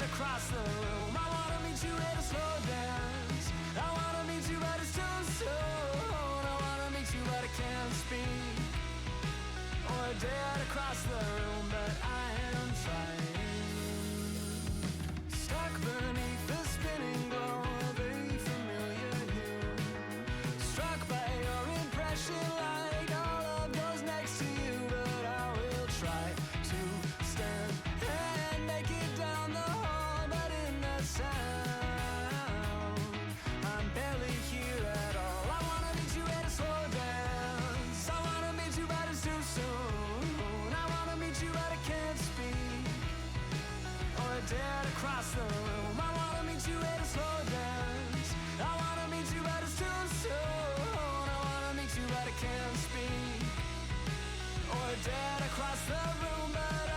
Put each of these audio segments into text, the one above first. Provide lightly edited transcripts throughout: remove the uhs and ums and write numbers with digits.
across the room. I wanna meet you at a slow dance. I wanna meet you, but it's too soon. I wanna meet you, but I can't speak. Or dead across the room, but I am trying. Stuck beneath the spinning glow of a familiar hue. Struck by your impression, like all of those next to you, but I will try to stand and make it down the hall, but in the sound, I'm barely here at all. I wanna meet you at a slow dance. I wanna meet you, but it's too soon. I wanna meet you, but I can't speak. Or dead across the room. I wanna meet you at a slow dance. I wanna meet you, but it's too soon. I wanna meet you, but I can't speak. Or dead across the room, but I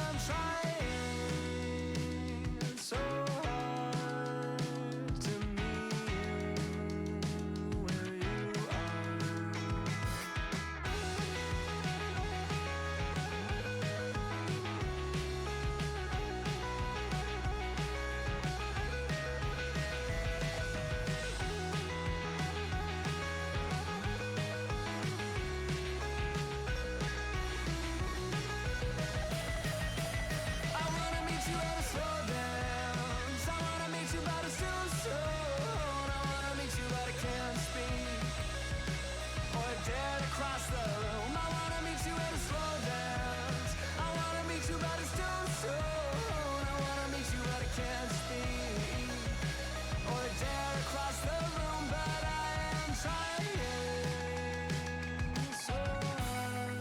am trying so hard to meet you where you are. I wanna meet you at a slow dance. I wanna meet you, but it's too soon. I wanna meet you, but I can't speak. Or dead across the room. I wanna meet you at a slow dance. I wanna meet you, but it's too soon. I wanna meet you, but I can't speak. Or dead across the room, but I am trying so hard.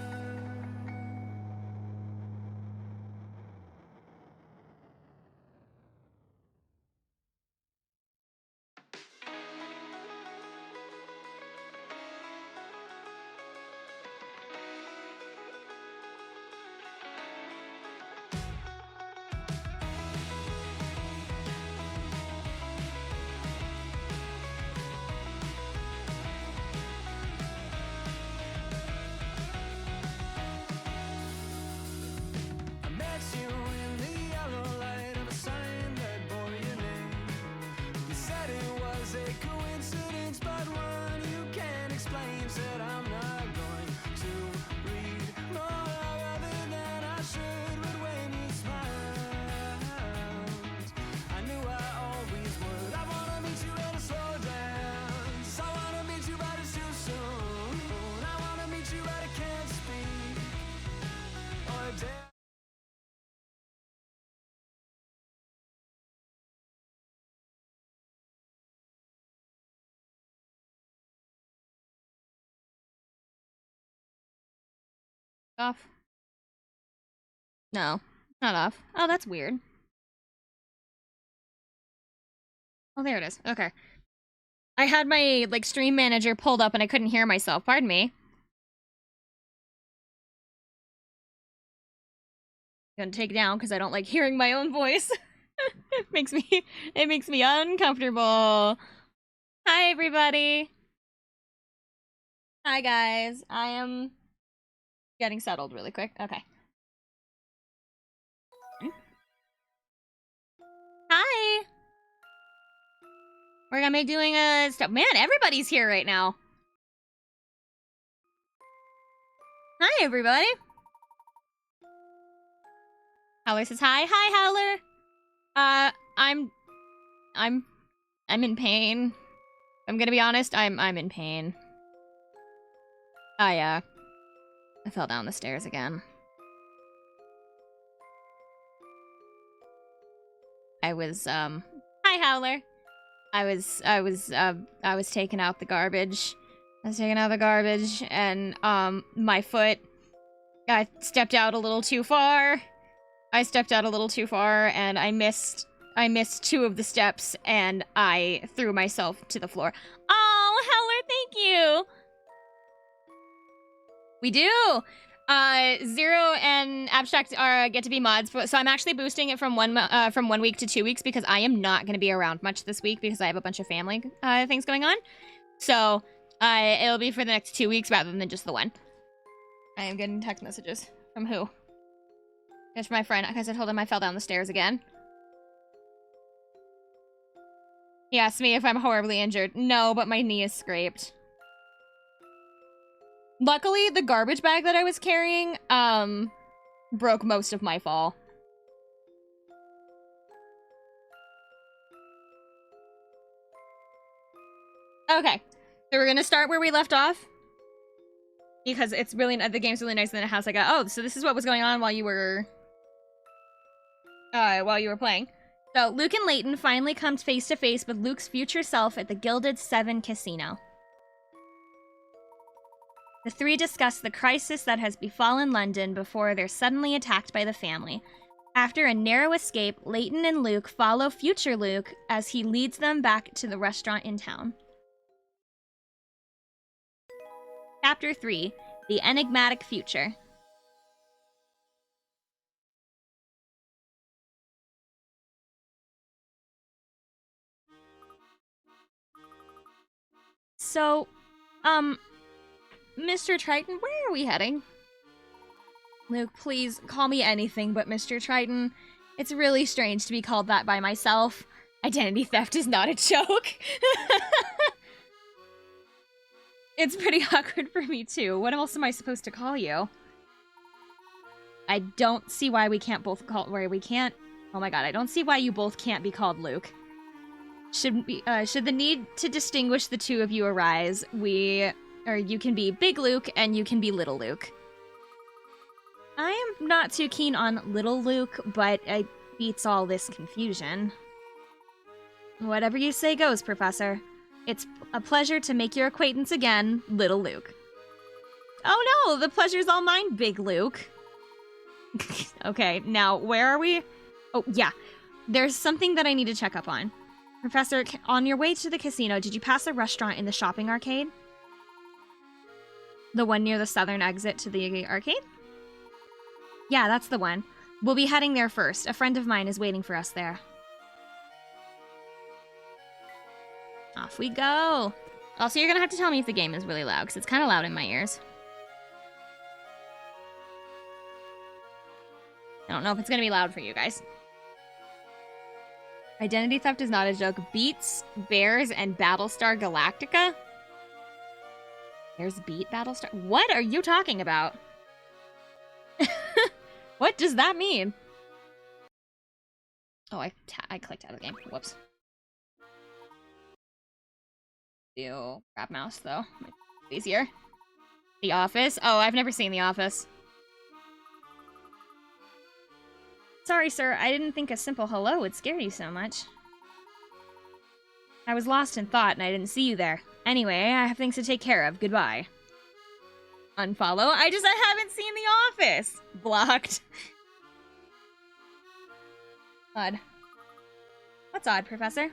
I met you in the yellow light of a sign that bore your name. You said it was a coincidence, but one you can't explain. Said I'm not going to read more other than I should, but when you smiled, I knew I always would. I wanna meet you at a slow dance. I wanna meet you, but it's too soon. I wanna meet you, but I can't speak. Or dead. Off. No, not off. Oh, that's weird. Oh, there it is. Okay. I had my, like, stream manager pulled up and I couldn't hear myself. Pardon me. I'm gonna take it down because I don't like hearing my own voice. it makes me uncomfortable. Hi, everybody. Hi, guys. I am getting settled really quick. Okay. Hi. We're gonna be doing a stuff. Man, everybody's here right now. Hi, everybody. Howler says hi. Hi, Howler. I'm in pain. I'm gonna be honest. I'm in pain. I fell down the stairs again. I was hi, Howler. I was taking out the garbage. I was taking out the garbage, and my foot. I stepped out a little too far. And I missed 2 of the steps, and I threw myself to the floor. Oh, Howler, thank you. We do. Zero and Abstract are get to be mods, so I'm actually boosting it from 1 week to 2 weeks because I am not going to be around much this week because I have a bunch of family things going on. So it'll be for the next 2 weeks rather than just the one. I am getting text messages from who? It's my friend because I told him I fell down the stairs again. He asked me if I'm horribly injured. No, but my knee is scraped. Luckily, the garbage bag that I was carrying, broke most of my fall. Okay, so we're gonna start where we left off. Because it's really, the game's really nice in the house. I go, oh, so this is what was going on while you were playing. So, Luke and Layton finally come face to face with Luke's future self at the Gilded Seven Casino. The three discuss the crisis that has befallen London before they're suddenly attacked by the family. After a narrow escape, Layton and Luke follow future Luke as he leads them back to the restaurant in town. Chapter 3, The Enigmatic Future. So, Mr. Triton, where are we heading? Luke, please call me anything but Mr. Triton. It's really strange to be called that by myself. Identity theft is not a joke. It's pretty awkward for me, too. What else am I supposed to call you? I don't see why we can't both call... Oh my god, I don't see why you both can't be called Luke. Should the need to distinguish the two of you arise, you can be Big Luke and you can be Little Luke. I am not too keen on Little Luke, but it beats all this confusion. Whatever you say goes, Professor. It's a pleasure to make your acquaintance again, Little Luke. Oh no, the pleasure's all mine, Big Luke. Okay, now, where are we? Oh, yeah. There's something that I need to check up on. Professor, on your way to the casino, did you pass a restaurant in the shopping arcade? The one near the southern exit to the arcade? Yeah, that's the one. We'll be heading there first. A friend of mine is waiting for us there. Off we go. Also, you're gonna have to tell me if the game is really loud, because it's kind of loud in my ears. I don't know if it's gonna be loud for you guys. Identity theft is not a joke. Beats, Bears, and Battlestar Galactica? Bears beat Battlestar? What are you talking about? What does that mean? Oh, I clicked out of the game. Whoops. Ew. Grab mouse, though. Easier. The Office? Oh, I've never seen The Office. Sorry, sir. I didn't think a simple hello would scare you so much. I was lost in thought and I didn't see you there. Anyway, I have things to take care of. Goodbye. Unfollow? I haven't seen The Office! Blocked. Odd. What's odd, Professor?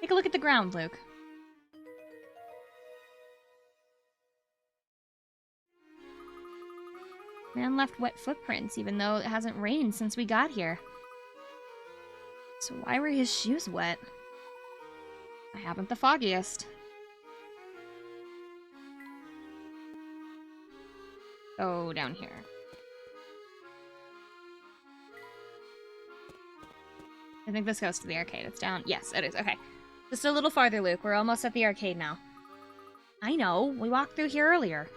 Take a look at the ground, Luke. Man left wet footprints, even though it hasn't rained since we got here. So why were his shoes wet? I haven't the foggiest. Go down here. I think this goes to the arcade. It's down. Yes, it is. Okay. Just a little farther, Luke. We're almost at the arcade now. I know. We walked through here earlier.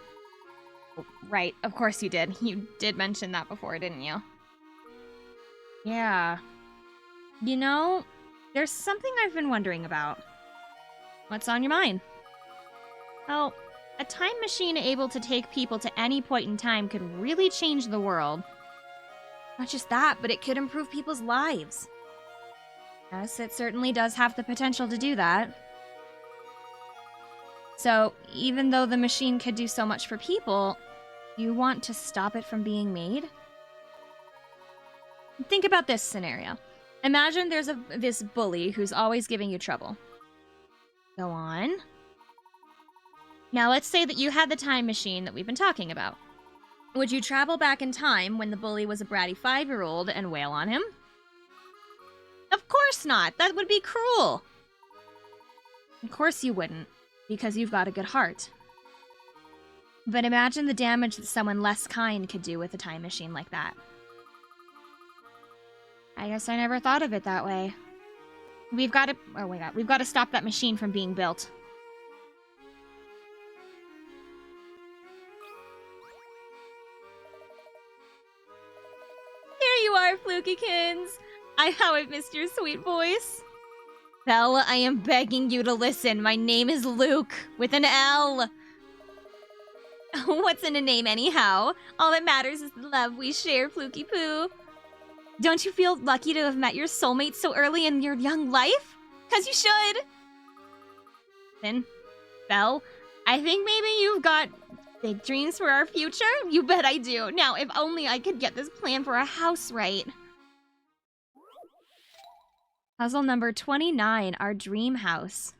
Oh, right. Of course you did. You did mention that before, didn't you? Yeah. You know, there's something I've been wondering about. What's on your mind? Well, a time machine able to take people to any point in time could really change the world. Not just that, but it could improve people's lives. Yes, it certainly does have the potential to do that. So, even though the machine could do so much for people, you want to stop it from being made? Think about this scenario. Imagine there's this bully who's always giving you trouble. Go on. Now let's say that you had the time machine that we've been talking about. Would you travel back in time when the bully was a bratty 5-year-old and wail on him? Of course not! That would be cruel! Of course you wouldn't, because you've got a good heart. But imagine the damage that someone less kind could do with a time machine like that. I guess I never thought of it that way. We've got to... Oh my god. We've got to stop that machine from being built. Here you are, Flukykins! How I've missed your sweet voice. Belle, I am begging you to listen. My name is Luke, with an L. What's in a name anyhow? All that matters is the love we share, Fluky Poo. Don't you feel lucky to have met your soulmate so early in your young life? 'Cause you should. Then, Belle, I think maybe you've got big dreams for our future? You bet I do. Now, if only I could get this plan for a house right. Puzzle number 29, our dream house.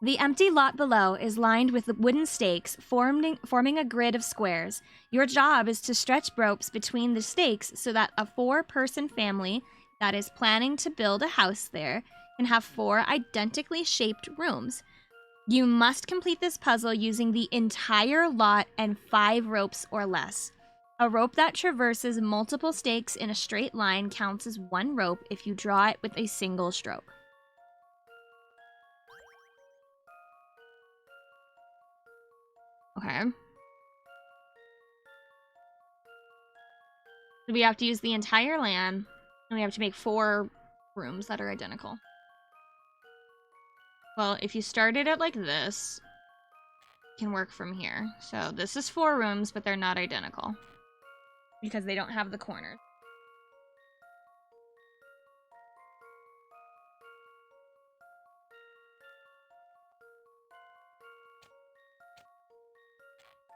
The empty lot below is lined with wooden stakes forming a grid of squares. Your job is to stretch ropes between the stakes so that a 4-person family that is planning to build a house there can have 4 identically shaped rooms. You must complete this puzzle using the entire lot and 5 ropes or less. A rope that traverses multiple stakes in a straight line counts as 1 rope if you draw it with a single stroke. Okay. So we have to use the entire land, and we have to make 4 rooms that are identical. Well, if you started it like this, it can work from here. So this is 4 rooms, but they're not identical. Because they don't have the corners.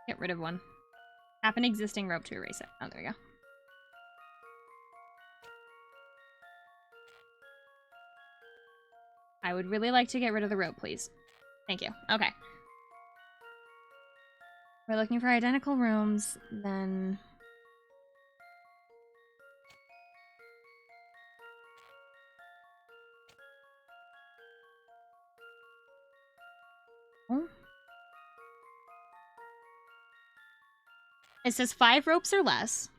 Get rid of one. Tap an existing rope to erase it. Oh, there we go. I would really like to get rid of the rope, please. Thank you. Okay. We're looking for identical rooms, then... Oh. It says 5 ropes or less.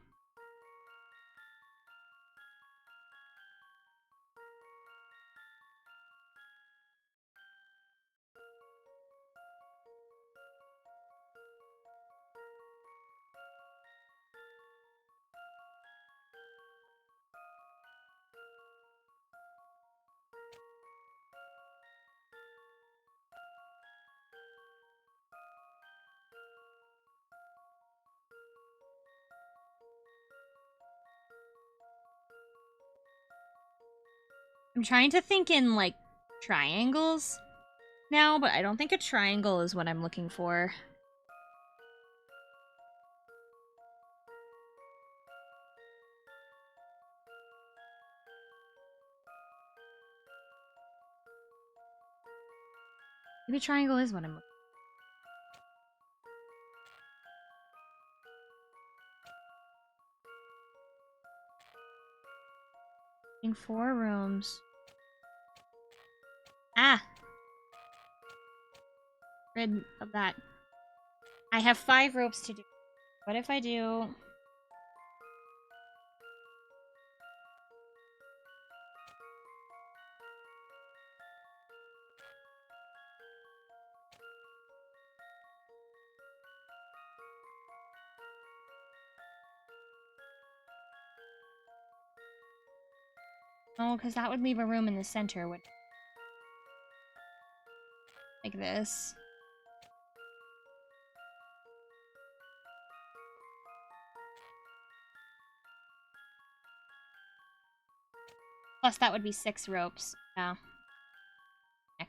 I'm trying to think in, like, triangles now, but I don't think a triangle is what I'm looking for. Maybe triangle is what I'm looking for. 4 rooms. Ah! Rid of that. I have 5 ropes to do. What if I do... Oh, because that would leave a room in the center. Like this. Plus, that would be 6 ropes. Yeah.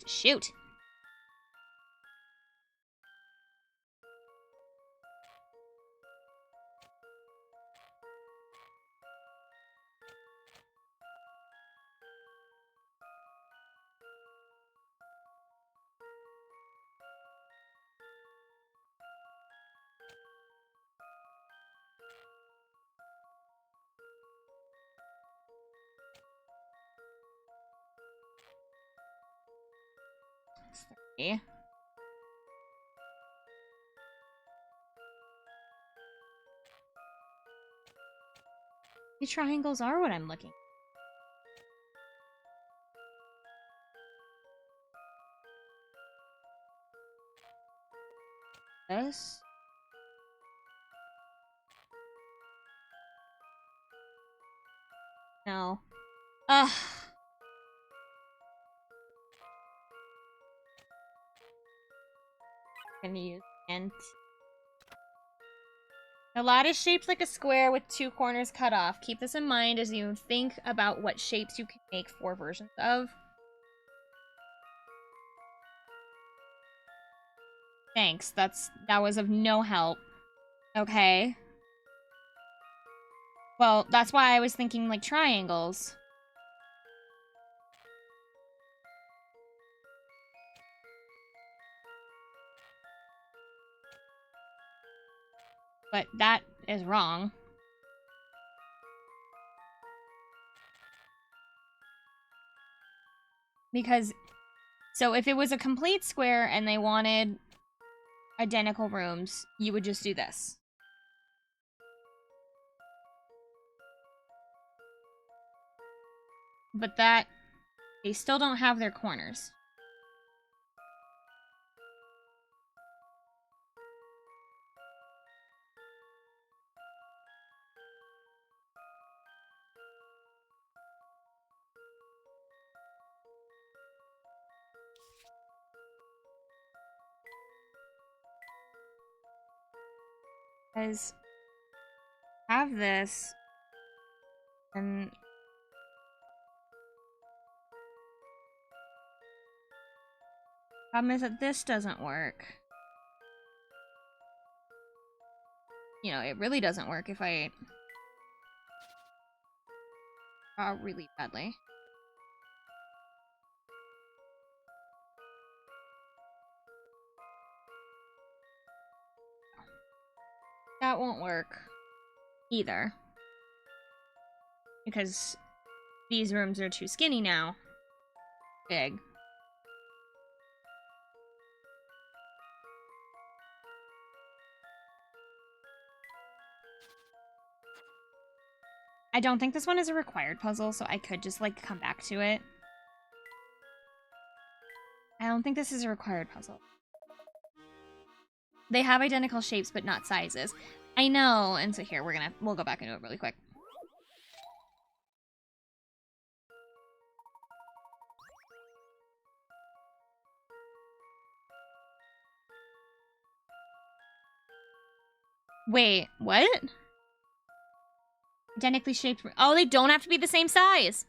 Shoot! Three. The triangles are what I'm looking for. this. No. Ugh. Gonna use int. The lot is shaped like a square with 2 corners cut off. Keep this in mind as you think about what shapes you can make 4 versions of. Thanks. That was of no help. Okay. Well, that's why I was thinking like triangles. But that is wrong. Because, so if it was a complete square and they wanted identical rooms, you would just do this. But that, they still don't have their corners. Because have this, and problem is that this doesn't work. You know, it really doesn't work if I draw really badly. That won't work either. Because these rooms are too skinny now. Big. I don't think this one is a required puzzle, so I could just, like, come back to it. I don't think this is a required puzzle. They have identical shapes, but not sizes. I know, and so here, we'll go back into it really quick. Wait, what? Identically shaped. Oh, they don't have to be the same size.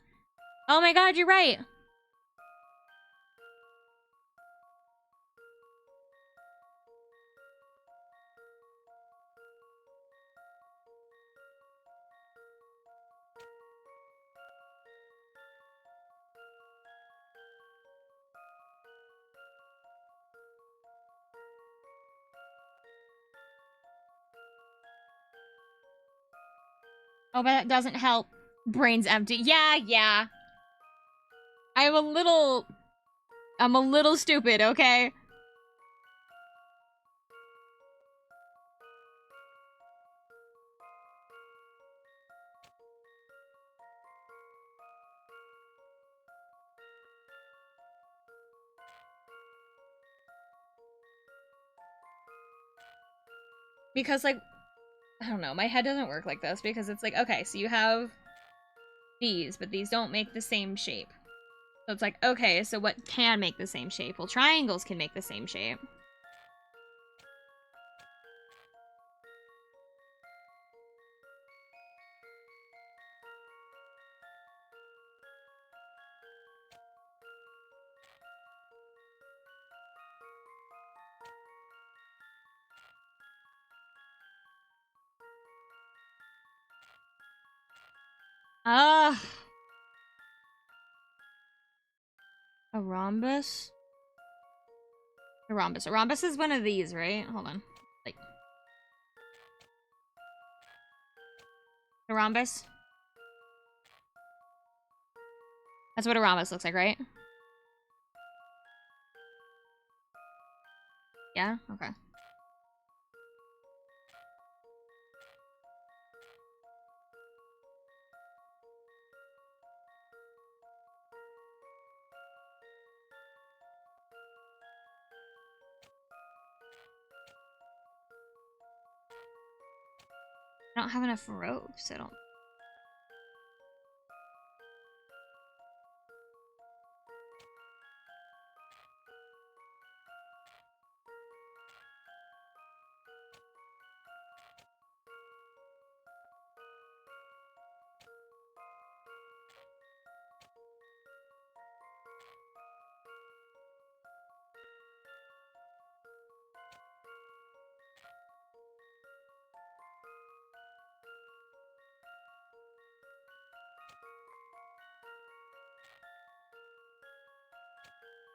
Oh my god, you're right. Oh, but that doesn't help. Brain's empty. Yeah. I'm a little stupid, okay? Because, like, I don't know, my head doesn't work like this because it's like, okay, so you have these, but these don't make the same shape. So it's like, okay, so what can make the same shape? Well, triangles can make the same shape. Ah. A rhombus? A rhombus. A rhombus is one of these, right? Hold on. Like. A rhombus? That's what a rhombus looks like, right? Yeah? Okay. I don't have enough ropes. I don't.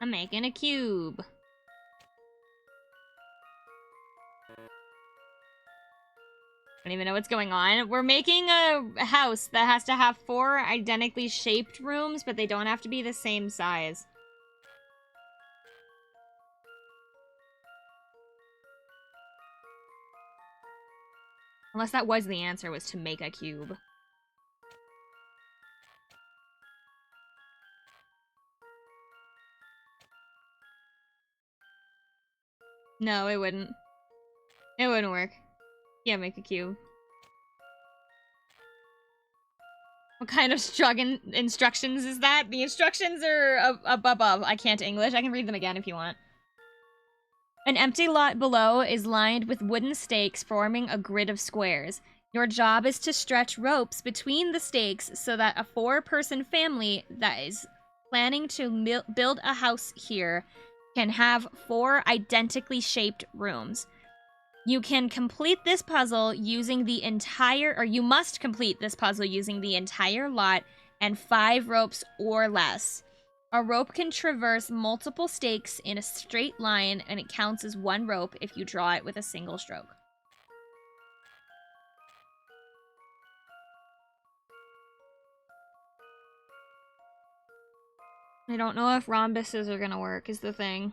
I'm making a cube. I don't even know what's going on. We're making a house that has to have 4 identically shaped rooms, but they don't have to be the same size. Unless that was the answer, was to make a cube. No, it wouldn't. It wouldn't work. Can't make a cube. What kind of instructions is that? The instructions are above. I can't English. I can read them again if you want. An empty lot below is lined with wooden stakes forming a grid of squares. Your job is to stretch ropes between the stakes so that a 4-person family that is planning to build a house here can have 4 identically shaped rooms. You can complete this puzzle using the entire, or you must complete this puzzle using the entire lot and 5 ropes or less. A rope can traverse multiple stakes in a straight line, and it counts as 1 rope if you draw it with a single stroke. I don't know if rhombuses are gonna work, is the thing.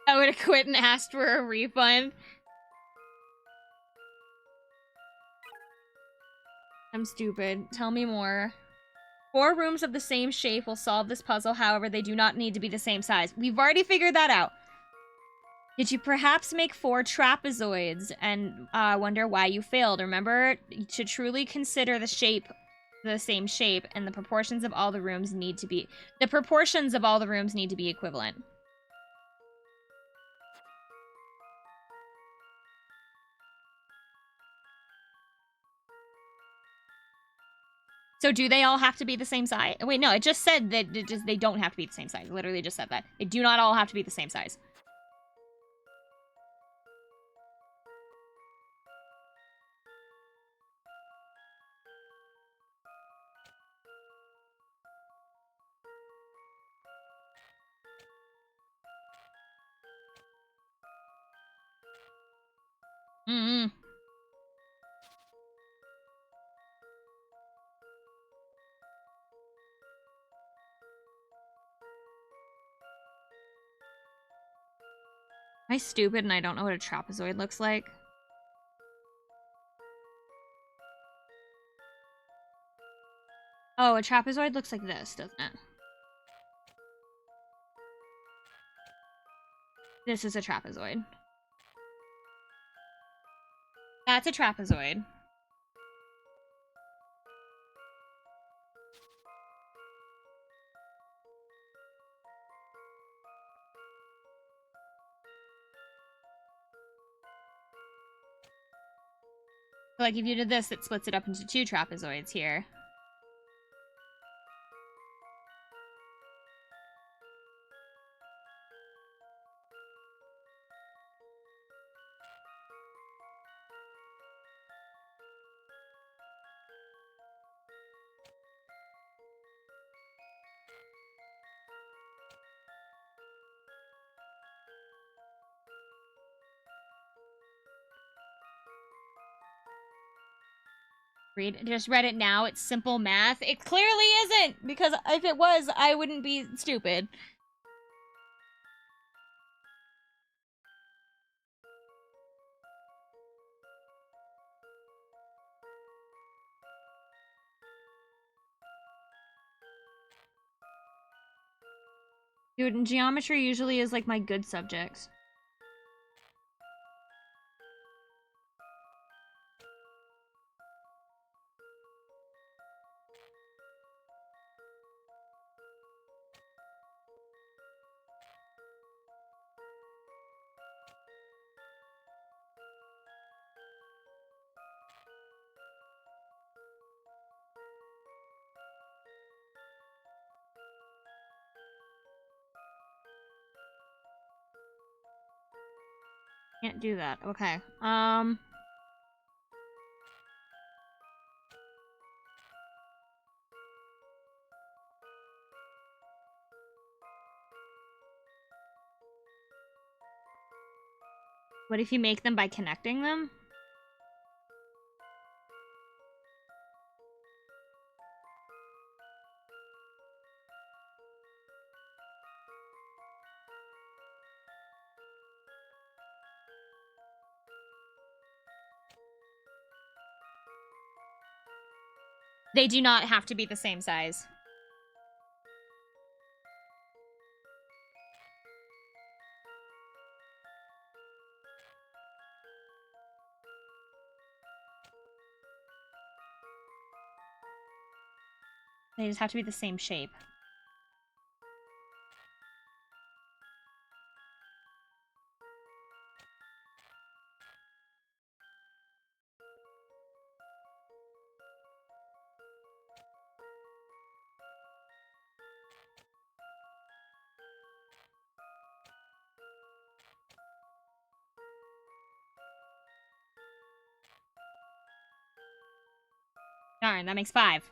I would have quit and asked for a refund. I'm stupid. Tell me more. 4 rooms of the same shape will solve this puzzle, however, they do not need to be the same size. We've already figured that out. Did you perhaps make 4 trapezoids and wonder why you failed? Remember to truly consider the same shape, and the proportions of all the rooms need to be equivalent. So do they all have to be the same size? Wait, no, it just said that they don't have to be the same size. It literally just said that. They do not all have to be the same size. Mm-hmm. Am I stupid and I don't know what a trapezoid looks like? Oh, a trapezoid looks like this, doesn't it? This is a trapezoid. That's a trapezoid. Like, if you did this, it splits it up into 2 trapezoids here. Just read it now. It's simple math. It clearly isn't, because if it was, I wouldn't be stupid. Dude, geometry usually is like my good subjects. Can't do that. Okay. What if you make them by connecting them? They do not have to be the same size. They just have to be the same shape. Darn, that makes 5.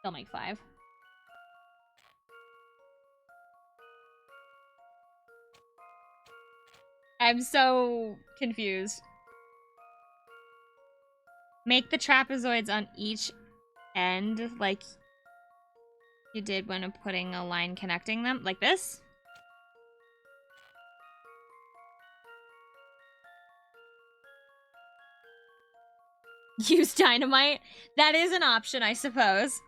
They'll make 5. I'm so confused. Make the trapezoids on each end like you did when putting a line connecting them. Like this? Use dynamite? That is an option, I suppose.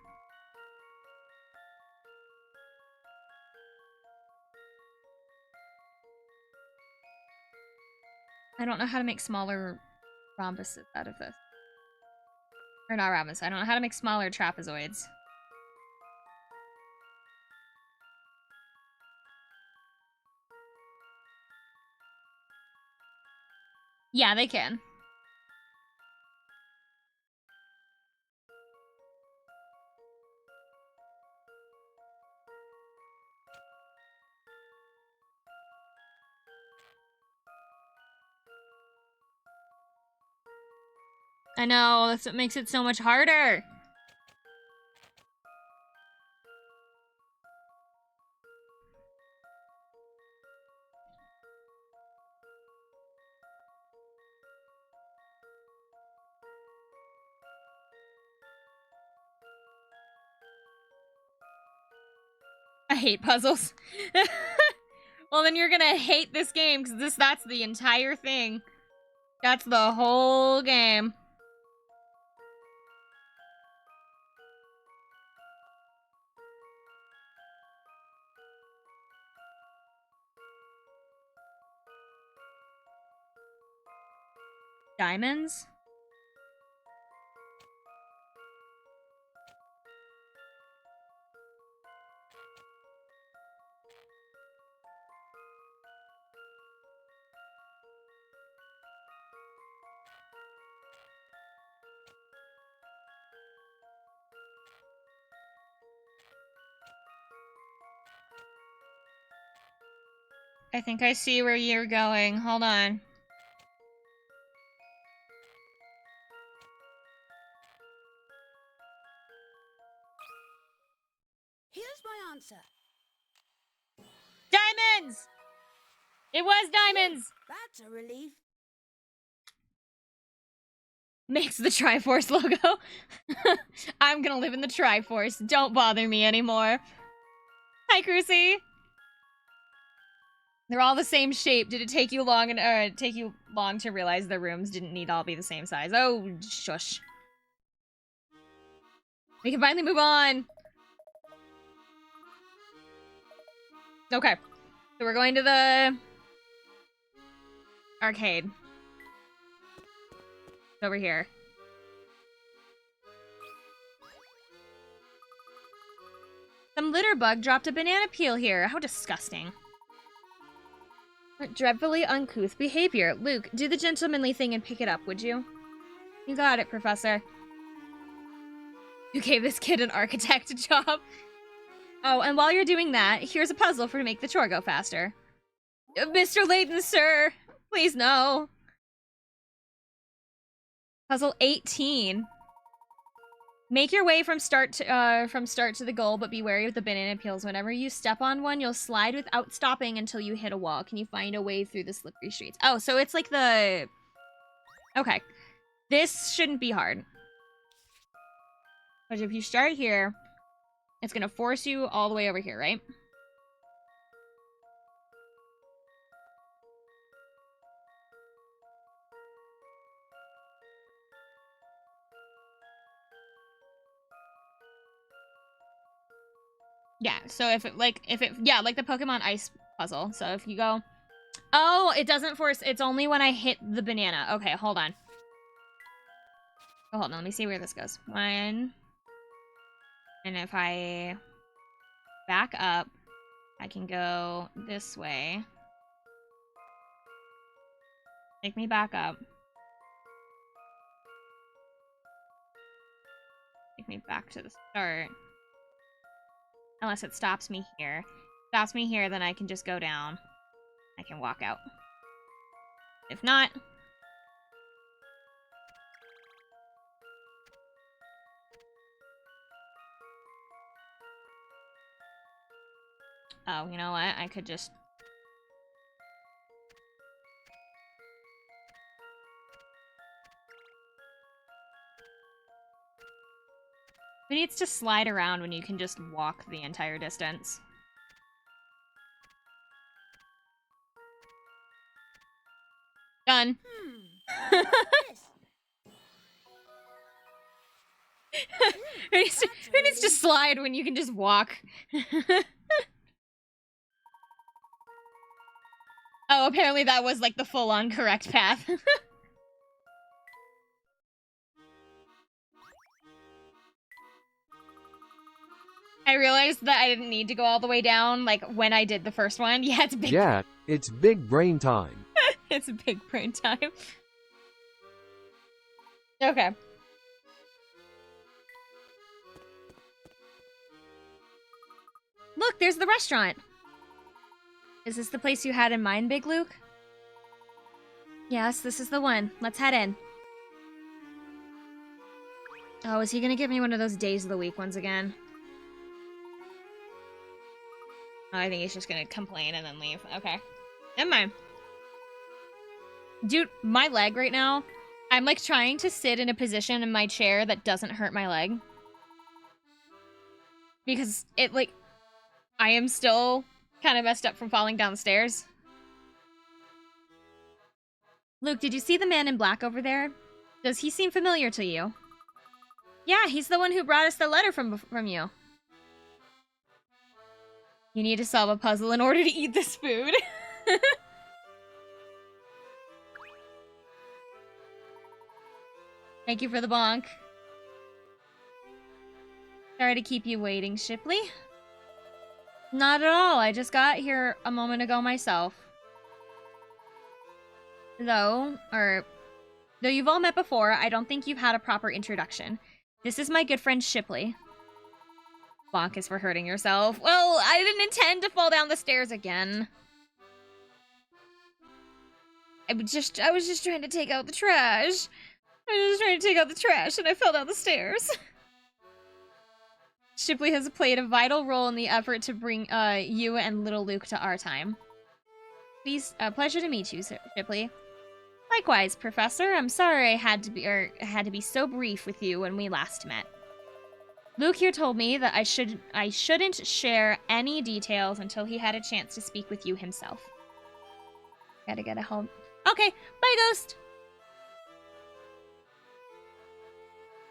I don't know how to make smaller rhombuses out of this. Or not rhombus. I don't know how to make smaller trapezoids. Yeah, they can. I know, that's what makes it so much harder. I hate puzzles. Well, then you're gonna hate this game, because that's the entire thing. That's the whole game. Diamonds? I think I see where you're going. Hold on. Here's my answer. Diamonds! It was diamonds! That's a relief. Makes the Triforce logo. I'm gonna live in the Triforce. Don't bother me anymore. Hi, Crucy. They're all the same shape. Did it take you long to realize the rooms didn't need all be the same size? Oh, shush. We can finally move on. Okay. So we're going to the Arcade. It's over here. Some litter bug dropped a banana peel here. How disgusting. Dreadfully uncouth behavior. Luke, do the gentlemanly thing and pick it up, would you? You got it, Professor. You gave this kid an architect job. Oh, and while you're doing that, here's a puzzle for to make the chore go faster. Mr. Layton, sir! Please, no. Puzzle 18. Make your way from start to the goal, but be wary of the banana peels. Whenever you step on one, you'll slide without stopping until you hit a wall. Can you find a way through the slippery streets? Oh, so it's like the... Okay. This shouldn't be hard. But if you start here, it's gonna force you all the way over here, right? Yeah, so if it, like the Pokemon Ice puzzle. So if you go... Oh, it doesn't force... It's only when I hit the banana. Okay, hold on. Oh, hold on, let me see where this goes. 1... And if I back up, I can go this way. Take me back up. Take me back to the start. Unless it stops me here. Stops me here, then I can just go down. I can walk out. If not... Oh, you know what? I could just... Who needs to slide around when you can just walk the entire distance? Done. Yes. Who needs to slide when you can just walk? Oh, apparently that was like the full-on correct path. I realized that I didn't need to go all the way down, like, when I did the first one. Yeah, it's big. Yeah, it's big brain time. It's a big brain time. Okay. Look, there's the restaurant. Is this the place you had in mind, Big Luke? Yes, this is the one. Let's head in. Oh, is he gonna give me one of those days of the week ones again? Oh, I think he's just gonna complain and then leave. Okay. Never mind. Dude, my leg right now, I'm like trying to sit in a position in my chair that doesn't hurt my leg. Because it like, I am still kind of messed up from falling down the stairs. Luke, did you see the man in black over there? Does he seem familiar to you? Yeah, he's the one who brought us the letter from you. You need to solve a puzzle in order to eat this food. Thank you for the bonk. Sorry to keep you waiting, Shipley. Not at all. I just got here a moment ago myself. Though you've all met before, I don't think you've had a proper introduction. This is my good friend Shipley. Bonk is for hurting yourself. Well, I didn't intend to fall down the stairs again. I was just trying to take out the trash. And I fell down the stairs. Shipley has played a vital role in the effort to bring you and little Luke to our time. Please, pleasure to meet you, Shipley. Likewise, Professor. I'm sorry I had to be so brief with you when we last met. Luke here told me that I shouldn't share any details until he had a chance to speak with you himself. Gotta get a home. Okay, bye, Ghost.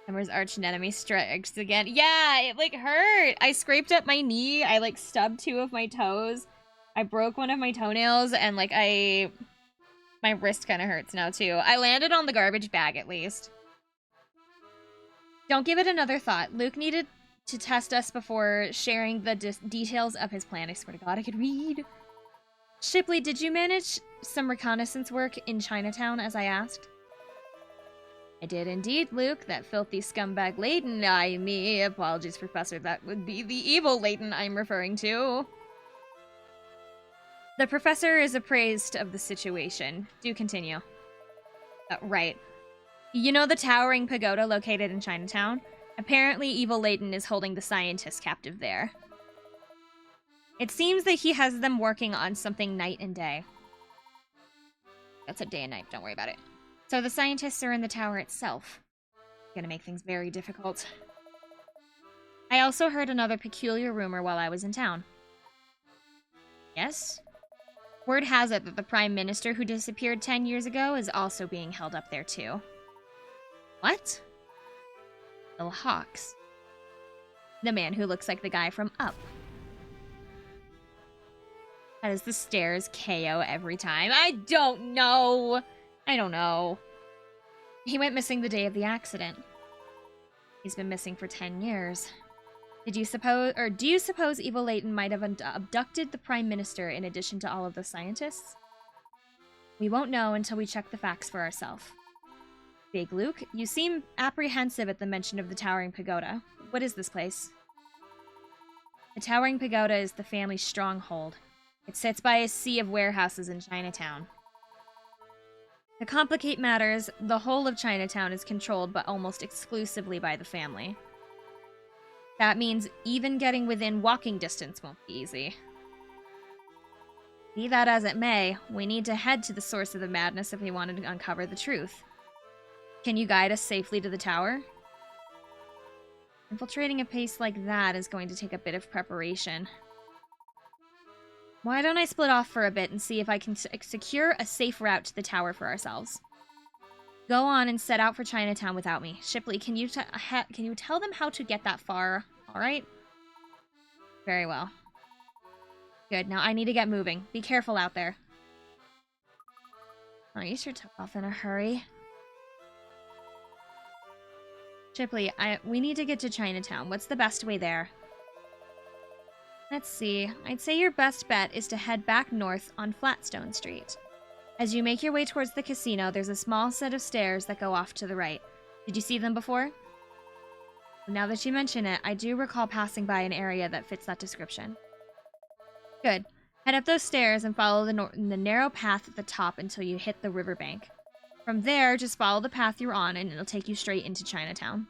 Summer's arch enemy strikes again. Yeah, it like hurt. I scraped up my knee. I like stubbed 2 of my toes. I broke one of my toenails, and like my My wrist kind of hurts now, too. I landed on the garbage bag, at least. Don't give it another thought. Luke needed to test us before sharing the details of his plan. I swear to God, I could read. Shipley, did you manage some reconnaissance work in Chinatown, as I asked? I did indeed, Luke. That filthy scumbag Layton. Apologies, Professor. That would be the evil Layton I'm referring to. The professor is appraised of the situation. Do continue. Right. You know the towering pagoda located in Chinatown? Apparently, evil Layton is holding the scientists captive there. It seems that he has them working on something night and day. That's a day and night, don't worry about it. So the scientists are in the tower itself. Gonna make things very difficult. I also heard another peculiar rumor while I was in town. Yes? Word has it that the Prime Minister who disappeared 10 years ago is also being held up there too. What? Bill Hawks. The man who looks like the guy from Up. How does the stairs KO every time? I don't know. I don't know. He went missing the day of the accident. He's been missing for 10 years. Do you suppose Evil Layton might have abducted the Prime Minister in addition to all of the scientists? We won't know until we check the facts for ourselves. Big Luke, you seem apprehensive at the mention of the Towering Pagoda. What is this place? The Towering Pagoda is the family's stronghold. It sits by a sea of warehouses in Chinatown. To complicate matters, the whole of Chinatown is controlled but almost exclusively by the family. That means even getting within walking distance won't be easy. Be that as it may, we need to head to the source of the madness if we wanted to uncover the truth. Can you guide us safely to the tower? Infiltrating a place like that is going to take a bit of preparation. Why don't I split off for a bit and see if I can secure a safe route to the tower for ourselves? Go on and set out for Chinatown without me. Shipley, can you tell them how to get that far? All right? Very well. Good, now I need to get moving. Be careful out there. Oh, you sure took off in a hurry. Shipley, we need to get to Chinatown. What's the best way there? Let's see. I'd say your best bet is to head back north on Flatstone Street. As you make your way towards the casino, there's a small set of stairs that go off to the right. Did you see them before? Now that you mention it, I do recall passing by an area that fits that description. Good. Head up those stairs and follow the narrow path at the top until you hit the riverbank. From there, just follow the path you're on and it'll take you straight into Chinatown.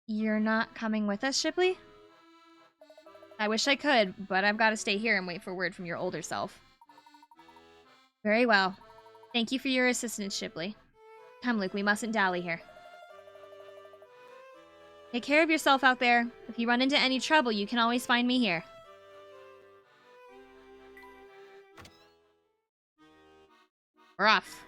You're not coming with us, Shipley? I wish I could, but I've got to stay here and wait for word from your older self. Very well. Thank you for your assistance, Shipley. Come, Luke, we mustn't dally here. Take care of yourself out there. If you run into any trouble, you can always find me here. We're off.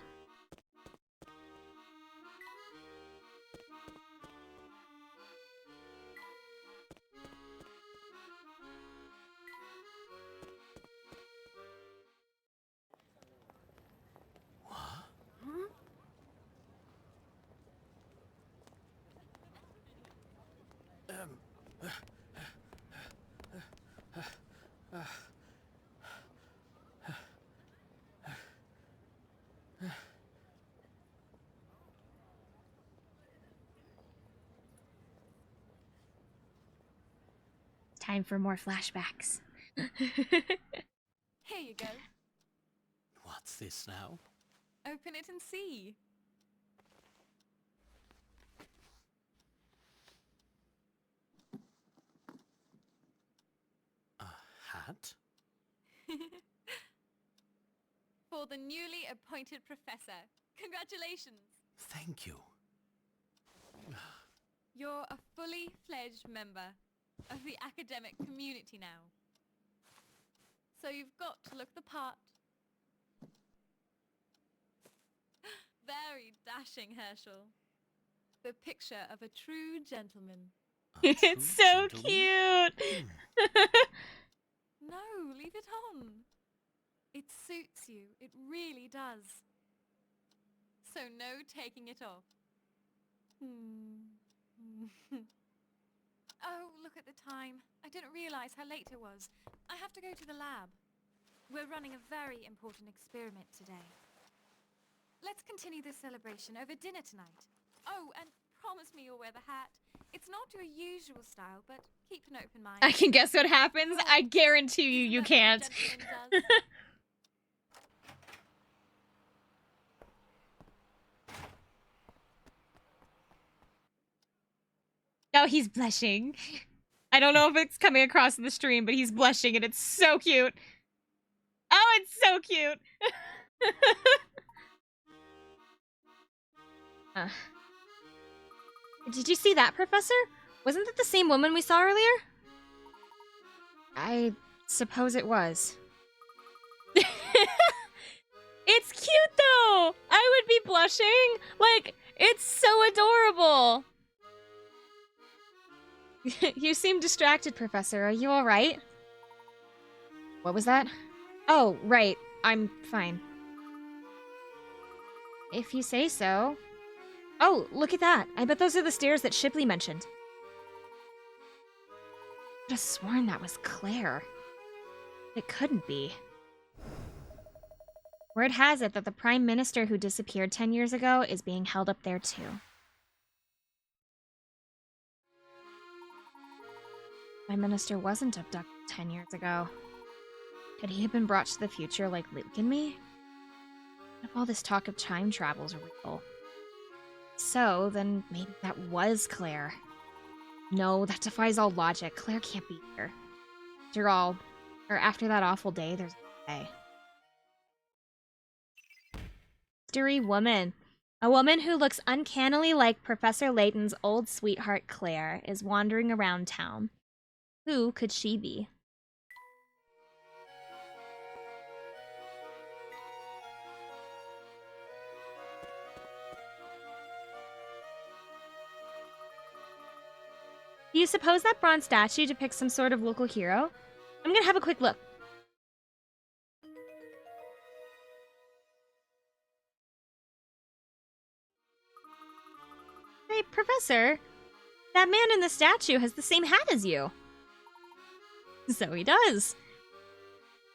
Time for more flashbacks. Here you go. What's this now? Open it and see. A hat? For the newly appointed professor. Congratulations. Thank you. You're a fully fledged member of the academic community now. So you've got to look the part. Very dashing, Herschel. The picture of a true gentleman. A It's true so gentleman? cute. No, leave it on. It suits you. It really does. So no taking it off. Oh, look at the time. I didn't realize how late it was. I have to go to the lab. We're running a very important experiment today. Let's continue this celebration over dinner tonight. Oh, and promise me you'll wear the hat. It's not your usual style, but keep an open mind. I can guess what happens. I guarantee you Isn't that what a can't. gentleman does? Oh, he's blushing. I don't know if it's coming across in the stream, but he's blushing and it's so cute. Oh, it's so cute. Did you see that, Professor? Wasn't that the same woman we saw earlier? I suppose it was. It's cute, though! I would be blushing! Like, it's so adorable! You seem distracted, Professor. Are you alright? What was that? Oh, right. I'm fine. If you say so. Oh, look at that. I bet those are the stairs that Shipley mentioned. I could have sworn that was Claire. It couldn't be. Word has it that the Prime Minister who disappeared 10 years ago is being held up there too. Prime Minister wasn't abducted 10 years ago. Could he have been brought to the future like Luke and me? What if all this talk of time travel's real? So, then maybe that was Claire. No, that defies all logic. Claire can't be here. After all, or after that awful day, there's no way. Mystery woman. A woman who looks uncannily like Professor Layton's old sweetheart Claire is wandering around town. Who could she be? Do you suppose that bronze statue depicts some sort of local hero? I'm gonna have a quick look. Hey, Professor, that man in the statue has the same hat as you. So he does.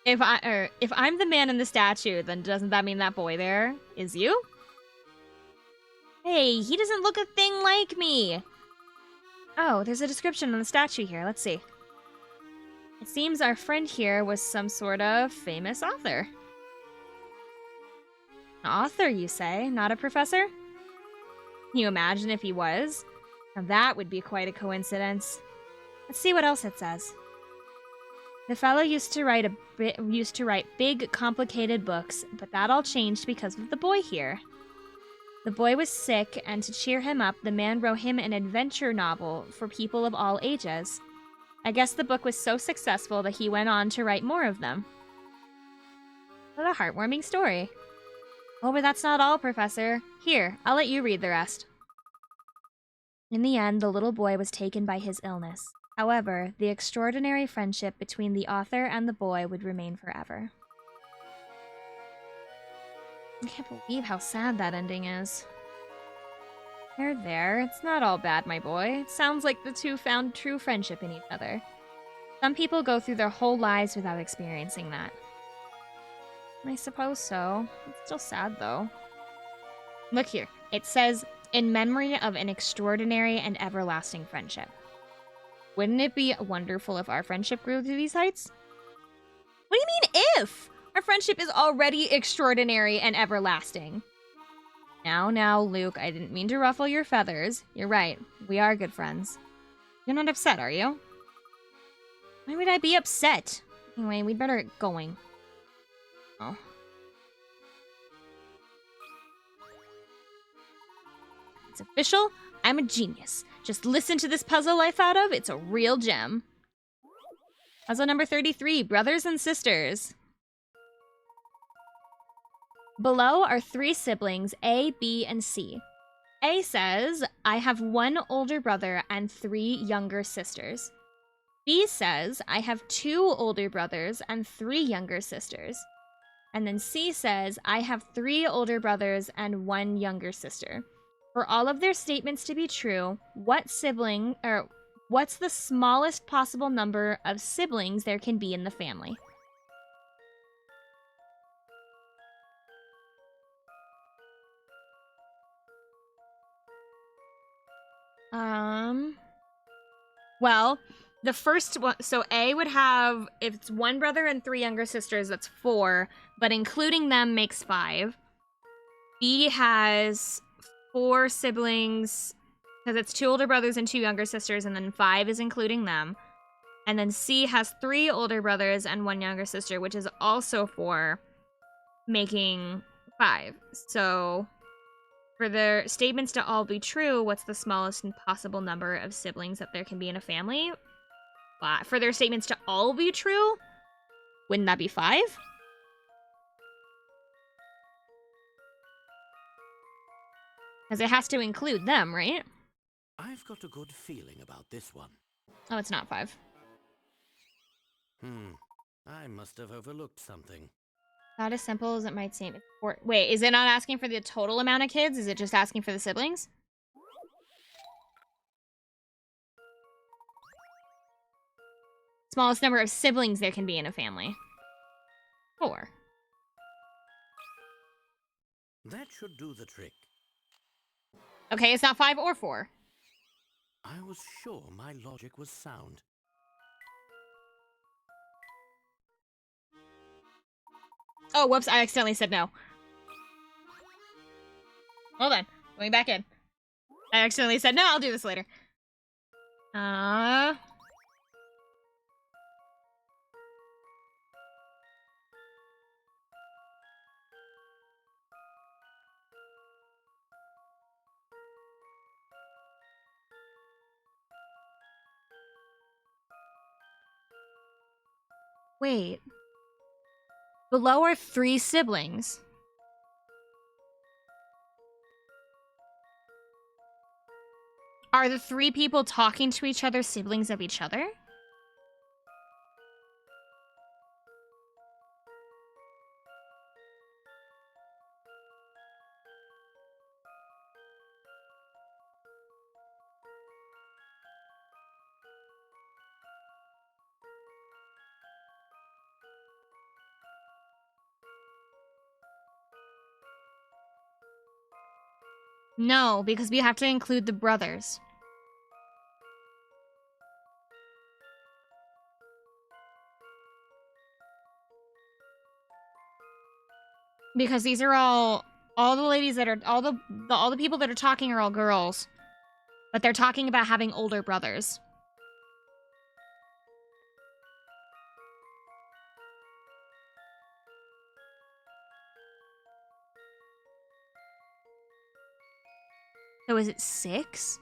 If I'm the man in the statue, then doesn't that mean that boy there is you? Hey, he doesn't look a thing like me. Oh, there's a description on the statue here. Let's see. It seems our friend here was some sort of famous author. An author, you say? Not a professor? Can you imagine if he was? Now that would be quite a coincidence. Let's see what else it says. The fellow used to write big, complicated books, but that all changed because of the boy here. The boy was sick, and to cheer him up, the man wrote him an adventure novel for people of all ages. I guess the book was so successful that he went on to write more of them. What a heartwarming story. Oh, but that's not all, Professor. Here, I'll let you read the rest. In the end, the little boy was taken by his illness. However, the extraordinary friendship between the author and the boy would remain forever. I can't believe how sad that ending is. There. It's not all bad, my boy. It sounds like the two found true friendship in each other. Some people go through their whole lives without experiencing that. I suppose so. It's still sad, though. Look here. It says, in memory of an extraordinary and everlasting friendship. Wouldn't it be wonderful if our friendship grew to these heights? What do you mean, if? Our friendship is already extraordinary and everlasting. Now, Luke, I didn't mean to ruffle your feathers. You're right. We are good friends. You're not upset, are you? Why would I be upset? Anyway, we'd better get going. Oh. It's official. I'm a genius. Just listen to this puzzle I thought of. It's a real gem. Puzzle number 33, brothers and sisters. Below are 3 siblings, A, B, and C. A says, I have 1 older brother and 3 younger sisters. B says, I have 2 older brothers and 3 younger sisters. And then C says, I have 3 older brothers and 1 younger sister. For all of their statements to be true, what's the smallest possible number of siblings there can be in the family? Well, the first one, so A would have, if it's 1 brother and 3 younger sisters, that's 4, but including them makes 5. B has 4 siblings, because it's 2 older brothers and 2 younger sisters, and then 5 is including them. And then C has 3 older brothers and 1 younger sister, which is also 4, making 5. So, for their statements to all be true, what's the smallest possible number of siblings that there can be in a family? For their statements to all be true, wouldn't that be 5? Because it has to include them, right? I've got a good feeling about this one. Oh, it's not 5. I must have overlooked something. Not as simple as it might seem. Wait, is it not asking for the total amount of kids? Is it just asking for the siblings? Smallest number of siblings there can be in a family. 4. That should do the trick. Okay, it's not 5 or 4. I was sure my logic was sound. Oh, whoops, I accidentally said no. Hold on, going back in. I accidentally said no, I'll do this later. Wait. Below are 3 siblings. Are the 3 people talking to each other siblings of each other? No, because we have to include the brothers. Because these are all the ladies that are all the people that are talking are all girls. But they're talking about having older brothers. So is it 6?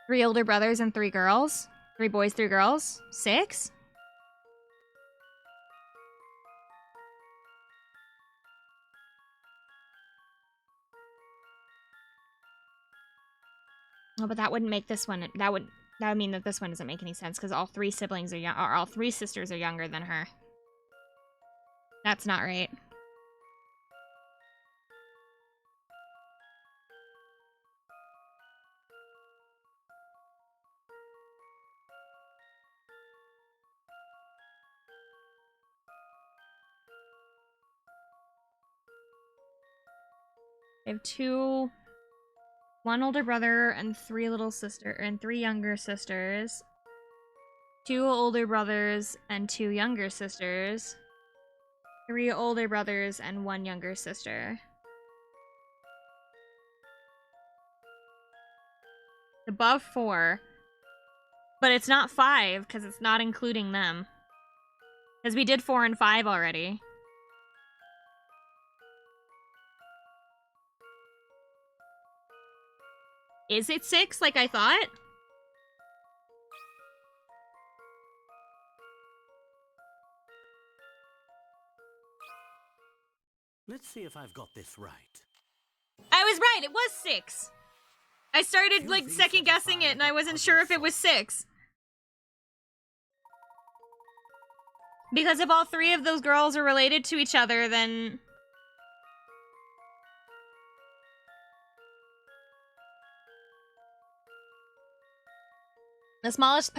3 older brothers and 3 girls? 3 boys, 3 girls? 6? Oh, but that wouldn't make this one. That would mean that this one doesn't make any sense because all 3 siblings are young, or all 3 sisters are younger than her. That's not right. I have 1 older brother and 3 younger sisters. 2 older brothers and 2 younger sisters. 3 older brothers and 1 younger sister. Above 4. But it's not 5, because it's not including them. Because we did 4 and 5 already. Is it 6, like I thought? Let's see if I've got this right. I was right, it was 6. I started, like, things second guessing satisfying it, and I but wasn't sure if it was 6. Because if all three of those girls are related to each other, then... The smallest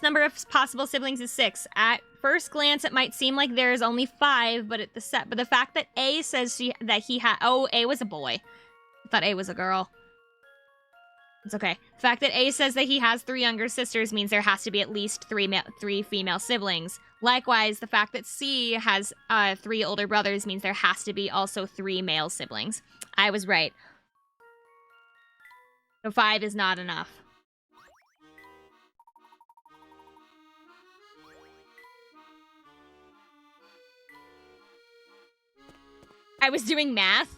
number of possible siblings is 6. At first glance, it might seem like there's only 5, but the fact that A says that he had... Oh, A was a boy. I thought A was a girl. It's okay. The fact that A says that he has 3 younger sisters means there has to be at least 3 female siblings. Likewise, the fact that C has 3 older brothers means there has to be also 3 male siblings. I was right. So 5 is not enough. I was doing math.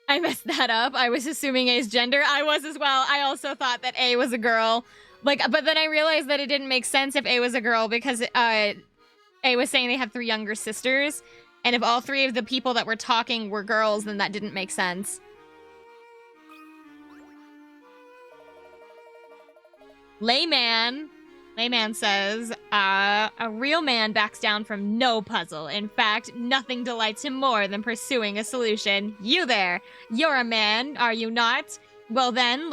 I messed that up. I was assuming A's gender. I was as well. I also thought that A was a girl. But then I realized that it didn't make sense if A was a girl because A was saying they had 3 younger sisters. And if all 3 of the people that were talking were girls, then that didn't make sense. Layman says, a real man backs down from no puzzle. In fact, nothing delights him more than pursuing a solution. You there, you're a man, are you not? Well then,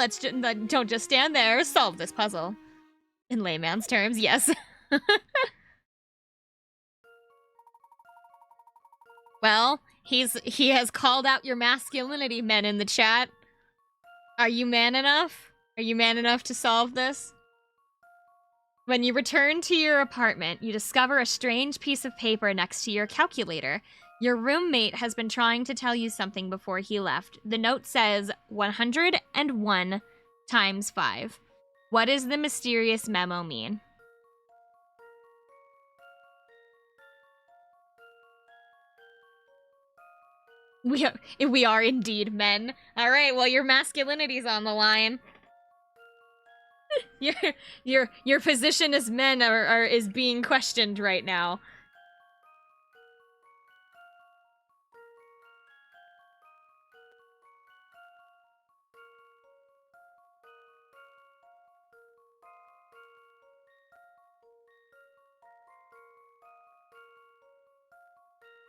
don't just stand there, solve this puzzle. In layman's terms, yes. Well, he has called out your masculinity, men in the chat. Are you man enough? Are you man enough to solve this? When you return to your apartment, you discover a strange piece of paper next to your calculator. Your roommate has been trying to tell you something before he left. The note says 101 times 5. What does the mysterious memo mean? We are indeed men. All right, well, your masculinity's on the line. Your position as men is being questioned right now.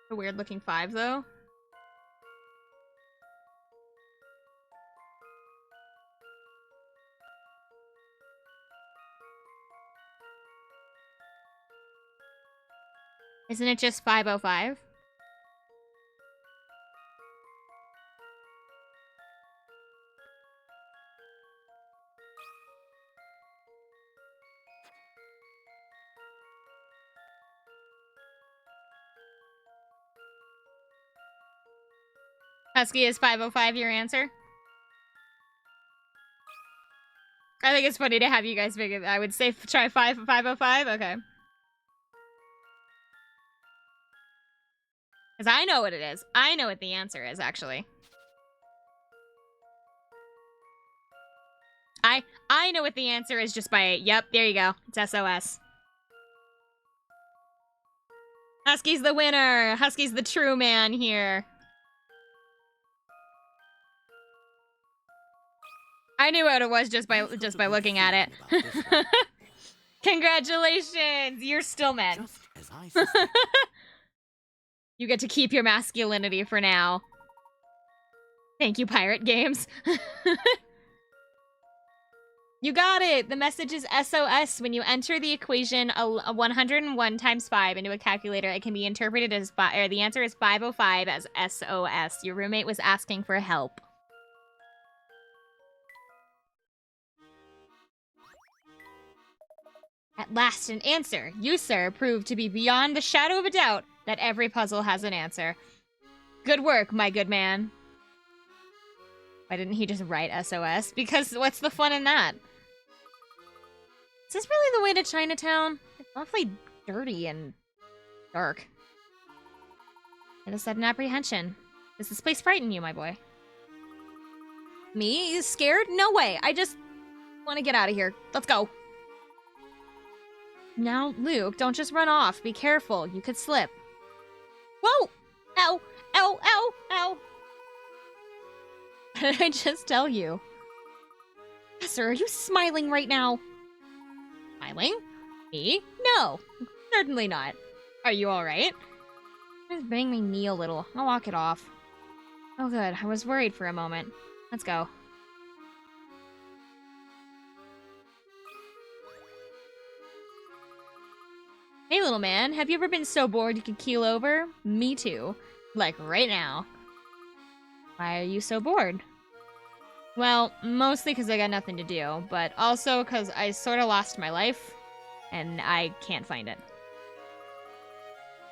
A weird looking 5 though. Isn't it just 505? Husky, is 505 your answer? I think it's funny to have you guys figure. I would say try 505. Okay. Because I know what it is. I know what the answer is, actually. I know what the answer is just by... Yep, there you go. It's SOS. Husky's the winner. Husky's the true man here. I knew what it was just by looking at it. Congratulations! You're still men. Just as I suspected. You get to keep your masculinity for now. Thank you, Pirate Games. You got it! The message is SOS. When you enter the equation 101 times 5 into a calculator, it can be interpreted as... or the answer is 505 as SOS. Your roommate was asking for help. At last, an answer. You, sir, proved to be beyond the shadow of a doubt that every puzzle has an answer. Good work, my good man. Why didn't he just write SOS? Because what's the fun in that? Is this really the way to Chinatown? It's awfully dirty and dark. It a sudden apprehension. Does this place frighten you, my boy? Me? You scared? No way. I just want to get out of here. Let's go. Now, Luke, don't just run off. Be careful. You could slip. Whoa! Ow! Ow! Ow! Ow! What did I just tell you? Professor, are you smiling right now? Smiling? Me? No, certainly not. Are you alright? Just bang my knee a little. I'll walk it off. Oh good, I was worried for a moment. Let's go. Hey little man, have you ever been so bored you could keel over? Me too. Like right now. Why are you so bored? Well, mostly because I got nothing to do, but also because I sort of lost my life, and I can't find it.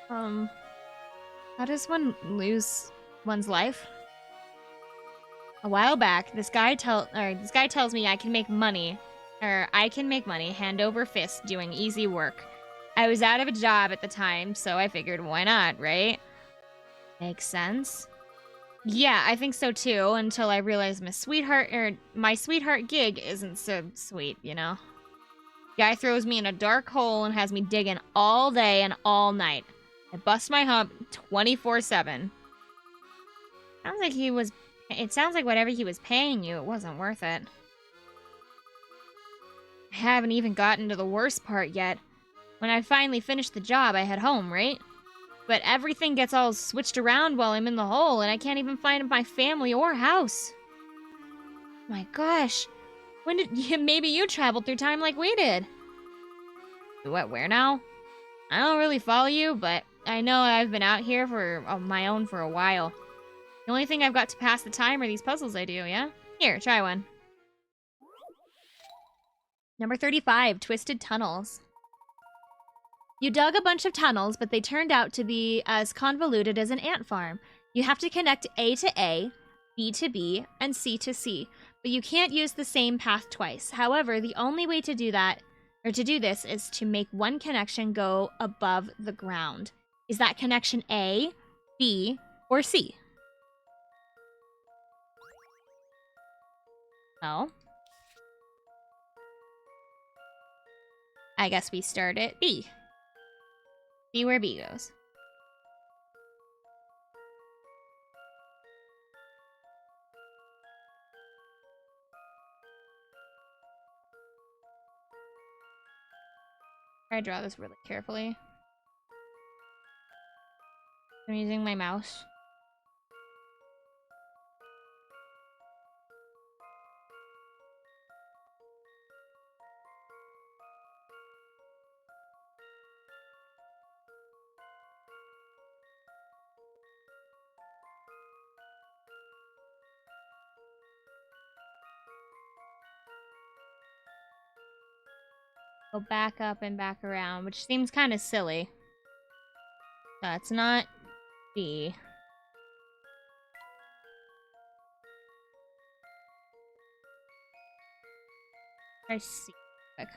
How does one lose one's life? A while back, this guy tells me I can make money hand over fist doing easy work. I was out of a job at the time, so I figured why not, right? Makes sense. Yeah, I think so too, until I realized my sweetheart gig isn't so sweet, you know? Guy throws me in a dark hole and has me digging all day and all night. I bust my hump 24/7. It sounds like whatever he was paying you, it wasn't worth it. I haven't even gotten to the worst part yet. When I finally finished the job, I head home, right? But everything gets all switched around while I'm in the hole, and I can't even find my family or house. My gosh. Maybe you traveled through time like we did. What, where now? I don't really follow you, but I know I've been out here on my own for a while. The only thing I've got to pass the time are these puzzles I do, yeah? Here, try one. Number 35, Twisted Tunnels. You dug a bunch of tunnels, but they turned out to be as convoluted as an ant farm. You have to connect A to A, B to B, and C to C, but you can't use the same path twice. However, the only way to do this is to make one connection go above the ground. Is that connection A, B, or C? Well, I guess we start at B. See where B goes. Try to draw this really carefully. I'm using my mouse. Go back up and back around, which seems kind of silly. That's not B. Try C quick.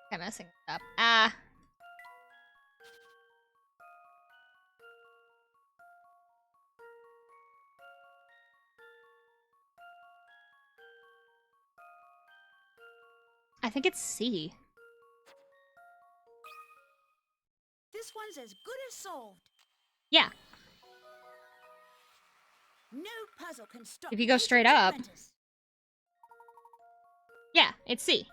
I'm messing up. Ah. I think it's C. This one's as good as solved. Yeah. No puzzle can stop. If you go straight up. Yeah, it's C.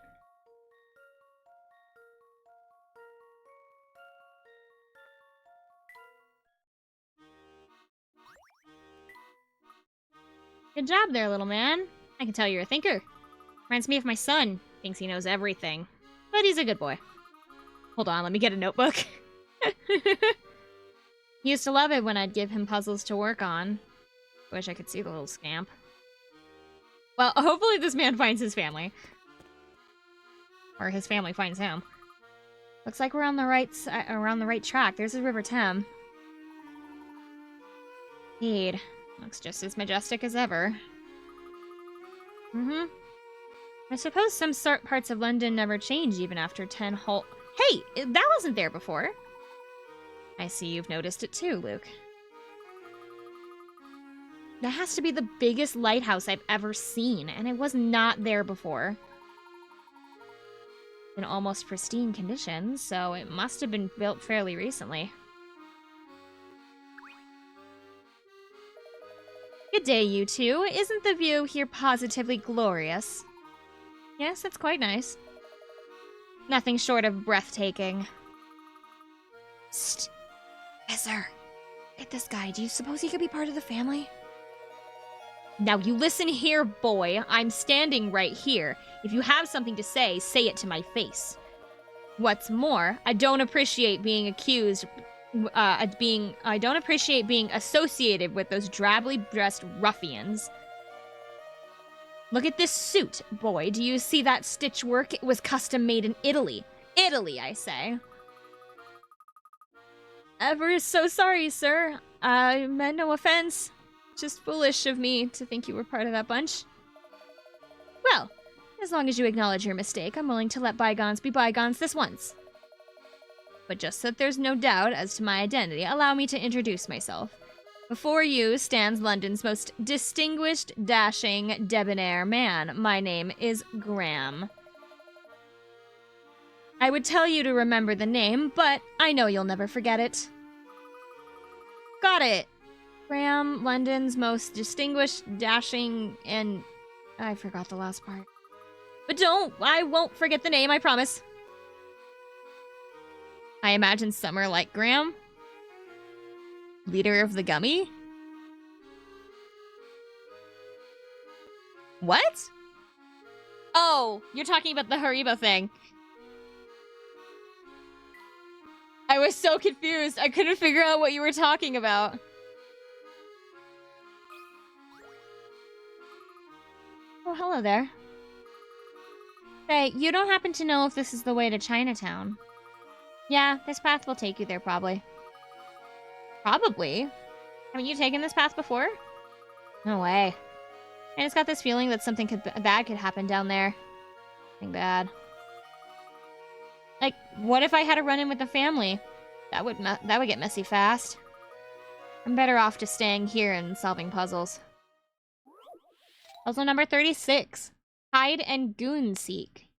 Good job there, little man. I can tell you're a thinker. Reminds me of my son. Thinks he knows everything. But he's a good boy. Hold on, let me get a notebook. He used to love it when I'd give him puzzles to work on. Wish I could see the little scamp. Well, hopefully this man finds his family. Or his family finds him. Looks like we're on the right track. There's the River Thames. Indeed. Looks just as majestic as ever. Mm-hmm. I suppose some parts of London never change even after 10 whole... Hey! That wasn't there before! I see you've noticed it too, Luke. That has to be the biggest lighthouse I've ever seen, and it was not there before. In almost pristine condition, so it must have been built fairly recently. Good day, you two. Isn't the view here positively glorious? Yes, it's quite nice. Nothing short of breathtaking. Psst. Professor, look at this guy. Do you suppose he could be part of the family? Now you listen here, boy. I'm standing right here. If you have something to say it to my face. What's more, I don't appreciate being accused, I don't appreciate being associated with those drably dressed ruffians. Look at this suit, boy. Do you see that stitch work? It was custom made in Italy. Italy, I say. Ever so sorry, sir. I meant no offense. Just foolish of me to think you were part of that bunch. Well, as long as you acknowledge your mistake, I'm willing to let bygones be bygones this once. But just so that there's no doubt as to my identity, allow me to introduce myself. Before you stands London's most distinguished, dashing, debonair man. My name is Graham. I would tell you to remember the name, but I know you'll never forget it. Got it! Graham, London's most distinguished, dashing, and... I forgot the last part. But I won't forget the name, I promise. I imagine Summer like Graham. Leader of the Gummy? What? Oh, you're talking about the Haribo thing. I was so confused. I couldn't figure out what you were talking about. Oh, hello there. Say, you don't happen to know if this is the way to Chinatown? Yeah, this path will take you there, probably. Probably? Haven't you taken this path before? No way. I just got this feeling that something bad could happen down there. Something bad. Like, what if I had a run-in with the family? That would get messy fast. I'm better off just staying here and solving puzzles. Puzzle number 36. Hide and goon seek.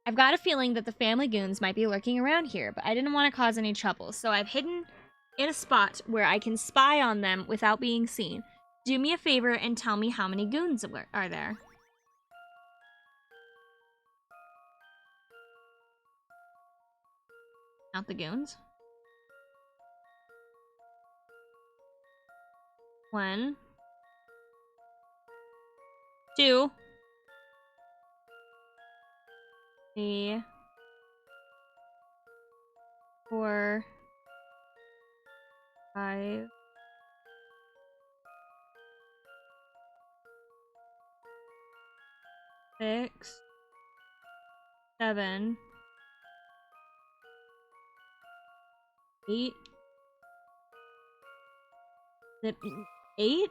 I've got a feeling that the family goons might be lurking around here, but I didn't want to cause any trouble, so I've hidden in a spot where I can spy on them without being seen. Do me a favor and tell me how many goons are there. Count the goons. 1, 2, 3, 4, 5, 6, 7, 8. 8?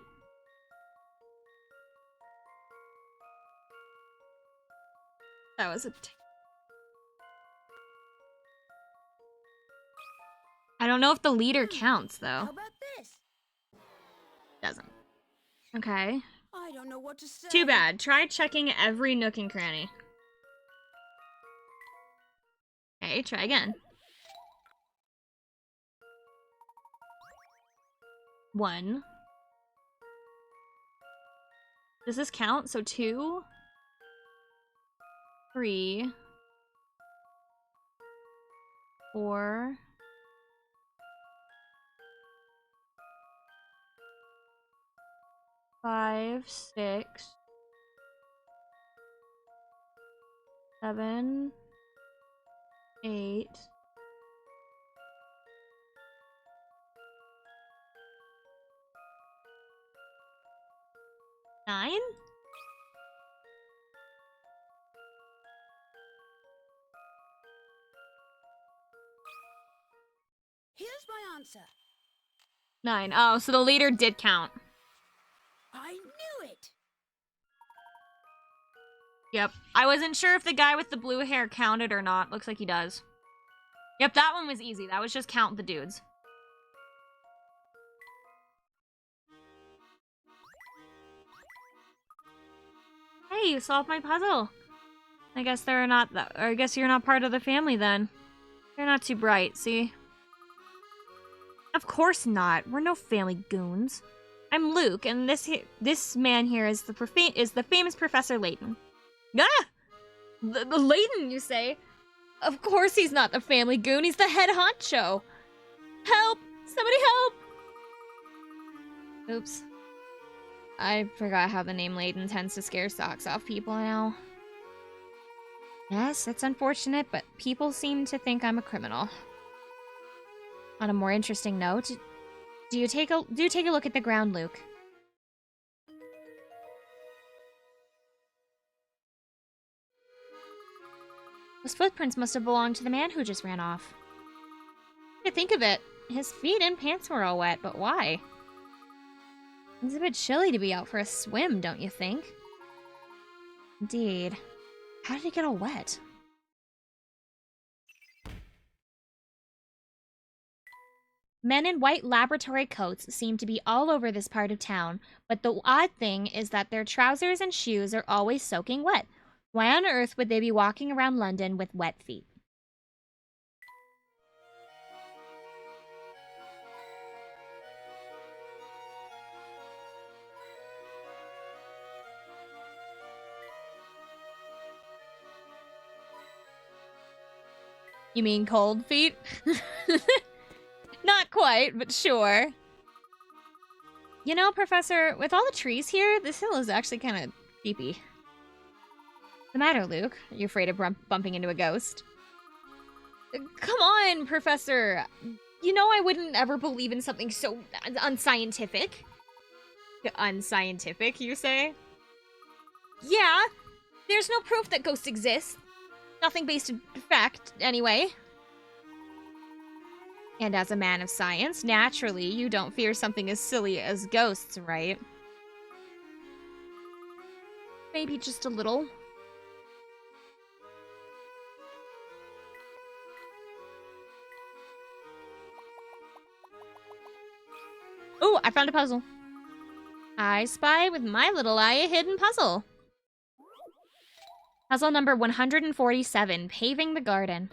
That was a... I don't know if the leader counts, though. How about this? Doesn't. Okay. I don't know what to say. Too bad. Try checking every nook and cranny. Okay, try again. 1. Does this count? So 2, 3, 4, 5, 6, 7, 8. 9? Here's my answer. 9. Oh, so the leader did count. I knew it. Yep. I wasn't sure if the guy with the blue hair counted or not. Looks like he does. Yep, that one was easy. That was just count the dudes. Hey, you solved my puzzle. I guess they're not, or I guess you're not part of the family then. You're not too bright, see? Of course not. We're no family goons. I'm Luke, and this man here is the famous Professor Layton. Ah! The Layton, you say? Of course he's not the family goon. He's the head honcho. Help! Somebody help! Oops. I forgot how the name Layton tends to scare socks off people now. Yes, it's unfortunate, but people seem to think I'm a criminal. On a more interesting note, do take a look at the ground, Luke. Those footprints must have belonged to the man who just ran off. To think of it, his feet and pants were all wet, but why? It's a bit chilly to be out for a swim, don't you think? Indeed. How did he get all wet? Men in white laboratory coats seem to be all over this part of town, but the odd thing is that their trousers and shoes are always soaking wet. Why on earth would they be walking around London with wet feet? You mean cold feet? Not quite, but sure. You know, Professor, with all the trees here, this hill is actually kind of creepy. What's the matter, Luke? Are you afraid of bumping into a ghost? Come on, Professor. You know I wouldn't ever believe in something so unscientific. Unscientific, you say? Yeah, there's no proof that ghosts exist. Nothing based in fact, anyway. And as a man of science, naturally, you don't fear something as silly as ghosts, right? Maybe just a little. Ooh, I found a puzzle. I spy with my little eye a hidden puzzle. Puzzle number 147, Paving the Garden.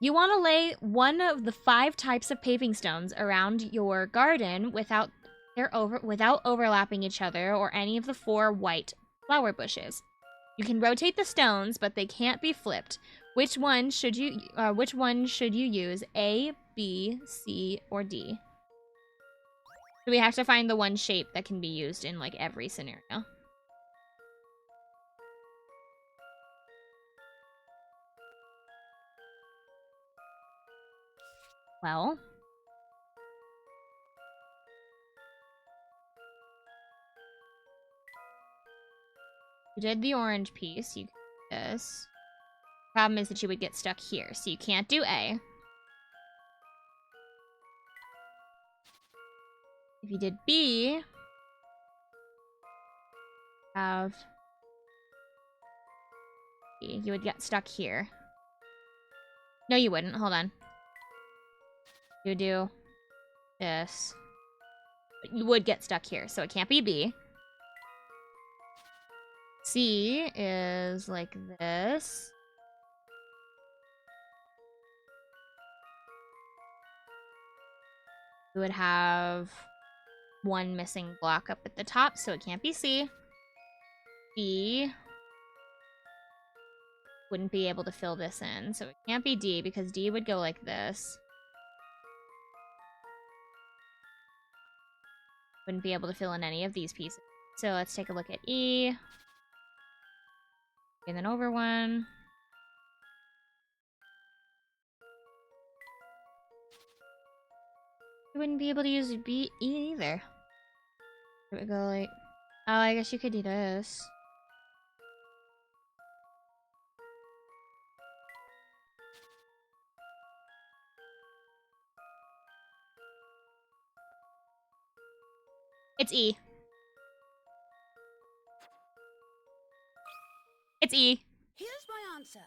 You want to lay one of the 5 types of paving stones around your garden without overlapping each other or any of the 4 white flower bushes. You can rotate the stones, but they can't be flipped. Which one should you use? A, B, C, or D? So we have to find the one shape that can be used in like every scenario. Well, you did the orange piece. You did this. Problem is that you would get stuck here, so you can't do A. If you did B, have B, you would get stuck here. No, you wouldn't. Hold on. You do this. But you would get stuck here, so it can't be B. C is like this. You would have one missing block up at the top, so it can't be C. B wouldn't be able to fill this in, so it can't be D because D would go like this. Wouldn't be able to fill in any of these pieces. So let's take a look at E. And then over one. You wouldn't be able to use B, E either. It would go like, oh, I guess you could do this. It's E. It's E. Here's my answer.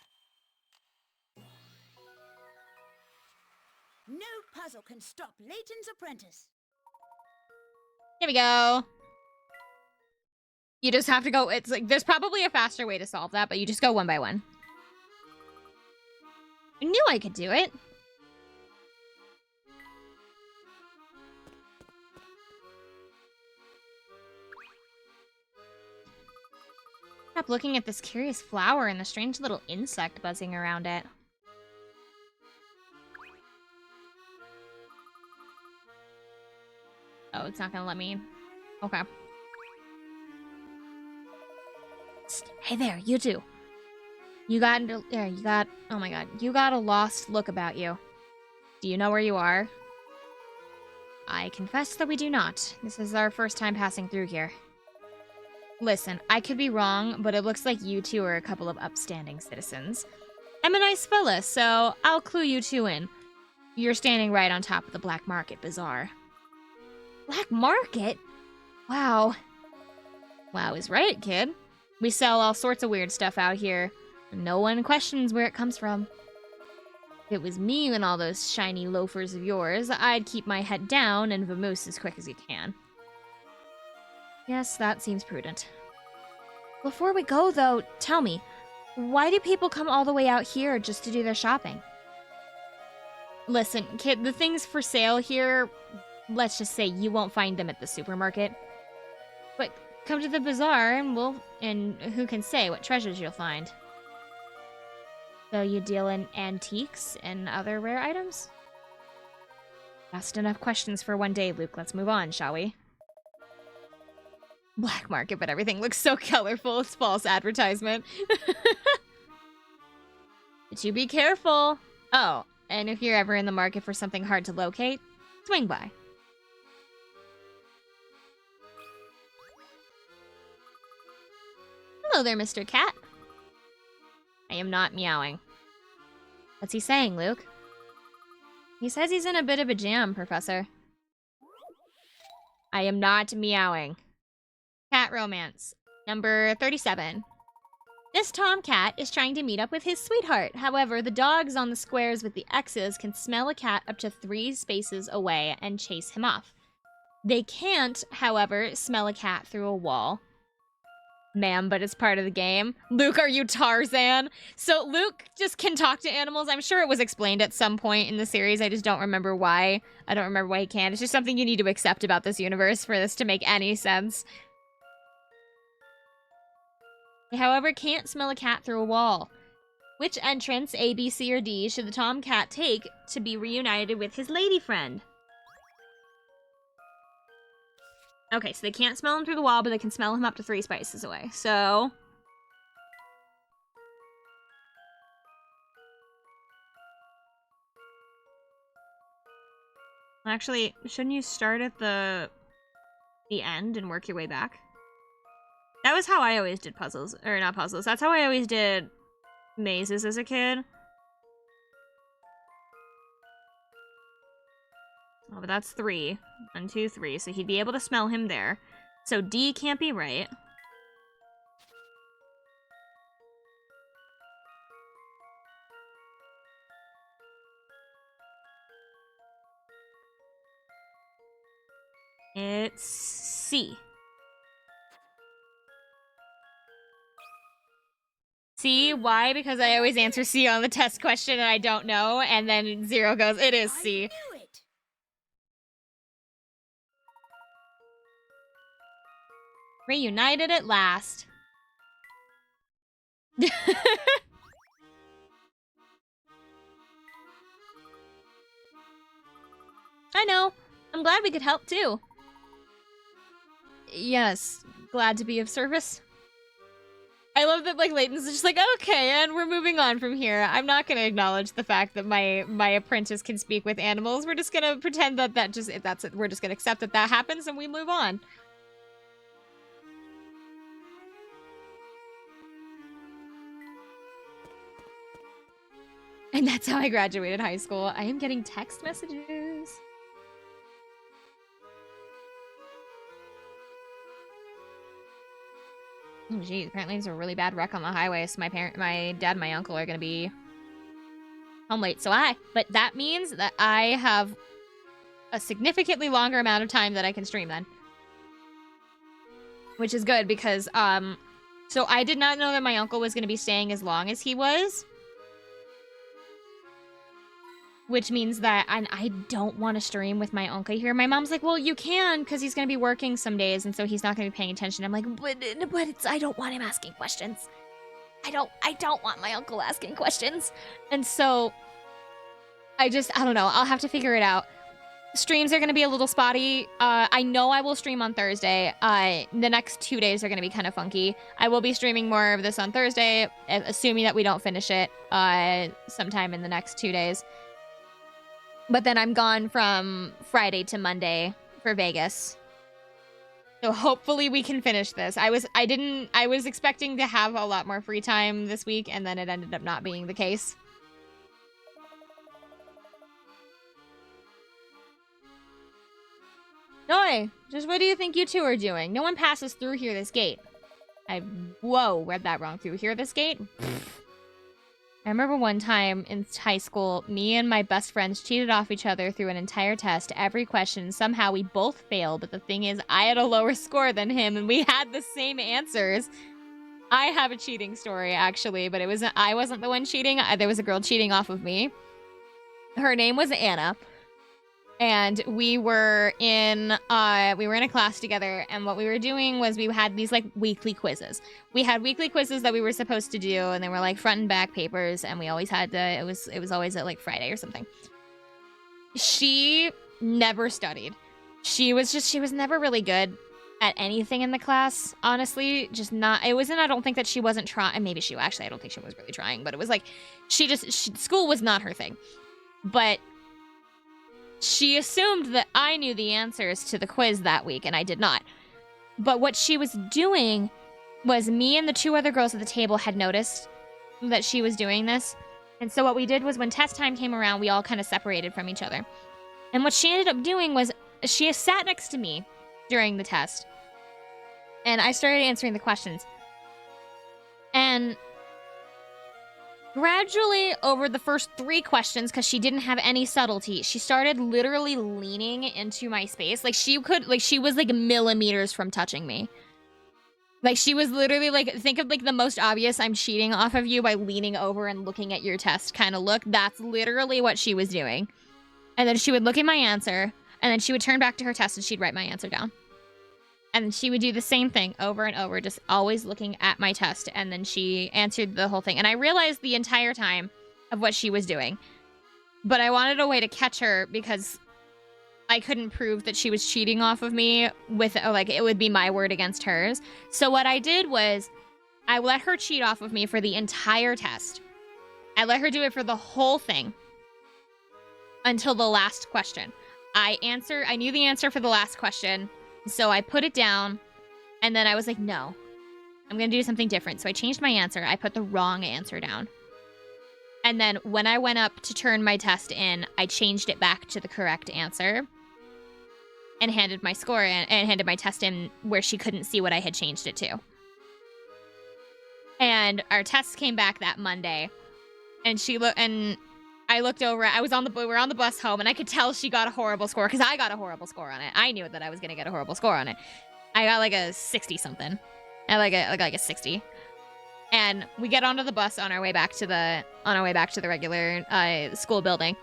No puzzle can stop Layton's apprentice. Here we go. You just have to go. It's like there's probably a faster way to solve that, but you just go one by one. I knew I could do it. Stop looking at this curious flower and the strange little insect buzzing around it. Oh, it's not gonna let me. Okay. Hey there, you two. You got, oh my god. You got a lost look about you. Do you know where you are? I confess that we do not. This is our first time passing through here. Listen, I could be wrong, but it looks like you two are a couple of upstanding citizens. I'm a nice fella, so I'll clue you two in. You're standing right on top of the Black Market Bazaar. Black Market? Wow. Wow is right, kid. We sell all sorts of weird stuff out here. And no one questions where it comes from. If it was me and all those shiny loafers of yours, I'd keep my head down and vamoose as quick as you can. Yes, that seems prudent. Before we go, though, tell me, why do people come all the way out here just to do their shopping? Listen, kid, the things for sale here, let's just say you won't find them at the supermarket. But come to the bazaar and who can say what treasures you'll find. So you deal in antiques and other rare items? Asked enough questions for one day, Luke. Let's move on, shall we? Black market, but everything looks so colorful. It's false advertisement. But you be careful. Oh, and if you're ever in the market for something hard to locate, swing by. Hello there, Mr. Cat. I am not meowing. What's he saying, Luke? He says he's in a bit of a jam, Professor. I am not meowing. Cat romance. Number 37. This tomcat is trying to meet up with his sweetheart. However, the dogs on the squares with the X's can smell a cat up to 3 spaces away and chase him off. They can't, however, smell a cat through a wall. Ma'am, but it's part of the game. Luke, are you Tarzan? So Luke just can talk to animals. I'm sure it was explained at some point in the series. I just don't remember why. I don't remember why he can't. It's just something you need to accept about this universe for this to make any sense. He, however, can't smell a cat through a wall. Which entrance, A, B, C, or D, should the tomcat take to be reunited with his lady friend? Okay, so they can't smell him through the wall, but they can smell him up to 3 spaces away. So... Actually, shouldn't you start at the end and work your way back? That was how I always did puzzles. Or not puzzles. That's how I always did mazes as a kid. Oh, but that's 3. 1, 2, 3. So he'd be able to smell him there. So D can't be right. It's C. C, why? Because I always answer C on the test question and I don't know, and then 0 goes, it is C. I knew it. Reunited at last. I know. I'm glad we could help too. Yes, glad to be of service. I love that, like, Layton's just like, okay, and we're moving on from here. I'm not gonna acknowledge the fact that my apprentice can speak with animals. We're just gonna pretend that that's it. We're just gonna accept that happens and we move on. And that's how I graduated high school. I am getting text messages. Oh, geez. Apparently there's a really bad wreck on the highway, so my dad and my uncle are gonna be home late. But that means that I have a significantly longer amount of time that I can stream then. which is good because, so I did not know that my uncle was going to be staying as long as he was. Which means that I don't want to stream with my uncle here. My mom's like, well, you can because he's going to be working some days, and so he's not going to be paying attention. I'm like, but I don't want him asking questions. I don't want my uncle asking questions. And so I don't know. I'll have to figure it out. Streams are going to be a little spotty. I know I will stream on Thursday. The next 2 days are going to be kind of funky. I will be streaming more of this on Thursday, assuming that we don't finish it sometime in the next 2 days. But then I'm gone from Friday to Monday for Vegas. So hopefully we can finish this. I was expecting to have a lot more free time this week, and then it ended up not being the case. Noi, just what do you think you two are doing? No one passes through here this gate. Whoa, read that wrong. Through here this gate? I remember one time in high school, me and my best friends cheated off each other through an entire test, every question. Somehow we both failed, but the thing is, I had a lower score than him, and we had the same answers. I have a cheating story, actually, but I wasn't the one cheating. There was a girl cheating off of me. Her name was Anna. And we were in a class together, and what we were doing was we had these like weekly quizzes. We had weekly quizzes that we were supposed to do, and they were like front and back papers, and we always had to, it was always at like Friday or something. She never studied. She was never really good at anything in the class, honestly. Just not, it wasn't, I don't think that she wasn't trying, maybe she, actually, I don't think she was really trying, but it was like, school was not her thing. But she assumed that I knew the answers to the quiz that week, and I did not. But what she was doing was, me and the two other girls at the table had noticed that she was doing this. And so what we did was, when test time came around, we all kind of separated from each other. And what she ended up doing was, she sat next to me during the test. And I started answering the questions. And gradually, over the first 3 questions, because she didn't have any subtlety, she started literally leaning into my space. Like, she was like millimeters from touching me. Like, she was literally like, think of like the most obvious I'm cheating off of you by leaning over and looking at your test kind of look. That's literally what she was doing. And then she would look at my answer, and then she would turn back to her test and she'd write my answer down. And she would do the same thing over and over, just always looking at my test. And then she answered the whole thing. And I realized the entire time of what she was doing. But I wanted a way to catch her because I couldn't prove that she was cheating off of me with, like, it would be my word against hers. So what I did was, I let her cheat off of me for the entire test. I let her do it for the whole thing until the last question. I knew the answer for the last question. So I put it down, and then I was like, no, I'm going to do something different. So I changed my answer. I put the wrong answer down. And then when I went up to turn my test in, I changed it back to the correct answer and handed my score in, and handed my test in where she couldn't see what I had changed it to. And our tests came back that Monday, and I looked over. We were on the bus home, and I could tell she got a horrible score because I got a horrible score on it. I knew that I was gonna get a horrible score on it. I got like a 60 something, and like a 60. And we get onto the bus on our way back to the regular school building.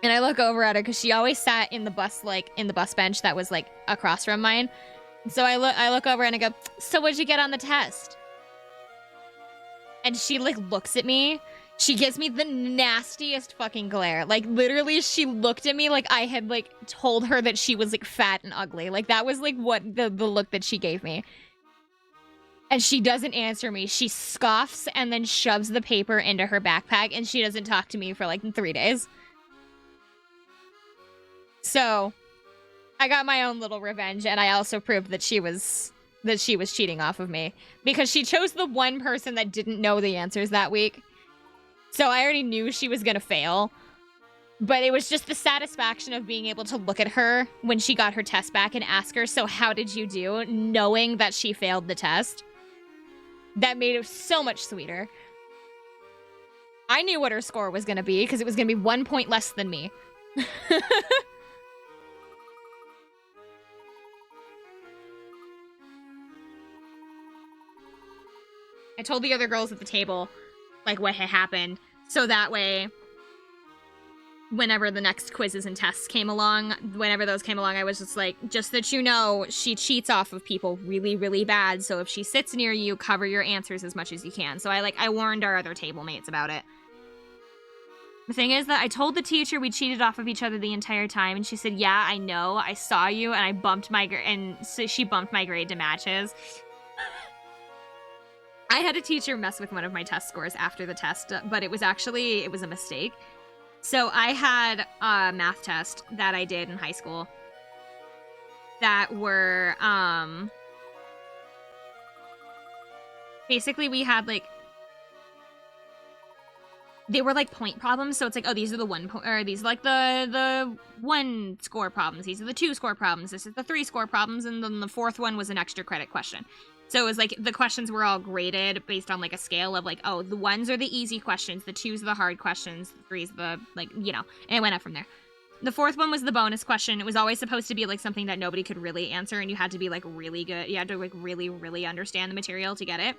And I look over at her because she always sat in the bus bench that was like across from mine. So I look over and I go, "So what'd you get on the test?" And she like looks at me. She gives me the nastiest fucking glare. Like, literally, she looked at me like I had, like, told her that she was, like, fat and ugly. Like, that was, like, what the look that she gave me. And she doesn't answer me. She scoffs and then shoves the paper into her backpack, and she doesn't talk to me for, like, 3 days. So, I got my own little revenge, and I also proved that she was cheating off of me. Because she chose the one person that didn't know the answers that week. So I already knew she was going to fail. But it was just the satisfaction of being able to look at her when she got her test back and ask her, "So how did you do?" knowing that she failed the test. That made it so much sweeter. I knew what her score was going to be because it was going to be 1 point less than me. I told the other girls at the table, like, what had happened, so that way, whenever the next quizzes and tests came along, I was just like, just that you know, she cheats off of people really, really bad, so if she sits near you, cover your answers as much as you can. So I warned our other table mates about it. The thing is that I told the teacher we cheated off of each other the entire time, and she said, yeah, I know, I saw you, and I bumped my and so she bumped my grade to matches. I had a teacher mess with one of my test scores after the test, but it was a mistake. So I had a math test that I did in high school that were, basically we had, like, they were, like, point problems, so it's like, oh, these are the these are, like, the 1 score problems, these are the 2 score problems, this is the 3 score problems, and then the 4th one was an extra credit question. So it was, like, the questions were all graded based on, like, a scale of, like, oh, the 1s are the easy questions, the 2s are the hard questions, the 3s are the, like, you know, and it went up from there. The 4th one was the bonus question. It was always supposed to be, like, something that nobody could really answer, and you had to be, like, really good. You had to, like, really, really understand the material to get it.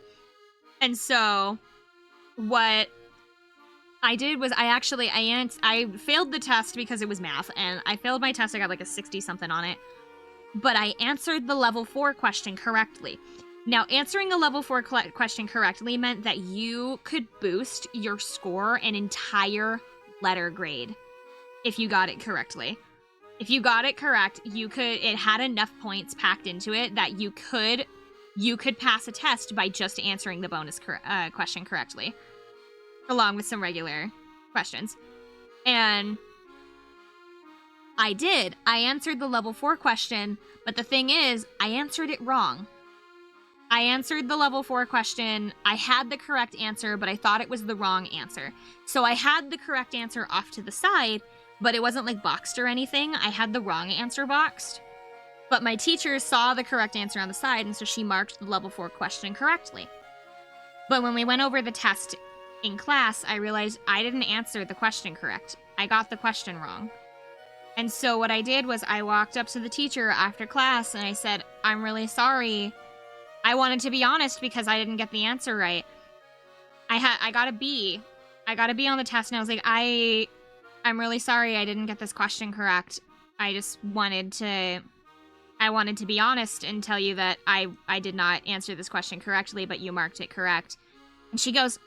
And so what I did was I failed the test because it was math, and I failed my test. I got, like, a 60-something on it. But I answered the level 4 question correctly. Now, answering a level 4 question correctly meant that you could boost your score an entire letter grade if you got it correctly. If you got it correct, it had enough points packed into it that you could pass a test by just answering the bonus question correctly, along with some regular questions. And I did. I answered the level 4 question, but the thing is, I answered it wrong. I answered the level 4 question. I had the correct answer, but I thought it was the wrong answer. So I had the correct answer off to the side, but it wasn't, like, boxed or anything. I had the wrong answer boxed. But my teacher saw the correct answer on the side, and so she marked the level 4 question correctly. But when we went over the test in class, I realized I didn't answer the question correct. I got the question wrong. And so what I did was I walked up to the teacher after class, and I said, I'm really sorry. I wanted to be honest because I didn't get the answer right. I got a B. I got a B on the test, and I was like, I'm really sorry I didn't get this question correct. I wanted to be honest and tell you that I did not answer this question correctly, but you marked it correct. And she goes,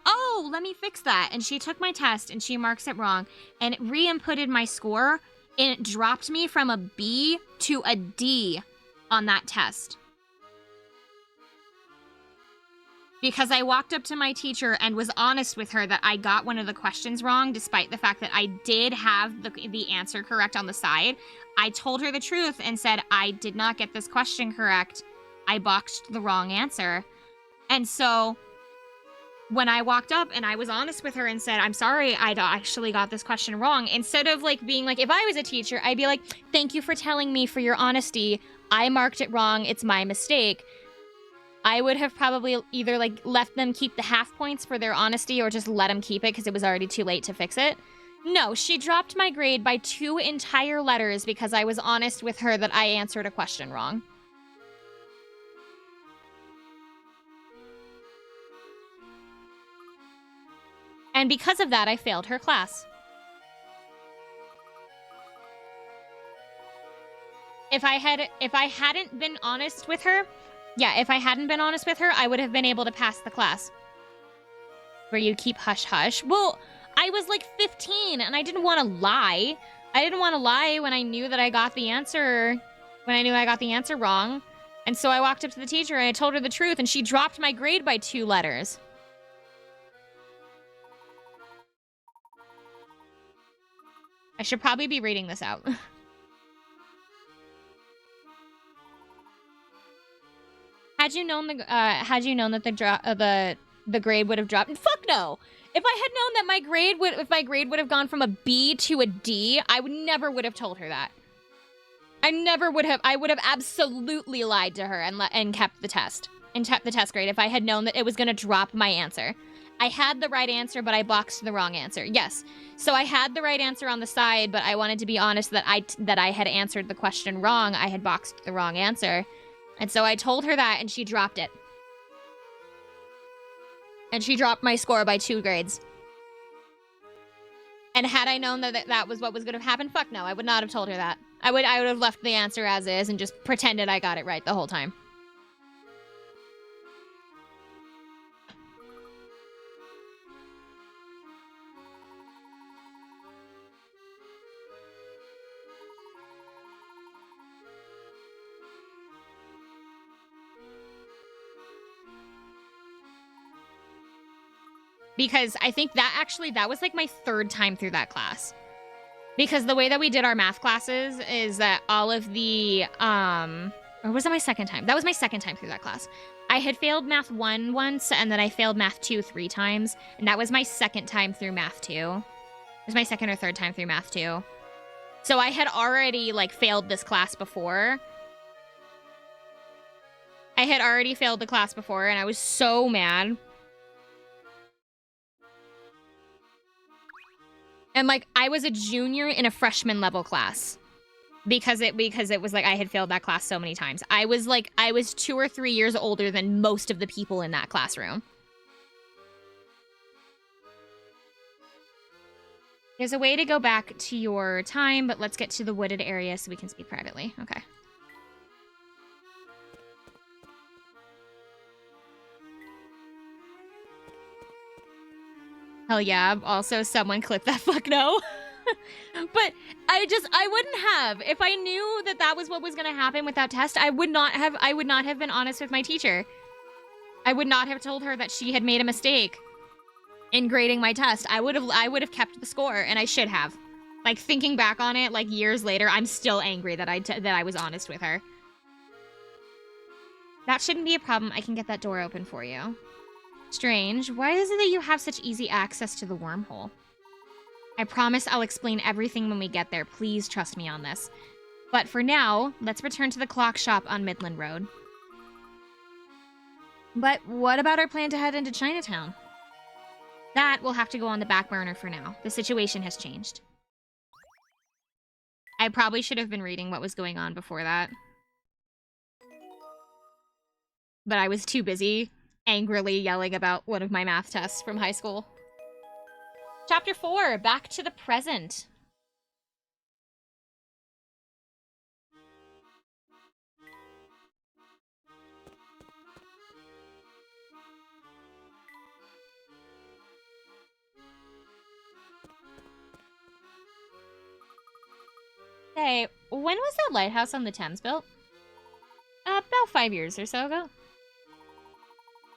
oh, let me fix that. And she took my test, and she marks it wrong, and it re-inputted my score, and it dropped me from a B to a D on that test. Because I walked up to my teacher and was honest with her that I got one of the questions wrong, despite the fact that I did have the answer correct on the side. I told her the truth and said, I did not get this question correct. I boxed the wrong answer. And so when I walked up and I was honest with her and said, I'm sorry, I actually got this question wrong, instead of, like, being like, if I was a teacher, I'd be like, thank you for telling me, for your honesty. I marked it wrong. It's my mistake. I would have probably either, like, left them keep the half points for their honesty or just let them keep it because it was already too late to fix it. No, she dropped my grade by 2 entire letters because I was honest with her that I answered a question wrong. And because of that, I failed her class. If I hadn't been honest with her, I would have been able to pass the class. Where you keep hush hush. Well, I was like 15 and I didn't want to lie. I didn't want to lie when I knew that I got the answer, wrong. And so I walked up to the teacher and I told her the truth, and she dropped my grade by 2 letters. I should probably be reading this out. Had you known that the grade would have dropped? Fuck no. If I had known that my grade would have gone from a B to a D, I would have told her that. I would have absolutely lied to her and kept the test grade if I had known that it was going to drop my answer. I had the right answer, but I boxed the wrong answer. Yes. So I had the right answer on the side, but I wanted to be honest that I had answered the question wrong. I had boxed the wrong answer. And so I told her that, and she dropped it. And she dropped my score by 2 grades. And had I known that that was what was going to happen, fuck no, I would not have told her that. I would have left the answer as is and just pretended I got it right the whole time. Because I think that was like my 3rd time through that class. Because the way that we did our math classes is that all of the, or was that my 2nd time? That was my 2nd time through that class. I had failed math 1 once, and then I failed math 2 3 times, and that was my 2nd time through math 2. It was my 2nd or 3rd time through math 2. So I had already, like, failed this class before. I had already failed the class before, and I was so mad. And, like, I was a junior in a freshman level class because it was like I had failed that class so many times. I was 2 or 3 years older than most of the people in that classroom. There's a way to go back to your time, but let's get to the wooded area so we can speak privately. Okay. Hell yeah. Also, someone clip that fuck no. But I wouldn't have. If I knew that that was what was going to happen with that test, I would not have been honest with my teacher. I would not have told her that she had made a mistake in grading my test. I would have kept the score, and I should have. Like, thinking back on it, like, years later, I'm still angry that I was honest with her. That shouldn't be a problem. I can get that door open for you. Strange. Why is it that you have such easy access to the wormhole? I promise I'll explain everything when we get there. Please trust me on this. But for now, let's return to the clock shop on Midland Road. But what about our plan to head into Chinatown? That will have to go on the back burner for now. The situation has changed. I probably should have been reading what was going on before that. But I was too busy angrily yelling about one of my math tests from high school. Chapter 4, Back to the Present. Hey, when was that lighthouse on the Thames built? About 5 years or so ago.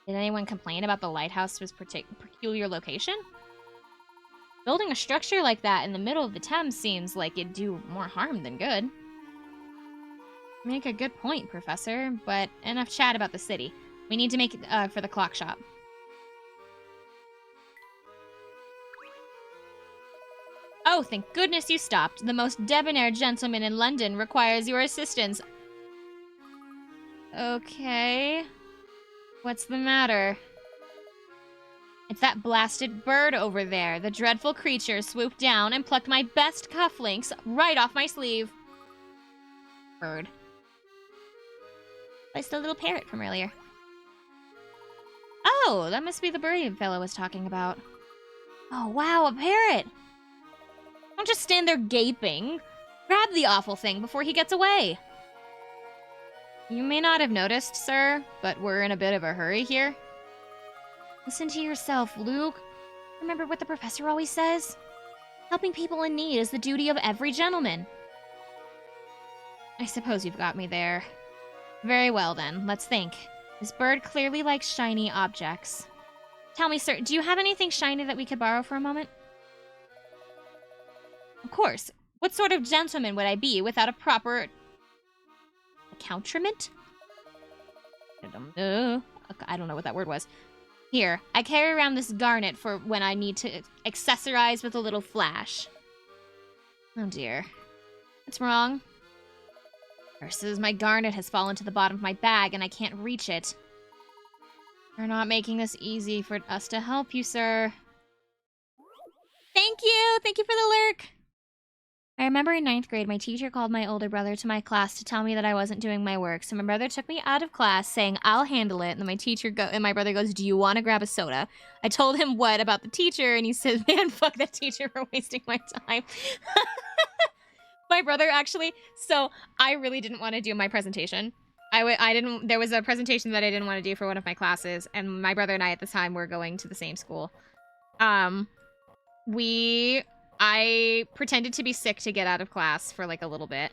Did anyone complain about the lighthouse's peculiar location? Building a structure like that in the middle of the Thames seems like it'd do more harm than good. Make a good point, Professor, but enough chat about the city. We need to make it for the clock shop. Oh, thank goodness you stopped. The most debonair gentleman in London requires your assistance. Okay. What's the matter? It's that blasted bird over there. The dreadful creature swooped down and plucked my best cufflinks right off my sleeve. Bird. It's the little parrot from earlier. Oh, that must be the bird fellow was talking about. Oh, wow, a parrot! Don't just stand there gaping. Grab the awful thing before he gets away. You may not have noticed, sir, but we're in a bit of a hurry here. Listen to yourself, Luke. Remember what the professor always says? Helping people in need is the duty of every gentleman. I suppose you've got me there. Very well, then. Let's think. This bird clearly likes shiny objects. Tell me, sir, do you have anything shiny that we could borrow for a moment? Of course. What sort of gentleman would I be without a proper accoutrement? I don't know what that word was. Here, I carry around this garnet for when I need to accessorize with a little flash. Oh dear. What's wrong? Versus my garnet has fallen to the bottom of my bag and I can't reach it. You're not making this easy for us to help you, sir. Thank you! Thank you for the lurk! I remember in 9th grade, my teacher called my older brother to my class to tell me that I wasn't doing my work. So my brother took me out of class saying, I'll handle it. And then my brother goes, do you want to grab a soda? I told him what about the teacher, and he said, man, fuck that teacher for wasting my time. My brother actually, so I really didn't want to do my presentation. There was a presentation that I didn't want to do for one of my classes, and my brother and I at the time were going to the same school. I pretended to be sick to get out of class for like a little bit.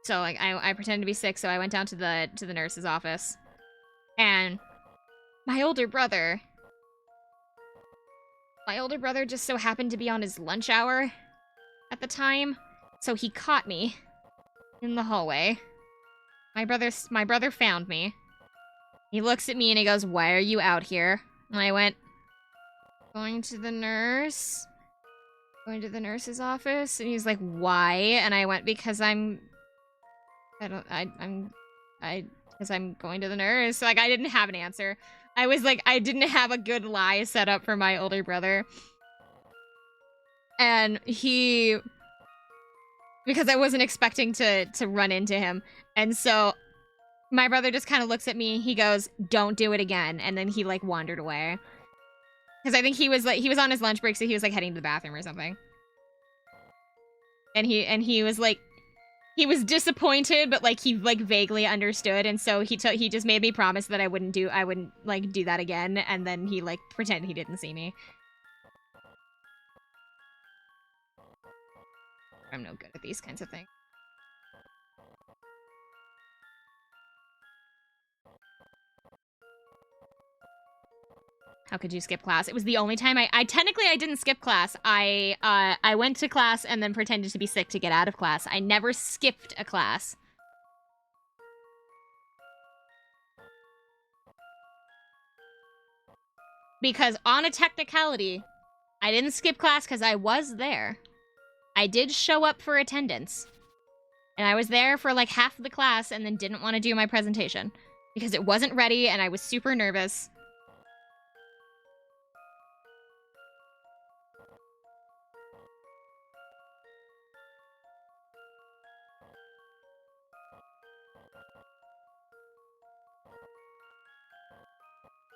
So like I pretended to be sick, so I went down to the nurse's office. And my older brother just so happened to be on his lunch hour at the time, so he caught me in the hallway. My brother found me. He looks at me and he goes, "Why are you out here?" And I went, "Going to the nurse." Going to the nurse's office, and he's like, "Why?" And I went, "Because I'm going to the nurse." Like, I didn't have an answer. I was like, I didn't have a good lie set up for my older brother. And because I wasn't expecting to run into him. And so my brother just kind of looks at me, he goes, "Don't do it again." And then he like wandered away. Because I think he was on his lunch break, so he was like heading to the bathroom or something. And he was like, he was disappointed, but like he like vaguely understood, and so he just made me promise that I wouldn't like do that again, and then he like pretended he didn't see me. I'm no good at these kinds of things. How could you skip class? It was the only time I technically I didn't skip class. I went to class and then pretended to be sick to get out of class. I never skipped a class. Because on a technicality, I didn't skip class because I was there. I did show up for attendance. And I was there for like half of the class and then didn't want to do my presentation. Because it wasn't ready and I was super nervous.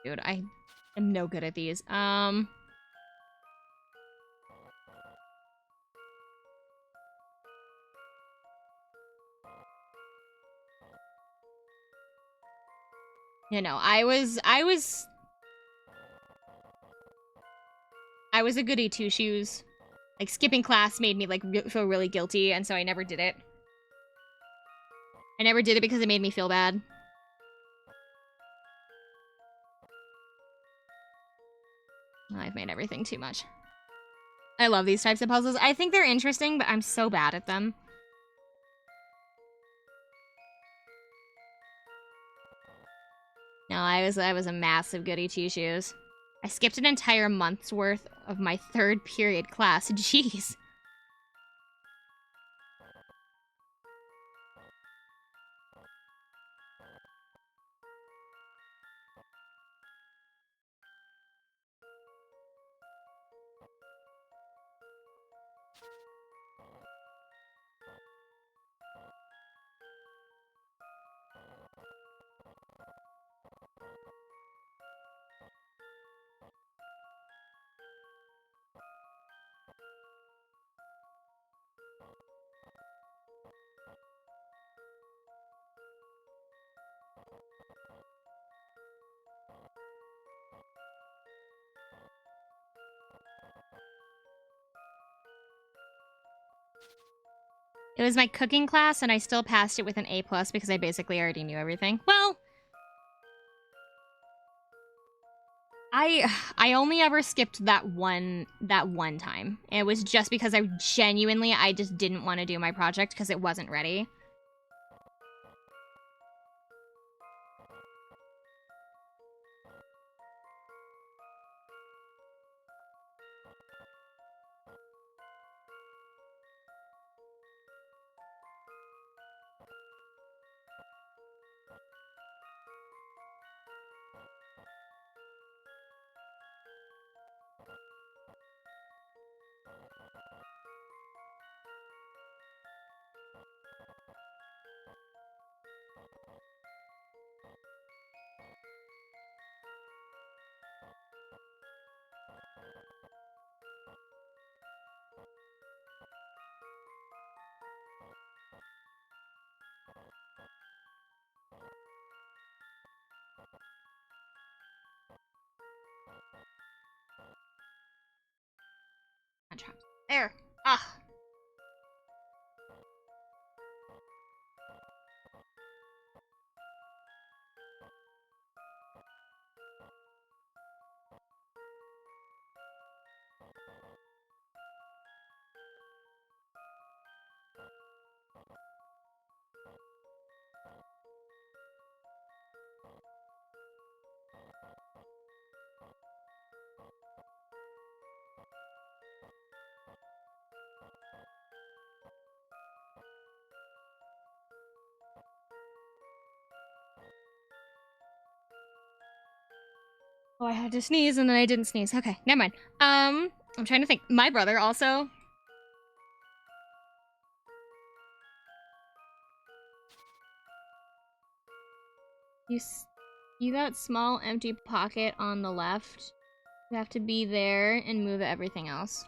Dude, I am no good at these. You know, I was a goody two-shoes. Like, skipping class made me, like, feel really guilty, and so I never did it. I never did it because it made me feel bad. I've made everything too much. I love these types of puzzles. I think they're interesting, but I'm so bad at them. No, I was a massive goody two-shoes. I skipped an entire month's worth of my 3rd period class. Jeez. It was my cooking class, and I still passed it with an A+ because I basically already knew everything. Well, I only ever skipped that one time. It was just because I just didn't want to do my project because it wasn't ready. Traps. There. Ah. Oh, I had to sneeze and then I didn't sneeze. Okay, never mind. I'm trying to think. My brother also. You see that small empty pocket on the left? You have to be there and move everything else.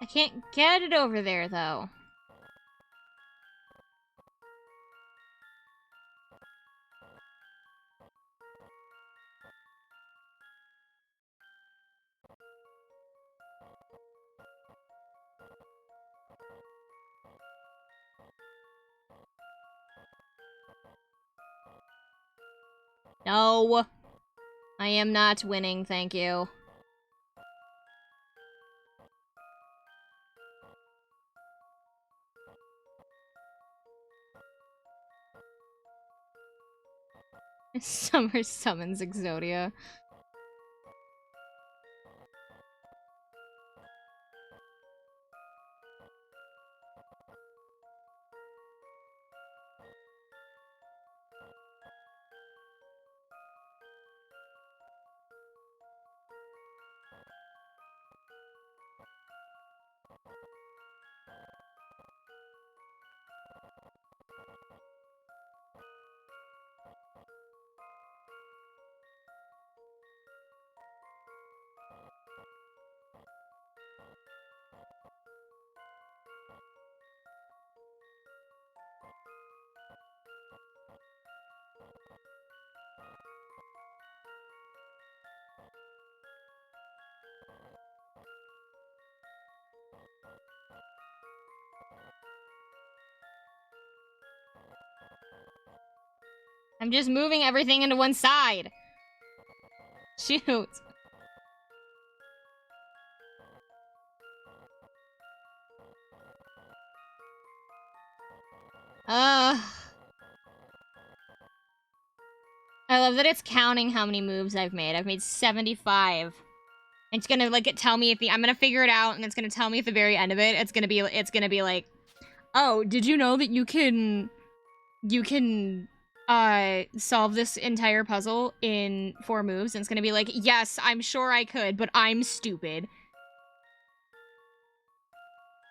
I can't get it over there, though. No. I am not winning, thank you. Summer summons Exodia. I'm just moving everything into one side. Shoot. I love that it's counting how many moves I've made. I've made 75. It's gonna like tell me at the I'm gonna figure it out and it's gonna tell me at the very end of it. It's gonna be like, oh, did you know that you can solve this entire puzzle in 4 moves? And it's gonna be like, yes, I'm sure I could, but I'm stupid.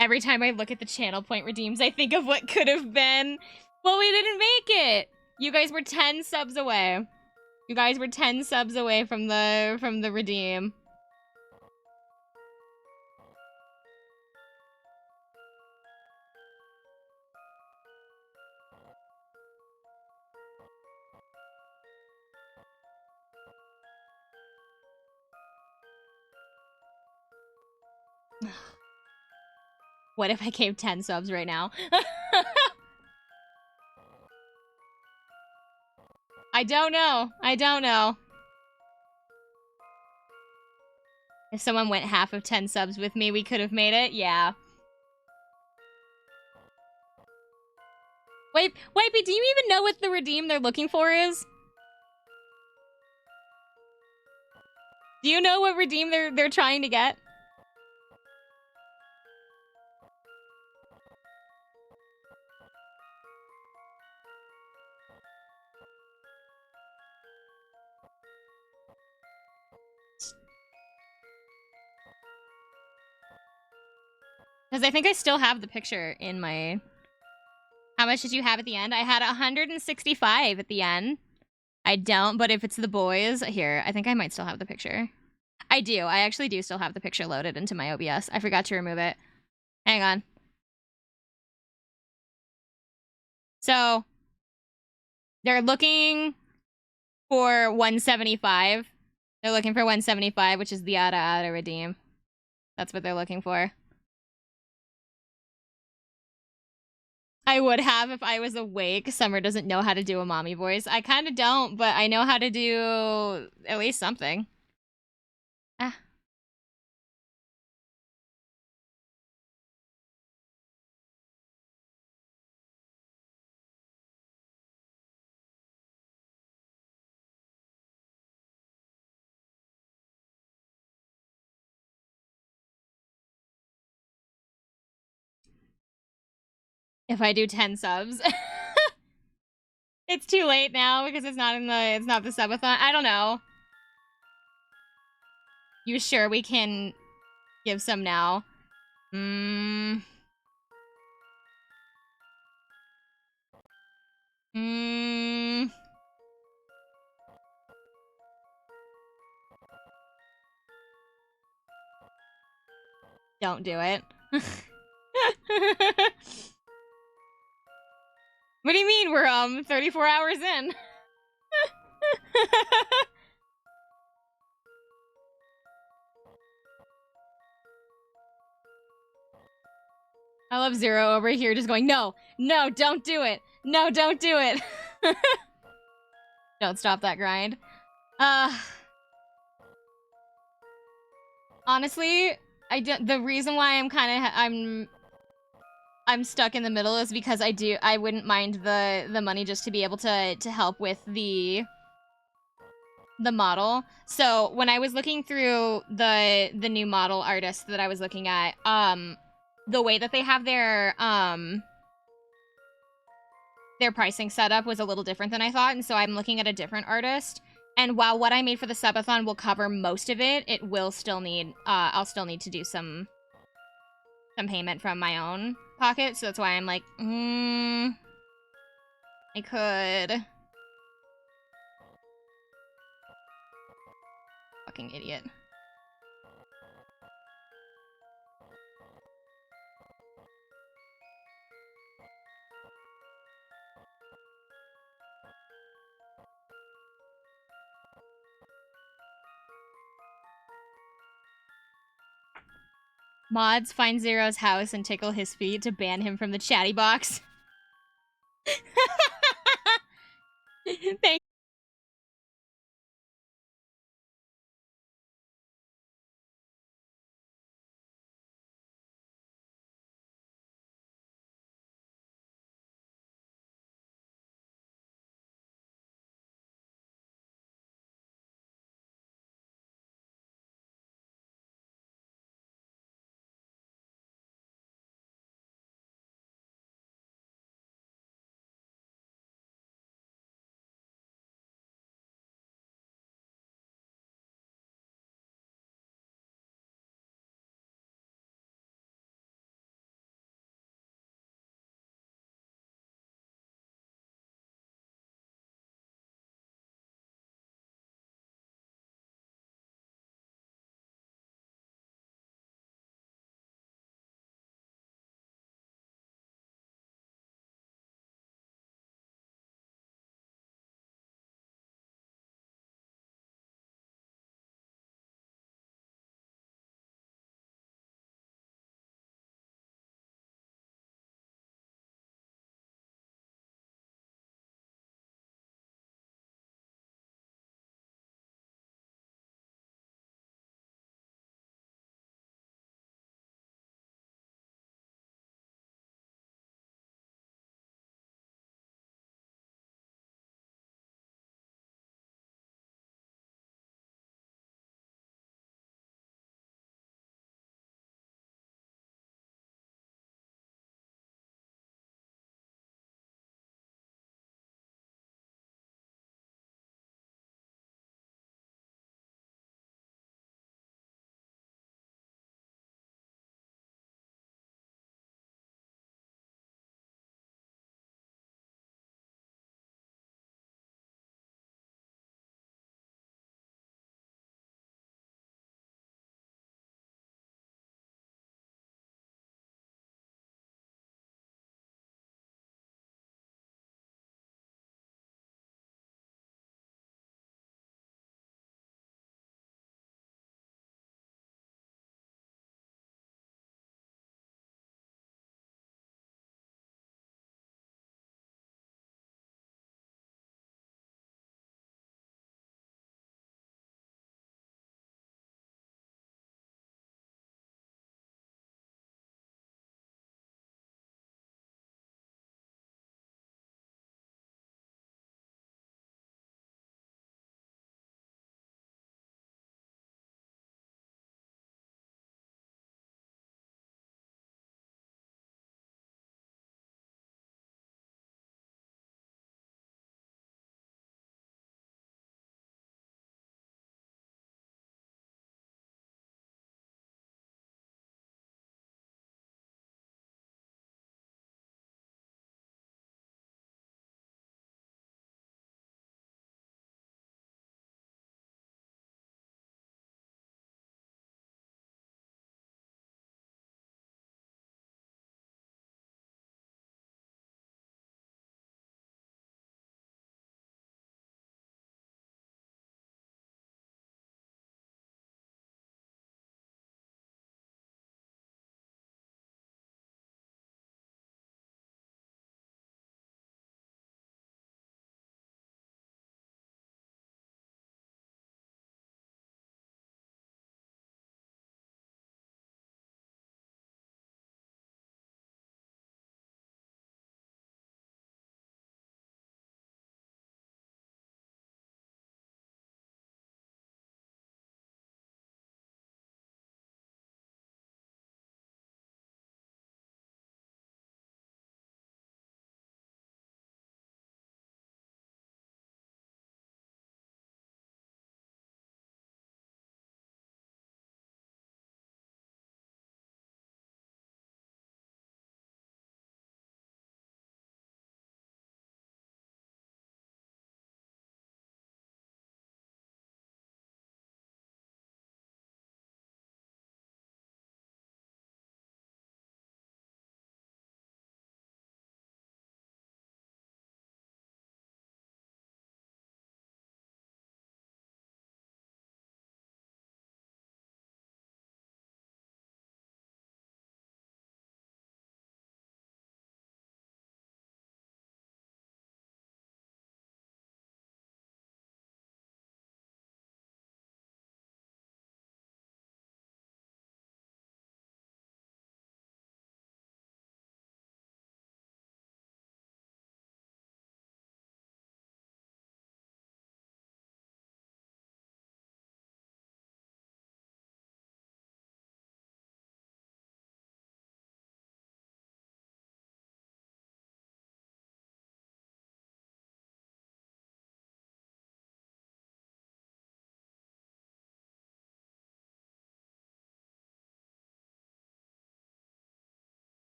Every time I look at the channel point redeems, I think of what could have been. Well, we didn't make it. You guys were 10 subs away. You guys were 10 subs away from the redeem. What if I gave 10 subs right now? I don't know. I don't know. If someone went half of 10 subs with me, we could have made it. Yeah. Wait, do you even know what the redeem they're looking for is? Do you know what redeem they're trying to get? Because I think I still have the picture in my... How much did you have at the end? I had 165 at the end. I don't, but if it's the boys... Here, I think I might still have the picture. I do. I actually do still have the picture loaded into my OBS. I forgot to remove it. Hang on. So, they're looking for 175. They're looking for 175, which is the Ada redeem. That's what they're looking for. I would have if I was awake. Summer doesn't know how to do a mommy voice. I kind of don't, but I know how to do at least something. Ah. If I do 10 subs. It's too late now because it's not the subathon. I don't know. You sure we can give some now? Don't do it. What do you mean we're 34 hours in? I love Zero over here just going, no, no, don't do it. No, don't do it. Don't stop that grind. Honestly, the reason why I'm stuck in the middle is because I wouldn't mind the money just to be able to help with the model. So when I was looking through the new model artist that I was looking at, the way that they have their pricing set up was a little different than I thought, and so I'm looking at a different artist. And while what I made for the subathon will cover most of it, it will still need I'll still need to do some payment from my own pocket, so that's why I'm like, I could. Fucking idiot. Mods find Zero's house and tickle his feet to ban him from the chatty box. Thank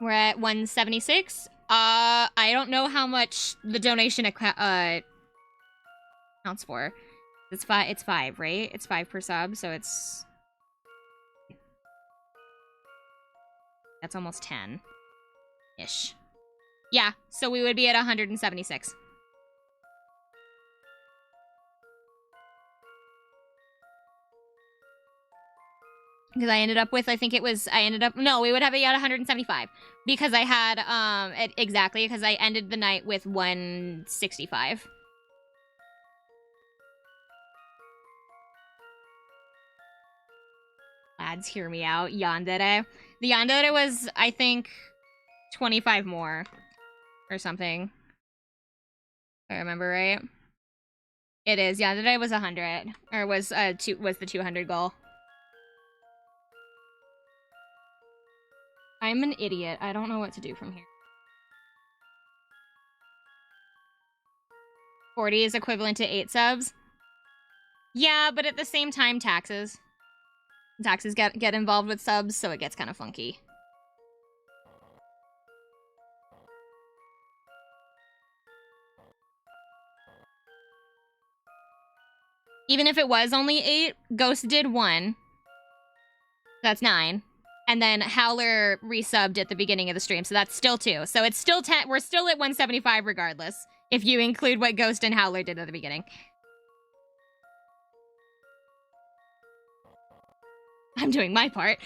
We're at 176. I don't know how much the donation accounts for. It's five, right? It's 5 per sub, so it's... That's almost 10-ish. Yeah, so we would be at 176. Because I ended up with, no, we would have it at 175. Because I had, exactly, because I ended the night with 165. Lads, hear me out. Yandere. The Yandere was, I think, 25 more. Or something. If I remember right. It is. Yandere was 100. Or was the 200 goal. I'm an idiot. I don't know what to do from here. 40 is equivalent to 8 subs. Yeah, but at the same time, taxes. Taxes get involved with subs, so it gets kind of funky. Even if it was only 8, Ghost did 1. That's 9. And then Howler resubbed at the beginning of the stream, so that's still 2. So it's still 10. We're still at 175 regardless, if you include what Ghost and Howler did at the beginning. I'm doing my part.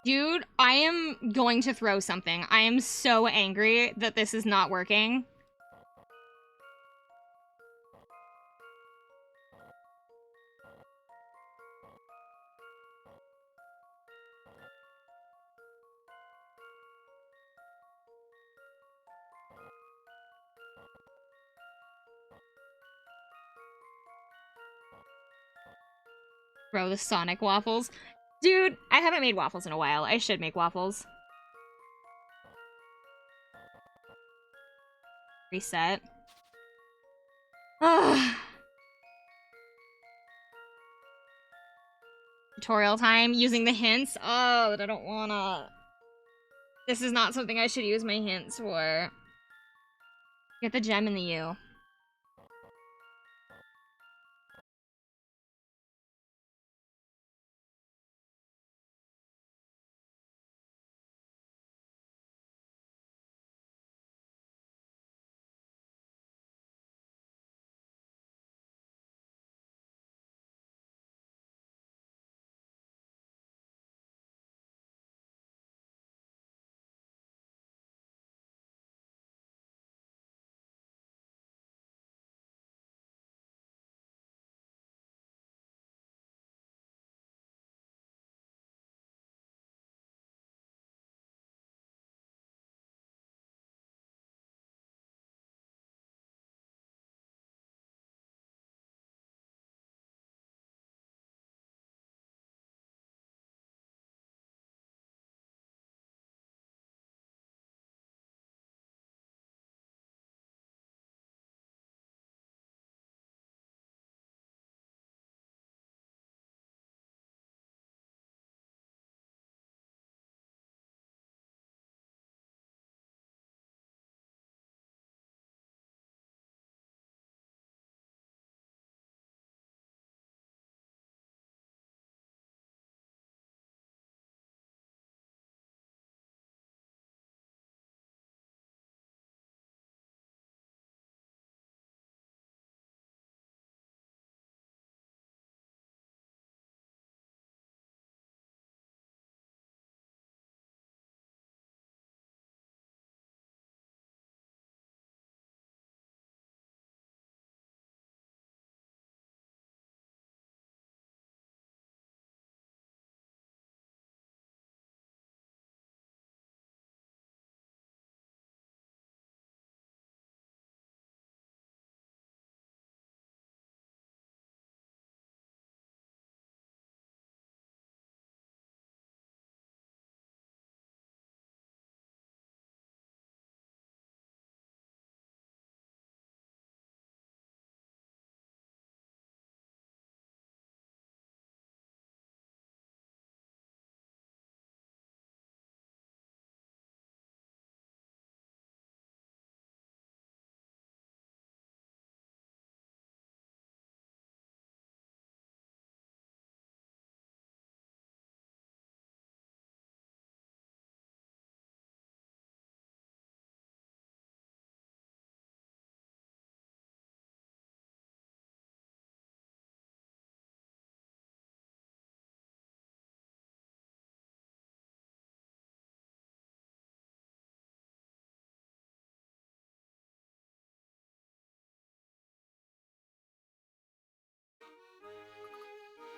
Dude, I am going to throw something. I am so angry that this is not working. Throw the Sonic waffles. Dude, I haven't made waffles in a while. I should make waffles. Reset. Ugh. Tutorial time, using the hints. Oh, but I don't wanna. This is not something I should use my hints for. Get the gem in the U.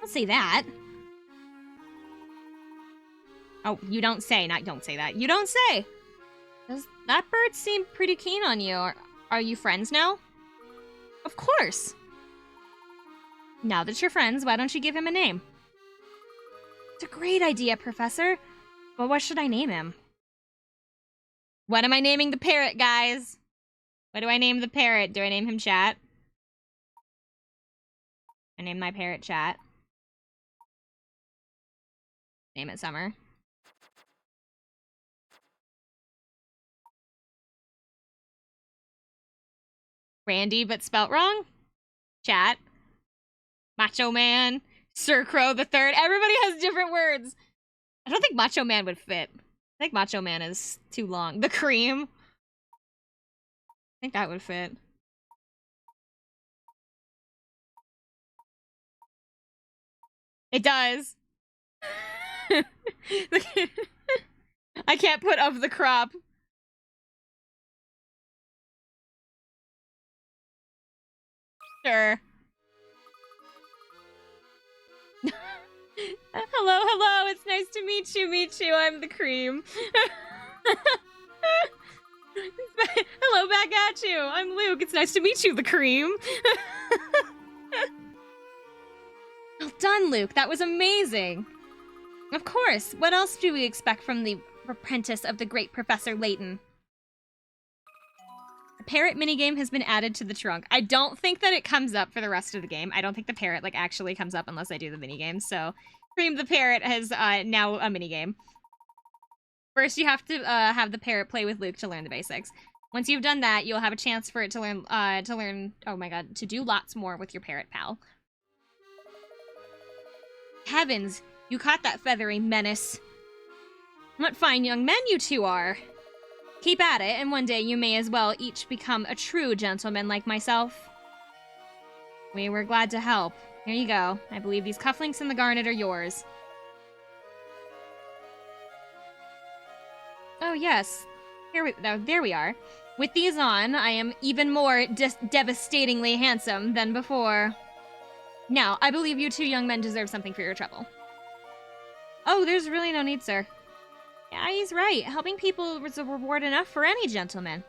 Don't say that. Oh, you don't say, not don't say that. You don't say. Does that bird seem pretty keen on you? Are you friends now? Of course. Now that you're friends, why don't you give him a name? It's a great idea, Professor. But what should I name him? What am I naming the parrot, guys? What do I name the parrot? Do I name him Chat? I name my parrot Chat. Name it Summer. Randy, but spelt wrong? Chat. Macho Man. Sir Crow the Third. Everybody has different words. I don't think Macho Man would fit. I think Macho Man is too long. The Cream. I think that would fit. It does. I can't put of the crop. Sure. Hello, hello. It's nice to meet you. Meet you. I'm the Cream. Hello, back at you. I'm Luke. It's nice to meet you, the Cream. Well done, Luke. That was amazing. Of course. What else do we expect from the apprentice of the great Professor Layton? The parrot minigame has been added to the trunk. I don't think that it comes up for the rest of the game. I don't think the parrot, like, actually comes up unless I do the minigame. So, Cream the parrot has now a minigame. First, you have to have the parrot play with Luke to learn the basics. Once you've done that, you'll have a chance for it to learn, oh my god, to do lots more with your parrot pal. Heavens, you caught that feathery menace. What fine young men you two are. Keep at it, and one day you may as well each become a true gentleman like myself. We were glad to help. Here you go. I believe these cufflinks and the garnet are yours. Oh, yes. There we are. With these on, I am even more devastatingly handsome than before. Now, I believe you two young men deserve something for your trouble. Oh, there's really no need, sir. Yeah, he's right. Helping people is a reward enough for any gentleman.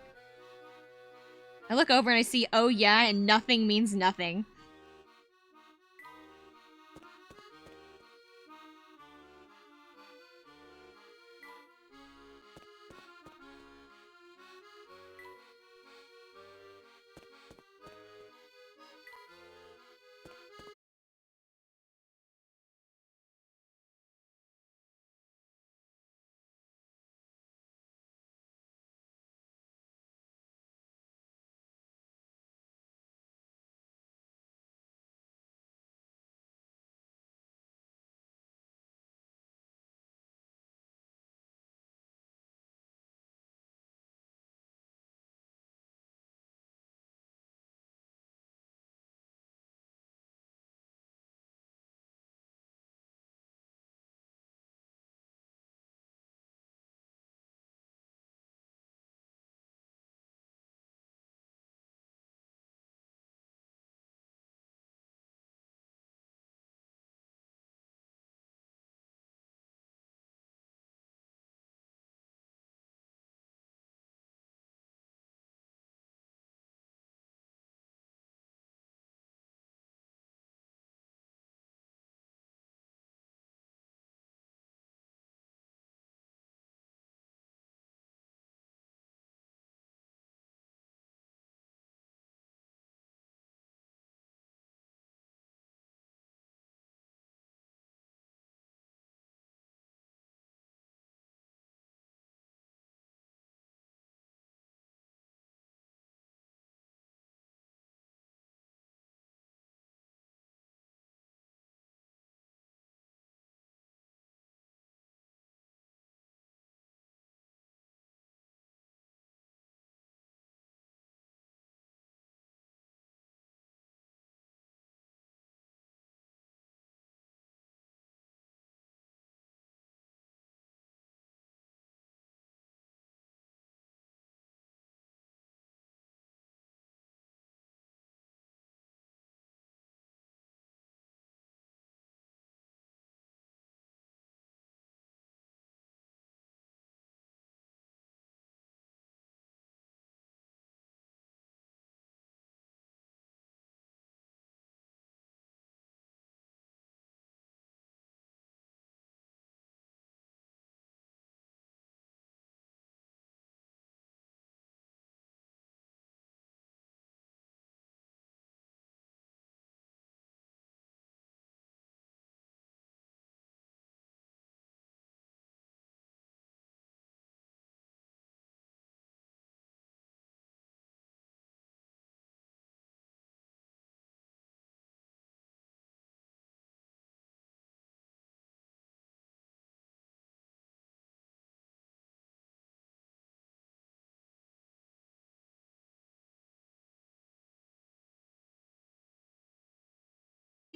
I look over and I see, oh yeah, and nothing means nothing.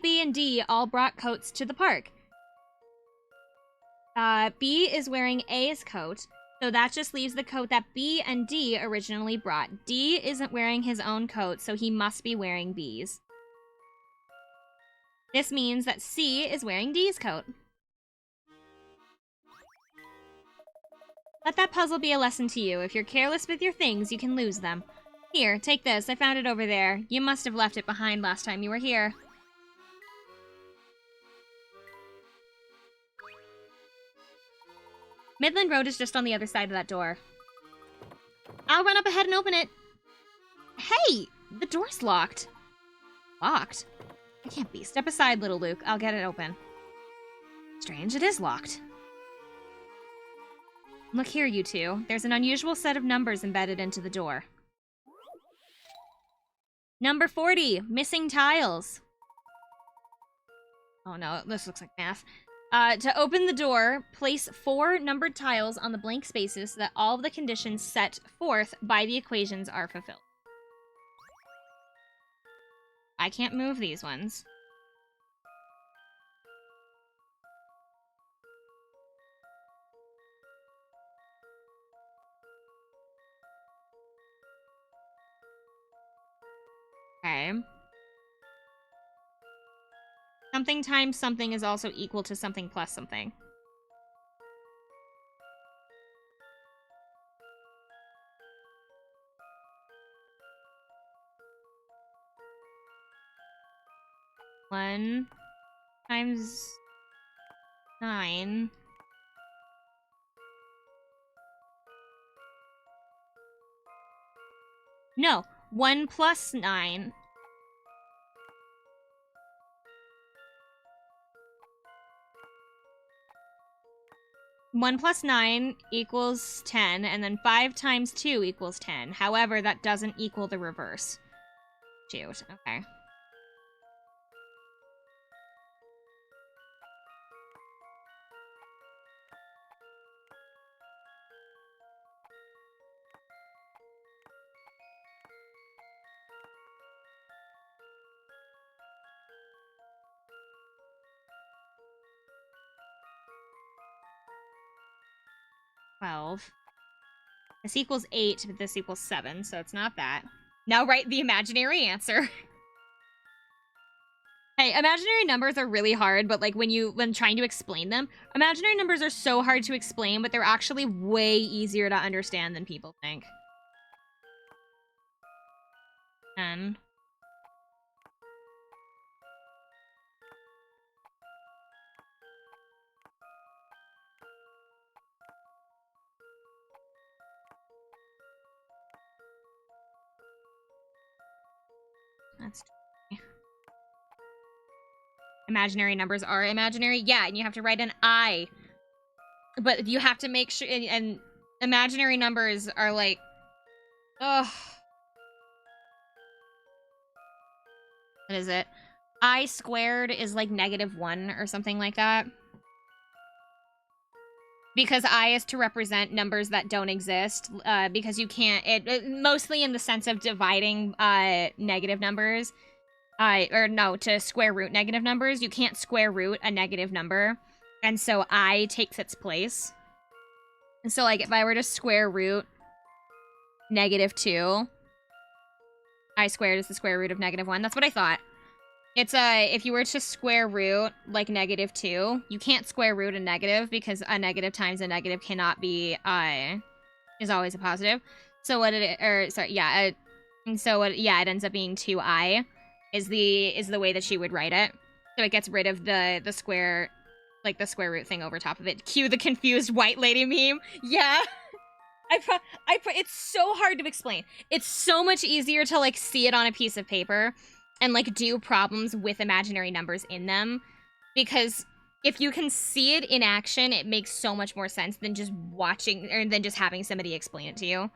B, and D all brought coats to the park. B is wearing A's coat, so that just leaves the coat that B and D originally brought. D isn't wearing his own coat, so he must be wearing B's. This means that C is wearing D's coat. Let that puzzle be a lesson to you. If you're careless with your things, you can lose them. Here, take this. I found it over there. You must have left it behind last time you were here. Midland Road is just on the other side of that door. I'll run up ahead and open it. Hey! The door's locked. Locked? It can't be. Step aside, little Luke. I'll get it open. Strange, it is locked. Look here, you two. There's an unusual set of numbers embedded into the door. Number 40, missing tiles. Oh no, this looks like math. To open the door, place 4 numbered tiles on the blank spaces so that all of the conditions set forth by the equations are fulfilled. I can't move these ones. Okay. Something times something is also equal to something plus something. One times 9. No, 1 plus 9. One plus 9 equals 10, and then 5 times 2 equals 10. However, that doesn't equal the reverse. Shoot, okay. This equals 8, but this equals 7, so it's not that. Now write the imaginary answer. Hey, imaginary numbers are really hard, but like when trying to explain them, imaginary numbers are so hard to explain, but they're actually way easier to understand than people think. 10. That's 20. Imaginary numbers are imaginary? Yeah, and you have to write an I. But you have to make sure, and imaginary numbers are like, ugh. What is it? I squared is like -1 or something like that. Because I is to represent numbers that don't exist, because you can't, mostly in the sense of dividing negative numbers, or no, to square root negative numbers, you can't square root a negative number, and so I takes its place. And so, like, if I were to square root -2, I squared is the square root of -1, that's what I thought. It's, if you were to square root, like, -2, you can't square root a negative because a negative times a negative cannot be, is always a positive. So what it, or, sorry, yeah, and so what, yeah, it ends up being 2i is the way that she would write it. So it gets rid of the square, like, the square root thing over top of it. Cue the confused white lady meme. Yeah. It's so hard to explain. It's so much easier to, like, see it on a piece of paper and, like, do problems with imaginary numbers in them. Because if you can see it in action, it makes so much more sense than just watching, or than just having somebody explain it to you.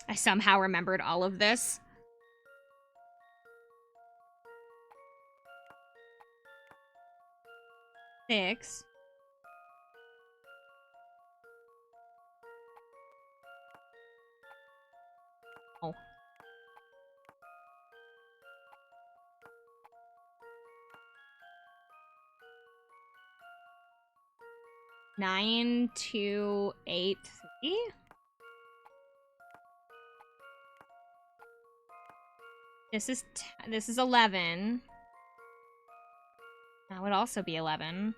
I somehow remembered all of this. 6. Oh. Nine, 2, 8, 3. This is 11. That would also be 11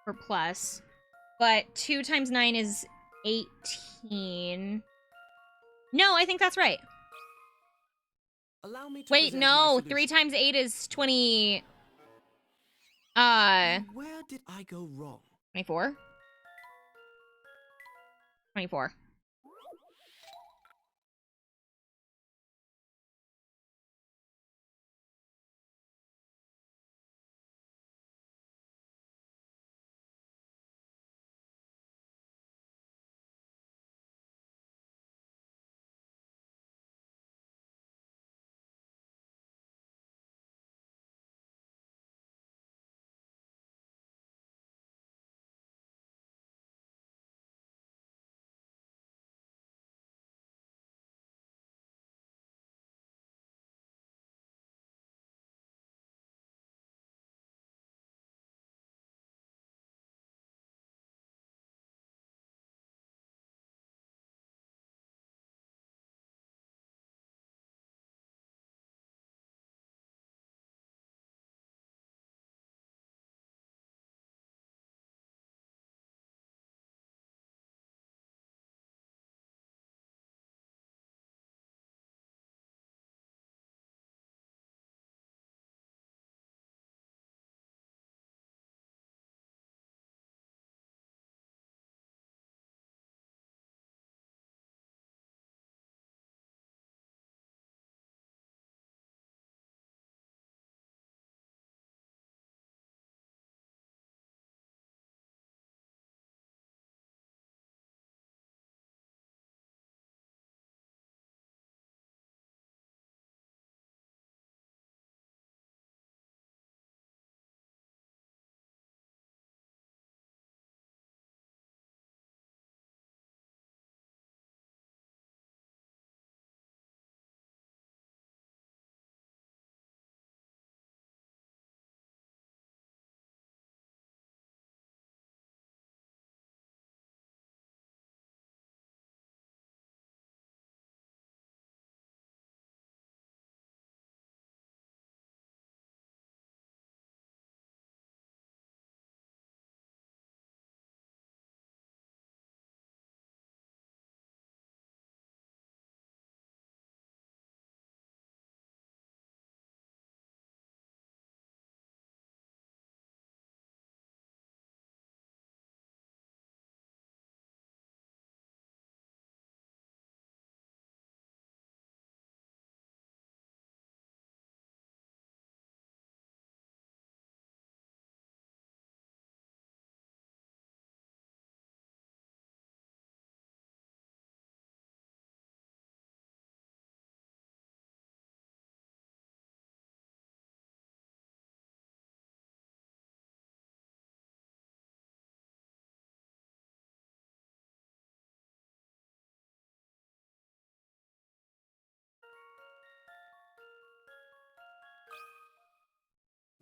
for plus. But 2 times 9 is 18. No, I think that's right. Allow me to Wait, present no. my 3 solution. times 8 is 20. Now, where did I go wrong? 24? 24.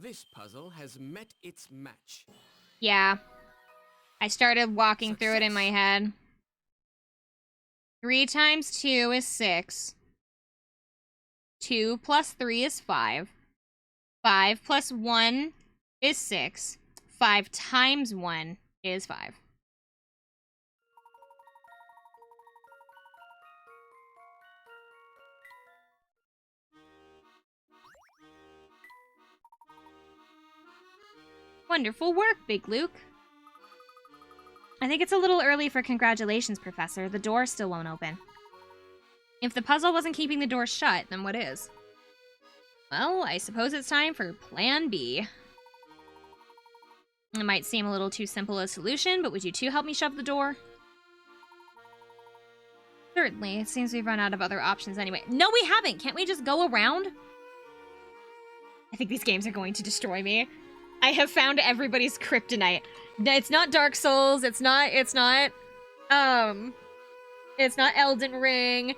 This puzzle has met its match. Yeah. I started walking through it in my Success. head. 3 times 2 is 6. 2 plus 3 is 5. 5 plus 1 is 6. 5 times 1 is 5. Wonderful work, Big Luke. I think it's a little early for congratulations, Professor. The door still won't open. If the puzzle wasn't keeping the door shut, then what is? Well, I suppose it's time for Plan B. It might seem a little too simple a solution, but would you two help me shove the door? Certainly. It seems we've run out of other options anyway. No, we haven't! Can't we just go around? I think these games are going to destroy me. I have found everybody's kryptonite. It's not Dark Souls. It's not Elden Ring.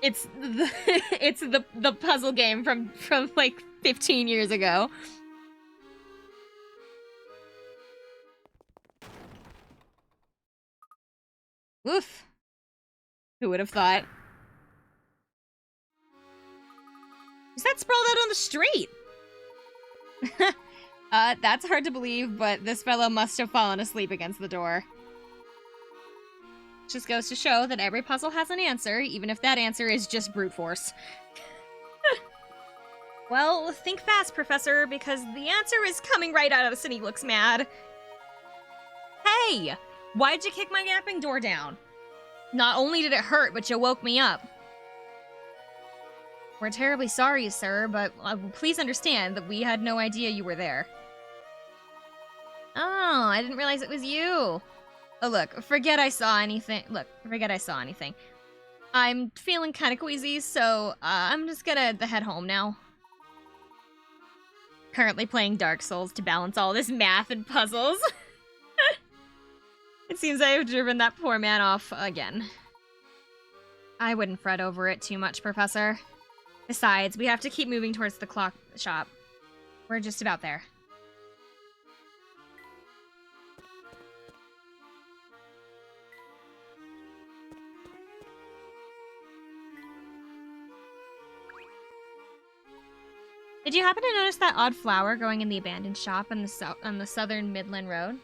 It's the it's the puzzle game from like 15 years ago. Oof. Who would have thought? Is that sprawled out on the street? That's hard to believe, but this fellow must have fallen asleep against the door. Just goes to show that every puzzle has an answer, even if that answer is just brute force. Well, think fast, Professor, because the answer is coming right out of us and he looks mad. Hey! Why'd you kick my napping door down? Not only did it hurt, but you woke me up. We're terribly sorry, sir, but please understand that we had no idea you were there. Oh, I didn't realize it was you. Oh, look, forget I saw anything. I'm feeling kind of queasy, so I'm just gonna head home now. Currently playing Dark Souls to balance all this math and puzzles. It seems I have driven that poor man off again. I wouldn't fret over it too much, Professor. Besides, we have to keep moving towards the clock shop. We're just about there. Did you happen to notice that odd flower growing in the abandoned shop on the southern Midland Road?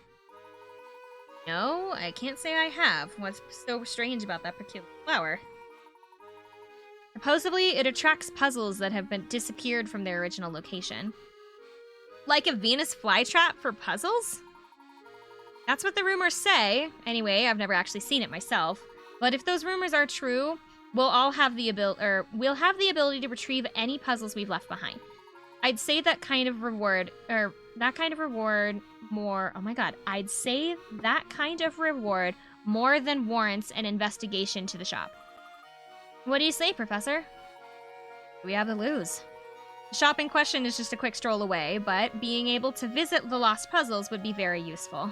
No, I can't say I have. What's so strange about that peculiar flower? Supposedly, it attracts puzzles that have been disappeared from their original location. Like a Venus flytrap for puzzles? That's what the rumors say. Anyway, I've never actually seen it myself. But if those rumors are true, we'll have the ability to retrieve any puzzles we've left behind. I'd say that kind of reward more. Oh my god! I'd say that kind of reward more than warrants an investigation to the shop. What do you say, Professor? We have to lose. The shop in question is just a quick stroll away, but being able to visit the lost puzzles would be very useful.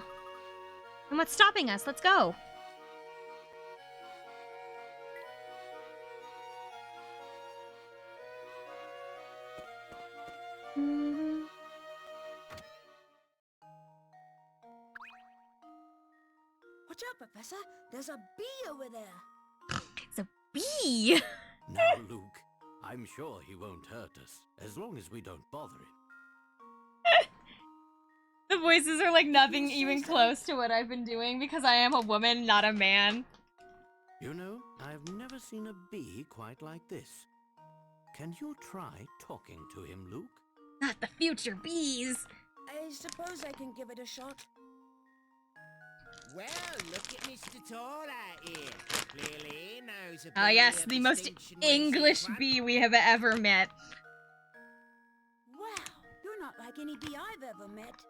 And what's stopping us? Let's go. Watch out, Professor. There's a bee over there. It's a bee! Now, Luke, I'm sure he won't hurt us, as long as we don't bother him. The voices are like nothing even close to what I've been doing because I am a woman, not a man. You know, I've never seen a bee quite like this. Can you try talking to him, Luke? Not the future bees! I suppose I can give it a shot. Well, look at Mr. Tall out here. Clearly he knows a Ah, yes, the most English bee we have ever met. Wow, you're not like any bee I've ever met.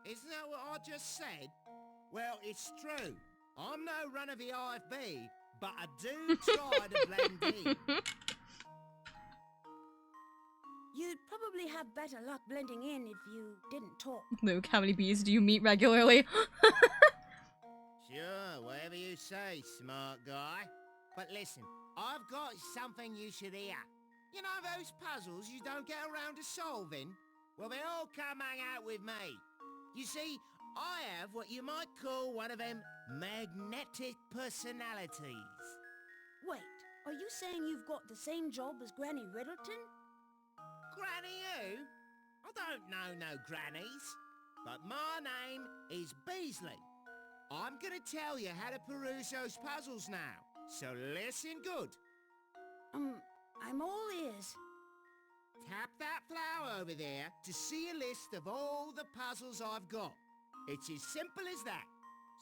Isn't that what I just said? Well, it's true. I'm no run of the IFB, but I do try to blend in. You'd probably have better luck blending in if you didn't talk. Luke, how many bees do you meet regularly? Sure, whatever you say, smart guy. But listen, I've got something you should hear. You know those puzzles you don't get around to solving? Well, they all come hang out with me. You see, I have what you might call one of them magnetic personalities. Wait, are you saying you've got the same job as Granny Riddleton? Granny who? I don't know no grannies. But my name is Beasley. I'm gonna tell you how to peruse those puzzles now. So listen good. I'm all ears. Tap that flower over there to see a list of all the puzzles I've got. It's as simple as that.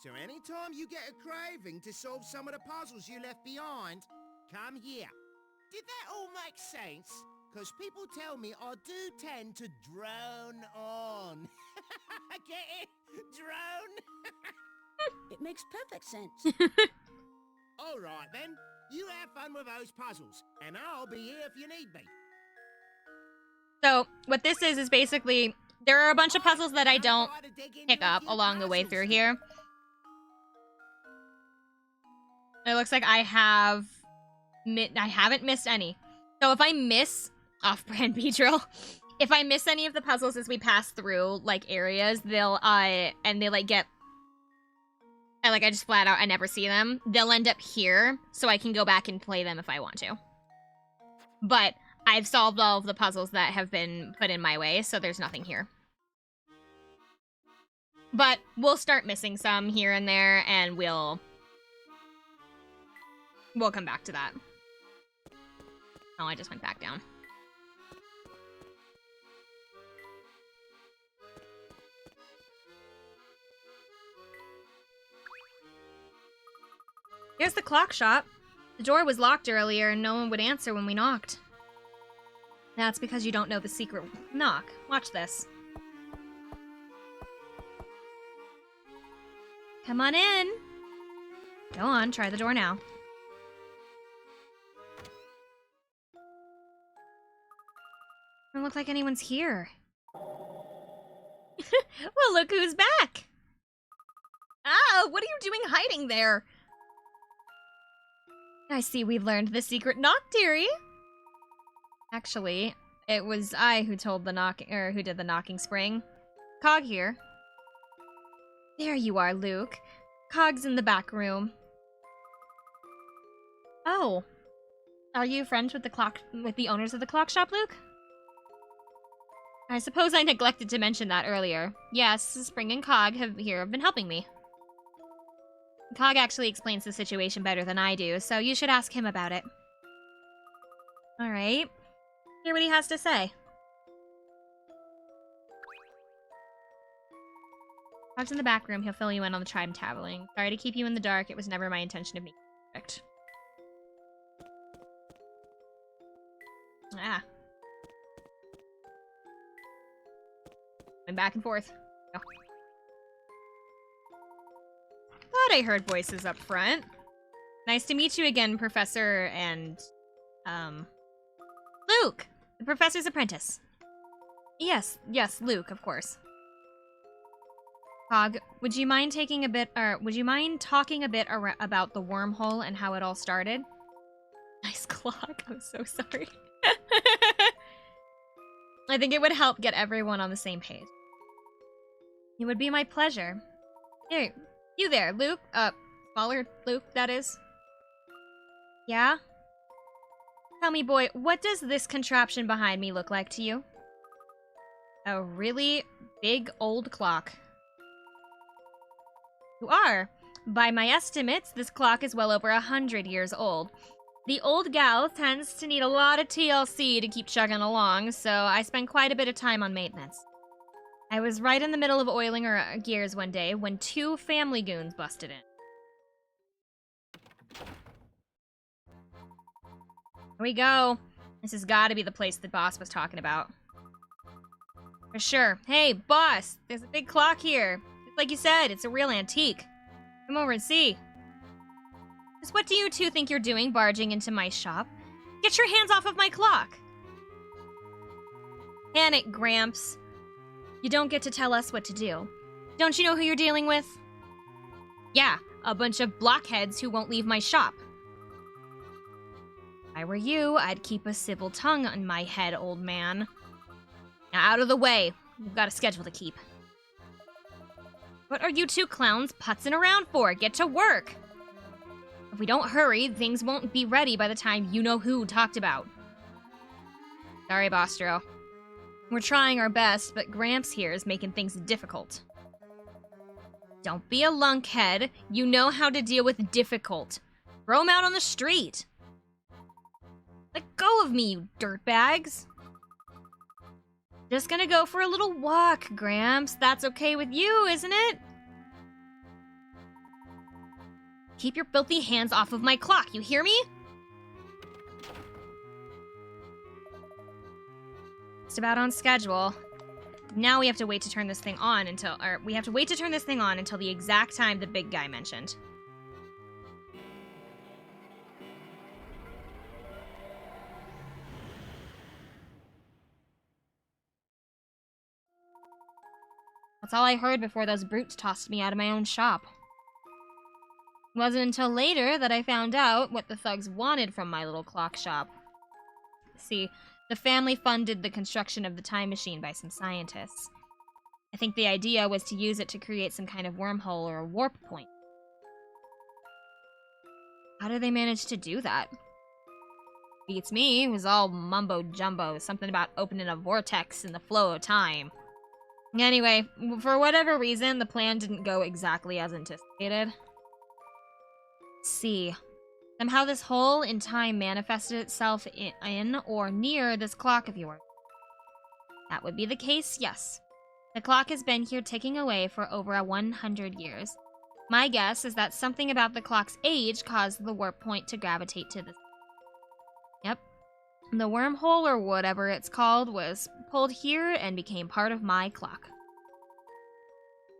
So anytime you get a craving to solve some of the puzzles you left behind, come here. Did that all make sense? Because people tell me I do tend to drone on. Get it? Drone? It makes perfect sense. All right then. You have fun with those puzzles, and I'll be here if you need me. So what this is basically, there are a bunch of puzzles that I don't pick up along the way through here. It looks like I haven't missed any. So if I miss off-brand Beedrill, if I miss any of the puzzles as we pass through like areas, I just flat out I never see them. They'll end up here, so I can go back and play them if I want to. But I've solved all of the puzzles that have been put in my way, so there's nothing here. But we'll start missing some here and there, and we'll come back to that. Oh, I just went back down. Here's the clock shop. The door was locked earlier and no one would answer when we knocked. That's because you don't know the secret knock. Watch this. Come on in. Go on, try the door now. Doesn't look like anyone's here. Well, look who's back! Ah, what are you doing hiding there? I see we've learned the secret knock, dearie. Actually, it was I who told the who did the knocking spring. Cog here. There you are, Luke. Cog's in the back room. Oh. Are you friends with the owners of the clock shop, Luke? I suppose I neglected to mention that earlier. Yes, Spring and Cog have been helping me. Cog actually explains the situation better than I do, so you should ask him about it. Alright. Hear what he has to say. Cog's in the back room. He'll fill you in on the time traveling. Sorry to keep you in the dark. It was never my intention to make you perfect. Ah. Going back and forth. Oh. Thought I heard voices up front. Nice to meet you again, Professor and, Luke! The Professor's apprentice. Yes, Luke, of course. Cog, would you mind talking a bit about the wormhole and how it all started? Nice clock, I'm so sorry. I think it would help get everyone on the same page. It would be my pleasure. Hey, you there, Luke? Smaller Luke, that is. Yeah? Tell me, boy, what does this contraption behind me look like to you? A really big old clock. You are. By my estimates, this clock is well over 100 years old. The old gal tends to need a lot of TLC to keep chugging along, so I spend quite a bit of time on maintenance. I was right in the middle of oiling her gears one day when 2 family goons busted in. Here we go. This has got to be the place the boss was talking about. For sure. Hey, boss, there's a big clock here. Just like you said, it's a real antique. Come over and see. Just what do you two think you're doing barging into my shop? Get your hands off of my clock! Panic, Gramps. You don't get to tell us what to do. Don't you know who you're dealing with? Yeah, a bunch of blockheads who won't leave my shop. If I were you, I'd keep a civil tongue on my head, old man. Now out of the way. We've got a schedule to keep. What are you two clowns putzing around for? Get to work! If we don't hurry, things won't be ready by the time you-know-who talked about. Sorry, Bostro. We're trying our best, but Gramps here is making things difficult. Don't be a lunkhead. You know how to deal with difficult. Throw him out on the street. Let go of me, you dirtbags. Just gonna go for a little walk, Gramps. That's okay with you, isn't it? Keep your filthy hands off of my clock, you hear me? Just about on schedule. Now we have to wait to turn this thing on until the exact time the big guy mentioned. That's all I heard before those brutes tossed me out of my own shop. It wasn't until later that I found out what the thugs wanted from my little clock shop. See, the family funded the construction of the time machine by some scientists. I think the idea was to use it to create some kind of wormhole or a warp point. How did they manage to do that? Beats me, it was all mumbo-jumbo, something about opening a vortex in the flow of time. Anyway, for whatever reason, the plan didn't go exactly as anticipated. See, somehow this hole in time manifested itself in or near this clock of yours. That would be the case, yes. The clock has been here ticking away for over 100 years. My guess is that something about the clock's age caused the warp point to gravitate to this. Yep. The wormhole, or whatever it's called, was pulled here and became part of my clock.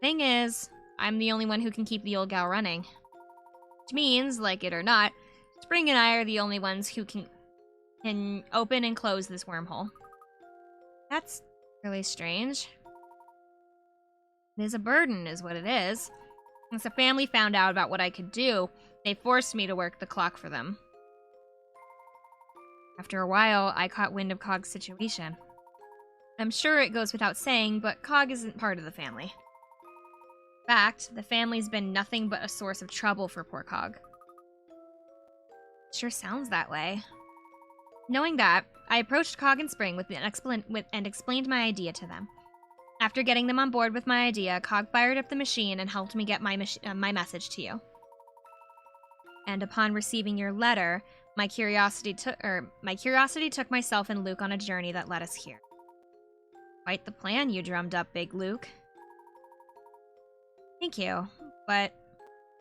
Thing is, I'm the only one who can keep the old gal running. Which means, like it or not, Spring and I are the only ones who can open and close this wormhole. That's really strange. It is a burden, is what it is. Once the family found out about what I could do, they forced me to work the clock for them. After a while, I caught wind of Cog's situation. I'm sure it goes without saying, but Cog isn't part of the family. In fact, the family's been nothing but a source of trouble for poor Cog. Sure sounds that way. Knowing that, I approached Cog and Spring and explained my idea to them. After getting them on board with my idea, Cog fired up the machine and helped me get my message to you. And upon receiving your letter, my curiosity took myself and Luke on a journey that led us here. Quite the plan you drummed up, Big Luke. Thank you, but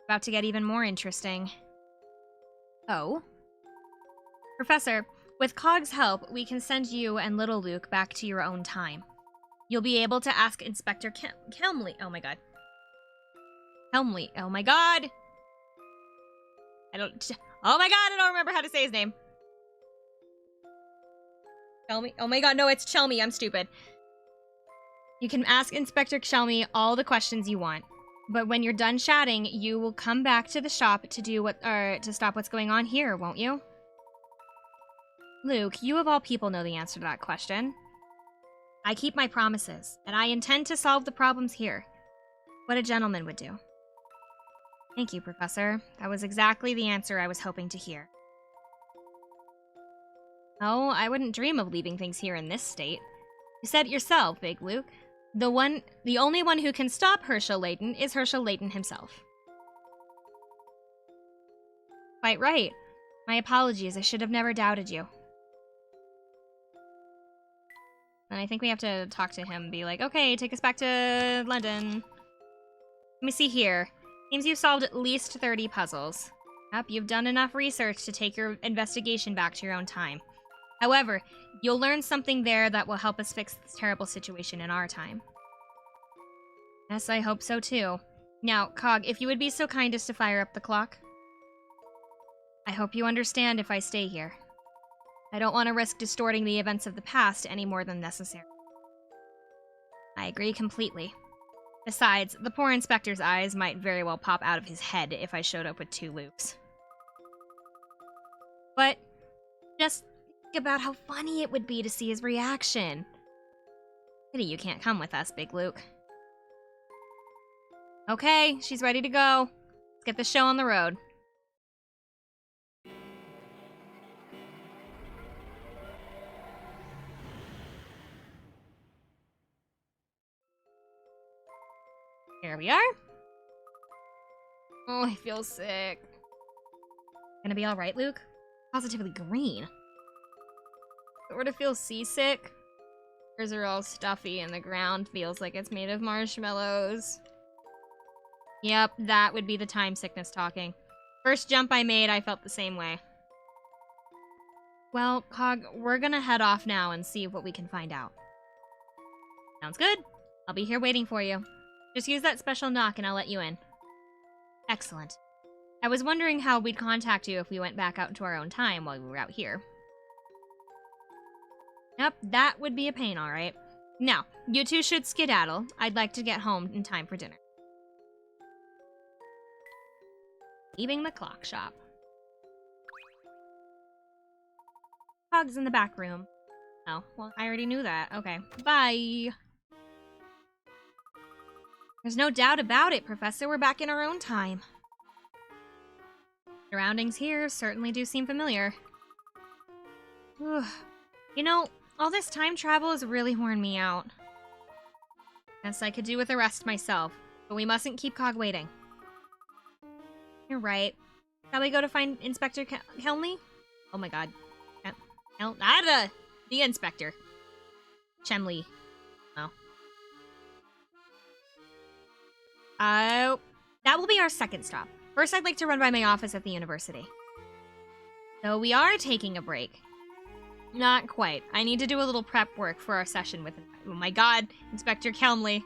about to get even more interesting. Oh? Professor, with Cog's help, we can send you and little Luke back to your own time. You'll be able to ask Inspector Helmley. Oh my god. Helmley. Oh my god! Oh my god, I don't remember how to say his name. Chelmy? Oh my god, no, it's Chelmy. I'm stupid. You can ask Inspector Chelmy all the questions you want. But when you're done chatting, you will come back to the shop to stop what's going on here, won't you? Luke, you of all people know the answer to that question. I keep my promises, and I intend to solve the problems here. What a gentleman would do. Thank you, Professor. That was exactly the answer I was hoping to hear. Oh, I wouldn't dream of leaving things here in this state. You said it yourself, Big Luke. The only one who can stop Professor Layton is Professor Layton himself. Quite right. My apologies, I should have never doubted you. And I think we have to talk to him, be like, okay, take us back to London. Let me see here. Seems you've solved at least 30 puzzles. Yep, you've done enough research to take your investigation back to your own time. However, you'll learn something there that will help us fix this terrible situation in our time. Yes, I hope so too. Now, Cog, if you would be so kind as to fire up the clock. I hope you understand if I stay here. I don't want to risk distorting the events of the past any more than necessary. I agree completely. Besides, the poor inspector's eyes might very well pop out of his head if I showed up with 2 Lukes. But just think about how funny it would be to see his reaction. Pity you can't come with us, Big Luke. Okay, she's ready to go. Let's get the show on the road. Here we are. Oh, I feel sick. Gonna be alright, Luke? Positively green. Sort of feel seasick. Hers are all stuffy and the ground feels like it's made of marshmallows. Yep, that would be the time sickness talking. First jump I made, I felt the same way. Well, Cog, we're gonna head off now and see what we can find out. Sounds good. I'll be here waiting for you. Just use that special knock and I'll let you in. Excellent. I was wondering how we'd contact you if we went back out into our own time while we were out here. Yep, that would be a pain, alright. Now, you two should skedaddle. I'd like to get home in time for dinner. Leaving the clock shop. Hog's in the back room. Oh, well, I already knew that. Okay, bye. There's no doubt about it, Professor. We're back in our own time. Surroundings here certainly do seem familiar. Ugh. You know, all this time travel has really worn me out. Guess I could do with a rest myself, but we mustn't keep Cog waiting. You're right. Shall we go to find Inspector Helmy? Oh my god. The Inspector. Chemley. Oh. That will be our second stop. First, I'd like to run by my office at the university. So we are taking a break. Not quite. I need to do a little prep work for our session with... Oh my god, Inspector Helmy.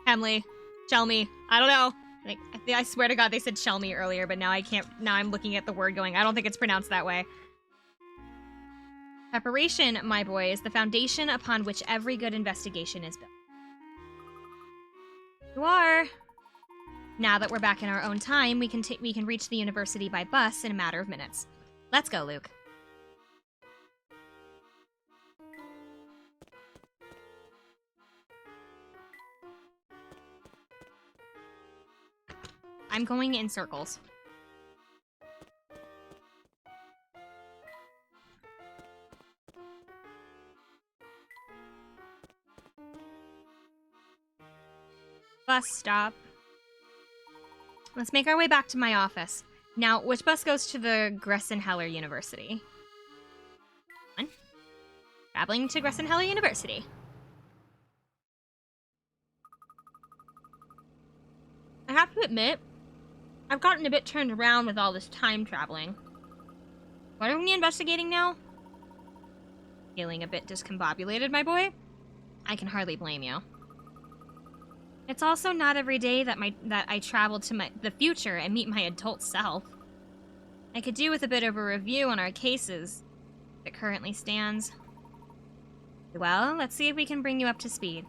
Chelmy. I don't know. Like, I swear to god they said Chelmy earlier, but now I can't... Now I'm looking at the word going, I don't think it's pronounced that way. Preparation, my boy, is the foundation upon which every good investigation is built. You are. Now that we're back in our own time, we can reach the university by bus in a matter of minutes. Let's go, Luke. I'm going in circles. Bus stop. Let's make our way back to my office. Now, which bus goes to the Gressenheller University? One. Traveling to Gressenheller University. I have to admit, I've gotten a bit turned around with all this time traveling. What are we investigating now? Feeling a bit discombobulated, my boy? I can hardly blame you. It's also not every day that I travel to the future and meet my adult self. I could do with a bit of a review on our cases as it currently stands. Well, let's see if we can bring you up to speed.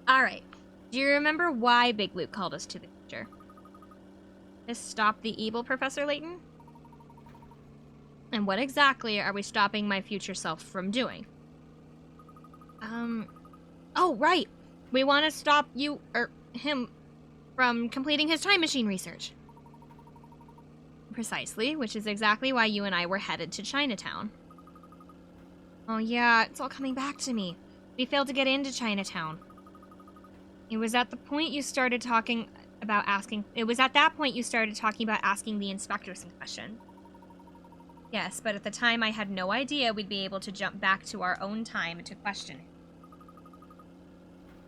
Alright, do you remember why Big Luke called us to the future? To stop the evil, Professor Layton? And what exactly are we stopping my future self from doing? Oh, right! We want to stop him from completing his time machine research. Precisely, which is exactly why you and I were headed to Chinatown. Oh yeah, it's all coming back to me. We failed to get into Chinatown. It was at that point you started talking about asking the inspector some questions. Yes, but at the time I had no idea we'd be able to jump back to our own time to question him.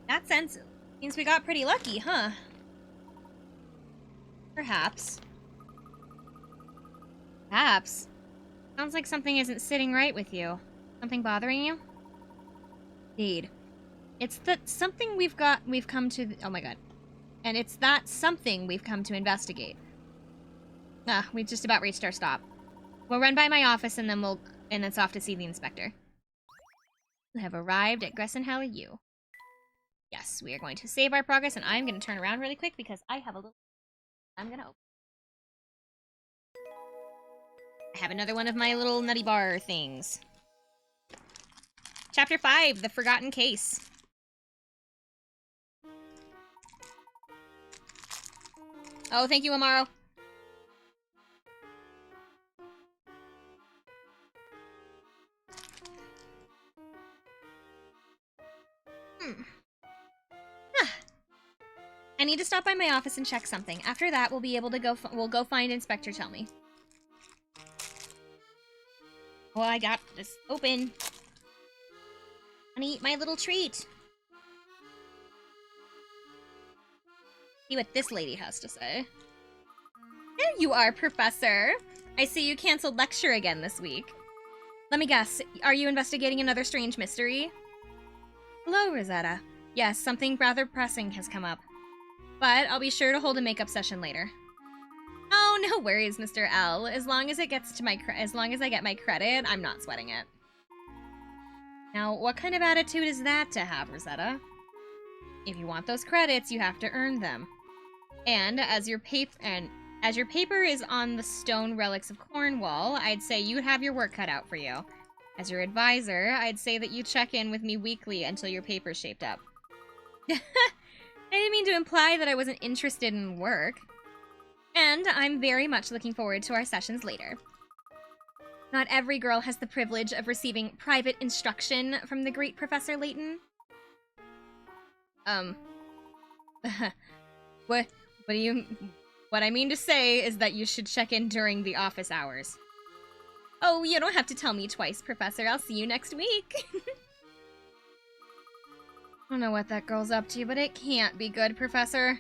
That sense means we got pretty lucky, huh? Perhaps. Perhaps. Sounds like something isn't sitting right with you. Something bothering you? Indeed. It's that something we've come to... Oh my god. And it's that something we've come to investigate. We just about reached our stop. We'll run by my office and then it's off to see the inspector. We have arrived at Gressenheller U. Yes, we are going to save our progress, and I'm going to turn around really quick because I have a little... I'm going to open. I have another one of my little nutty bar things. Chapter 5, The Forgotten Case. Oh, thank you, Amaro. I need to stop by my office and check something. After that, we'll be able to we'll go find Inspector Chelmy. Oh, I got this open. I'm gonna eat my little treat. See what this lady has to say. There you are, Professor. I see you canceled lecture again this week. Let me guess, are you investigating another strange mystery? Hello, Rosetta. Yes, something rather pressing has come up. But I'll be sure to hold a makeup session later. Oh, no worries, Mr. L. As long as I get my credit, I'm not sweating it. Now, what kind of attitude is that to have, Rosetta? If you want those credits, you have to earn them. And as your paper is on the stone relics of Cornwall, I'd say you'd have your work cut out for you. As your advisor, I'd say that you check in with me weekly until your paper's shaped up. I didn't mean to imply that I wasn't interested in work. And I'm very much looking forward to our sessions later. Not every girl has the privilege of receiving private instruction from the great Professor Layton. What I mean to say is that you should check in during the office hours. Oh, you don't have to tell me twice, Professor. I'll see you next week. I don't know what that girl's up to, but it can't be good, Professor.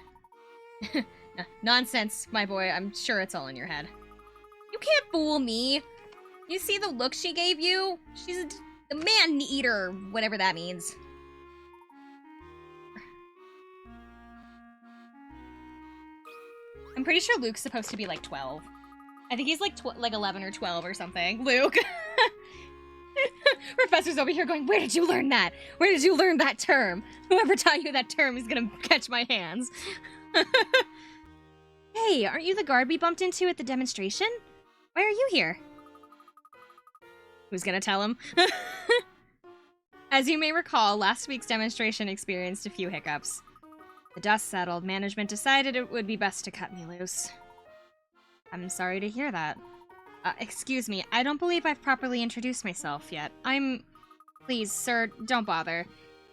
Nonsense, my boy. I'm sure it's all in your head. You can't fool me. You see the look she gave you? She's a man-eater, whatever that means. I'm pretty sure Luke's supposed to be like 12. I think he's like 11 or 12 or something. Luke. Professor's over here going, where did you learn that? Where did you learn that term? Whoever taught you that term is gonna catch my hands. Hey, aren't you the guard we bumped into at the demonstration? Why are you here? Who's gonna tell him? As you may recall, last week's demonstration experienced a few hiccups. The dust settled, management decided it would be best to cut me loose. I'm sorry to hear that. Excuse me, I don't believe I've properly introduced myself yet. Please, sir, don't bother.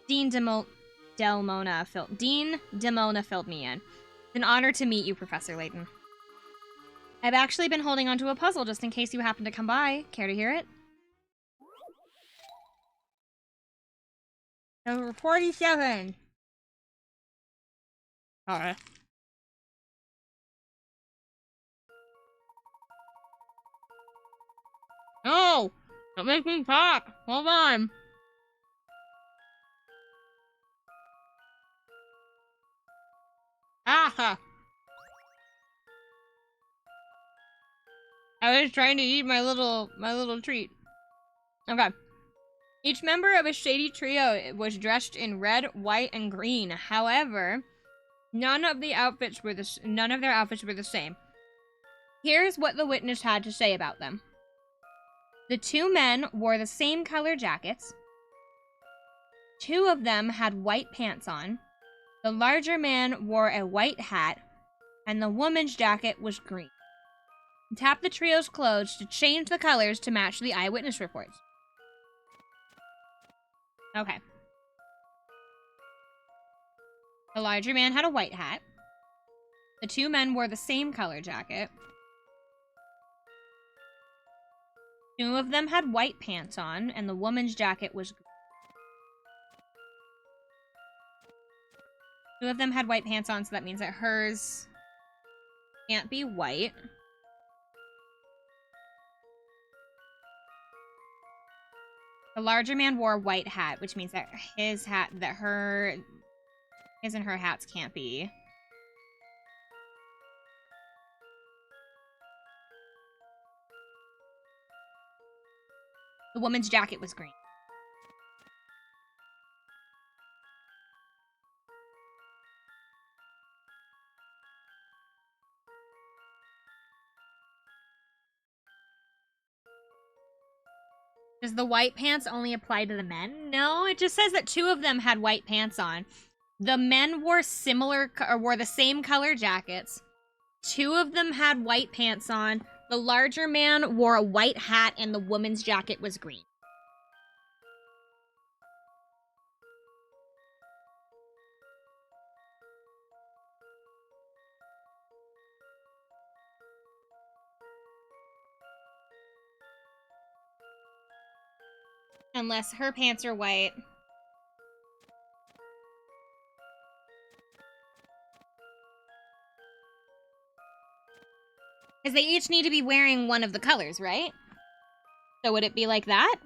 Dean Demona filled me in. It's an honor to meet you, Professor Layton. I've actually been holding onto a puzzle just in case you happen to come by. Care to hear it? Number 47. Alright. No! Don't make me talk! Hold on! Ah! I was trying to eat my little treat. Okay. Each member of a shady trio was dressed in red, white, and green. However, none of their outfits were the same. Here's what the witness had to say about them. The two men wore the same color jackets. Two of them had white pants on. The larger man wore a white hat, and the woman's jacket was green. Tap the trio's clothes to change the colors to match the eyewitness reports. Okay. The larger man had a white hat. The two men wore the same color jacket. Two of them had white pants on, and the woman's jacket was green. Two of them had white pants on, so that means that hers can't be white. The larger man wore a white hat, which means that his and her hats can't be. The woman's jacket was green. Does the white pants only apply to the men? No, it just says that two of them had white pants on. The men wore the same color jackets. Two of them had white pants on. The larger man wore a white hat and the woman's jacket was green. Unless her pants are white. Because they each need to be wearing one of the colors, right? So would it be like that?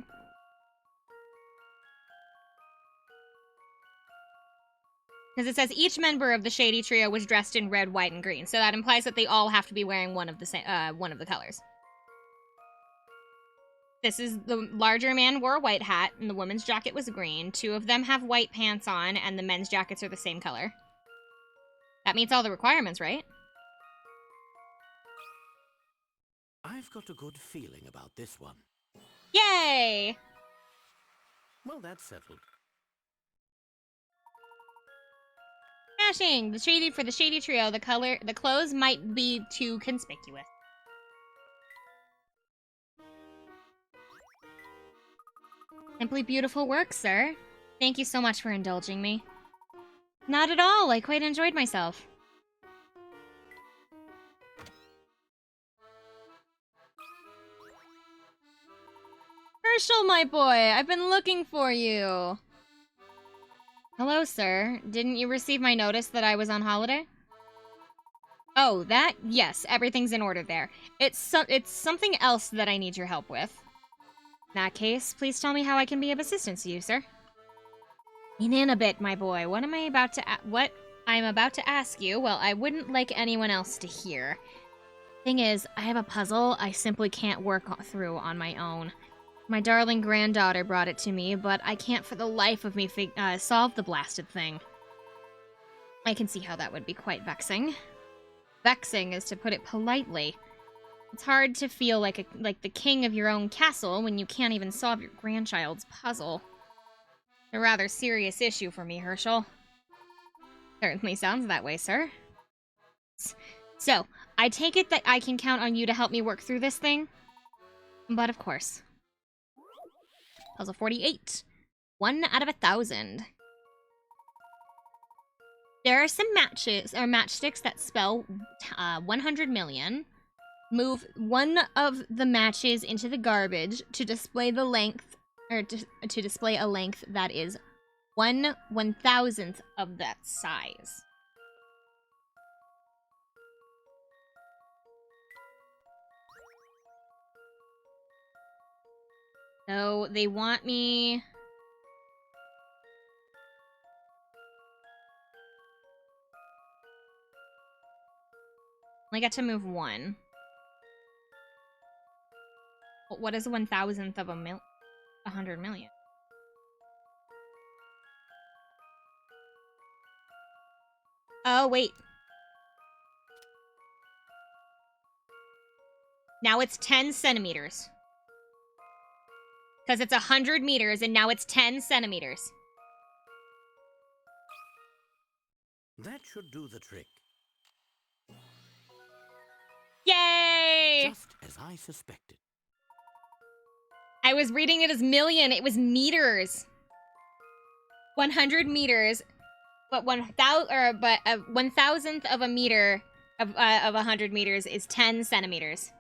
Because it says each member of the Shady Trio was dressed in red, white, and green. So that implies that they all have to be wearing one of the colors. This is the larger man wore a white hat, and the woman's jacket was green. Two of them have white pants on, and the men's jackets are the same color. That meets all the requirements, right? I've got a good feeling about this one. Yay! Well, that's settled. Smashing! For the shady trio, the clothes might be too conspicuous. Simply beautiful work, sir. Thank you so much for indulging me. Not at all. I quite enjoyed myself. Herschel, my boy, I've been looking for you. Hello, sir. Didn't you receive my notice that I was on holiday? Oh, that? Yes, everything's in order there. It's something else that I need your help with. In that case, please tell me how I can be of assistance to you, sir. Lean in a bit, my boy. What I'm about to ask you, well, I wouldn't like anyone else to hear. Thing is, I have a puzzle I simply can't work through on my own. My darling granddaughter brought it to me, but I can't for the life of me solve the blasted thing. I can see how that would be quite vexing. Vexing is to put it politely. It's hard to feel like the king of your own castle when you can't even solve your grandchild's puzzle. A rather serious issue for me, Herschel. Certainly sounds that way, sir. So, I take it that I can count on you to help me work through this thing? But of course. Puzzle 48. 1 out of 1,000. There are some matchsticks that spell 100 million. Move one of the matches into the garbage to display the length, or to display a length that is 1/1000th of that size. So they want me. I got to move one. What is 1/1000th of 100 million? Oh, wait. Now it's 10 centimeters. Because it's 100 meters, and now it's 10 centimeters. That should do the trick. Yay! Just as I suspected. I was reading it as million. It was meters. 100 meters. But 1/1000th of a meter of 100 meters is 10 centimeters.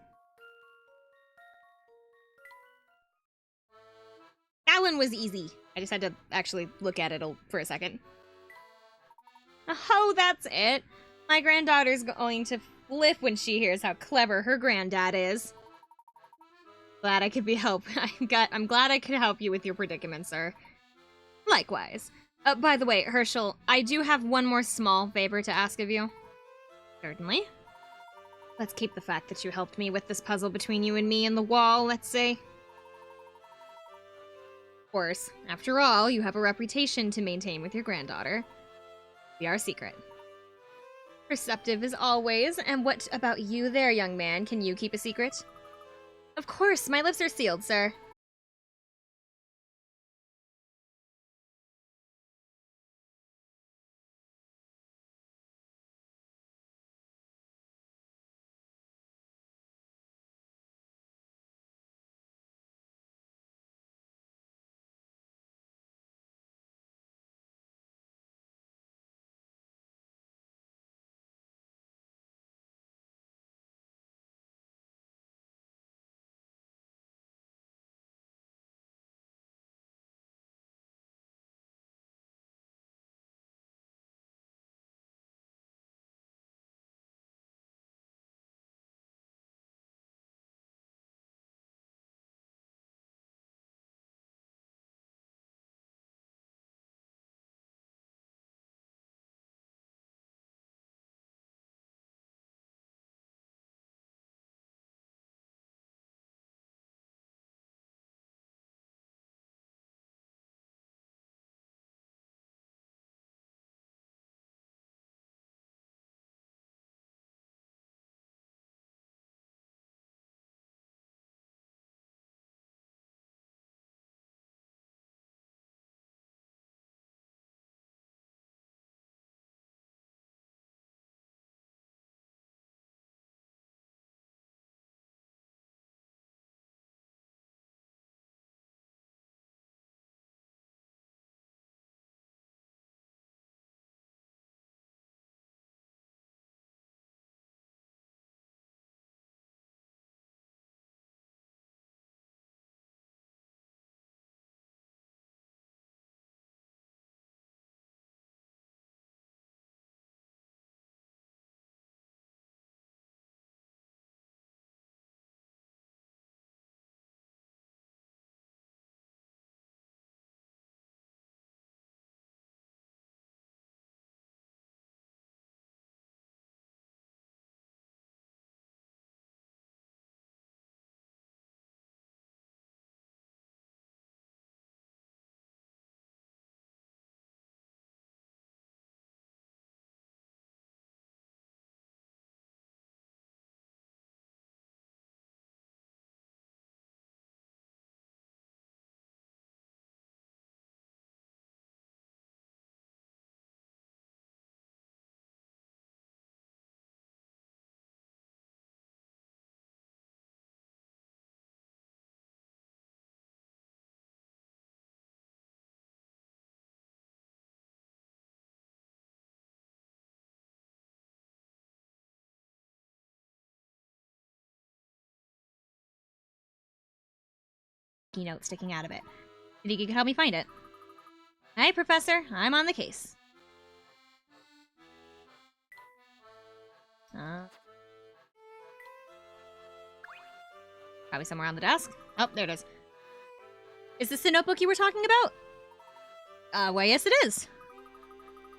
That one was easy. I just had to actually look at it for a second. Oh, that's it. My granddaughter's going to flip when she hears how clever her granddad is. Glad I could be I'm glad I could help you with your predicament, sir. Likewise. By the way, Herschel, I do have one more small favor to ask of you. Certainly. Let's keep the fact that you helped me with this puzzle between you and me and the wall, let's say. Of course, after all, you have a reputation to maintain with your granddaughter. Be our secret. Perceptive as always, and what about you there, young man? Can you keep a secret? Of course, my lips are sealed, sir. keynote sticking out of it. Do you think you could help me find it? Hi, Professor. I'm on the case. Probably somewhere on the desk. Oh, there it is. Is this the notebook you were talking about? Why, yes it is.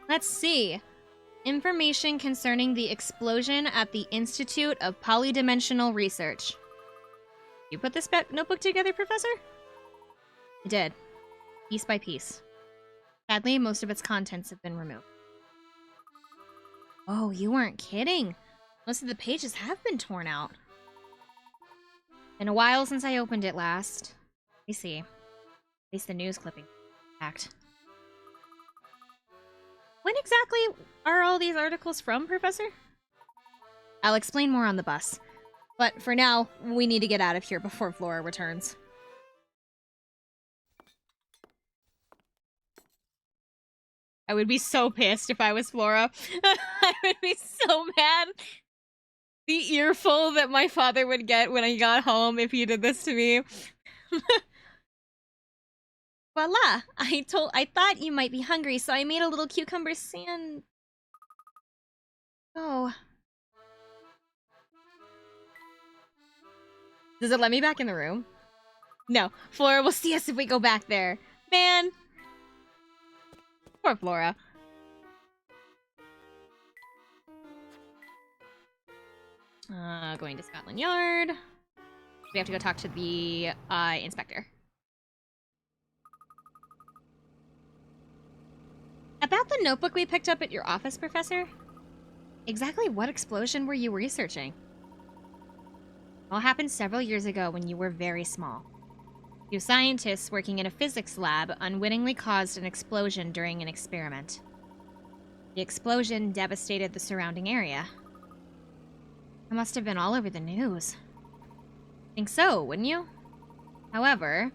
Let's see. Information concerning the explosion at the Institute of Polydimensional Research. You put this notebook together, Professor? I did. Piece by piece. Sadly, most of its contents have been removed. Oh, you weren't kidding. Most of the pages have been torn out. Been a while since I opened it last. I see. At least the news clipping. Fact. When exactly are all these articles from, Professor? I'll explain more on the bus. But for now, we need to get out of here before Flora returns. I would be so pissed if I was Flora. I would be so mad. The earful that my father would get when I got home if he did this to me. Voila! I thought you might be hungry, so I made a little cucumber sand. Oh. Does it let me back in the room? No. Flora will see us if we go back there. Man. Poor Flora. Going to Scotland Yard. We have to go talk to the inspector. About the notebook we picked up at your office, Professor? Exactly what explosion were you researching? All happened several years ago when you were very small. Two scientists working in a physics lab unwittingly caused an explosion during an experiment. The explosion devastated the surrounding area. It must have been all over the news. Think so, wouldn't you? However,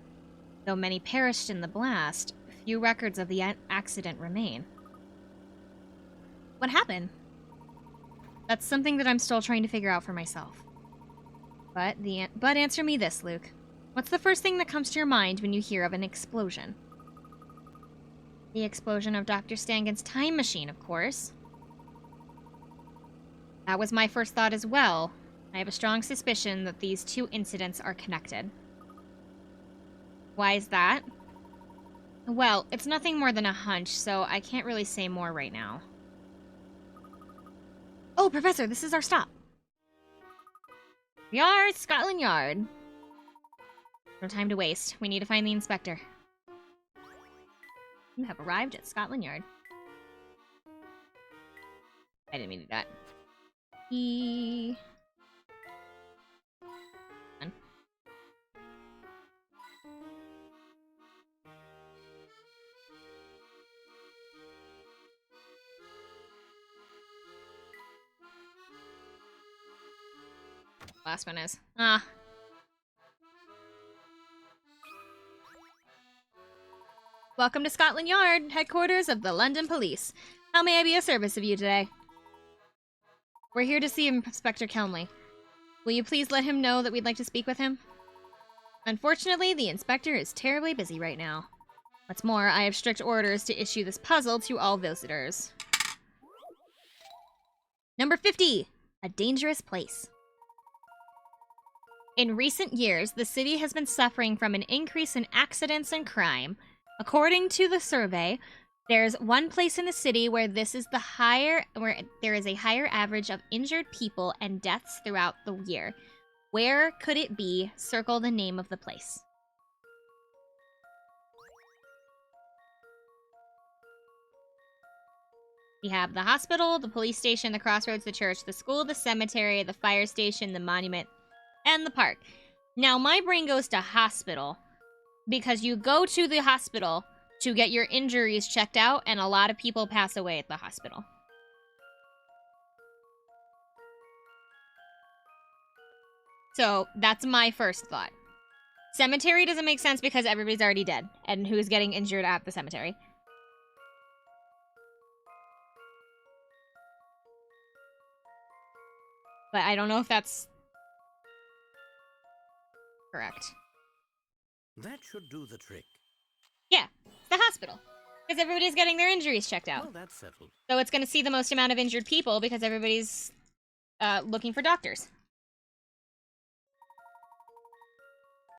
though many perished in the blast, few records of the accident remain. What happened? That's something that I'm still trying to figure out for myself. But answer me this, Luke. What's the first thing that comes to your mind when you hear of an explosion? The explosion of Dr. Stangen's time machine, of course. That was my first thought as well. I have a strong suspicion that these two incidents are connected. Why is that? Well, it's nothing more than a hunch, so I can't really say more right now. Oh, Professor, this is our stop. We are at Scotland Yard. No time to waste. We need to find the inspector. You have arrived at Scotland Yard. I didn't mean to do that. Last one is. Welcome to Scotland Yard, headquarters of the London Police. How may I be of service of you today? We're here to see Inspector Kelmley. Will you please let him know that we'd like to speak with him? Unfortunately, the inspector is terribly busy right now. What's more, I have strict orders to issue this puzzle to all visitors. Number 50, a dangerous place. In recent years, the city has been suffering from an increase in accidents and crime. According to the survey, there's one place in the city where there is a higher average of injured people and deaths throughout the year. Where could it be? Circle the name of the place. We have the hospital, the police station, the crossroads, the church, the school, the cemetery, the fire station, the monument, and the park. Now, my brain goes to hospital because you go to the hospital to get your injuries checked out, and a lot of people pass away at the hospital. So that's my first thought. Cemetery doesn't make sense because everybody's already dead, and who's getting injured at the cemetery? But I don't know if that's correct. That should do the trick. Yeah, it's the hospital. Because everybody's getting their injuries checked out. Well, that's settled. So it's going to see the most amount of injured people because everybody's looking for doctors.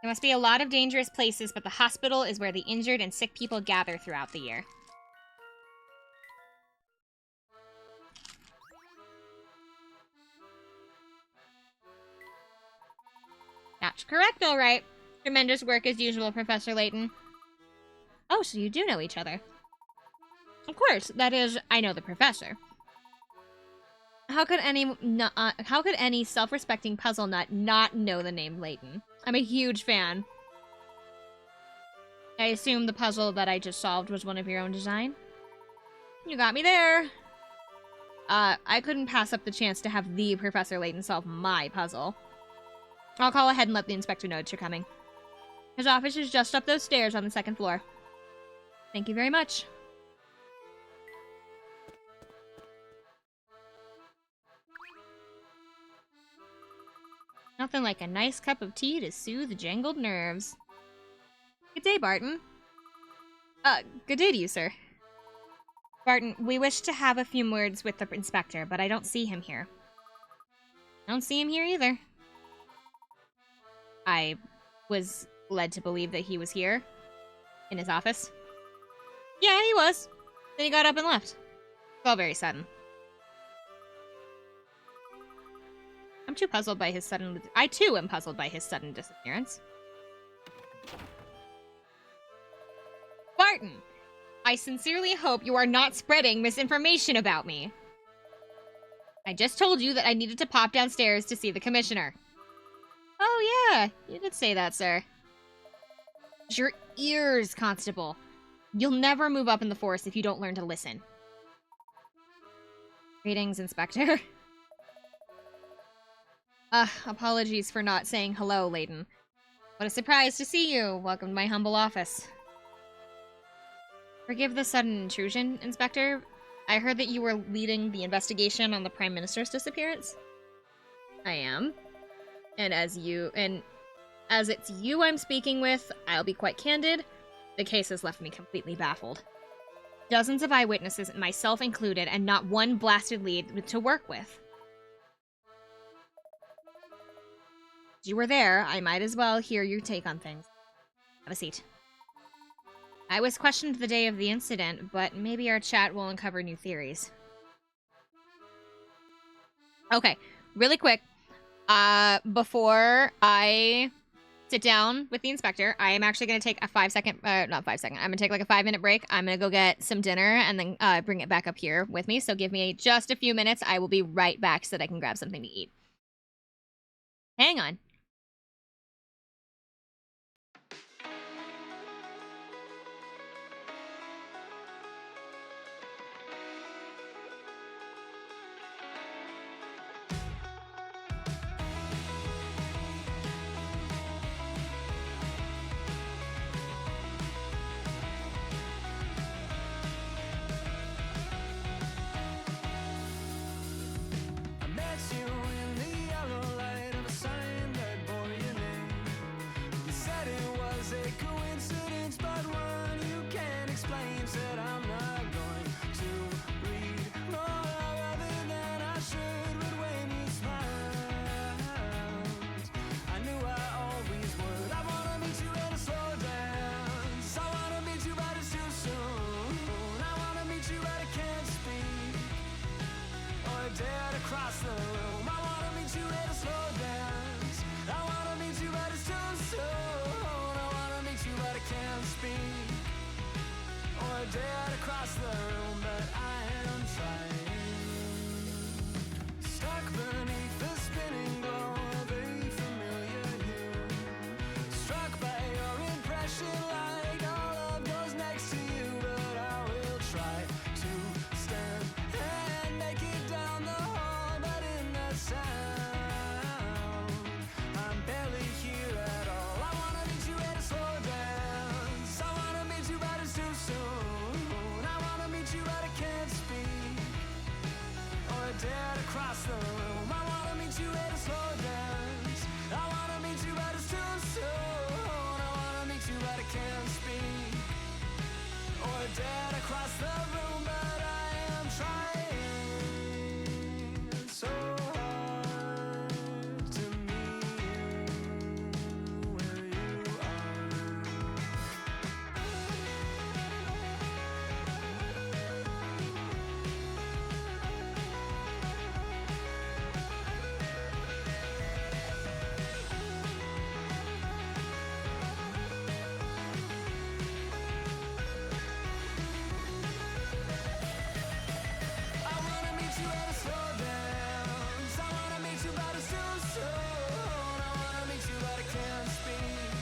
There must be a lot of dangerous places, but the hospital is where the injured and sick people gather throughout the year. That's correct, all right. Tremendous work as usual, Professor Layton. Oh, so you do know each other. Of course, that is, I know the professor. How could any self-respecting puzzle nut not know the name Layton? I'm a huge fan. I assume the puzzle that I just solved was one of your own design? You got me there. I couldn't pass up the chance to have the Professor Layton solve my puzzle. I'll call ahead and let the inspector know that you're coming. His office is just up those stairs on the second floor. Thank you very much. Nothing like a nice cup of tea to soothe jangled nerves. Good day, Barton. Good day to you, sir. Barton, we wish to have a few words with the inspector, but I don't see him here. I don't see him here either. I was led to believe that he was here. In his office. Yeah, he was. Then he got up and left. It's all very sudden. I'm too puzzled by his sudden... I, too, am puzzled by his sudden disappearance. Barton! I sincerely hope you are not spreading misinformation about me. I just told you that I needed to pop downstairs to see the commissioner. Oh, yeah. You did say that, sir. Your ears, Constable. You'll never move up in the force if you don't learn to listen. Greetings, Inspector. Apologies for not saying hello, Layton. What a surprise to see you. Welcome to my humble office. Forgive the sudden intrusion, Inspector. I heard that you were leading the investigation on the Prime Minister's disappearance. I am. And as it's you I'm speaking with, I'll be quite candid. The case has left me completely baffled. Dozens of eyewitnesses, myself included, and not one blasted lead to work with. As you were there, I might as well hear your take on things. Have a seat. I was questioned the day of the incident, but maybe our chat will uncover new theories. Okay, really quick. Before I sit down with the inspector, I am actually going to take a I'm going to take like a 5-minute break. I'm going to go get some dinner and then bring it back up here with me. So give me just a few minutes. I will be right back so that I can grab something to eat. Hang on. I met you in the yellow light of a sign that bore your name. You said it was a coincidence, but one you can't explain. Said I'm not going to read more other than I should, but when you smiled, I knew I always would. I wanna meet you at a slow dance. I wanna meet you, but it's too soon. I wanna meet you, but I can't speak or dare to cross the room. I wanna meet you at a slow dance. I wanna meet you, but it's too soon. I wanna meet you, but I can't speak or dare to cross the room, but I am trying. Stuck beneath the spinning glow of a familiar hue. Struck by your impression, like all love goes next to you, but I will try to stand and make it down the hall, but in that sound can't speak or dare to cross the room, but I am trying so hard to meet you where you are. I wanna meet you at a slow dance. I wanna meet you, but it's too soon. I wanna meet you, but I can't speak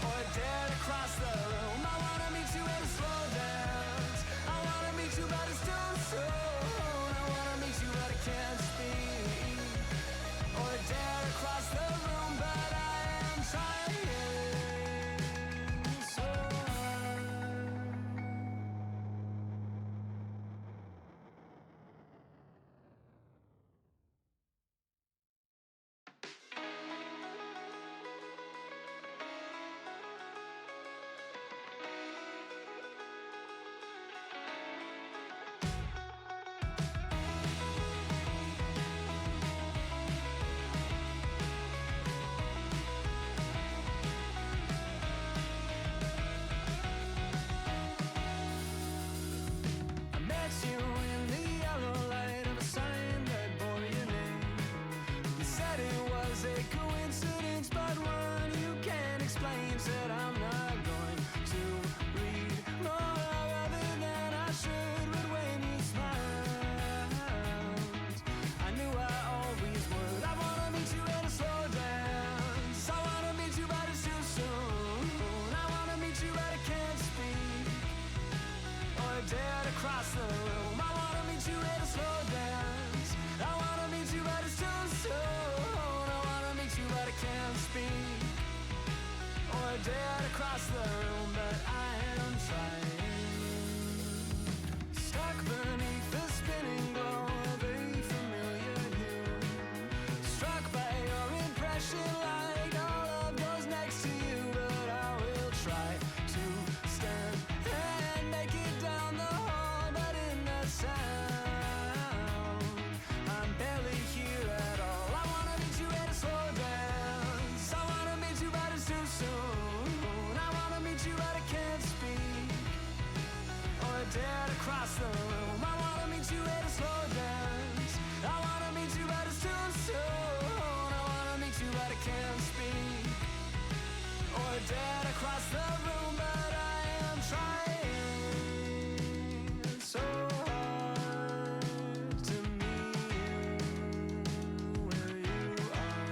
or dare to cross the room. I wanna meet you at a slow dance. I wanna meet you, but it's too soon. I wanna meet you, but I can't speak or dare to cross the room, but I am trying so hard. I met you in the yellow light of a sign that bore your name. You said it was a coincidence, but one you can't explain. Said I'm not going to read more other than I should, but when you smiled, I knew I always would. I wanna meet you at a slow dance. I wanna meet you, but it's too soon. I wanna meet you, but I can't speak or dare to cross the room. I wanna meet you at a slow dance. I wanna meet you, but it's too soon. I wanna meet you, but I can't speak or dare to cross the room, but I am trying. Stuck beneath the spinning glow of a familiar hue, struck by your impression like all of those next to you, but I will try to stand and make it down the hall, but in the sound, I'm barely here at all. I wanna meet you at a slow dance. I wanna meet you, but it's too soon. I wanna meet you, but I can't speak or dare to cross the room. I wanna meet you at a slow dance. I wanna meet you, but it's too soon. I wanna meet you, but I can't speak or dare to cross the room, but I am trying so hard to meet you where you are.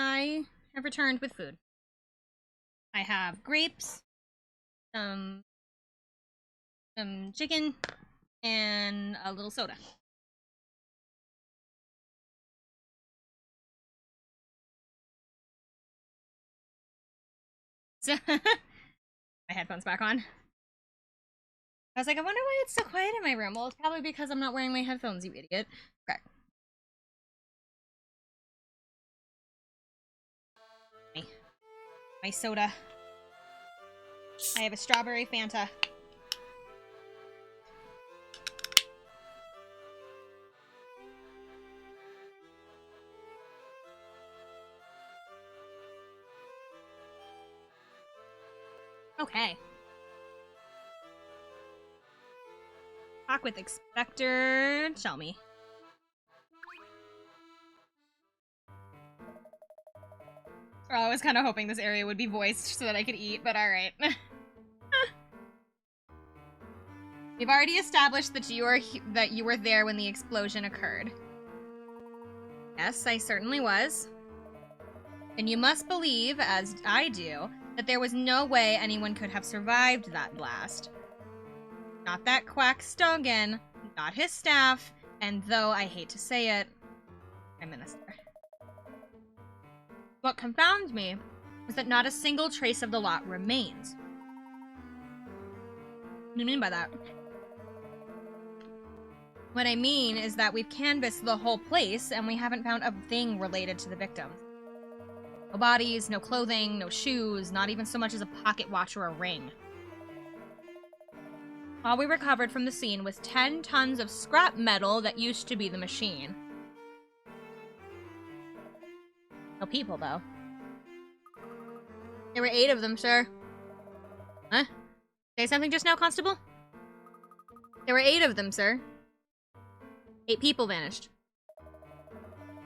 I have returned with food. I have grapes, some chicken, and a little soda. So my headphones back on. I was like, I wonder why it's so quiet in my room. Well, it's probably because I'm not wearing my headphones, you idiot. Okay. My soda. I have a strawberry Fanta. Okay. Talk with Inspector Shelmy. Oh, I was kind of hoping this area would be voiced so that I could eat, but alright. We've already established that you were there when the explosion occurred. Yes, I certainly was. And you must believe, as I do, that there was no way anyone could have survived that blast. Not that quack Stogan, not his staff, and though I hate to say it, Prime Minister. What confounds me is that not a single trace of the lot remains. What do you mean by that? What I mean is that we've canvassed the whole place and we haven't found a thing related to the victims. No bodies, no clothing, no shoes, not even so much as a pocket watch or a ring. All we recovered from the scene was 10 tons of scrap metal that used to be the machine. No people, though. There were 8 of them, sir. Huh? Say something just now, Constable? There were 8 of them, sir. 8 people vanished.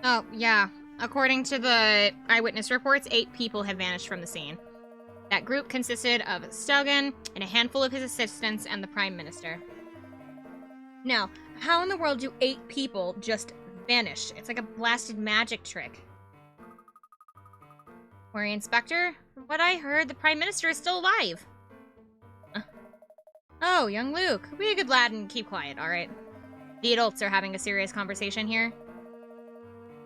Oh, yeah. According to the eyewitness reports, 8 people have vanished from the scene. That group consisted of Stogan and a handful of his assistants and the Prime Minister. Now, how in the world do 8 people just vanish? It's like a blasted magic trick. Worry, Inspector? From what I heard, the Prime Minister is still alive. Oh, young Luke. Be a good lad and keep quiet, alright? The adults are having a serious conversation here.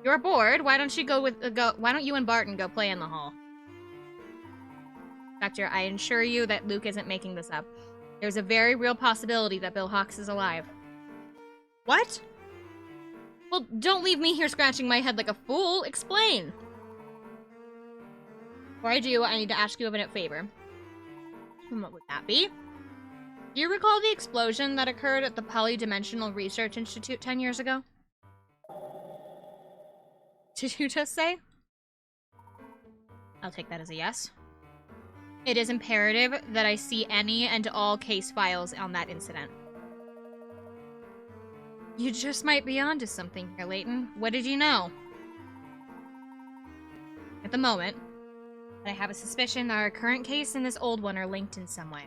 You're bored? Why don't you and Barton go play in the hall? Inspector, I assure you that Luke isn't making this up. There's a very real possibility that Bill Hawks is alive. What? Well, don't leave me here scratching my head like a fool. Explain. Before I do, I need to ask you of a favor. And what would that be? Do you recall the explosion that occurred at the Polydimensional Research Institute 10 years ago? Did you just say? I'll take that as a yes. It is imperative that I see any and all case files on that incident. You just might be onto something here, Layton. What did you know? At the moment, I have a suspicion that our current case and this old one are linked in some way.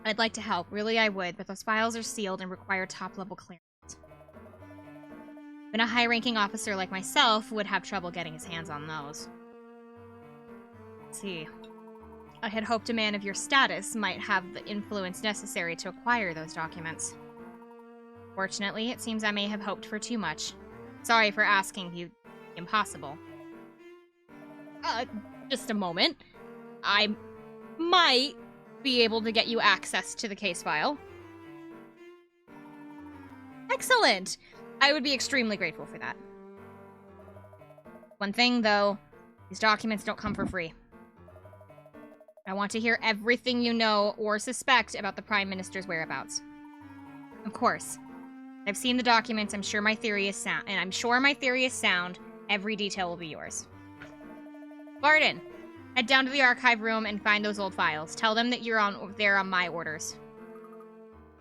I'd like to help, really I would, but those files are sealed and require top-level clearance. Even a high-ranking officer like myself would have trouble getting his hands on those. Let's see. I had hoped a man of your status might have the influence necessary to acquire those documents. Fortunately, it seems I may have hoped for too much. Sorry for asking you impossible. Just a moment. I might be able to get you access to the case file. Excellent! I would be extremely grateful for that. One thing, though, these documents don't come for free. I want to hear everything you know or suspect about the Prime Minister's whereabouts. Of course. I've seen the documents, I'm sure my theory is sound, every detail will be yours. Barton, head down to the archive room and find those old files. Tell them that you're there on my orders.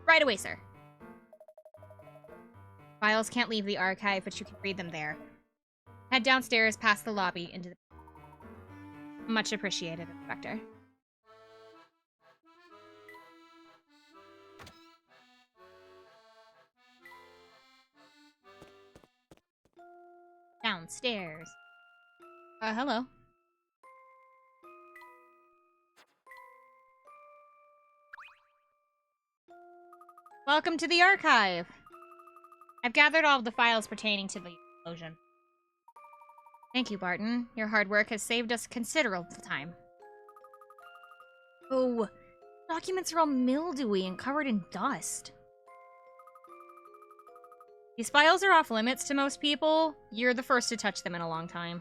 Right away, sir. Files can't leave the archive, but you can read them there. Head downstairs, past the lobby, into the... Much appreciated, Inspector. Now, downstairs. Hello. Welcome to the archive. I've gathered all of the files pertaining to the explosion. Thank you, Barton. Your hard work has saved us considerable time. Oh, documents are all mildewy and covered in dust. These files are off limits to most people. You're the first to touch them in a long time.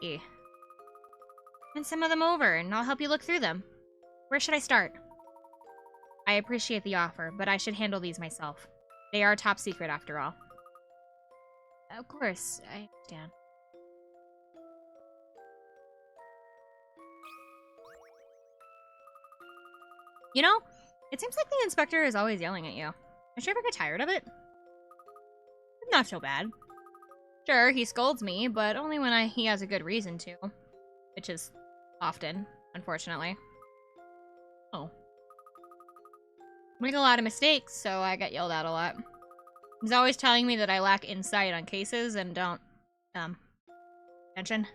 Yeah. Send some of them over, and I'll help you look through them. Where should I start? I appreciate the offer, but I should handle these myself. They are top secret, after all. Of course, I understand. You know, it seems like the inspector is always yelling at you. Don't you ever get tired of it? Not so bad. Sure, he scolds me, but only when he has a good reason to. Which is often, unfortunately. Oh. Make a lot of mistakes, so I get yelled at a lot. He's always telling me that I lack insight on cases and don't, attention.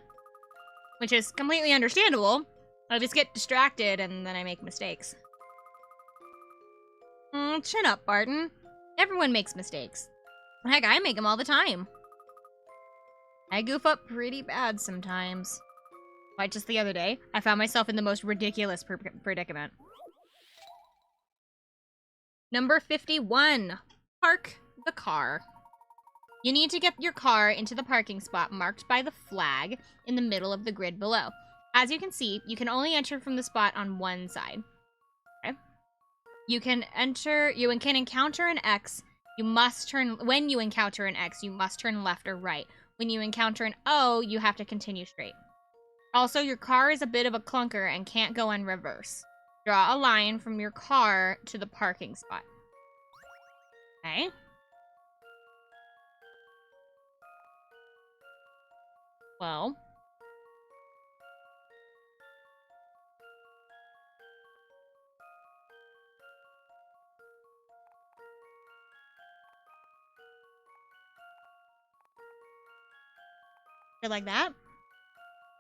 Which is completely understandable. I just get distracted and then I make mistakes. Chin up, Barton. Everyone makes mistakes. Heck, I make them all the time. I goof up pretty bad sometimes. Like just the other day, I found myself in the most ridiculous predicament. Number 51. Park the car. You need to get your car into the parking spot marked by the flag in the middle of the grid below. As you can see, you can only enter from the spot on one side. Okay? You can encounter an X. When you encounter an X, you must turn left or right. When you encounter an O, you have to continue straight. Also, your car is a bit of a clunker and can't go in reverse. Draw a line from your car to the parking spot. Okay? Well. Like that.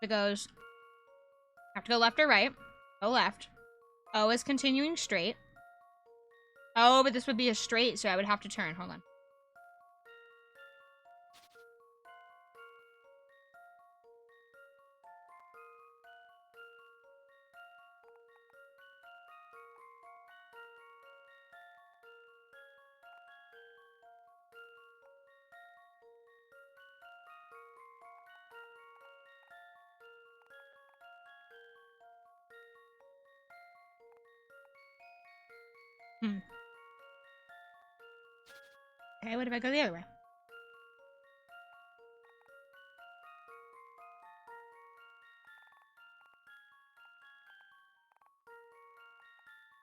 It goes, have to go left or right. Go left. O is continuing straight. Oh, but this would be a straight, so I would have to turn. Hold on. Okay, what if I go the other way?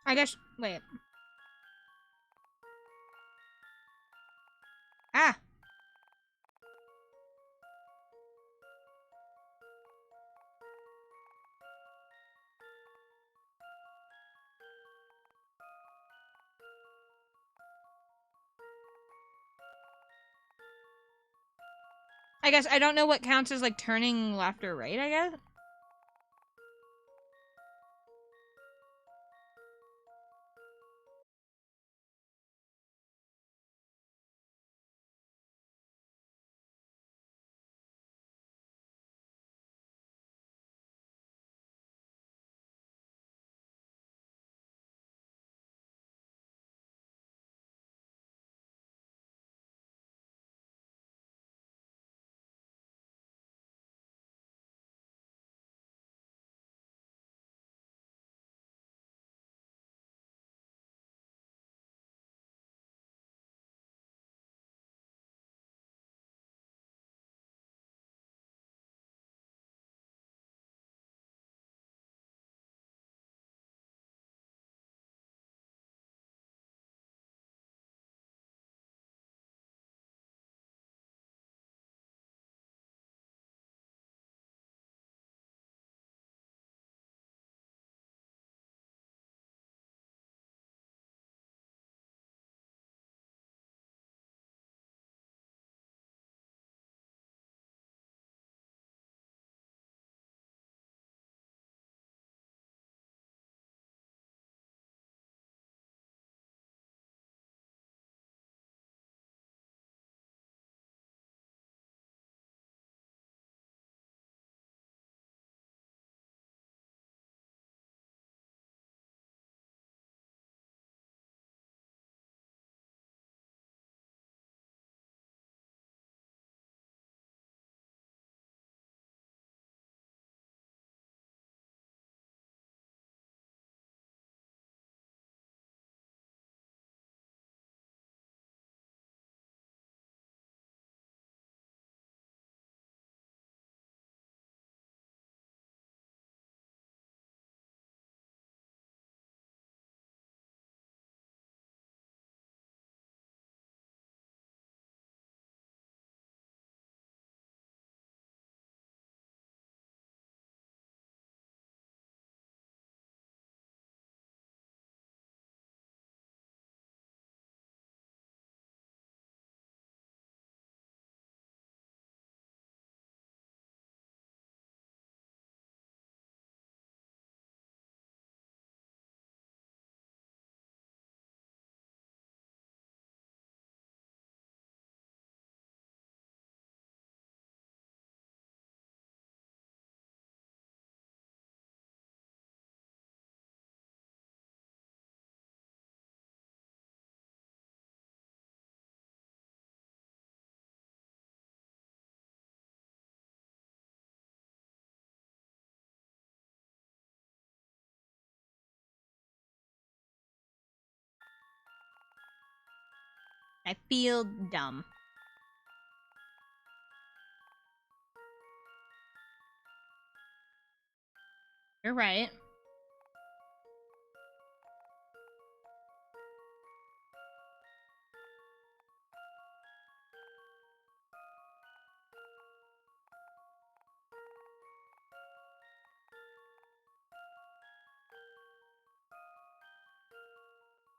I guess, wait. Ah! I guess I don't know what counts as, like, turning left or right, I guess? I feel dumb. You're right.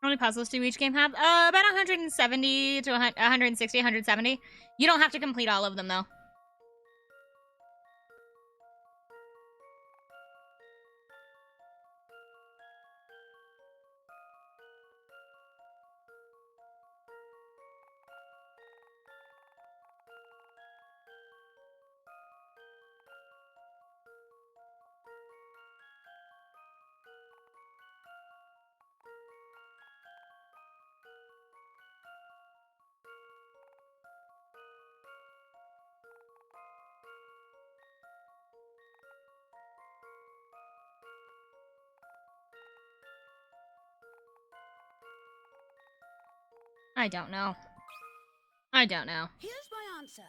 How many puzzles do each game have? About 170 to 160, 170. You don't have to complete all of them, though. I don't know. I don't know. Here's my answer.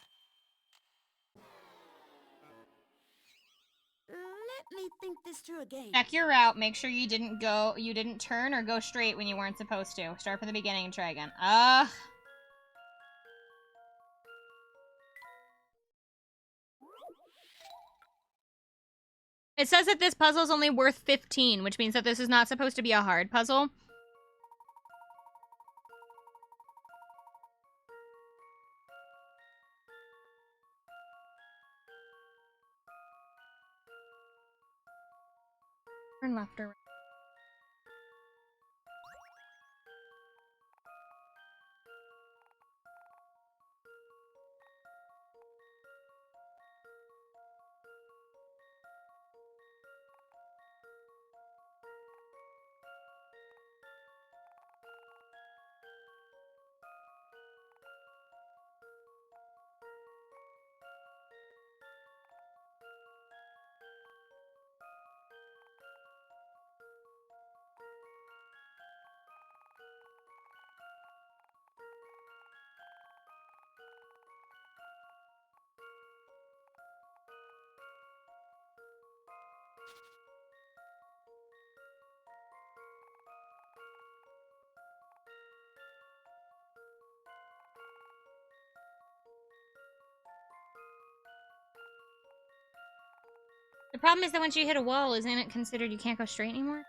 Let me think this through again. Check your route. Make sure you didn't turn or go straight when you weren't supposed to. Start from the beginning and try again. Ugh. It says that this puzzle is only worth 15, which means that this is not supposed to be a hard puzzle. Turn left or right. The problem is that once you hit a wall, isn't it considered you can't go straight anymore?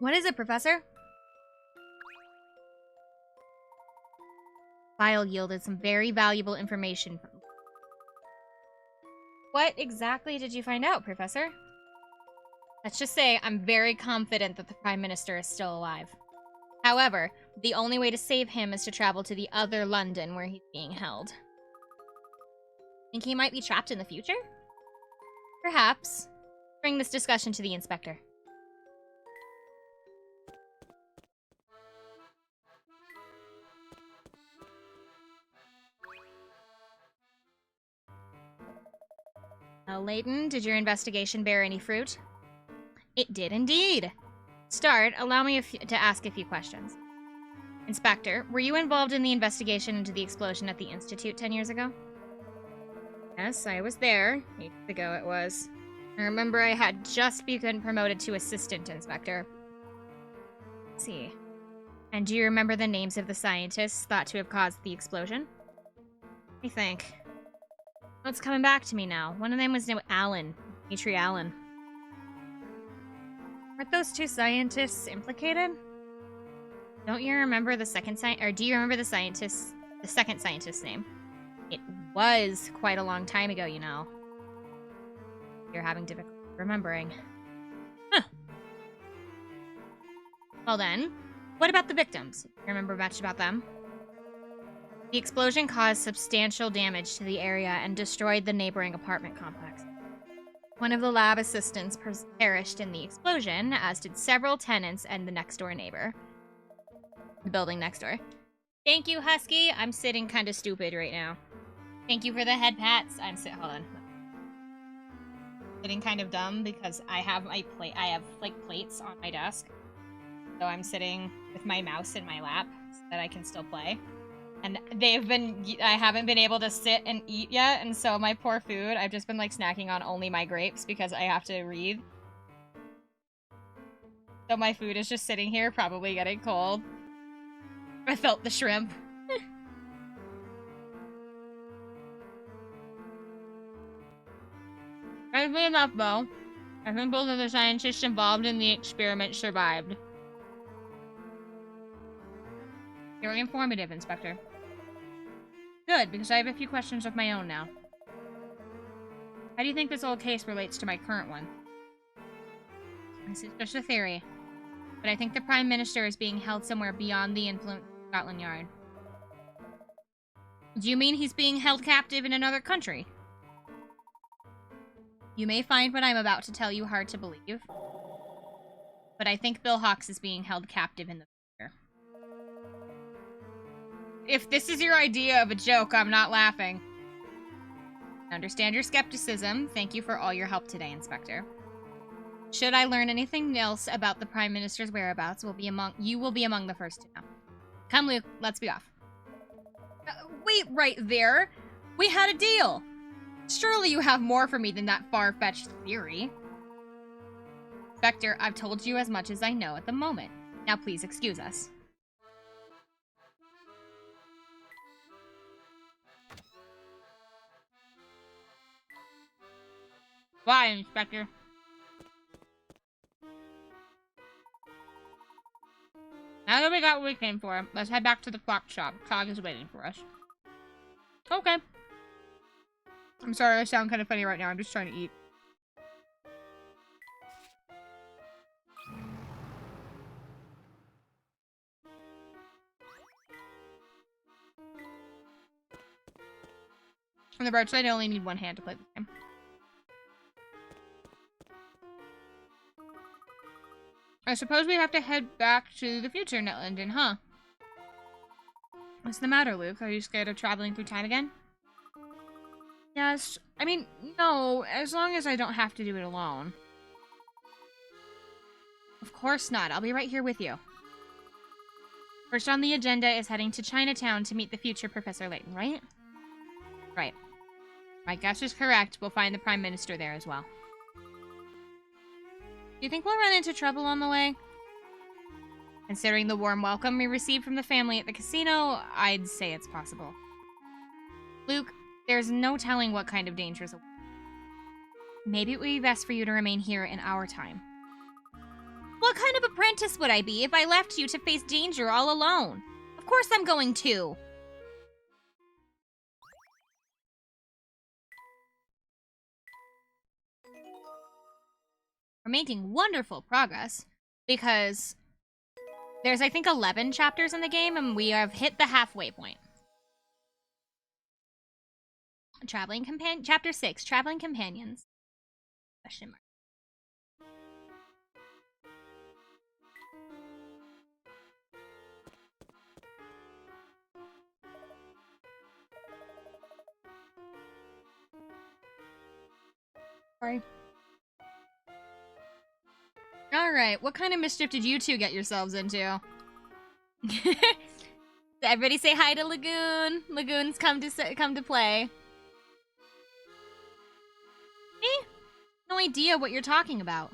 What is it, Professor? File yielded some very valuable information. What exactly did you find out, Professor? Let's just say I'm very confident that the Prime Minister is still alive. However, the only way to save him is to travel to the other London where he's being held. Think he might be trapped in the future? Perhaps. Bring this discussion to the inspector. Layton, did your investigation bear any fruit? It did indeed. Start, allow me to ask a few questions. Inspector, were you involved in the investigation into the explosion at the Institute 10 years ago? Yes, I was there. 8 years ago it was. I remember I had just been promoted to assistant inspector. Let's see. And do you remember the names of the scientists thought to have caused the explosion? Let me think. Oh, it's coming back to me now. One of them was named Allen. Dimitri Allen. Weren't those two scientists implicated? Don't you remember the second or do you remember the second scientist's name? It was quite a long time ago, you know. You're having difficulty remembering. Huh. Well then, what about the victims? You remember much about them? The explosion caused substantial damage to the area and destroyed the neighboring apartment complex. One of the lab assistants perished in the explosion, as did several tenants and the next-door neighbor. The building next door. Thank you, Husky. I'm sitting kind of stupid right now. Thank you for the head pats. Hold on. Sitting kind of dumb because I have like plates on my desk. So I'm sitting with my mouse in my lap so that I can still play. And I haven't been able to sit and eat yet, and so my poor food, I've just been like snacking on only my grapes because I have to read. So my food is just sitting here, probably getting cold. I felt the shrimp. Oddly enough, though, I think both of the scientists involved in the experiment survived. Very informative, Inspector. Good, because I have a few questions of my own now. How do you think this old case relates to my current one? This is just a theory, but I think the Prime Minister is being held somewhere beyond the influence of Scotland Yard. Do you mean he's being held captive in another country? You may find what I'm about to tell you hard to believe, but I think Bill Hawks is being held captive in the future. If this is your idea of a joke, I'm not laughing. I understand your skepticism. Thank you for all your help today, Inspector. Should I learn anything else about the Prime Minister's whereabouts, you will be among the first to know. Come, Luke, let's be off. Wait right there. We had a deal. Surely you have more for me than that far-fetched theory. Inspector, I've told you as much as I know at the moment. Now please excuse us. Why, Inspector? Now that we got what we came for, let's head back to the clock shop. Cog is waiting for us. Okay. I'm sorry, I sound kind of funny right now. I'm just trying to eat. On the bright side, I only need one hand to play this game. I suppose we have to head back to the future, London, huh? What's the matter, Luke? Are you scared of traveling through time again? Yes. I mean, no, as long as I don't have to do it alone. Of course not. I'll be right here with you. First on the agenda is heading to Chinatown to meet the future Professor Layton, right? Right. My guess is correct. We'll find the Prime Minister there as well. Do you think we'll run into trouble on the way? Considering the warm welcome we received from the family at the casino, I'd say it's possible. Luke, there's no telling what kind of dangers await. Maybe it would be best for you to remain here in our time. What kind of a apprentice would I be if I left you to face danger all alone? Of course I'm going to. We're making wonderful progress because there's, I think, 11 chapters in the game, and we have hit the halfway point. Chapter 6, Traveling Companions. Question mark. Sorry. Alright, what kind of mischief did you two get yourselves into? Everybody say hi to Lagoon. Lagoon's come to play. Eh? No idea what you're talking about.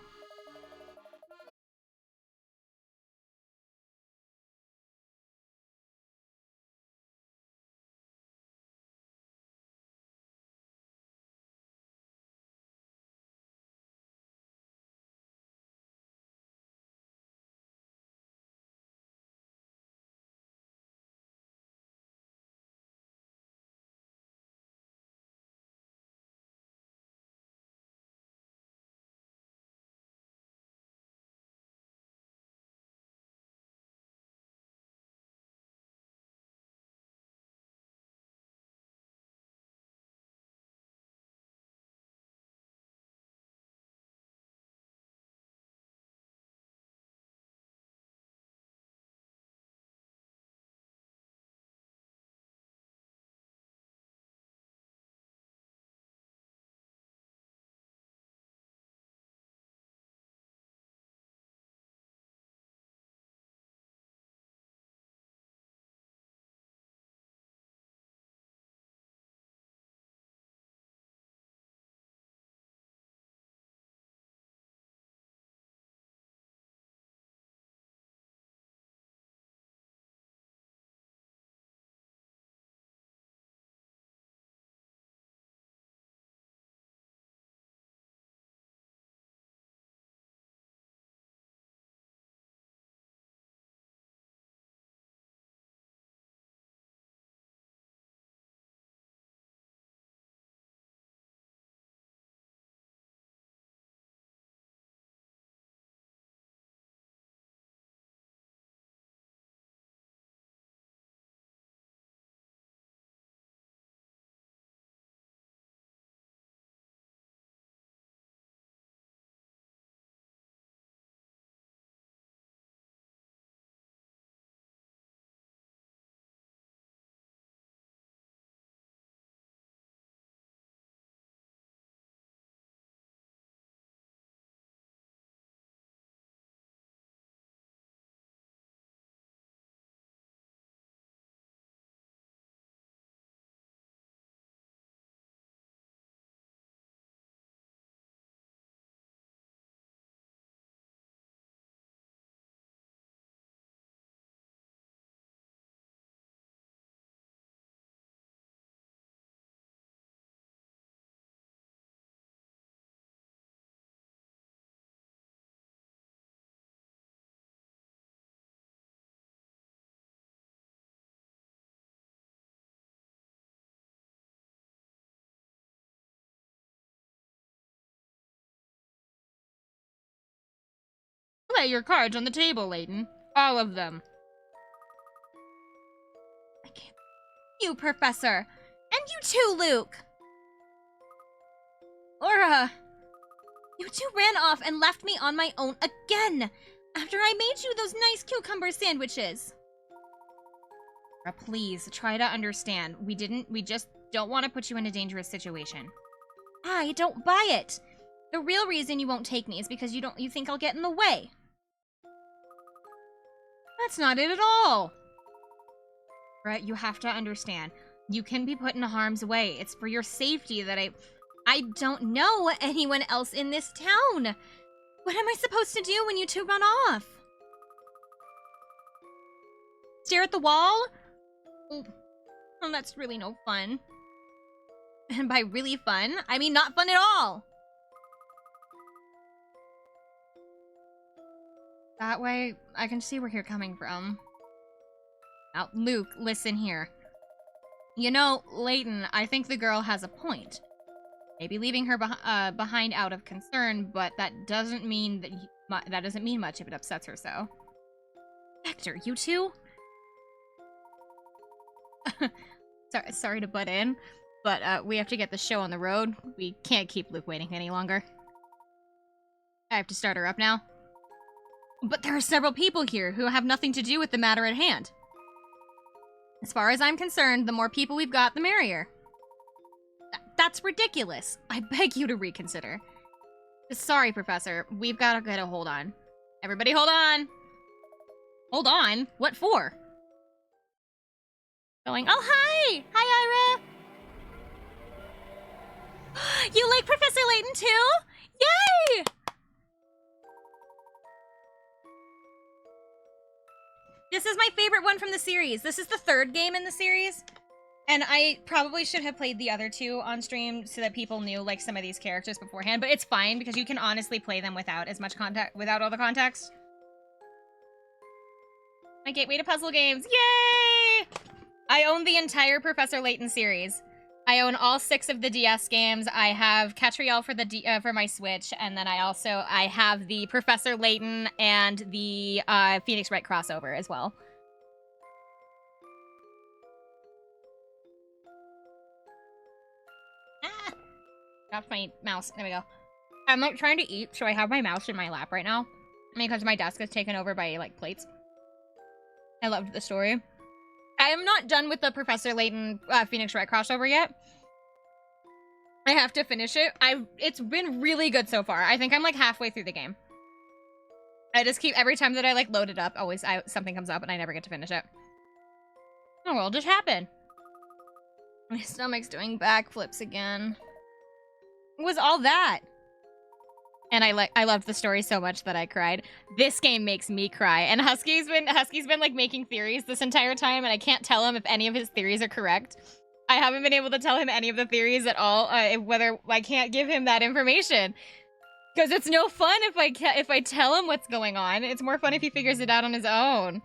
Lay your cards on the table, Layton. All of them. I can't. You, Professor. And you too, Luke. Laura. You two ran off and left me on my own again. After I made you those nice cucumber sandwiches. Laura, please, try to understand. We just don't want to put you in a dangerous situation. I don't buy it. The real reason you won't take me is because you think I'll get in the way. That's not it at all. Brett, you have to understand. You can be put in harm's way. It's for your safety that I don't know anyone else in this town. What am I supposed to do when you two run off? Stare at the wall? Oh, that's really no fun. And by really fun, I mean not fun at all. That way, I can see where you're coming from. Now, Luke, listen here. You know, Layton, I think the girl has a point. Maybe leaving her behind out of concern, but that doesn't mean that doesn't mean much if it upsets her so. Hector, you two? Sorry to butt in, but we have to get the show on the road. We can't keep Luke waiting any longer. I have to start her up now. But there are several people here who have nothing to do with the matter at hand. As far as I'm concerned, the more people we've got, the merrier. That's ridiculous. I beg you to reconsider. Sorry, Professor. We've got to get a hold on. Everybody hold on! Hold on? What for? Going, oh, hi! Hi, Ira! You like Professor Layton, too? Yay! This is my favorite one from the series. This is the third game in the series. And I probably should have played the other two on stream so that people knew, like, some of these characters beforehand. But it's fine, because you can honestly play them without as much context, without all the context. My gateway to puzzle games. Yay! I own the entire Professor Layton series. I own all 6 of the DS games. I have Catriel for the for my Switch, and then I have the Professor Layton and the Phoenix Wright crossover as well. Ah! Dropped my mouse. There we go. I'm like trying to eat, so I have my mouse in my lap right now because my desk is taken over by like plates. I loved the story. I am not done with the Professor Layton Phoenix Wright crossover yet. I have to finish it. It's been really good so far. I think I'm like halfway through the game. I just keep, every time that I like load it up, something comes up and I never get to finish it. Oh, what just happened? My stomach's doing backflips again. What was all that? And I loved the story so much that I cried. This game makes me cry. And Husky's been like making theories this entire time, and I can't tell him if any of his theories are correct. I haven't been able to tell him any of the theories at all. Whether I can't give him that information, because it's no fun if I tell him what's going on. It's more fun if he figures it out on his own.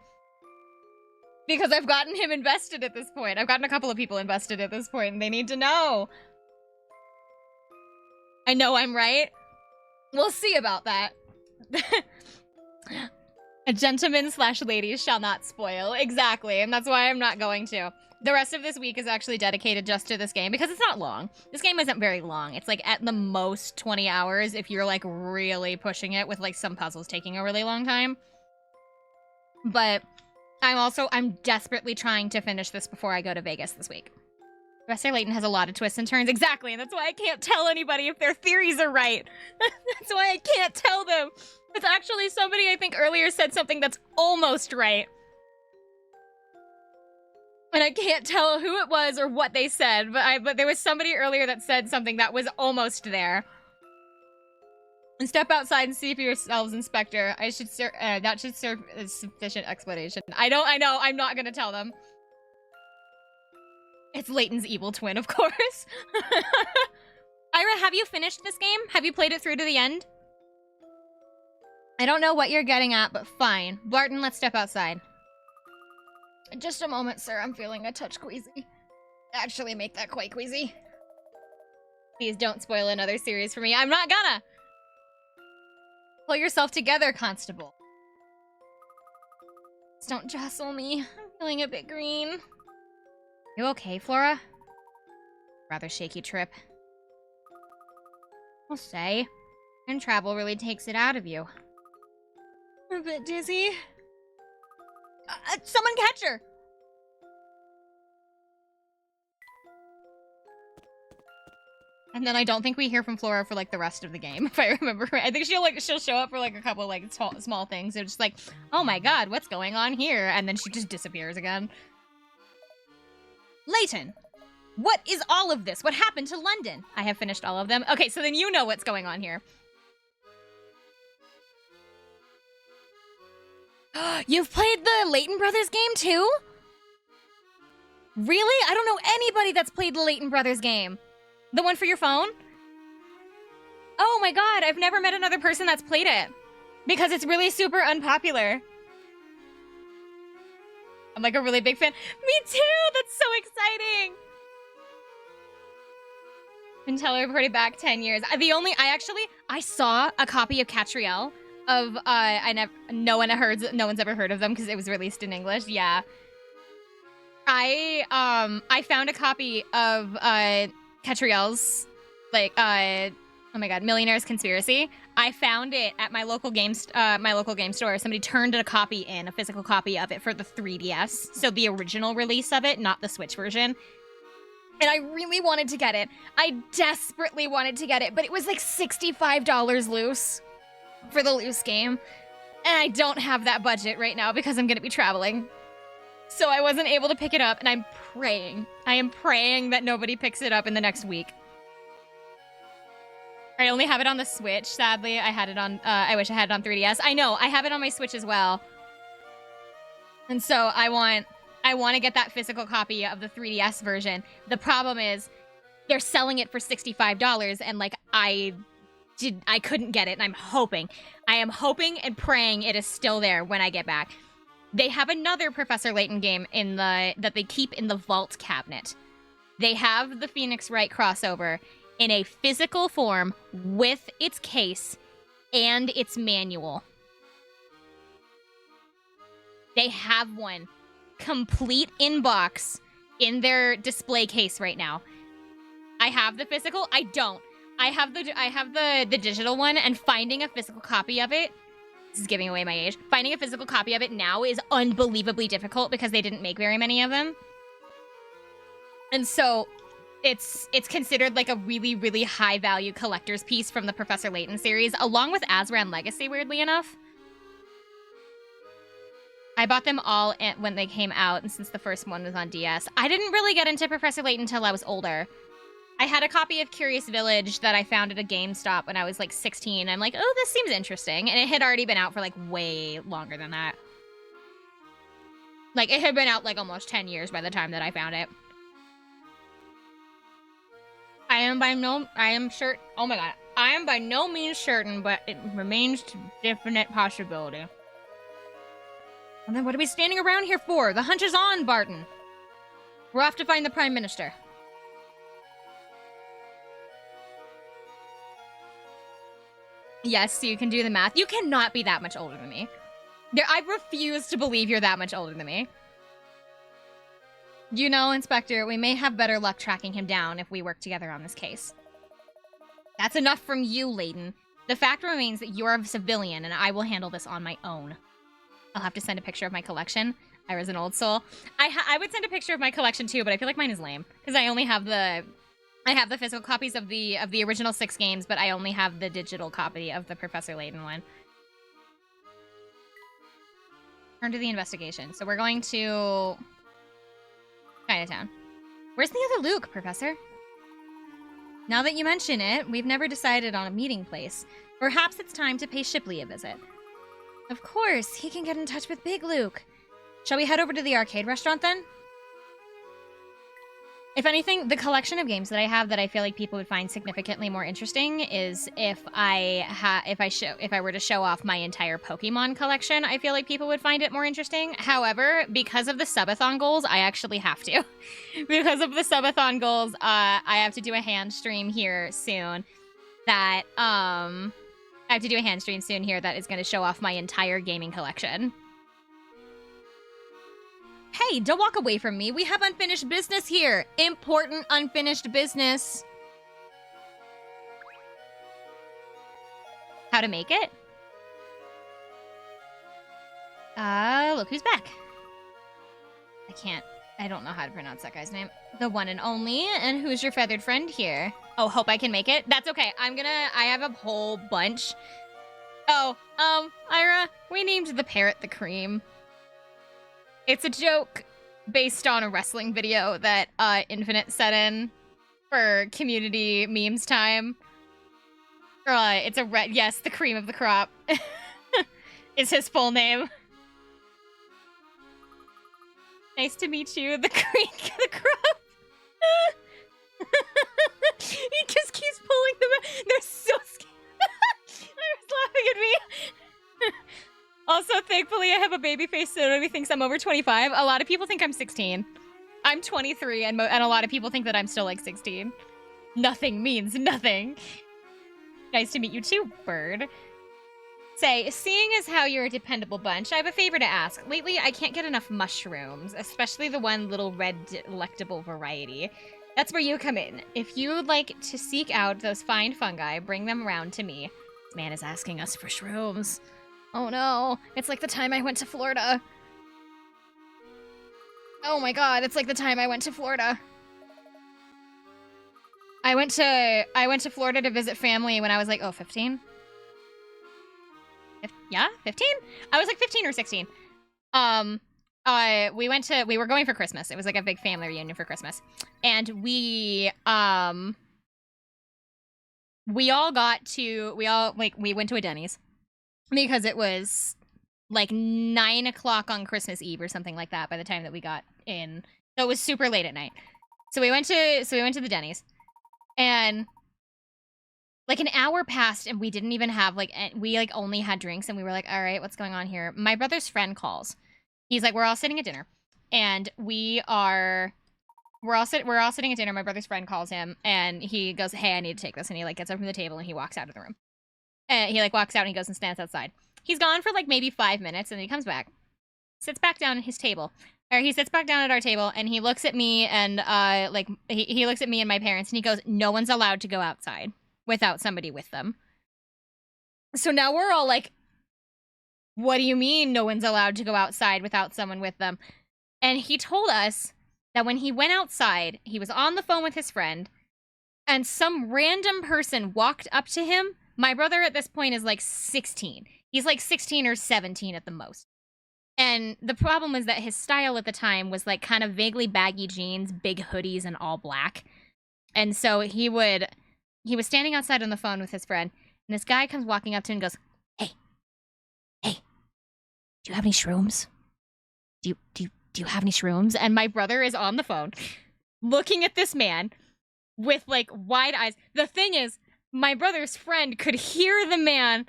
Because I've gotten him invested at this point. I've gotten a couple of people invested at this point, and they need to know. I know I'm right. We'll see about that. A gentleman/ladies shall not spoil. Exactly, and that's why I'm not going to. The rest of this week is actually dedicated just to this game, because it's not long. This game isn't very long. It's like at the most 20 hours if you're like really pushing it, with like some puzzles taking a really long time. But I'm desperately trying to finish this before I go to Vegas this week. Professor Layton has a lot of twists and turns. Exactly, and that's why I can't tell anybody if their theories are right. That's why I can't tell them. It's actually somebody, I think, earlier said something that's almost right. And I can't tell who it was or what they said, but there was somebody earlier that said something that was almost there. And step outside and see for yourselves, Inspector. That should serve as sufficient explanation. I know, I'm not gonna tell them. It's Layton's evil twin, of course. Ira, have you finished this game? Have you played it through to the end? I don't know what you're getting at, but fine. Barton, let's step outside. Just a moment, sir. I'm feeling a touch queasy. Actually, make that quite queasy. Please don't spoil another series for me. I'm not gonna! Pull yourself together, Constable. Just don't jostle me. I'm feeling a bit green. You okay, Flora? Rather shaky trip. I'll say. And travel really takes it out of you. A bit dizzy. Someone catch her! And then I don't think we hear from Flora for like the rest of the game, if I remember right. I think she'll show up for like a couple like small things. They're just like, oh my god, what's going on here? And then she just disappears again. Layton, what is all of this? What happened to London? I have finished all of them. Okay, so then you know what's going on here. You've played the Layton Brothers game too? Really? I don't know anybody that's played the Layton Brothers game. The one for your phone? Oh my god, I've never met another person that's played it. because it's really super unpopular. I'm like a really big fan. Me too! That's so exciting! Until I reported back 10 years. I saw a copy of Catriel of, no one's ever heard of them because it was released in English. Yeah. I found a copy of, Catriel's, like, oh my god, Millionaire's Conspiracy. I found it at my local game store. Somebody turned a physical copy of it for the 3DS. So the original release of it, not the Switch version. And I really wanted to get it. I desperately wanted to get it, but it was like $65 loose for the loose game. And I don't have that budget right now because I'm going to be traveling. So I wasn't able to pick it up, and I am praying that nobody picks it up in the next week. I only have it on the Switch, sadly. I wish I had it on 3DS. I know, I have it on my Switch as well. And so I want to get that physical copy of the 3DS version. The problem is they're selling it for $65, and like I couldn't get it, and I am hoping and praying it is still there when I get back. They have another Professor Layton game that they keep in the vault cabinet. They have the Phoenix Wright crossover in a physical form with its case and its manual. They have one complete in box in their display case right now. I have the physical. I don't. I have the digital one, and finding a physical copy of it, this is giving away my age, finding a physical copy of it now is unbelievably difficult because they didn't make very many of them. And so it's considered like a really, really high value collector's piece from the Professor Layton series, along with Azran Legacy, weirdly enough. I bought them all when they came out, and since the first one was on DS. I didn't really get into Professor Layton until I was older. I had a copy of Curious Village that I found at a GameStop when I was like 16. I'm like, oh, this seems interesting. And it had already been out for like way longer than that. Like, it had been out like almost 10 years by the time that I found it. I am by no means certain, but it remains a definite possibility. And then what are we standing around here for? The hunt is on, Barton. We're off to find the Prime Minister. Yes, so you can do the math. You cannot be that much older than me. I refuse to believe you're that much older than me. You know, Inspector, we may have better luck tracking him down if we work together on this case. That's enough from you, Layton. The fact remains that you're a civilian, and I will handle this on my own. I'll have to send a picture of my collection. I was an old soul. I would send a picture of my collection too, but I feel like mine is lame because I only have the physical copies of the original 6 games, but I only have the digital copy of the Professor Layton one. Turn to the investigation. So we're going to Chinatown. Where's the other Luke, Professor? Now that you mention it, we've never decided on a meeting place. Perhaps it's time to pay Shipley a visit. Of course, he can get in touch with Big Luke. Shall we head over to the arcade restaurant then? If anything, the collection of games that I have that I feel like people would find significantly more interesting is if I were to show off my entire Pokemon collection, I feel like people would find it more interesting. However, because of the subathon goals, I actually have to. Because of the subathon goals, I have to do a hand stream here soon that is going to show off my entire gaming collection. Hey, don't walk away from me. We have unfinished business here. Important unfinished business. How to make it? Look who's back. I don't know how to pronounce that guy's name. The one and only, and who's your feathered friend here? Oh, hope I can make it? That's okay. I have a whole bunch. Oh, Ira, we named the parrot the Cream. It's a joke based on a wrestling video that Infinite set in for community memes time. It's yes, the cream of the crop is his full name. Nice to meet you, the cream of the crop. He just keeps pulling them out. They're so scared. Ira's laughing at me. Also, thankfully, I have a baby face, so nobody thinks I'm over 25. A lot of people think I'm 16. I'm 23, and a lot of people think that I'm still like 16. Nothing means nothing. Nice to meet you too, Bird. Say, seeing as how you're a dependable bunch, I have a favor to ask. Lately, I can't get enough mushrooms, especially the one little red delectable variety. That's where you come in. If you would like to seek out those fine fungi, bring them around to me. This man is asking us for shrooms. Oh no, it's like the time I went to Florida. Oh my god, it's like the time I went to Florida. I went to Florida to visit family when I was like, 15? Yeah, 15? I was like 15 or 16. We were going for Christmas. It was like a big family reunion for Christmas. And we went to a Denny's because it was like 9 o'clock on Christmas Eve or something like that by the time that we got in. So it was super late at night. So we went to the Denny's, and like an hour passed and we didn't even have we only had drinks, and we were like, all right, what's going on here? My brother's friend calls. He's like, we're all sitting at dinner, and we're all sitting at dinner. My brother's friend calls him, and he goes, hey, I need to take this. And he like gets up from the table and he walks out of the room. And he like walks out and he goes and stands outside. He's gone for like maybe 5 minutes, and then he comes back, sits back down at his table. Or he sits back down at our table, and he looks at me and he looks at me and my parents, and he goes, no one's allowed to go outside without somebody with them. So now we're all like, what do you mean no one's allowed to go outside without someone with them? And he told us that when he went outside, he was on the phone with his friend, and some random person walked up to him. My brother at this point is like 16. He's like 16 or 17 at the most. And the problem was that his style at the time was like kind of vaguely baggy jeans, big hoodies, and all black. And so he was standing outside on the phone with his friend, and this guy comes walking up to him and goes, hey, do you have any shrooms? Do you have any shrooms? And my brother is on the phone looking at this man with like wide eyes. The thing is, my brother's friend could hear the man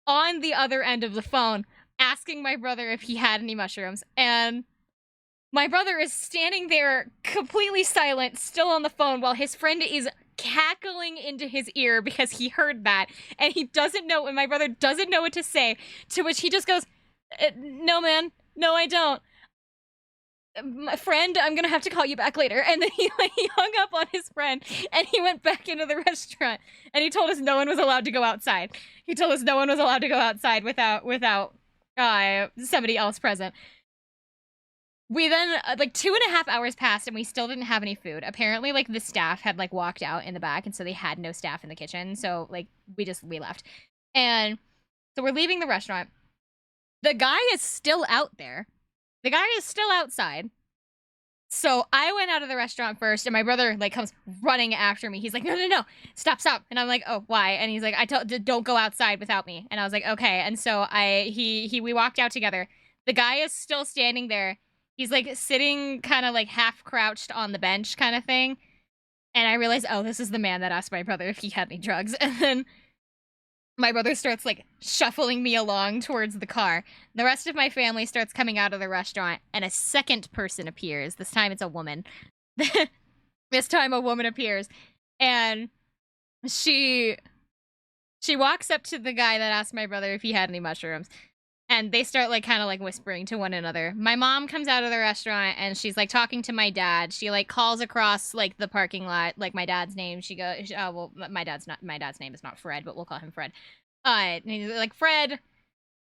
on the other end of the phone asking my brother if he had any mushrooms. And my brother is standing there completely silent, still on the phone, while his friend is cackling into his ear because he heard that. And he doesn't know, and my brother doesn't know what to say, to which he just goes, no, man. No, I don't. My friend, I'm gonna have to call you back later. And then he hung up on his friend, and he went back into the restaurant, and he told us no one was allowed to go outside. He told us no one was allowed to go outside without somebody else present. We then, 2.5 hours passed, and we still didn't have any food. Apparently, the staff had, walked out in the back, and so they had no staff in the kitchen, so, we left. And so we're leaving the restaurant. The guy is still out there. The guy is still outside. So I went out of the restaurant first, and my brother, comes running after me. He's like, no, stop. And I'm like, oh, why? And he's like, don't go outside without me. And I was like, okay. And so we walked out together. The guy is still standing there. He's, sitting kind of, half crouched on the bench kind of thing. And I realized, oh, this is the man that asked my brother if he had any drugs. And then my brother starts, shuffling me along towards the car. The rest of my family starts coming out of the restaurant, and a second person appears. This time it's a woman. This time a woman appears, and she walks up to the guy that asked my brother if he had any mushrooms, and they start, kind of, whispering to one another. My mom comes out of the restaurant, and she's, talking to my dad. She, calls across, the parking lot, my dad's name. She goes, my dad's name is not Fred, but we'll call him Fred. And he's like, Fred,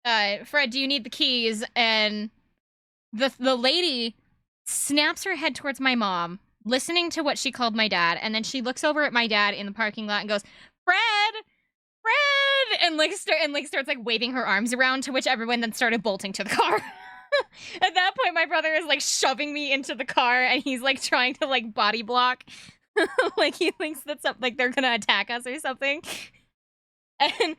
do you need the keys? And the lady snaps her head towards my mom, listening to what she called my dad, and then she looks over at my dad in the parking lot and goes, Fred! And starts waving her arms around, to which everyone then started bolting to the car. At that point, my brother is shoving me into the car, and he's trying to body block. He thinks that they're gonna attack us or something. And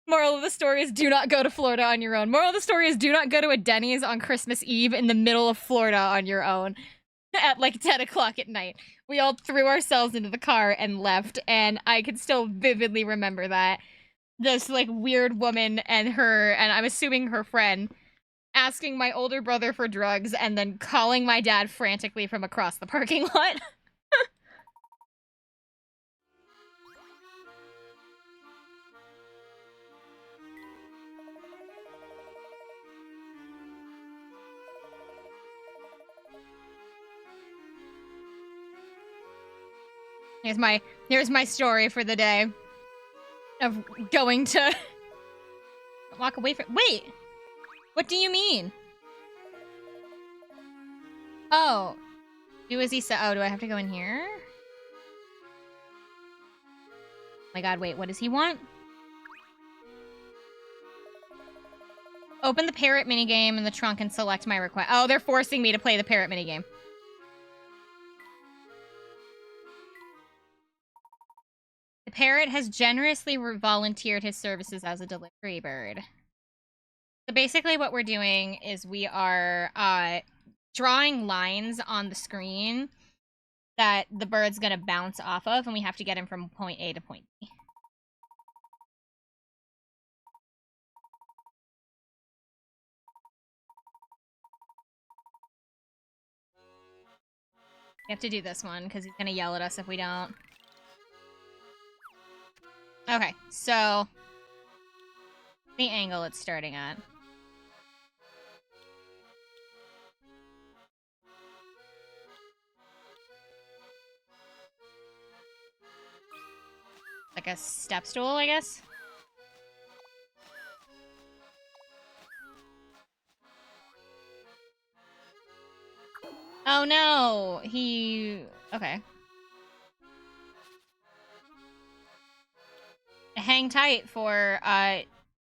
moral of the story is, do not go to Florida on your own. Moral of the story is, do not go to a Denny's on Christmas Eve in the middle of Florida on your own at 10 o'clock at night. We all threw ourselves into the car and left, and I can still vividly remember that. this like weird woman and I'm assuming her friend asking my older brother for drugs and then calling my dad frantically from across the parking lot. Here's my story for the day of going to walk away from. Wait, what do you mean? Oh, do as he said. Oh, do I have to go in here? Oh my god, wait, what does he want? Open the parrot minigame in the trunk and select my request. Oh, they're forcing me to play the parrot minigame. The parrot has generously volunteered his services as a delivery bird. So basically what we're doing is we are drawing lines on the screen that the bird's gonna bounce off of, and we have to get him from point A to point B. We have to do this one, because he's gonna yell at us if we don't. Okay, so the angle it's starting at. Like a step stool, I guess? Oh no! Okay. Hang tight for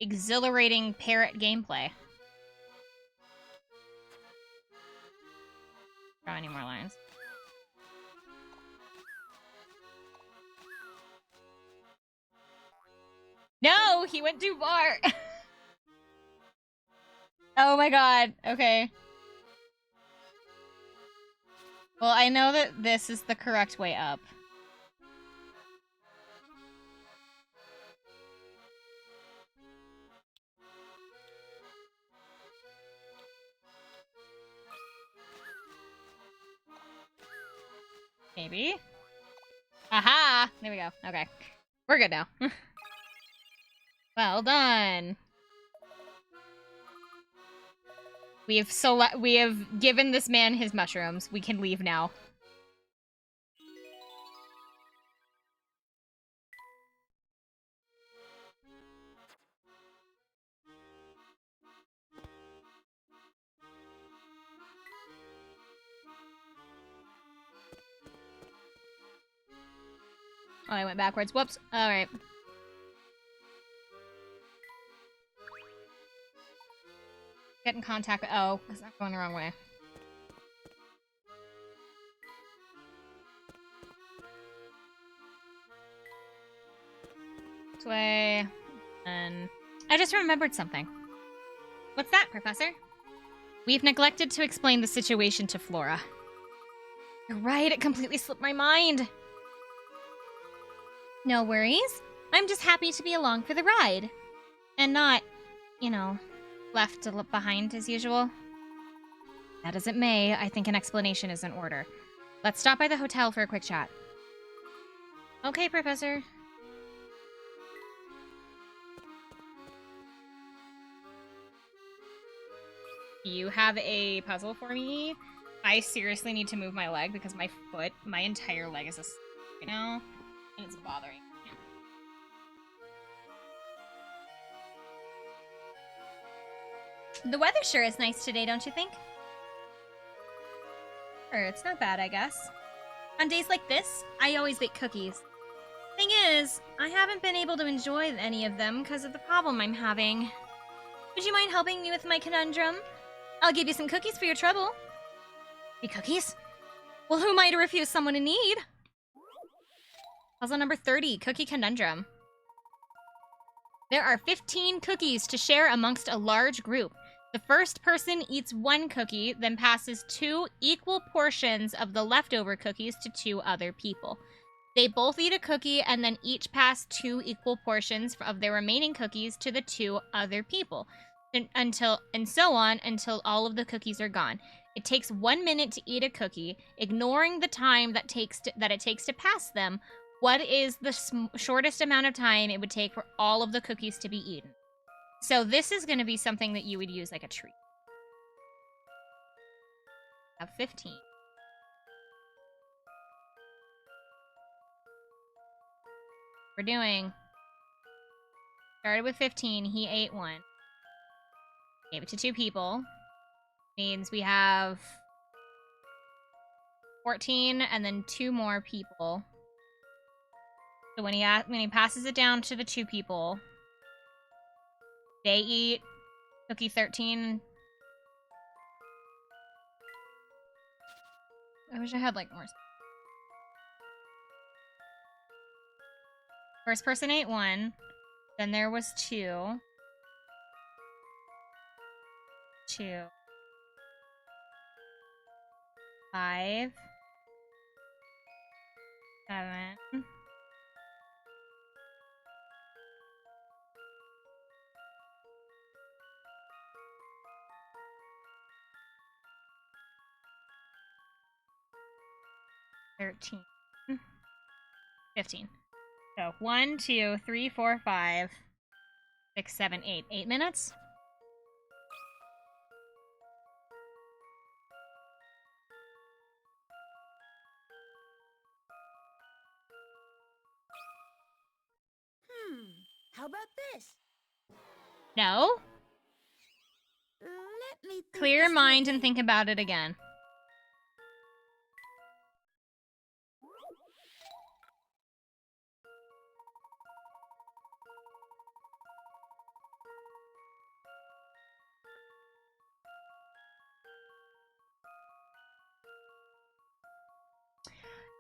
exhilarating parrot gameplay. Draw any more lines. No, he went too far. Oh my god. Okay. Well, I know that this is the correct way up. Maybe? Aha! There we go. Okay. We're good now. Well done. We have given this man his mushrooms. We can leave now. Oh, I went backwards. Whoops. Alright. Get in contact. Oh, because I'm going the wrong way. This way. And I just remembered something. What's that, Professor? We've neglected to explain the situation to Flora. You're right, it completely slipped my mind. No worries. I'm just happy to be along for the ride. And not, you know, left behind as usual. That as it may, I think an explanation is in order. Let's stop by the hotel for a quick chat. Okay, Professor. You have a puzzle for me? I seriously need to move my leg because my entire leg is asleep right now, and it's bothering me. The weather sure is nice today, don't you think? Sure, it's not bad, I guess. On days like this, I always bake cookies. Thing is, I haven't been able to enjoy any of them because of the problem I'm having. Would you mind helping me with my conundrum? I'll give you some cookies for your trouble. Free cookies? Well, who am I to refuse someone in need? Puzzle number 30, Cookie Conundrum. There are 15 cookies to share amongst a large group. The first person eats one cookie, then passes 2 equal portions of the leftover cookies to 2 other people. They both eat a cookie and then each pass 2 equal portions of their remaining cookies to the 2 other people. And so on until all of the cookies are gone. It takes 1 minute to eat a cookie, ignoring the time that it takes to pass them. What is the shortest amount of time it would take for all of the cookies to be eaten? So this is going to be something that you would use like a treat. Have 15. We're doing. Started with 15. He ate 1. Gave it to 2 people. Means we have 14 and then 2 more people. So when he passes it down to the 2 people, they eat cookie 13. I wish I had like more. First person ate 1. Then there was 2. 2. 5. 7. 13. 15. So 1, 2, 3, 4, 5, 6, 7, 8. 8 minutes? How about this? No? Let me think Clear your this mind through and again. think about it again.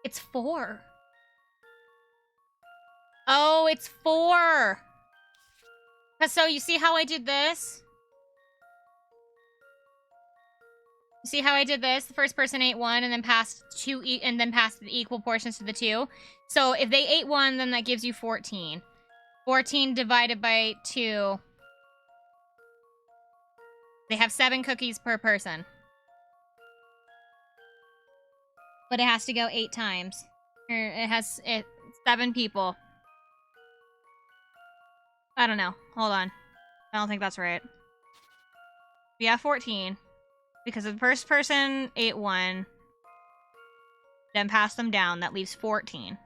It's 4. Oh, it's 4. So you see how I did this? You see how I did this? The first person ate 1 and then passed 2 and then passed the equal portions to the 2. So if they ate 1, then that gives you 14. 14 divided by 2. They have 7 cookies per person. But it has to go 8 times. Or it has 7 people. I don't know. Hold on. I don't think that's right. We have 14. Because the first person ate 1. Then passed them down. That leaves 14.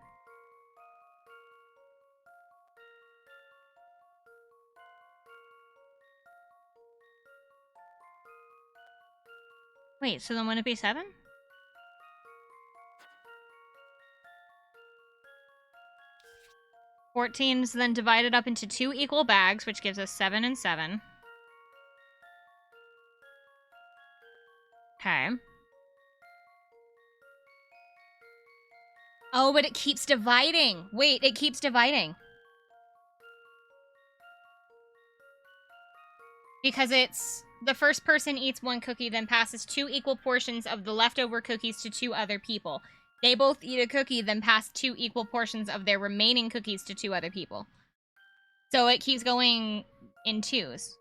Wait, so then wouldn't it be 7? Is then divided up into 2 equal bags, which gives us 7 and 7. Okay. Oh, but it keeps dividing. Wait, it keeps dividing. Because it's the first person eats 1 cookie, then passes 2 equal portions of the leftover cookies to 2 other people. They both eat a cookie, then pass 2 equal portions of their remaining cookies to 2 other people. So it keeps going in 2s.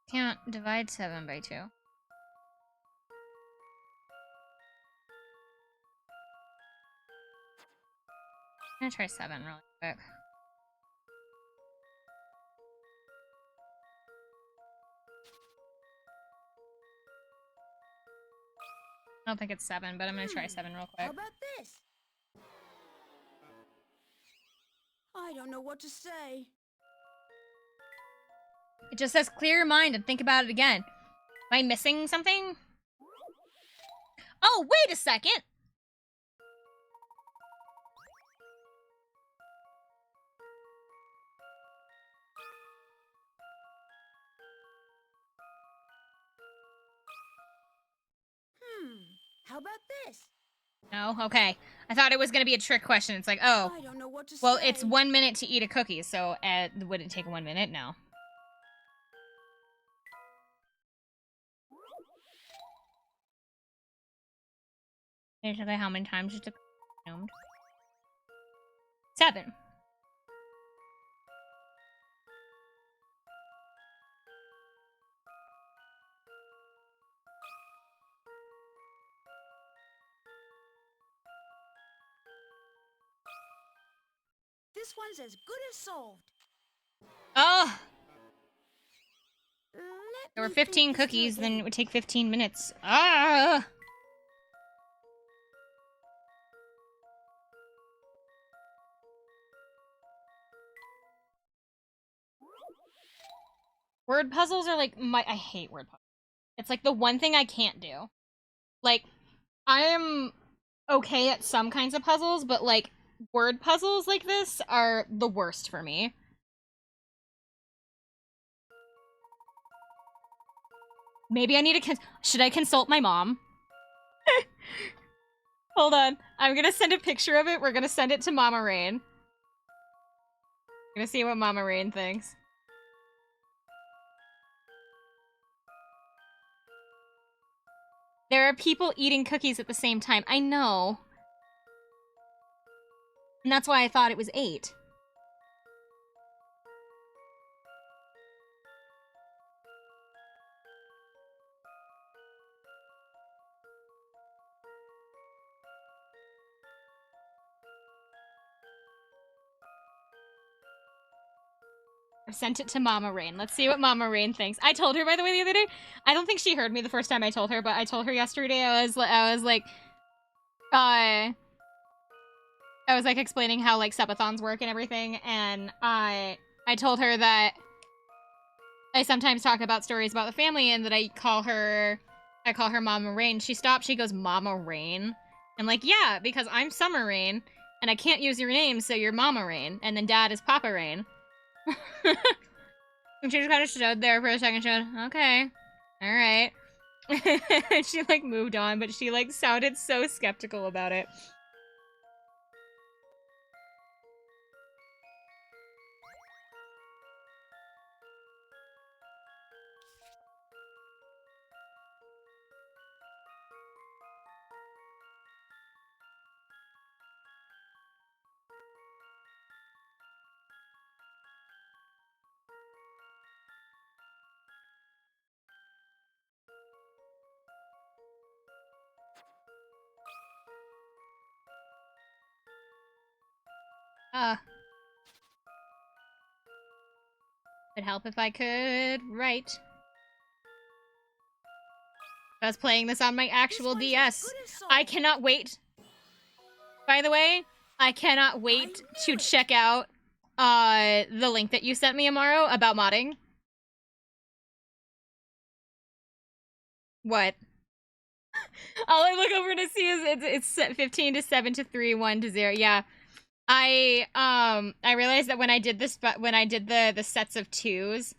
Can't divide 7 by 2. I'm gonna try 7 really quick. I don't think it's 7, but I'm gonna try 7 real quick. How about this? I don't know what to say. It just says clear your mind and think about it again. Am I missing something? Oh, wait a second! How about this? No? Okay. I thought it was gonna be a trick question. It's like, oh, I don't know what to well, say. it's 1 minute to eat a cookie, so would it take 1 minute? No. Basically, how many times it's consumed? 7. This one's as good as solved. Oh! Let There were me think 15 this through cookies, then again. it would take 15 minutes. Ah! Word puzzles are like I hate word puzzles. It's like the one thing I can't do. Like, I am okay at some kinds of puzzles, but like word puzzles like this are the worst for me. Maybe I need to should I consult my mom? Hold on. I'm gonna send a picture of it. We're gonna send it to Mama Rain. Gonna see what Mama Rain thinks. There are people eating cookies at the same time. I know. And that's why I thought it was 8. I sent it to Mama Rain. Let's see what Mama Rain thinks. I told her, by the way, the other day. I don't think she heard me the first time I told her, but I told her yesterday. I was like, I was like explaining how like subathons work and everything, and I told her that I sometimes talk about stories about the family, and that I call her Mama Rain. She stopped. She goes, Mama Rain. I'm like, yeah, because I'm Summer Rain, and I can't use your name, so you're Mama Rain, and then Dad is Papa Rain. And she just kind of stood there for a second. She went, okay, all right. She like moved on, but she like sounded so skeptical about it. It'd help if I could write. I was playing this on my actual DS. I cannot wait. By the way, I cannot wait to check out the link that you sent me, Amaro, about modding. What? All I look over to see is it's 15 to 7 to 3, 1 to 0. Yeah. I realized that when I did this, but when I did the sets of 2s,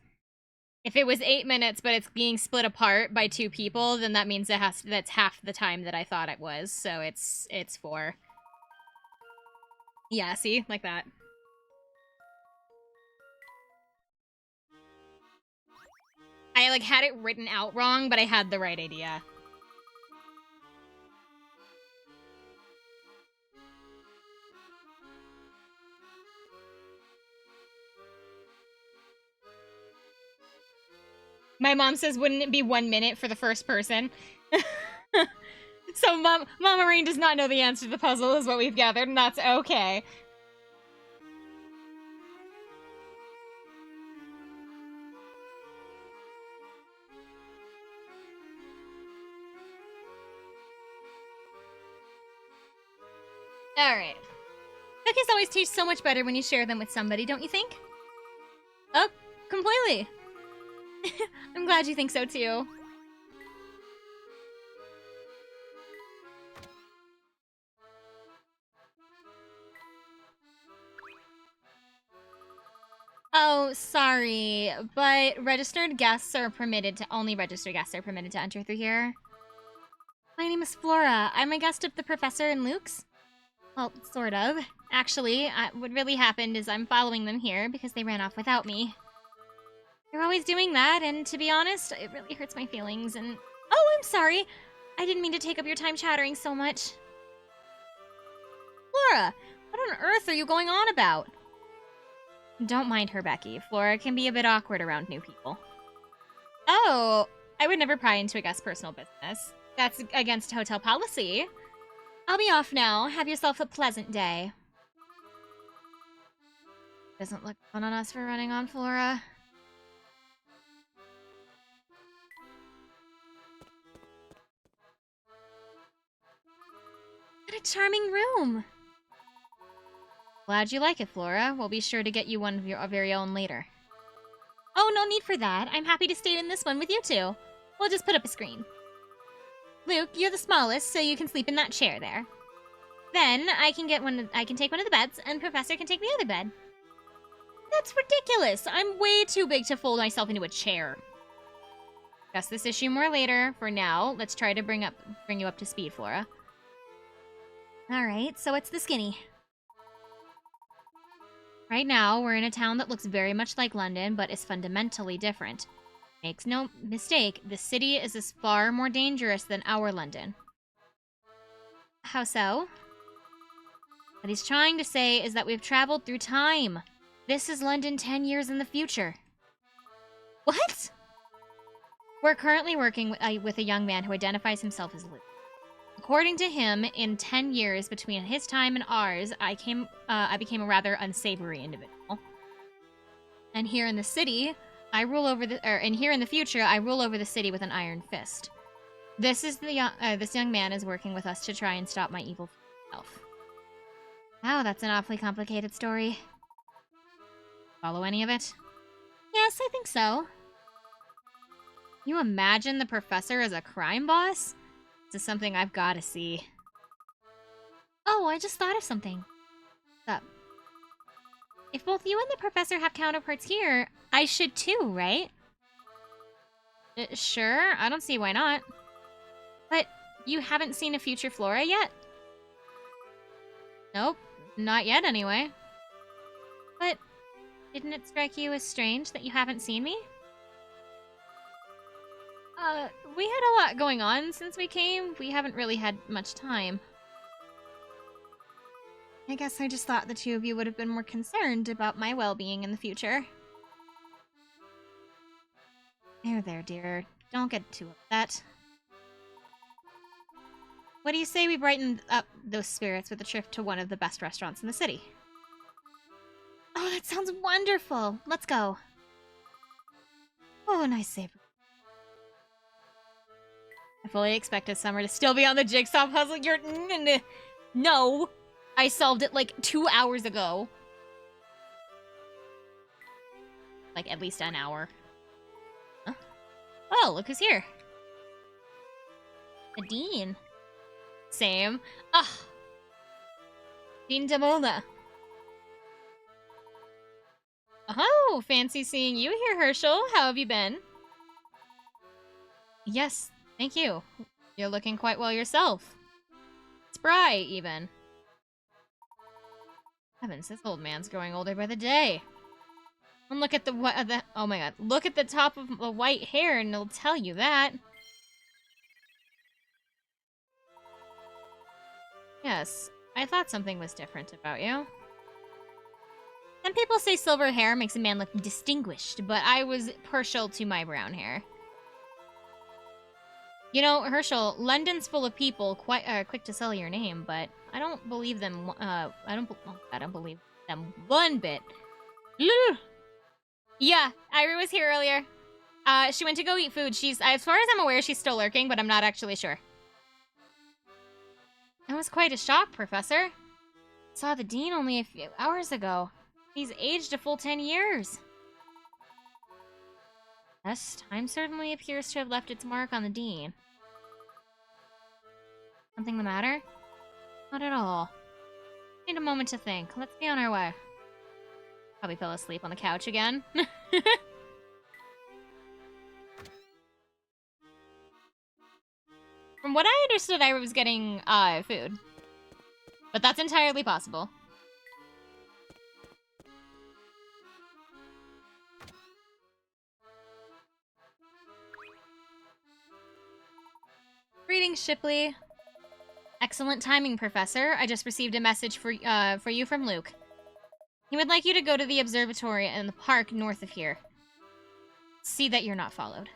if it was 8 minutes but it's being split apart by 2 people, then that means that's half the time that I thought it was. So it's 4. Yeah, see? Like that. I like had it written out wrong, but I had the right idea. My mom says, wouldn't it be 1 minute for the first person? So Mama Rain does not know the answer to the puzzle, is what we've gathered, and that's okay. Alright. Cookies always taste so much better when you share them with somebody, don't you think? Oh, completely. I'm glad you think so too. Oh, sorry, but only registered guests are permitted to enter through here. My name is Flora. I'm a guest of the Professor and Luke's. Well, sort of. Actually, what really happened is I'm following them here because they ran off without me. They're always doing that, and to be honest, it really hurts my feelings, and... Oh, I'm sorry! I didn't mean to take up your time chattering so much. Flora, what on earth are you going on about? Don't mind her, Becky. Flora can be a bit awkward around new people. Oh, I would never pry into a guest's personal business. That's against hotel policy. I'll be off now. Have yourself a pleasant day. Doesn't look fun on us for running on Flora. What a charming room. Glad you like it, Flora. We'll be sure to get you one of your very own later. Oh, no need for that. I'm happy to stay in this one with you two. We'll just put up a screen. Luke, you're the smallest, so you can sleep in that chair there. Then I can take one of the beds, and Professor can take the other bed. That's ridiculous. I'm way too big to fold myself into a chair. Discuss this issue more later. For now, let's try to bring you up to speed, Flora. All right, so it's the skinny. Right now, we're in a town that looks very much like London, but is fundamentally different. Makes no mistake, the city is far more dangerous than our London. How so? What he's trying to say is that we've traveled through time. This is London 10 years in the future. What? We're currently working with a young man who identifies himself as Luke. According to him, in 10 years between his time and ours, I became a rather unsavory individual. And here in the city, here in the future, I rule over the city with an iron fist. This young man is working with us to try and stop my evil self. Wow, that's an awfully complicated story. Follow any of it? Yes, I think so. You imagine the professor as a crime boss? This is something I've got to see. Oh, I just thought of something. What's up? If both you and the professor have counterparts here, I should too, right? Sure, I don't see why not. But you haven't seen a future Flora yet? Nope, not yet anyway. But didn't it strike you as strange that you haven't seen me? We had a lot going on since we came. We haven't really had much time. I guess I just thought the two of you would have been more concerned about my well-being in the future. There, dear. Don't get too upset. What do you say we brighten up those spirits with a trip to one of the best restaurants in the city? Oh, that sounds wonderful! Let's go. Oh, nice save. I fully expected Summer to still be on the jigsaw puzzle. No! I solved it like 2 hours ago. Like at least an hour. Huh? Oh, look who's here. The Dean. Same. Ah! Dean Demona. Oh, fancy seeing you here, Herschel. How have you been? Yes, thank you. You're looking quite well yourself. Spry, even. Heavens, this old man's growing older by the day. And look at oh my god, look at the top of the white hair and it'll tell you that. Yes, I thought something was different about you. Some people say silver hair makes a man look distinguished, but I was partial to my brown hair. You know, Herschel, London's full of people quite quick to sell your name, but I don't believe them. I don't believe them one bit. Yeah, Irie was here earlier. She went to go eat food. As far as I'm aware, she's still lurking, but I'm not actually sure. That was quite a shock, Professor. Saw the Dean only a few hours ago. He's aged a full 10 years. Yes, time certainly appears to have left its mark on the Dean. Something the matter? Not at all. Need a moment to think. Let's be on our way. Probably fell asleep on the couch again. From what I understood, I was getting food. But that's entirely possible. Greetings, Shipley. Excellent timing, Professor. I just received a message for you from Luke. He would like you to go to the observatory in the park north of here. See that you're not followed.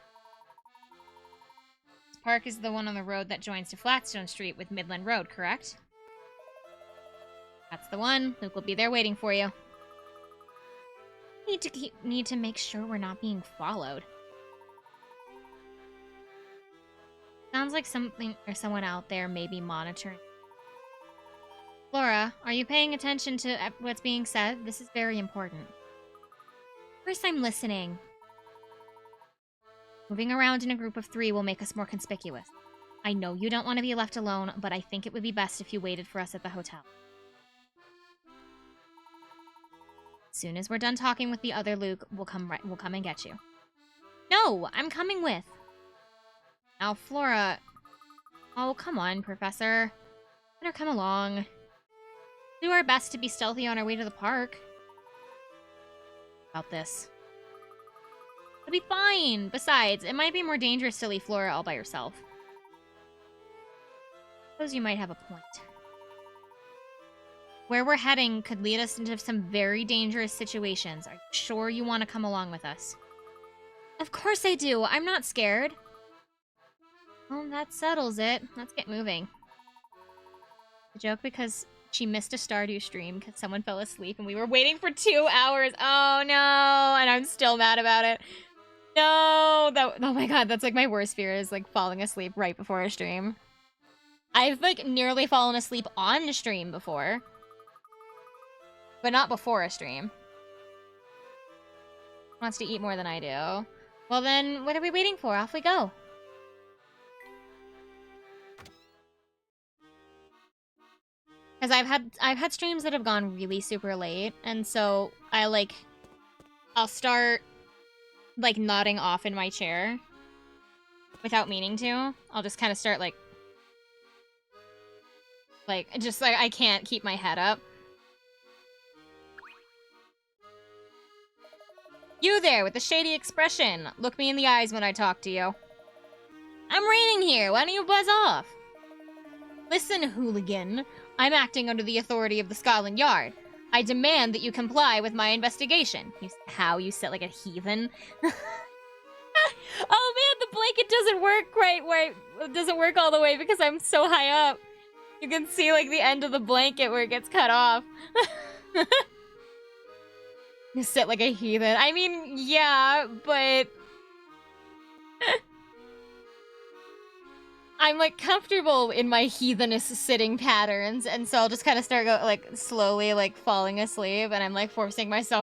This park is the one on the road that joins to Flatstone Street with Midland Road, correct? That's the one. Luke will be there waiting for you. Need to make sure we're not being followed. Sounds like something or someone out there may be monitoring. Flora, are you paying attention to what's being said? This is very important. Of course I'm listening. Moving around in a group of 3 will make us more conspicuous. I know you don't want to be left alone, but I think it would be best if you waited for us at the hotel. As soon as we're done talking with the other Luke, we'll come and get you. No, I'm coming with. Now, Flora. Oh, come on, Professor. Let her come along. Do our best to be stealthy on our way to the park. About this. It'll be fine. Besides, it might be more dangerous to leave Flora all by herself. Suppose you might have a point. Where we're heading could lead us into some very dangerous situations. Are you sure you want to come along with us? Of course I do. I'm not scared. Well, that settles it. Let's get moving. The joke because she missed a Stardew stream because someone fell asleep and we were waiting for 2 hours. Oh no, and I'm still mad about it. No, oh my god, that's like my worst fear is like falling asleep right before a stream. I've like nearly fallen asleep on a stream before. But not before a stream. Wants to eat more than I do. Well then, what are we waiting for? Off we go. Because I've had streams that have gone really super late, and so I'll start like nodding off in my chair without meaning to. I'll just kind of start like just like I can't keep my head up. You there with the shady expression. Look me in the eyes when I talk to you. I'm reading here. Why don't you buzz off? Listen, hooligan. I'm acting under the authority of the Scotland Yard. I demand that you comply with my investigation. You sit like a heathen. Oh man, the blanket doesn't work right. It doesn't work all the way because I'm so high up. You can see like the end of the blanket where it gets cut off. You sit like a heathen. I mean, yeah, but I'm like comfortable in my heathenish sitting patterns, and so I'll just kind of start slowly like falling asleep, and I'm like forcing myself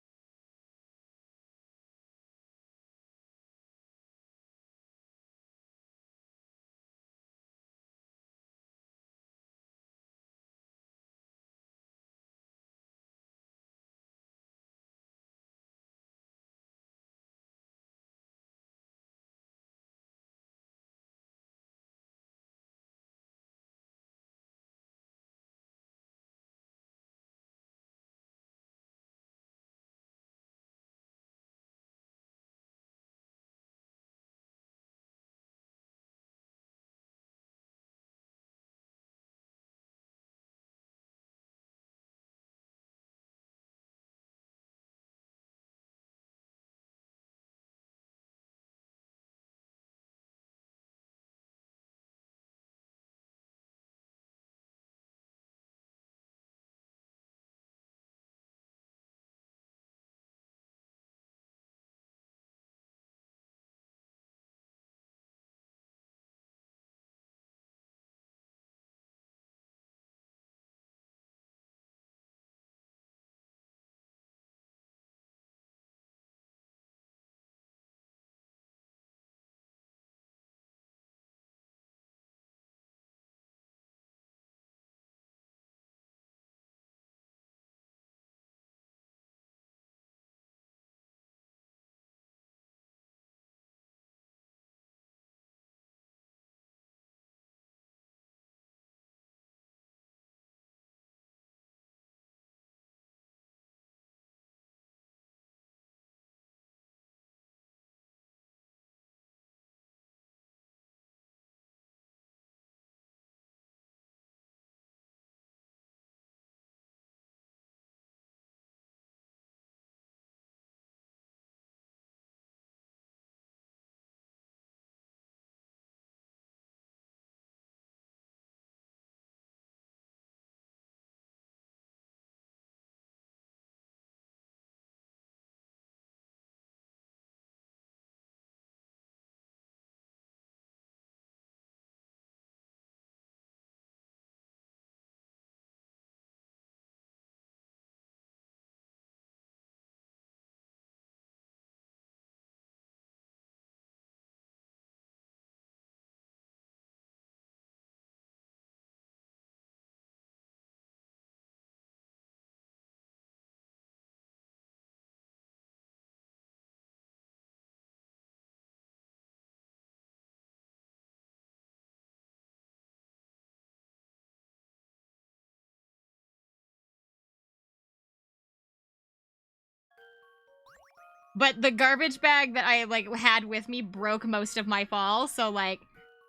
But the garbage bag that I, like, had with me broke most of my fall, so, like,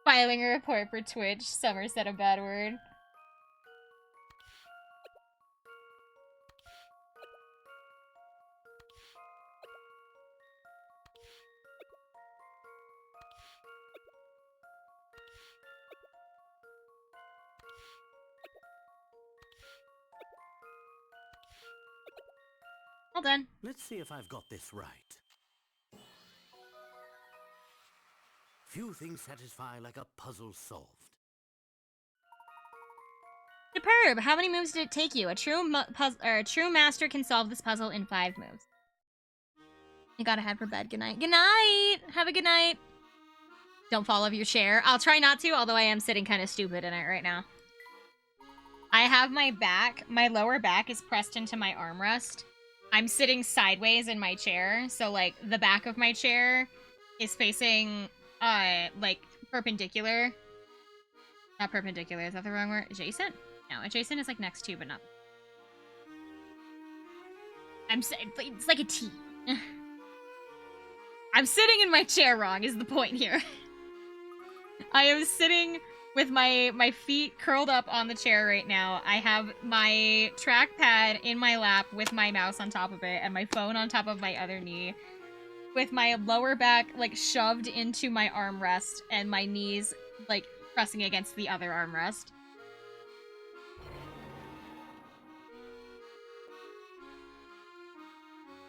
filing a report for Twitch, Summer said a bad word. All done. Let's see if I've got this right. Few things satisfy like a puzzle solved. Superb! How many moves did it take you? A true master can solve this puzzle in 5 moves. You gotta head for bed. Good night. Good night! Have a good night. Don't fall off your chair. I'll try not to, although I am sitting kind of stupid in it right now. I have my lower back is pressed into my armrest. I'm sitting sideways in my chair, so, like, the back of my chair is facing, like, perpendicular. Not perpendicular, is that the wrong word? Adjacent? No, adjacent is, like, next to, but not. It's like a T. I'm sitting in my chair wrong, is the point here. I am sitting with my feet curled up on the chair right now. I have my trackpad in my lap with my mouse on top of it and my phone on top of my other knee, with my lower back, like, shoved into my armrest and my knees, like, pressing against the other armrest.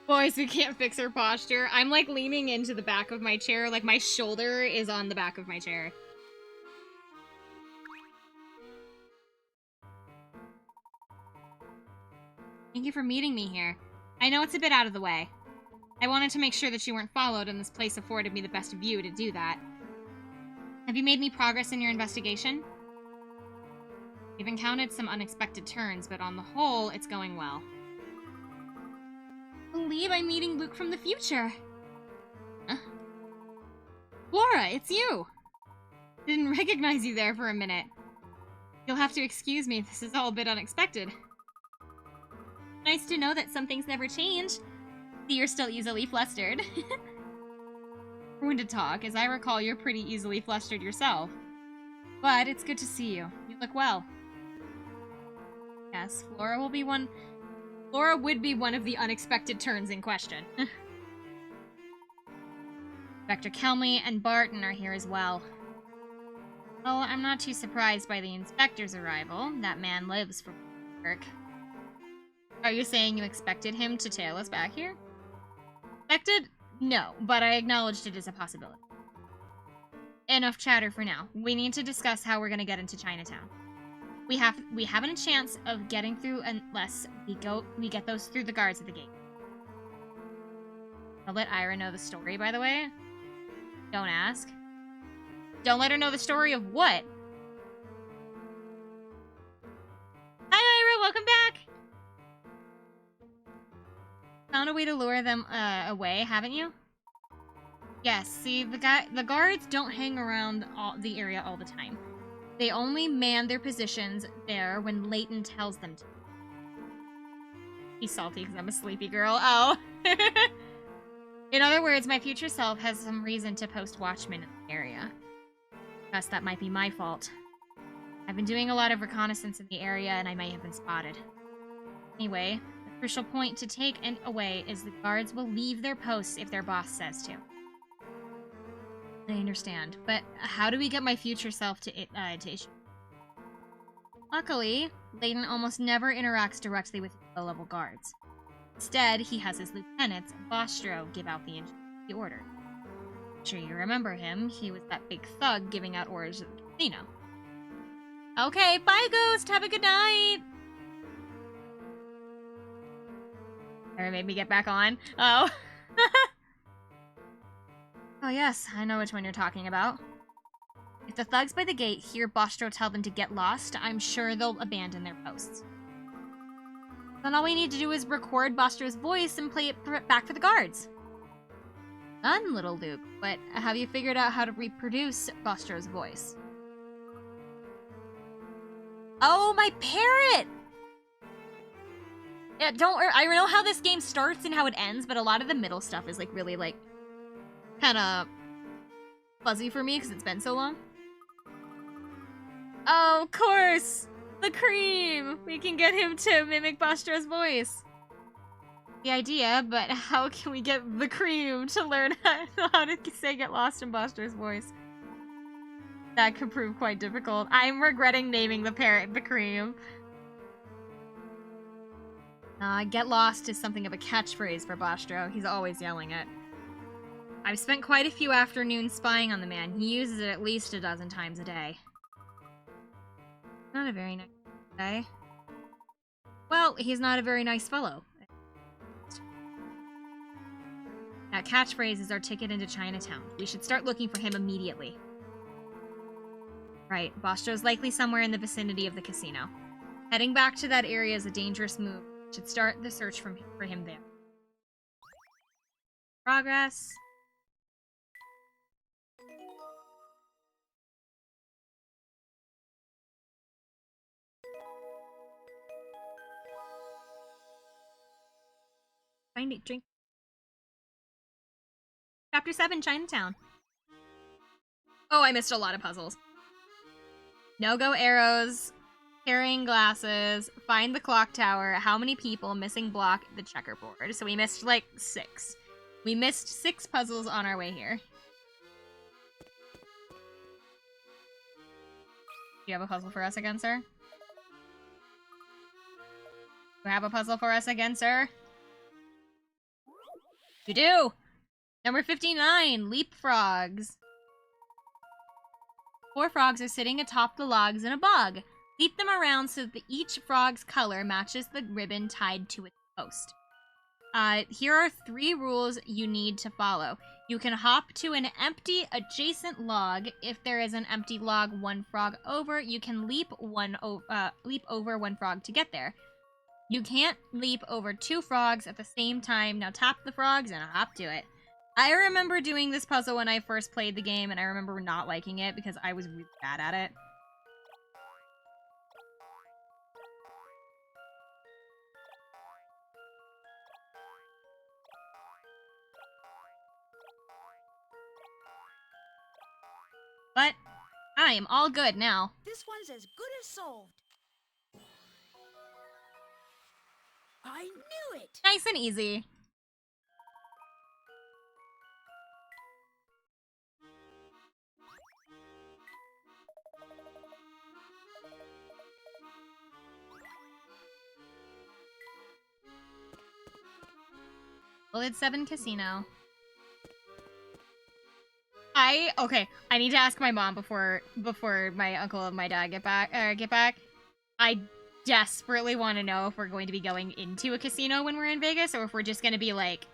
Boys who can't fix her posture. I'm, like, leaning into the back of my chair. Like, my shoulder is on the back of my chair. Thank you for meeting me here. I know it's a bit out of the way. I wanted to make sure that you weren't followed, and this place afforded me the best view to do that. Have you made any progress in your investigation? You've encountered some unexpected turns, but on the whole, it's going well. I believe I'm meeting Luke from the future. Flora, it's you! Didn't recognize you there for a minute. You'll have to excuse me, this is all a bit unexpected. Nice to know that some things never change. See, you're still easily flustered. When to talk, as I recall, you're pretty easily flustered yourself. But it's good to see you. You look well. Yes, Flora would be one of the unexpected turns in question. Inspector Kelmy and Barton are here as well. Well, I'm not too surprised by the inspector's arrival. That man lives for work. Are you saying you expected him to tail us back here? Expected? No, but I acknowledged it as a possibility. Enough chatter for now. We need to discuss how we're gonna get into Chinatown. We haven't a chance of getting through unless we get those through the guards at the gate. I'll let Ira know the story, by the way. Don't ask. Don't let her know the story of what? Hi, Ira, welcome back! Found a way to lure them away, haven't you? Yes, see, the guards don't hang around the area all the time. They only man their positions there when Layton tells them to. He's salty because I'm a sleepy girl. Oh. In other words, my future self has some reason to post watchmen in the area. Guess that might be my fault. I've been doing a lot of reconnaissance in the area and I may have been spotted. Anyway, the crucial point to take away is the guards will leave their posts if their boss says to. I understand, but how do we get my future self to issue? Luckily, Layton almost never interacts directly with low-level guards. Instead, he has his lieutenants, Bostro, give out the order. I'm sure you remember him. He was that big thug giving out orders at the casino. Okay, bye, Ghost! Have a good night! Or made me get back on. Oh. Oh yes, I know which one you're talking about. If the thugs by the gate hear Bostro tell them to get lost, I'm sure they'll abandon their posts. Then all we need to do is record Bostro's voice and play it back for the guards. Done, little Luke, but have you figured out how to reproduce Bostro's voice? Oh, my parrot! Yeah, don't worry. I know how this game starts and how it ends, but a lot of the middle stuff is, like, really, like, kind of fuzzy for me because it's been so long. Oh, of course! The cream! We can get him to mimic Bastro's voice. The idea, but how can we get the cream to learn how to say get lost in Bastro's voice? That could prove quite difficult. I'm regretting naming the parrot the cream. Get lost is something of a catchphrase for Bastro. He's always yelling it. I've spent quite a few afternoons spying on the man. He uses it at least a dozen times a day. Not a very nice guy. Well, he's not a very nice fellow. That catchphrase is our ticket into Chinatown. We should start looking for him immediately. Right, Bastro's likely somewhere in the vicinity of the casino. Heading back to that area is a dangerous move. We should start the search for him there. Progress. Find it, drink. Chapter 7, Chinatown. Oh, I missed a lot of puzzles. No-go arrows, carrying glasses, find the clock tower, how many people, missing block, the checkerboard. So we missed, like, 6. We missed 6 puzzles on our way here. Do you have a puzzle for us again, sir? Do you have a puzzle for us again, sir? You do! Number 59, leapfrogs. 4 frogs are sitting atop the logs in a bog. Leap them around so that each frog's color matches the ribbon tied to its post. Here are 3 rules you need to follow. You can hop to an empty adjacent log. If there is an empty log 1 frog over, you can leap over 1 frog to get there. You can't leap over 2 frogs at the same time. Now tap the frogs and hop to it. I remember doing this puzzle when I first played the game, and I remember not liking it because I was really bad at it. But I am all good now. This one's as good as solved. I knew it! Nice and easy. Well, it's 7 Casino. Okay, I need to ask my mom before my uncle and my dad get back. I desperately want to know if we're going to be going into a casino when we're in Vegas, or if we're just going to be, like,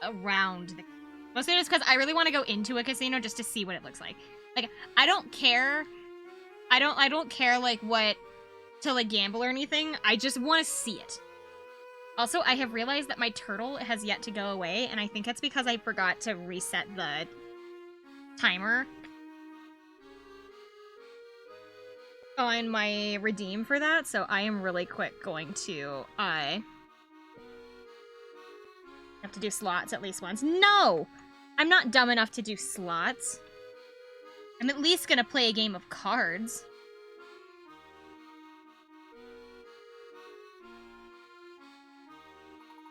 around the... Mostly just because I really want to go into a casino just to see what it looks like. Like, I don't care. I don't care, like, what... to, like, gamble or anything. I just want to see it. Also, I have realized that my turtle has yet to go away, and I think it's because I forgot to reset the timer on my redeem for that, so I am really quick going to, have to do slots at least once. No! I'm not dumb enough to do slots. I'm at least gonna play a game of cards.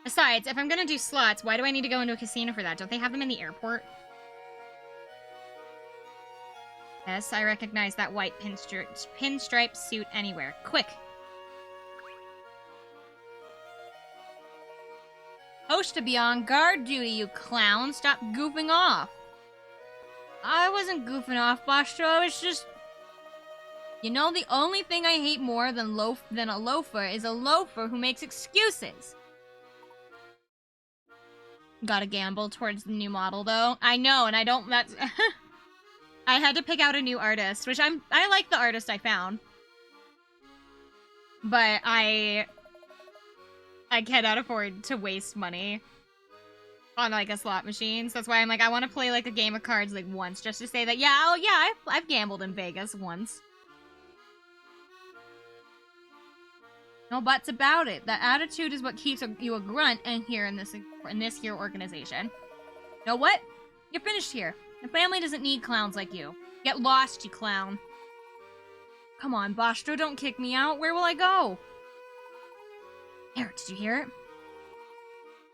Besides, if I'm gonna do slots, why do I need to go into a casino for that? Don't they have them in the airport? Yes, I recognize that white pinstripe suit anywhere. Quick! Supposed to be on guard duty, you clown! Stop goofing off! I wasn't goofing off, Bastro. I was just... You know, the only thing I hate more than a loafer is a loafer who makes excuses. Gotta gamble towards the new model, though. I know, and I don't... That's... I had to pick out a new artist, which I like the artist I found. But I cannot afford to waste money on, like, a slot machine. So that's why I'm like, I want to play, like, a game of cards, like, once, just to say that, yeah, oh, yeah, I've gambled in Vegas once. No buts about it. That attitude is what keeps you a grunt in here in this here organization. You know what? You're finished here. The family doesn't need clowns like you. Get lost, you clown. Come on, Bostro, don't kick me out. Where will I go? There, did you hear it?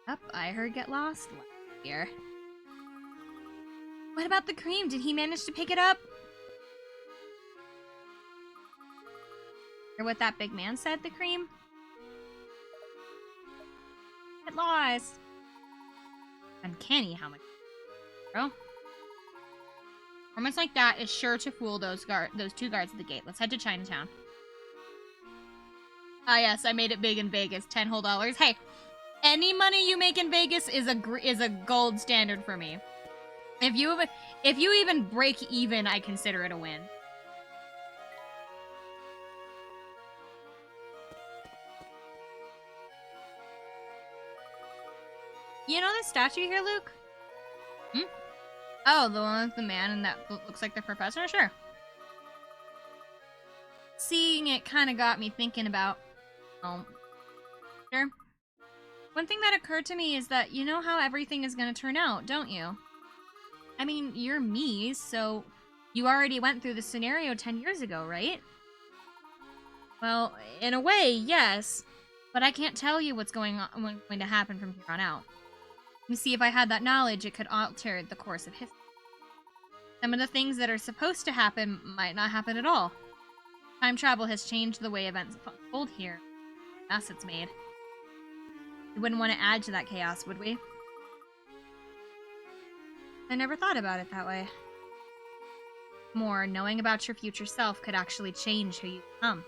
Up, I heard get lost. Here. What about the cream? Did he manage to pick it up? Hear what that big man said, the cream? Get lost. Uncanny how much. Bro. Performance like that is sure to fool those two guards at the gate. Let's head to Chinatown. Ah, yes, I made it big in Vegas. $10 whole. Hey, any money you make in Vegas is a gold standard for me. If you even break even, I consider it a win. You know this statue here, Luke? Hmm? Oh, the one with the man and that looks like the professor? Sure. Seeing it kind of got me thinking about... Sure. One thing that occurred to me is that you know how everything is going to turn out, don't you? I mean, you're me, so you already went through the scenario 10 years ago, right? Well, in a way, yes. But I can't tell you what's going to happen from here on out. You see, if I had that knowledge, it could alter the course of history. Some of the things that are supposed to happen might not happen at all. Time travel has changed the way events unfold here. Mess it's made. We wouldn't want to add to that chaos, would we? I never thought about it that way. More, knowing about your future self could actually change who you become.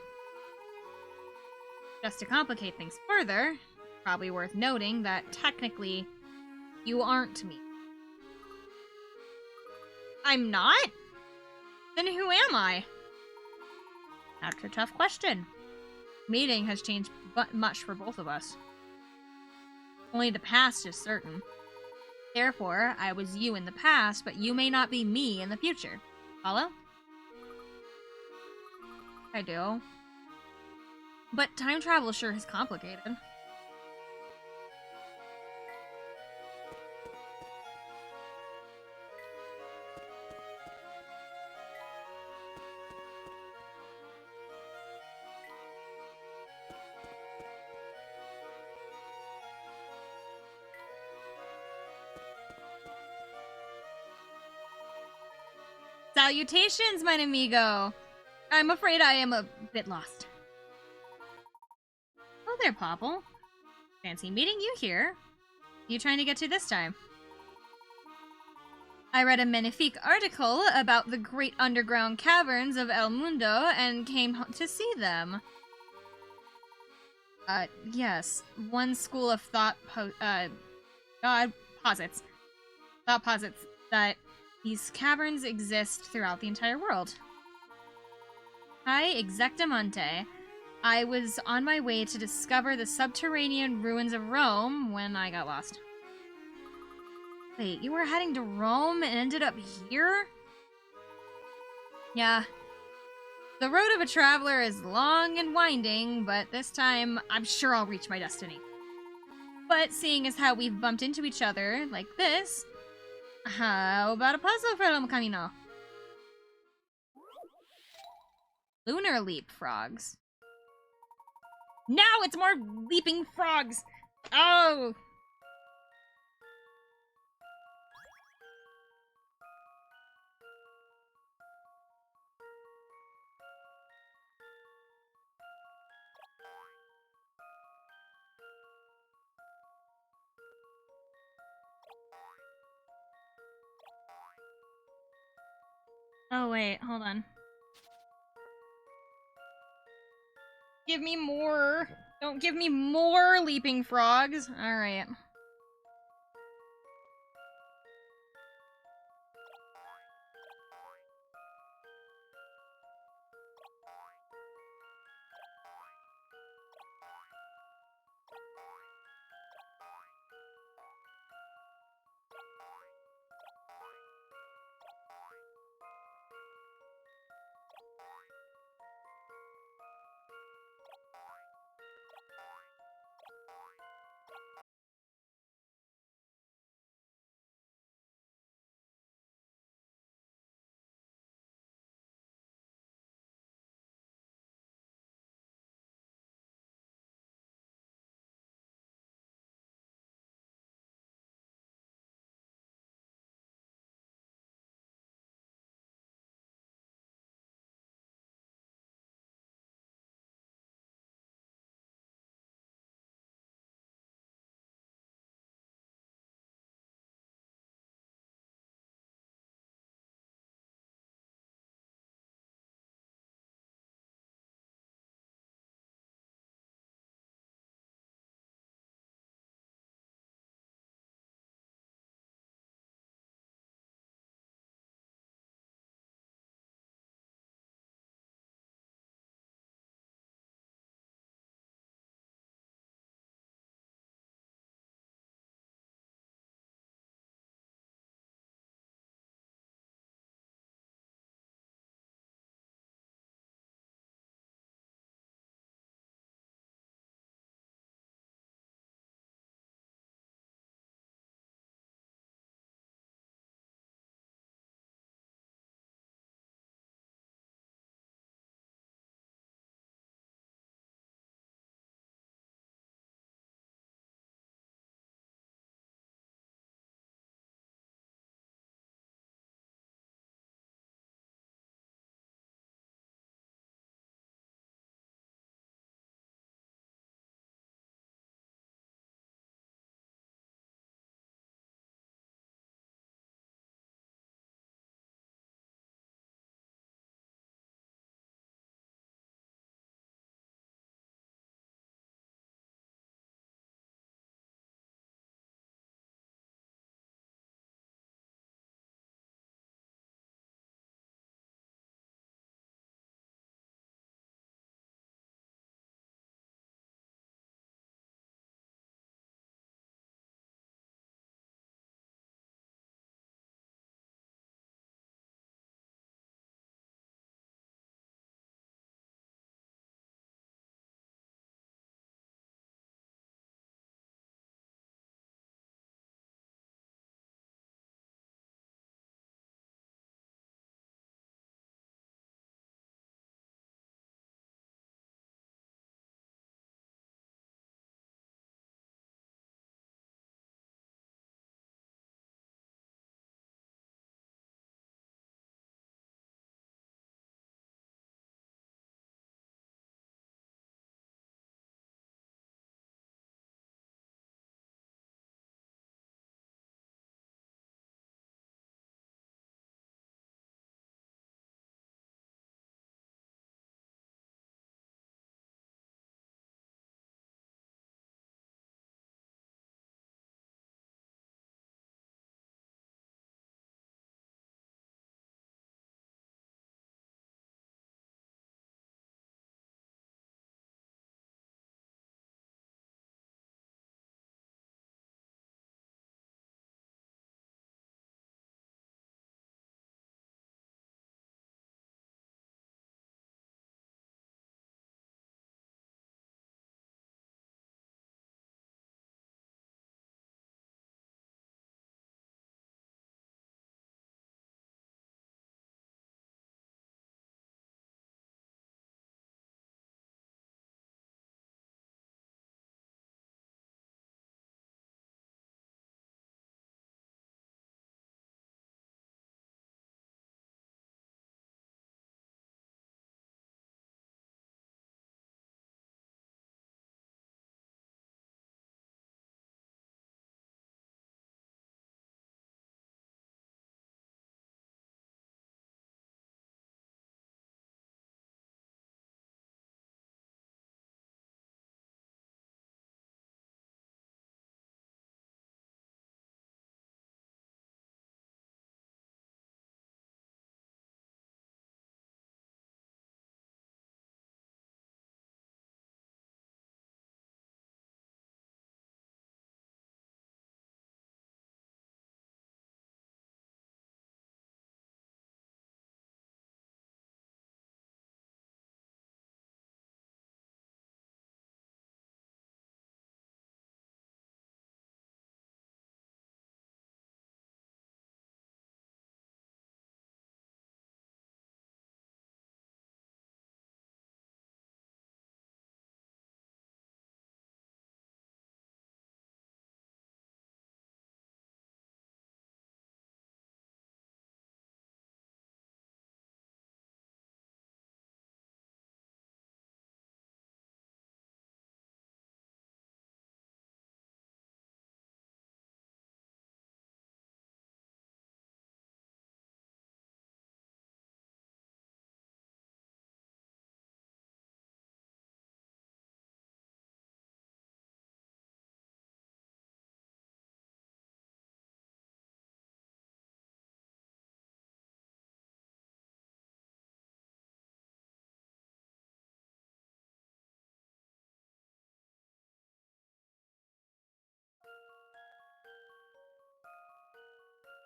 Just to complicate things further, probably worth noting that technically, you aren't me. I'm not? Then who am I? That's a tough question. Meeting has changed much for both of us. Only the past is certain. Therefore, I was you in the past, but you may not be me in the future. Follow? I do. But time travel sure is complicated. Salutations, mein amigo! I'm afraid I am a bit lost. Oh there, Popple. Fancy meeting you here. You trying to get to this time? I read a magnifique article about the great underground caverns of El Mundo and came to see them. Yes. One school of thought posits that these caverns exist throughout the entire world. Hi, exactamente. I was on my way to discover the subterranean ruins of Rome when I got lost. Wait, you were heading to Rome and ended up here? Yeah. The road of a traveler is long and winding, but this time I'm sure I'll reach my destiny. But seeing as how we've bumped into each other like this, how about a puzzle for El Camino? Lunar leap frogs. Now it's more leaping frogs! Oh! Oh wait, hold on. Give me more! Don't give me more leaping frogs! Alright.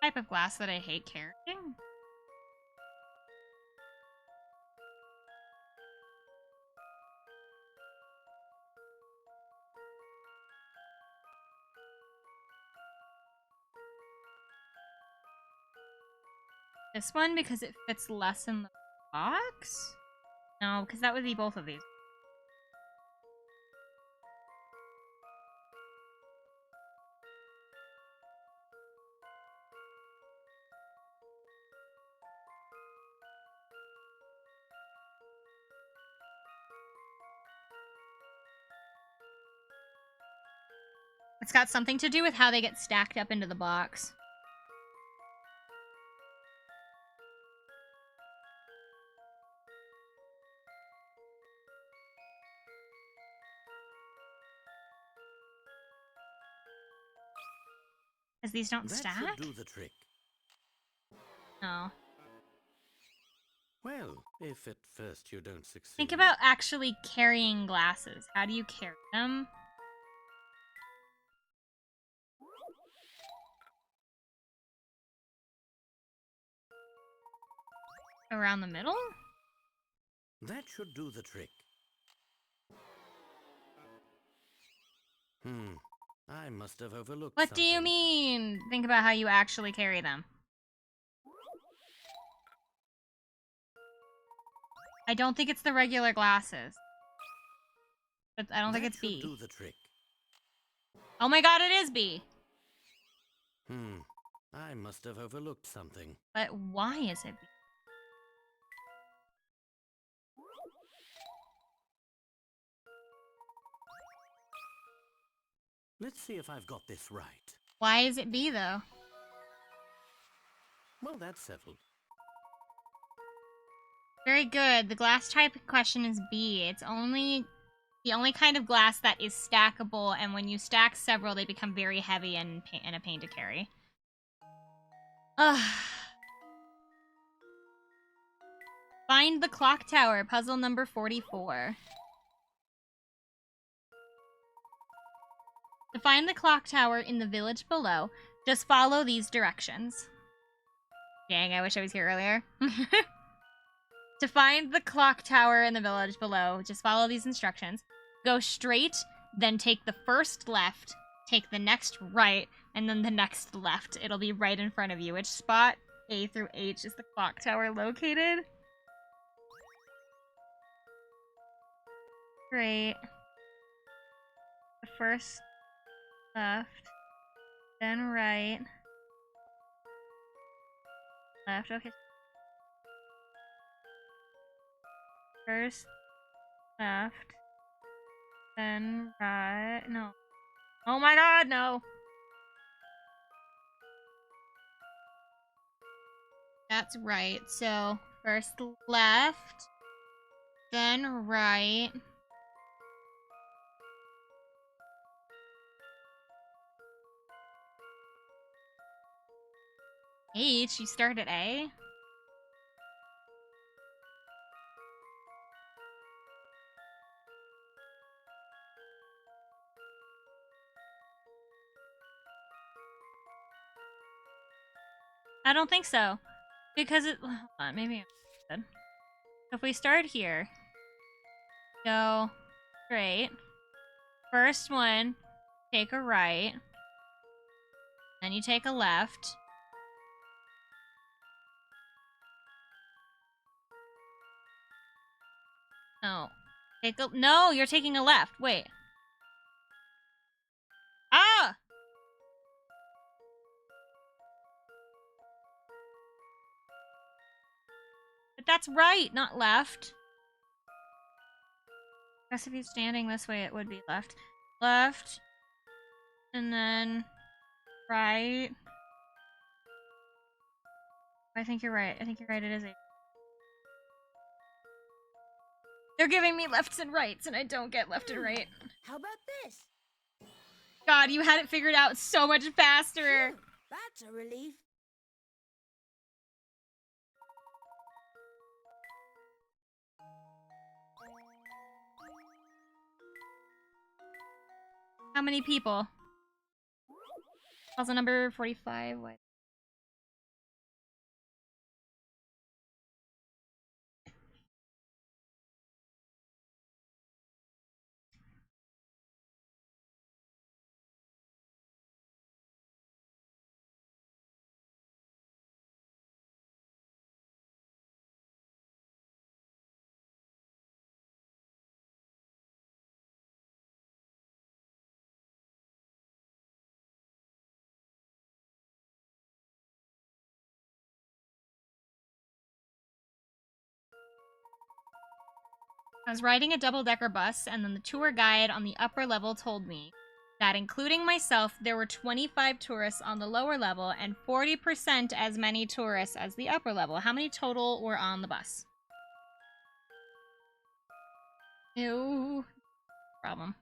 Type of glass that I hate carrying? This one because it fits less in the box? No, because that would be both of these. It's got something to do with how they get stacked up into the box. Because these don't That stack? should do the trick. No. Well, if at first you don't succeed. Think about actually carrying glasses. How do you carry them? Around the middle? That should do the trick. I must have overlooked What do you something. mean? Think about how you actually carry them. I don't think it's the regular glasses. But I don't think it's B. That should do the trick. Oh my god, it is B! I must have overlooked something. But why is it B? Let's see if I've got this right. Why is it B, though? Well, that's settled. Very good. The glass type question is B. It's the only kind of glass that is stackable, and when you stack several, they become very heavy and a pain to carry. Ugh. Find the clock tower, puzzle number 44. To find the clock tower in the village below, just follow these directions. Dang, I wish I was here earlier. To find the clock tower in the village below, just follow these instructions. Go straight, then take the first left, take the next right, and then the next left. It'll be right in front of you. Which spot, A through H, is the clock tower located? Great. The first left, then right. Left, okay. First left, then right. No. Oh my god, no! That's right. So, first left, then right. H, you start at A? I don't think so. Because it... Hold on, maybe I'm good. If we start here, go straight. First one, take a right. Then you take a left. Oh. No, you're taking a left. Wait. Ah! But that's right, not left. I guess if he's standing this way, it would be left. Left. And then right. I think you're right. I think you're right. It is a... They're giving me lefts and rights, and I don't get left and right. How about this? God, you had it figured out so much faster. Phew, that's a relief. How many people? Puzzle number 45. What? I was riding a double-decker bus, and then the tour guide on the upper level told me that, including myself, there were 25 tourists on the lower level and 40% as many tourists as the upper level. How many total were on the bus? Ew. Problem.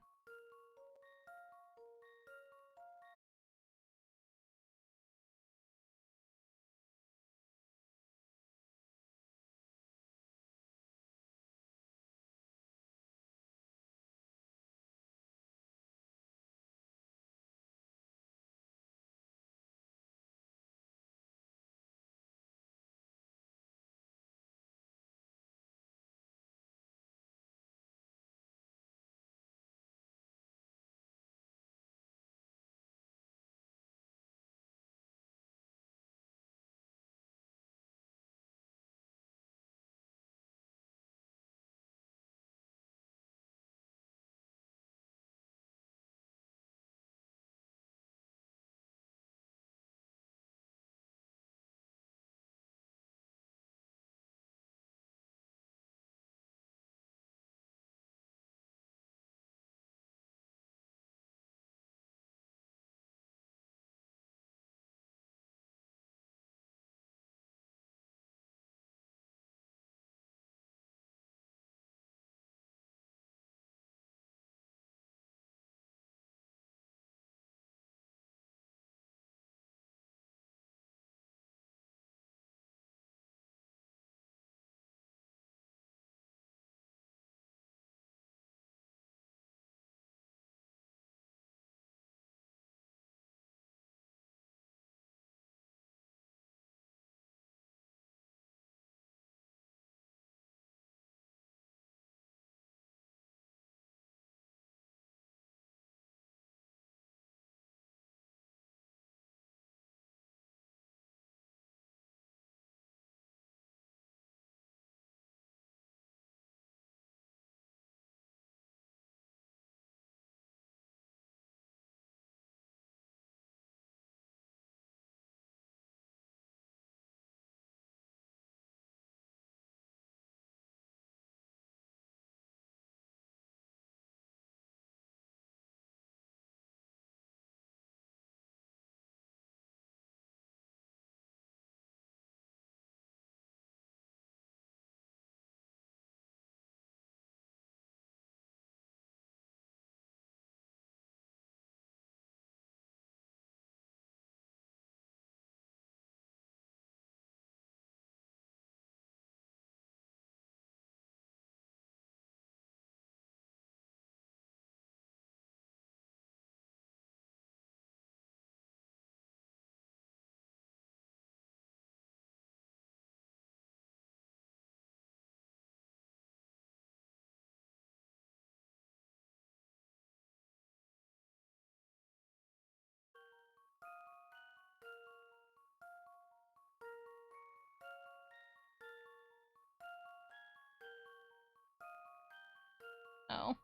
Oh.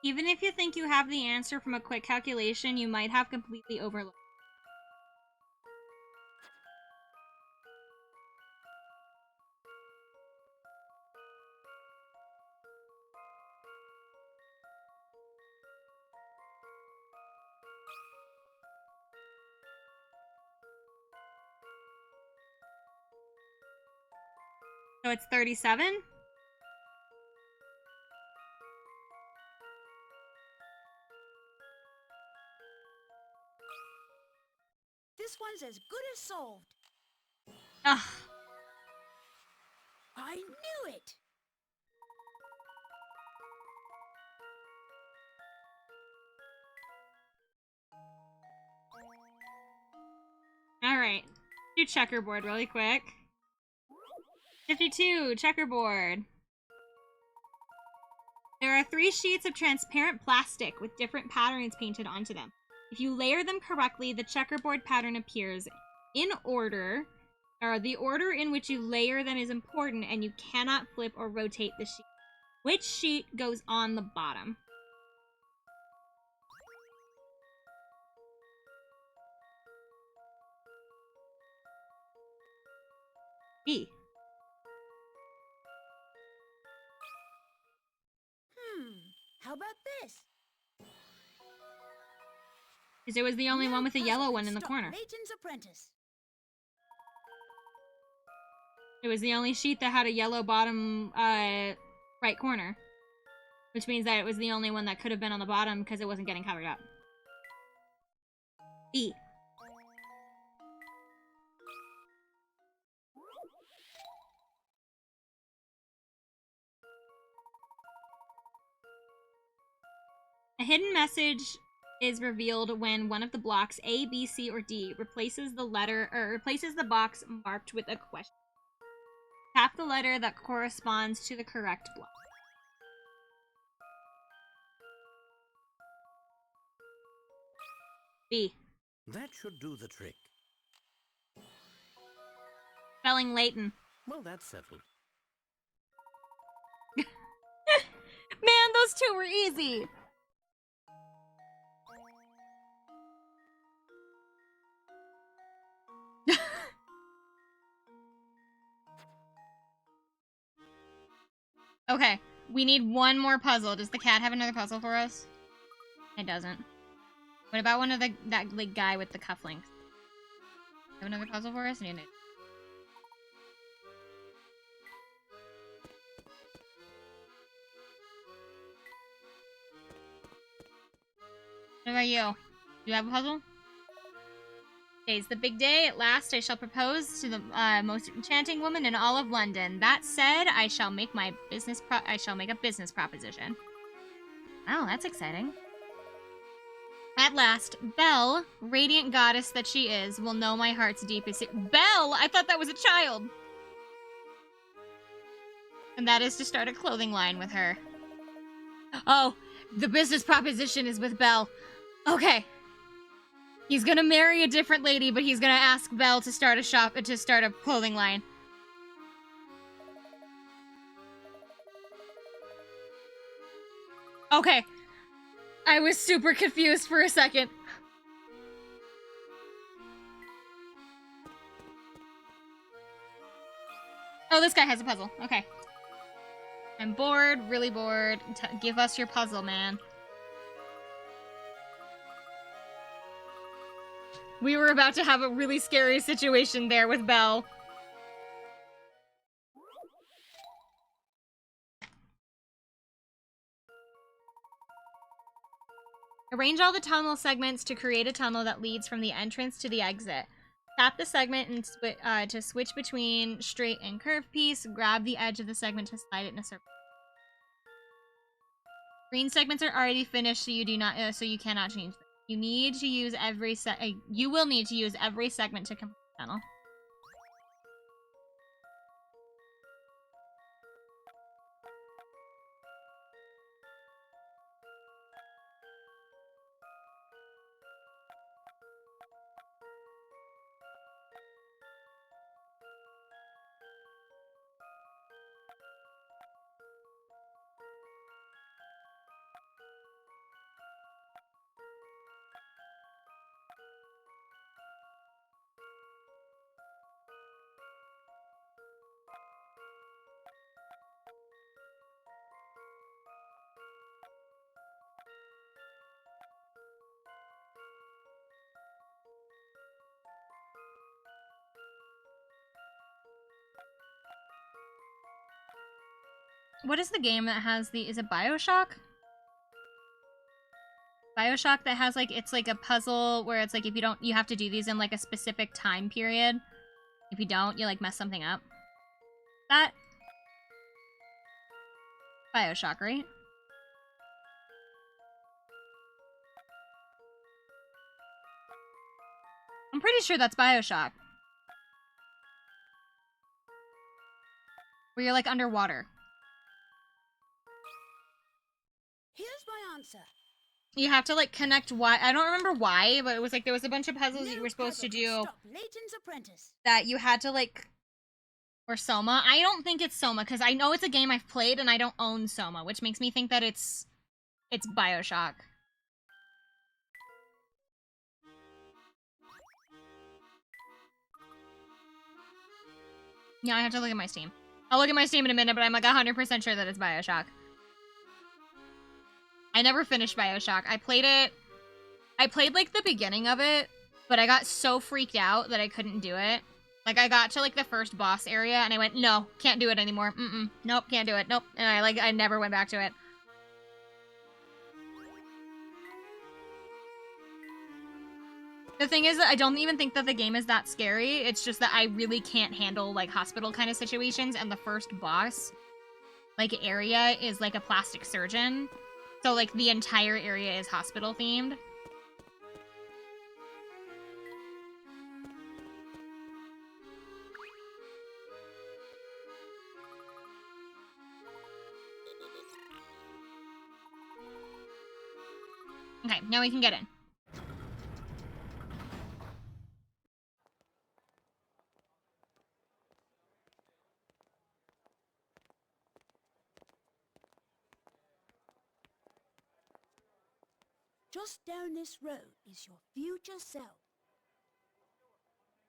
Even if you think you have the answer from a quick calculation, you might have completely overlooked. So it's 37? This one's as good as solved. Ugh. I knew it! Alright. Do checkerboard really quick. 52, checkerboard. There are 3 sheets of transparent plastic with different patterns painted onto them. If you layer them correctly, the checkerboard pattern appears in order, or the order in which you layer them is important, and you cannot flip or rotate the sheet. Which sheet goes on the bottom? B. How about this? Because it was the only No one with a puzzle yellow can one in the stop corner. Layton's apprentice. It was the only sheet that had a yellow bottom right corner. Which means that it was the only one that could have been on the bottom because it wasn't getting covered up. B. A hidden message is revealed when one of the blocks A, B, C, or D replaces the box marked with a question. Tap the letter that corresponds to the correct block. B. That should do the trick. Spelling Layton. Well, that's settled. Man, those two were easy. Okay, we need one more puzzle. Does the cat have another puzzle for us? It doesn't. What about one of that like guy with the cufflinks? Have another puzzle for us? Need it. What about you? Do you have a puzzle? Today's the big day. At last, I shall propose to the most enchanting woman in all of London. That said, I shall make a business proposition. Oh, that's exciting. At last, Belle, radiant goddess that she is, will know my heart's deepest. Belle, I thought that was a child. And that is to start a clothing line with her. Oh, the business proposition is with Belle. Okay. He's gonna marry a different lady, but he's gonna ask Belle to start a clothing line. Okay. I was super confused for a second. Oh, this guy has a puzzle. Okay. I'm bored, really bored. Give us your puzzle, man. We were about to have a really scary situation there with Belle. Arrange all the tunnel segments to create a tunnel that leads from the entrance to the exit. Tap the segment and to switch between straight and curved piece. Grab the edge of the segment to slide it in a circle. Green segments are already finished, so you cannot change them. You need to use you will need to use every segment to complete the tunnel. What is the game that has is it BioShock? BioShock that has it's like a puzzle where it's like if you don't, you have to do these in like a specific time period. If you don't, you like mess something up. That BioShock, right? I'm pretty sure that's BioShock. Where you're like underwater. Here's my answer. You have to like connect I don't remember why, but it was like there was a bunch of puzzles that you No were supposed to puzzle can do stop Layton's apprentice. that you had to like, or Soma. I don't think it's Soma because I know it's a game I've played and I don't own Soma, which makes me think that it's BioShock. Yeah, I have to look at my Steam. I'll look at my Steam in a minute, but I'm like 100% sure that it's BioShock. I never finished BioShock. I played like the beginning of it, but I got so freaked out that I couldn't do it. Like I got to like the first boss area and I went, no, can't do it anymore. Nope, can't do it. Nope. And I never went back to it. The thing is that I don't even think that the game is that scary. It's just that I really can't handle like hospital kind of situations, and the first boss like area is like a plastic surgeon. So like the entire area is hospital themed. Okay, now we can get in. Just down this road is your future self.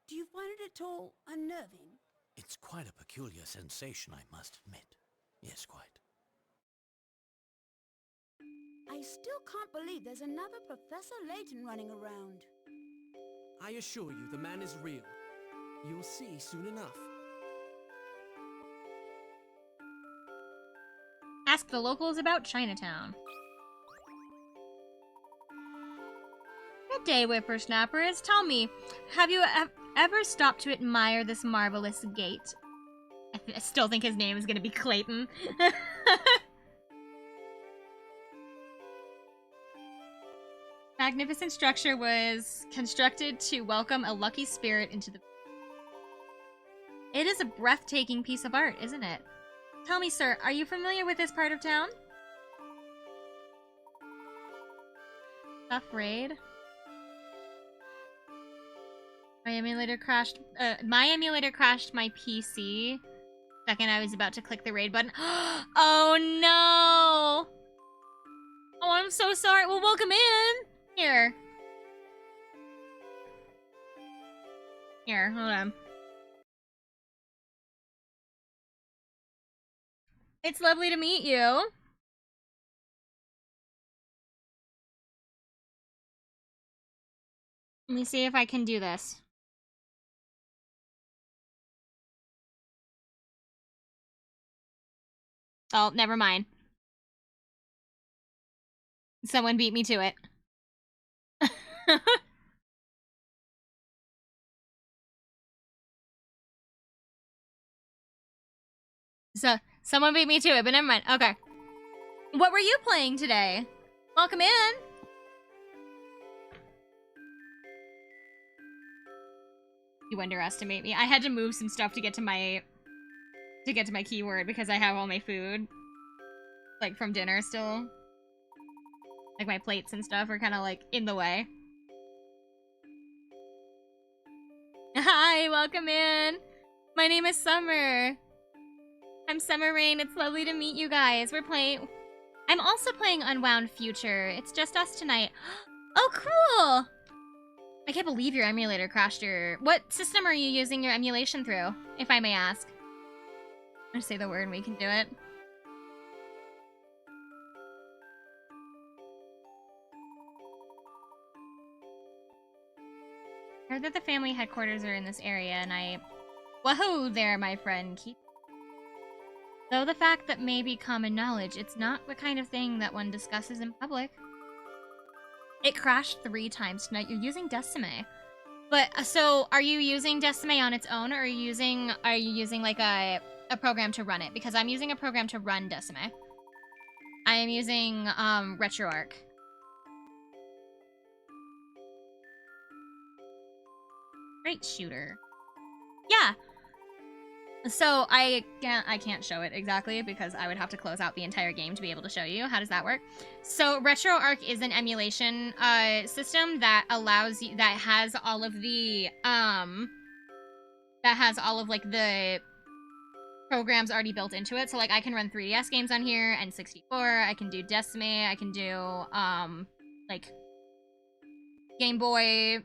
Do you find it at all unnerving? It's quite a peculiar sensation, I must admit. Yes, quite. I still can't believe there's another Professor Layton running around. I assure you, the man is real. You'll see soon enough. Ask the locals about Chinatown. Good day, whippersnappers. Tell me, have you ever stopped to admire this marvelous gate? I still think his name is gonna be Clayton. Magnificent structure was constructed to welcome a lucky spirit into the... It is a breathtaking piece of art, isn't it? Tell me, sir, are you familiar with this part of town? Stuff raid. My emulator crashed my PC second I was about to click the raid button. Oh no! Oh, I'm so sorry. Well, welcome in! Here. Here, hold on. It's lovely to meet you. Let me see if I can do this. Oh, never mind. Someone beat me to it. So, someone beat me to it, but never mind. Okay. What were you playing today? Welcome in. You underestimate me. I had to move some stuff to get to my keyword because I have all my food like from dinner still. Like my plates and stuff are kind of like in the way. Hi, welcome in. My name is Summer. I'm Summer Rain. It's lovely to meet you guys. I'm also playing Unwound Future. It's just us tonight. Oh, cool. I can't believe your emulator crashed What system are you using your emulation through, if I may ask? I'm gonna say the word and we can do it. I heard that the family headquarters are in this area, and Whoa there, my friend. Though the fact that may be common knowledge, it's not the kind of thing that one discusses in public. It crashed 3 times tonight. You're using Decime. But, so, are you using Decime on its own, or are you using like a program to run it? Because I'm using a program to run Decime. I am using, RetroArch. Great shooter. Yeah. So I can't show it exactly because I would have to close out the entire game to be able to show you. How does that work? So RetroArch is an emulation system that allows you, that has all of the like the programs already built into it. So like I can run 3DS games on here and 64. I can do Decimate. I can do like Game Boy.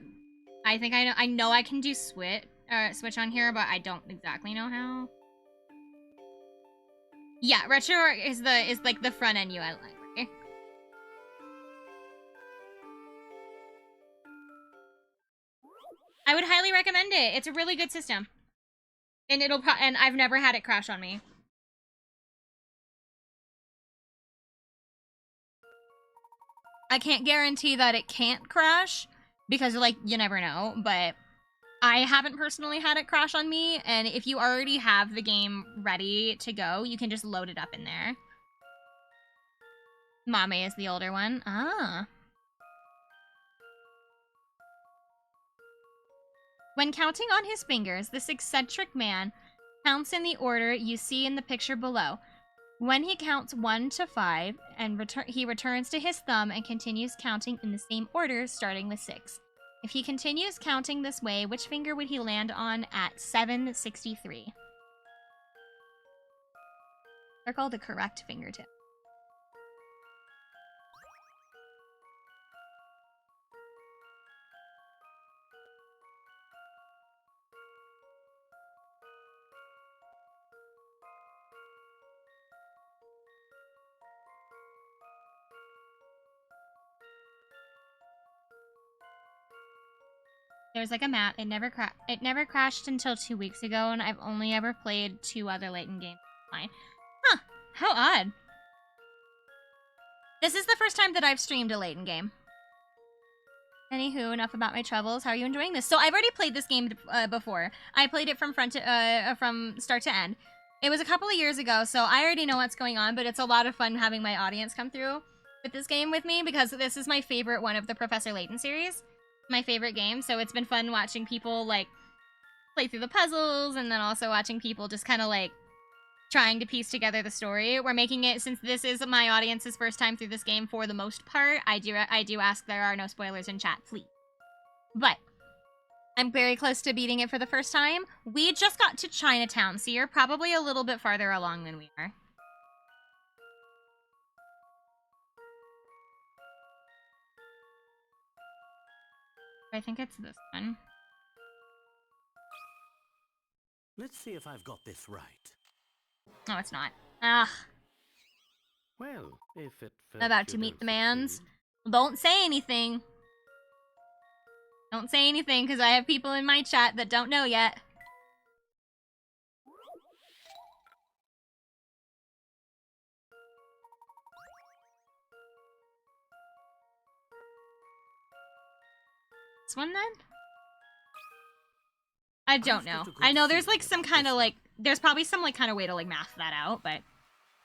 I think I know I can do Switch on here, but I don't exactly know how. Yeah, RetroArch is like the front end UI library. I would highly recommend it. It's a really good system. And and I've never had it crash on me. I can't guarantee that it can't crash because like you never know, but I haven't personally had it crash on me, and if you already have the game ready to go, you can just load it up in there. Mame is the older one. Ah. When counting on his fingers, this eccentric man counts in the order you see in the picture below. When he counts 1 to 5, and he returns to his thumb and continues counting in the same order, starting with 6. If he continues counting this way, which finger would he land on at 763? Circle the correct fingertip. There's like a map. It never crashed until 2 weeks ago, and I've only ever played 2 other Layton games. Fine. Huh. How odd. This is the first time that I've streamed a Layton game. Anywho, enough about my troubles. How are you enjoying this? So I've already played this game before. I played it from from start to end. It was a couple of years ago, so I already know what's going on, but it's a lot of fun having my audience come through with this game with me because this is my favorite one of the Professor Layton series. My favorite game, so it's been fun watching people like play through the puzzles and then also watching people just kind of like trying to piece together the story. We're making it, since this is my audience's first time through this game for the most part, I do ask there are no spoilers in chat, please. But I'm very close to beating it for the first time. We just got to Chinatown, so you're probably a little bit farther along than we are. I think it's this one. Let's see if I've got this right. No, it's not. Ugh. Well, if it About to meet the mans. Don't say anything. Don't say anything, because I have people in my chat that don't know yet. This one, then? I don't know. I know there's, like, some kind of, like... There's probably some, like, kind of way to, like, math that out, but...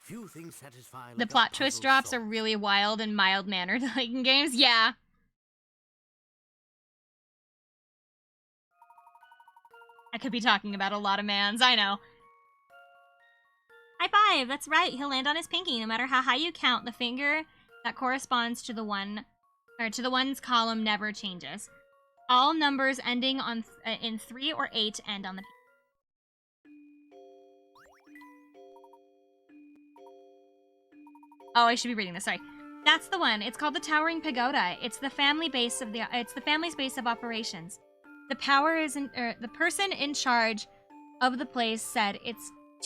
Few things satisfy The like a plot twist puzzle drops are solved. really wild and mild-mannered, like, in games. Yeah. I could be talking about a lot of mans, I know. High five, that's right. He'll land on his pinky. No matter how high you count, the finger that corresponds to the one, or to the one's column never changes. All numbers ending on in 3 or 8 end on the pinky. Oh, I should be reading this. Sorry. That's the one. It's called the Towering Pagoda. It's the family base of it's the family's base of operations. The power isn't, the person in charge of the place said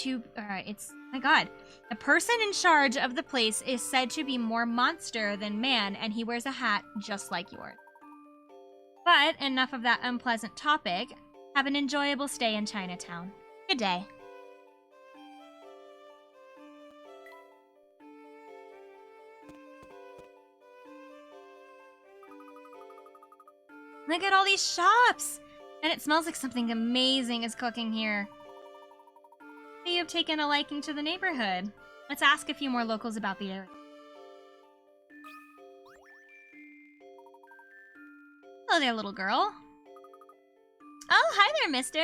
my god. The person in charge of the place is said to be more monster than man, and he wears a hat just like yours. But enough of that unpleasant topic. Have an enjoyable stay in Chinatown. Good day. Look at all these shops! And it smells like something amazing is cooking here. You've taken a liking to the neighborhood. Let's ask a few more locals about the area. Hello there, little girl. Oh, hi there, mister.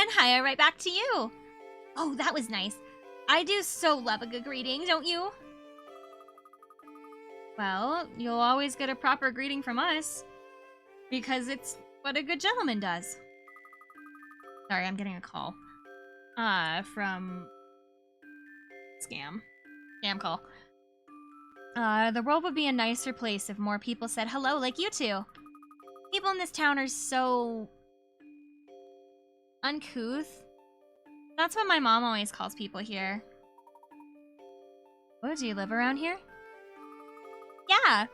And hiya right back to you. Oh, that was nice. I do so love a good greeting, don't you? Well, you'll always get a proper greeting from us. Because it's what a good gentleman does. Sorry, I'm getting a call. From... Scam call. The world would be a nicer place if more people said hello like you two. People in this town are so... uncouth. That's what my mom always calls people here. Oh, do you live around here? Yeah.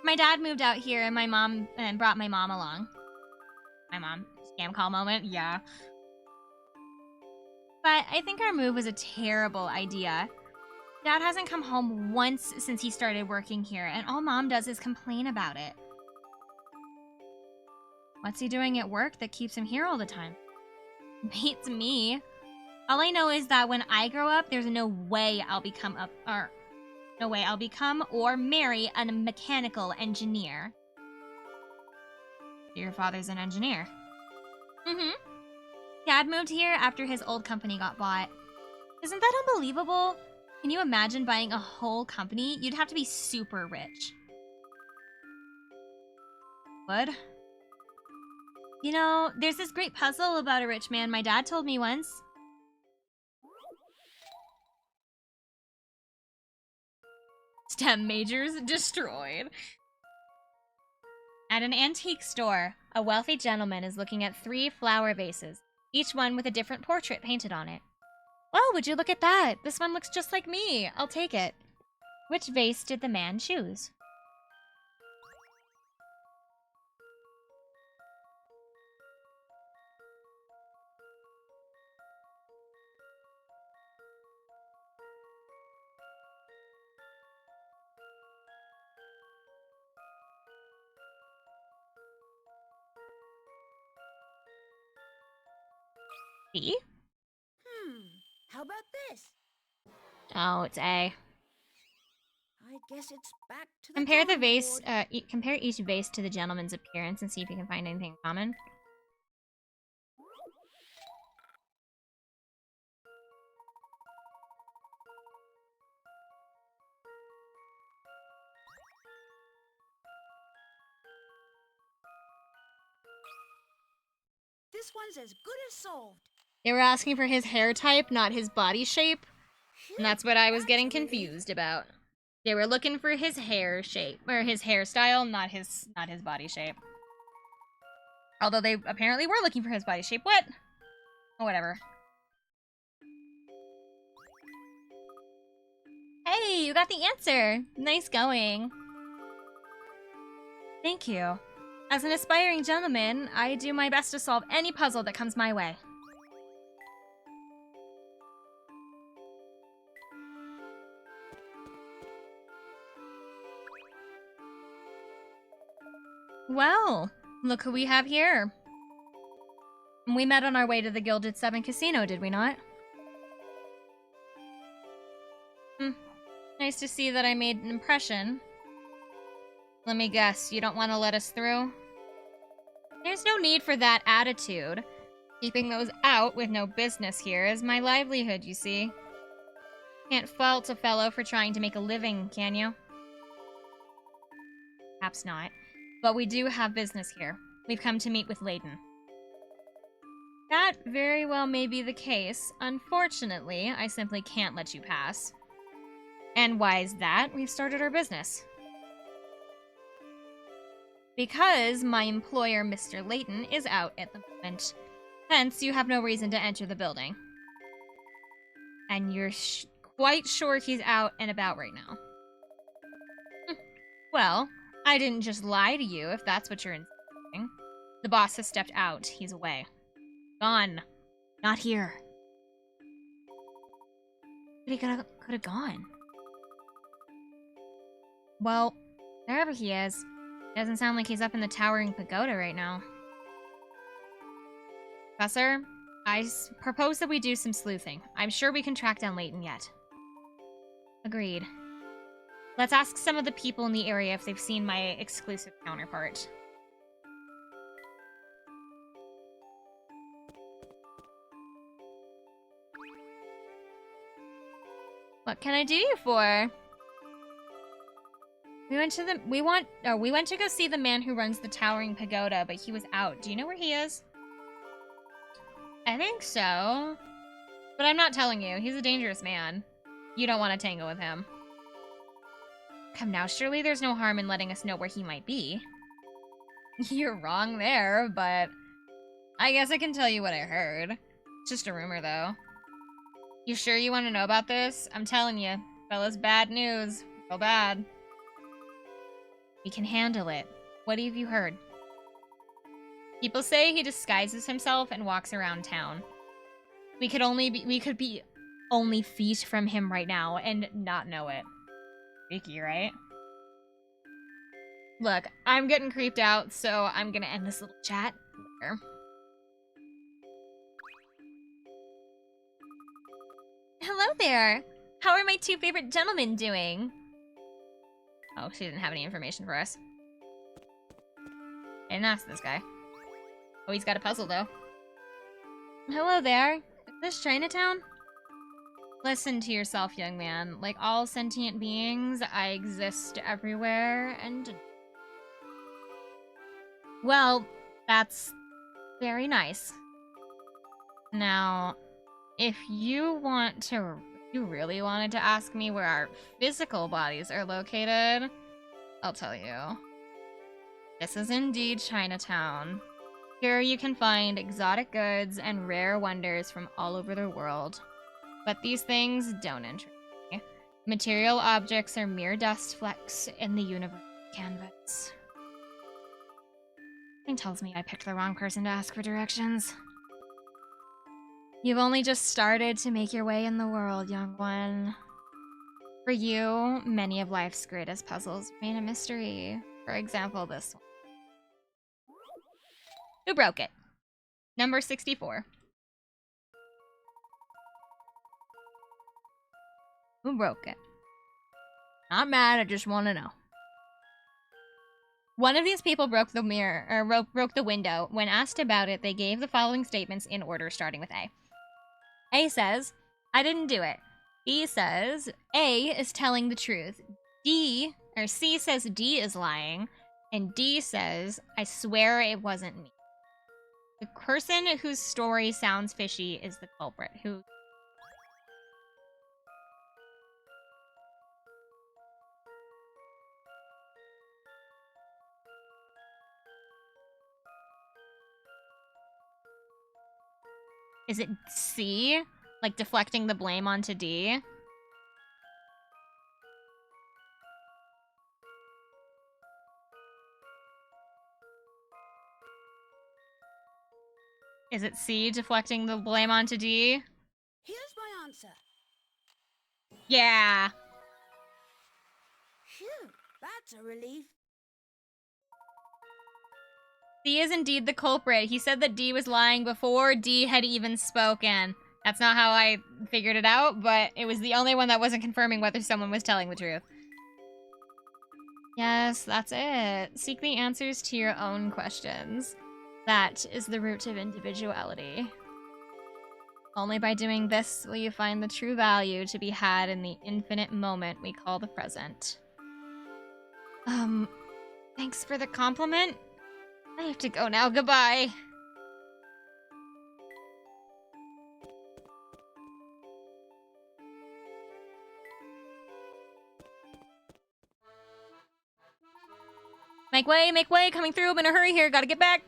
My dad moved out here and my mom brought my mom along. My mom, scam call moment, yeah. But I think our move was a terrible idea. Dad hasn't come home once since he started working here, and all Mom does is complain about it. What's he doing at work that keeps him here all the time? Beats me. All I know is that when I grow up, there's no way I'll become or marry a mechanical engineer. Your father's an engineer. Mm-hmm. Dad moved here after his old company got bought. Isn't that unbelievable? Can you imagine buying a whole company? You'd have to be super rich. Would? You know, there's this great puzzle about a rich man my dad told me once. STEM majors destroyed. At an antique store, a wealthy gentleman is looking at 3 flower vases, each one with a different portrait painted on it. Oh, would you look at that? This one looks just like me. I'll take it. Which vase did the man choose? B? How about this? Oh, it's A. I guess it's back to the Compare the drawing vase, board. compare each vase to the gentleman's appearance and see if you can find anything in common. This one's as good as solved. They were asking for his hair type, not his body shape. And that's what I was getting That's a relief. confused about. They were looking for his hair shape, or his hairstyle, not his body shape. Although they apparently were looking for his body shape. What? Oh, whatever. Hey, you got the answer. Nice going. Thank you. As an aspiring gentleman, I do my best to solve any puzzle that comes my way. Well, look who we have here. We met on our way to the Gilded Seven Casino, did we not? Nice to see that I made an impression. Let me guess, you don't want to let us through? There's no need for that attitude. Keeping those out with no business here is my livelihood, you see. Can't fault a fellow for trying to make a living, can you? Perhaps not. But we do have business here. We've come to meet with Layton. That very well may be the case. Unfortunately, I simply can't let you pass. And why is that? We've started our business. Because my employer, Mr. Layton, is out at the moment. Hence, you have no reason to enter the building. And you're quite sure he's out and about right now. Well, I didn't just lie to you, if that's what you're insisting. The boss has stepped out. He's away. Gone. Not here. But he could have gone. Well, wherever he is, doesn't sound like he's up in the towering pagoda right now. Professor, I propose that we do some sleuthing. I'm sure we can track down Layton yet. Agreed. Let's ask some of the people in the area if they've seen my exclusive counterpart. What can I do you for? We went to go see the man who runs the towering pagoda, but he was out. Do you know where he is? I think so. But I'm not telling you. He's a dangerous man. You don't want to tango with him. Come now, surely there's no harm in letting us know where he might be. You're wrong there, but I guess I can tell you what I heard. It's just a rumor, though. You sure you want to know about this? I'm telling you, fella's bad news. Real bad. We can handle it. What have you heard? People say he disguises himself and walks around town. We could be only feet from him right now and not know it. Freaky, right? Look, I'm getting creeped out, so I'm gonna end this little chat later. Hello there! How are my two favorite gentlemen doing? Oh, she didn't have any information for us. I didn't ask this guy. Oh, he's got a puzzle, though. Hello there. Is this Chinatown? Listen to yourself, young man. Like all sentient beings, I exist everywhere, and... Well, that's very nice. Now, if you really wanted to ask me where our physical bodies are located, I'll tell you. This is indeed Chinatown. Here you can find exotic goods and rare wonders from all over the world. But these things don't interest me. Material objects are mere dust flecks in the universe canvas. Something tells me I picked the wrong person to ask for directions. You've only just started to make your way in the world, young one. For you, many of life's greatest puzzles remain a mystery. For example, this one. Who broke it? Number 64. Who broke it? Not mad, I just want to know. One of these people broke the mirror, or broke the window. When asked about it, they gave the following statements in order, starting with A. A says, I didn't do it. B says, A is telling the truth. C says D is lying. And D says, I swear it wasn't me. The person whose story sounds fishy is the culprit. Who? Is it C? Like deflecting the blame onto D? Is it C, deflecting the blame onto D? Here's my answer. Yeah. Phew, that's a relief. C is indeed the culprit. He said that D was lying before D had even spoken. That's not how I figured it out, but it was the only one that wasn't confirming whether someone was telling the truth. Yes, that's it. Seek the answers to your own questions. That is the root of individuality. Only by doing this will you find the true value to be had in the infinite moment we call the present. Thanks for the compliment. I have to go now. Goodbye. Make way, coming through. I'm in a hurry here. Gotta get back.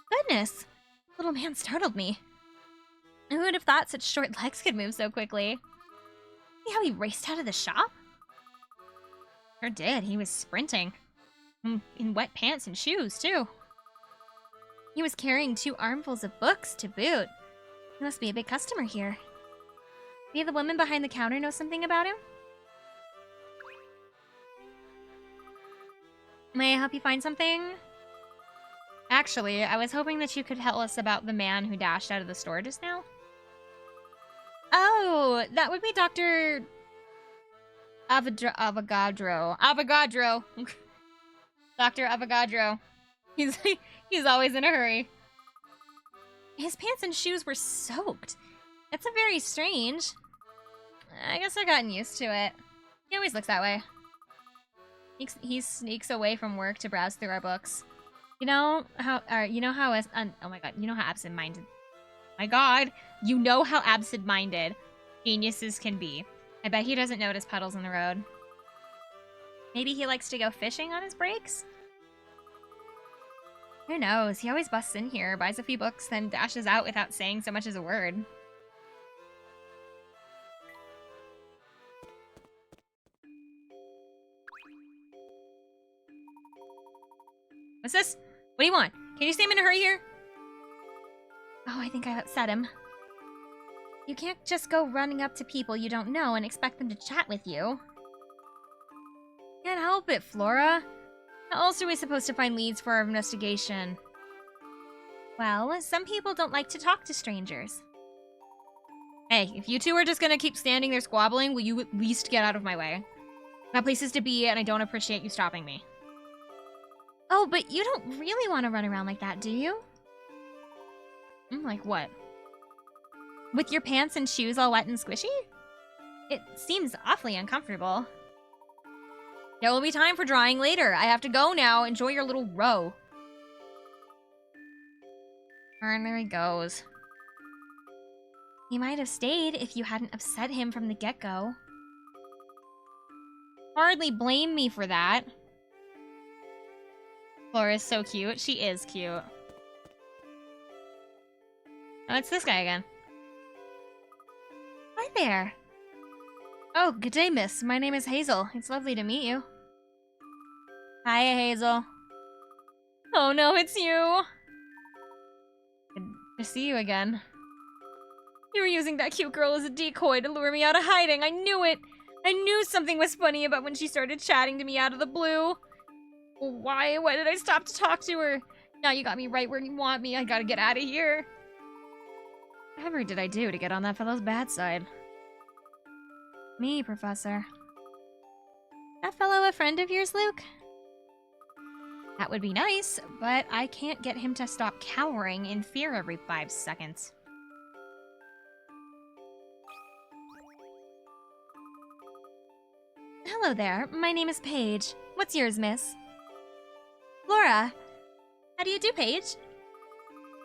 Goodness, little man startled me. Who would have thought such short legs could move so quickly? See how he raced out of the shop? Sure did. He was sprinting. In wet pants and shoes, too. He was carrying 2 armfuls of books to boot. He must be a big customer here. Maybe the woman behind the counter knows something about him? May I help you find something? Actually, I was hoping that you could tell us about the man who dashed out of the store just now. Oh, that would be Dr. Avogadro. Dr. Avogadro. He's always in a hurry. His pants and shoes were soaked. That's very strange. I guess I've gotten used to it. He always looks that way. He sneaks away from work to browse through our books. You know how oh my god, you know how absent-minded. My god, you know how absent-minded geniuses can be. I bet he doesn't notice puddles in the road. Maybe he likes to go fishing on his breaks? Who knows? He always busts in here, buys a few books, then dashes out without saying so much as a word. What's this? What do you want? Can you say I'm in a hurry here? Oh, I think I upset him. You can't just go running up to people you don't know and expect them to chat with you. Can't help it, Flora. How else are we supposed to find leads for our investigation? Well, some people don't like to talk to strangers. Hey, if you two are just gonna keep standing there squabbling, will you at least get out of my way? I got places to be, and I don't appreciate you stopping me. Oh, but you don't really want to run around like that, do you? Like what? With your pants and shoes all wet and squishy? It seems awfully uncomfortable. There will be time for drying later. I have to go now. Enjoy your little row. And there he goes. He might have stayed if you hadn't upset him from the get-go. Hardly blame me for that. Flora's so cute. She is cute. Oh, it's this guy again. Hi there. Oh, good day, miss. My name is Hazel. It's lovely to meet you. Hi, Hazel. Oh no, it's you. Good to see you again. You were using that cute girl as a decoy to lure me out of hiding. I knew it. I knew something was funny about when she started chatting to me out of the blue. Why? Why did I stop to talk to her? Now you got me right where you want me. I gotta get out of here. Whatever did I do to get on that fellow's bad side? Me, Professor. That fellow a friend of yours, Luke? That would be nice, but I can't get him to stop cowering in fear every 5 seconds. Hello there. My name is Paige. What's yours, miss? Laura. How do you do, Paige?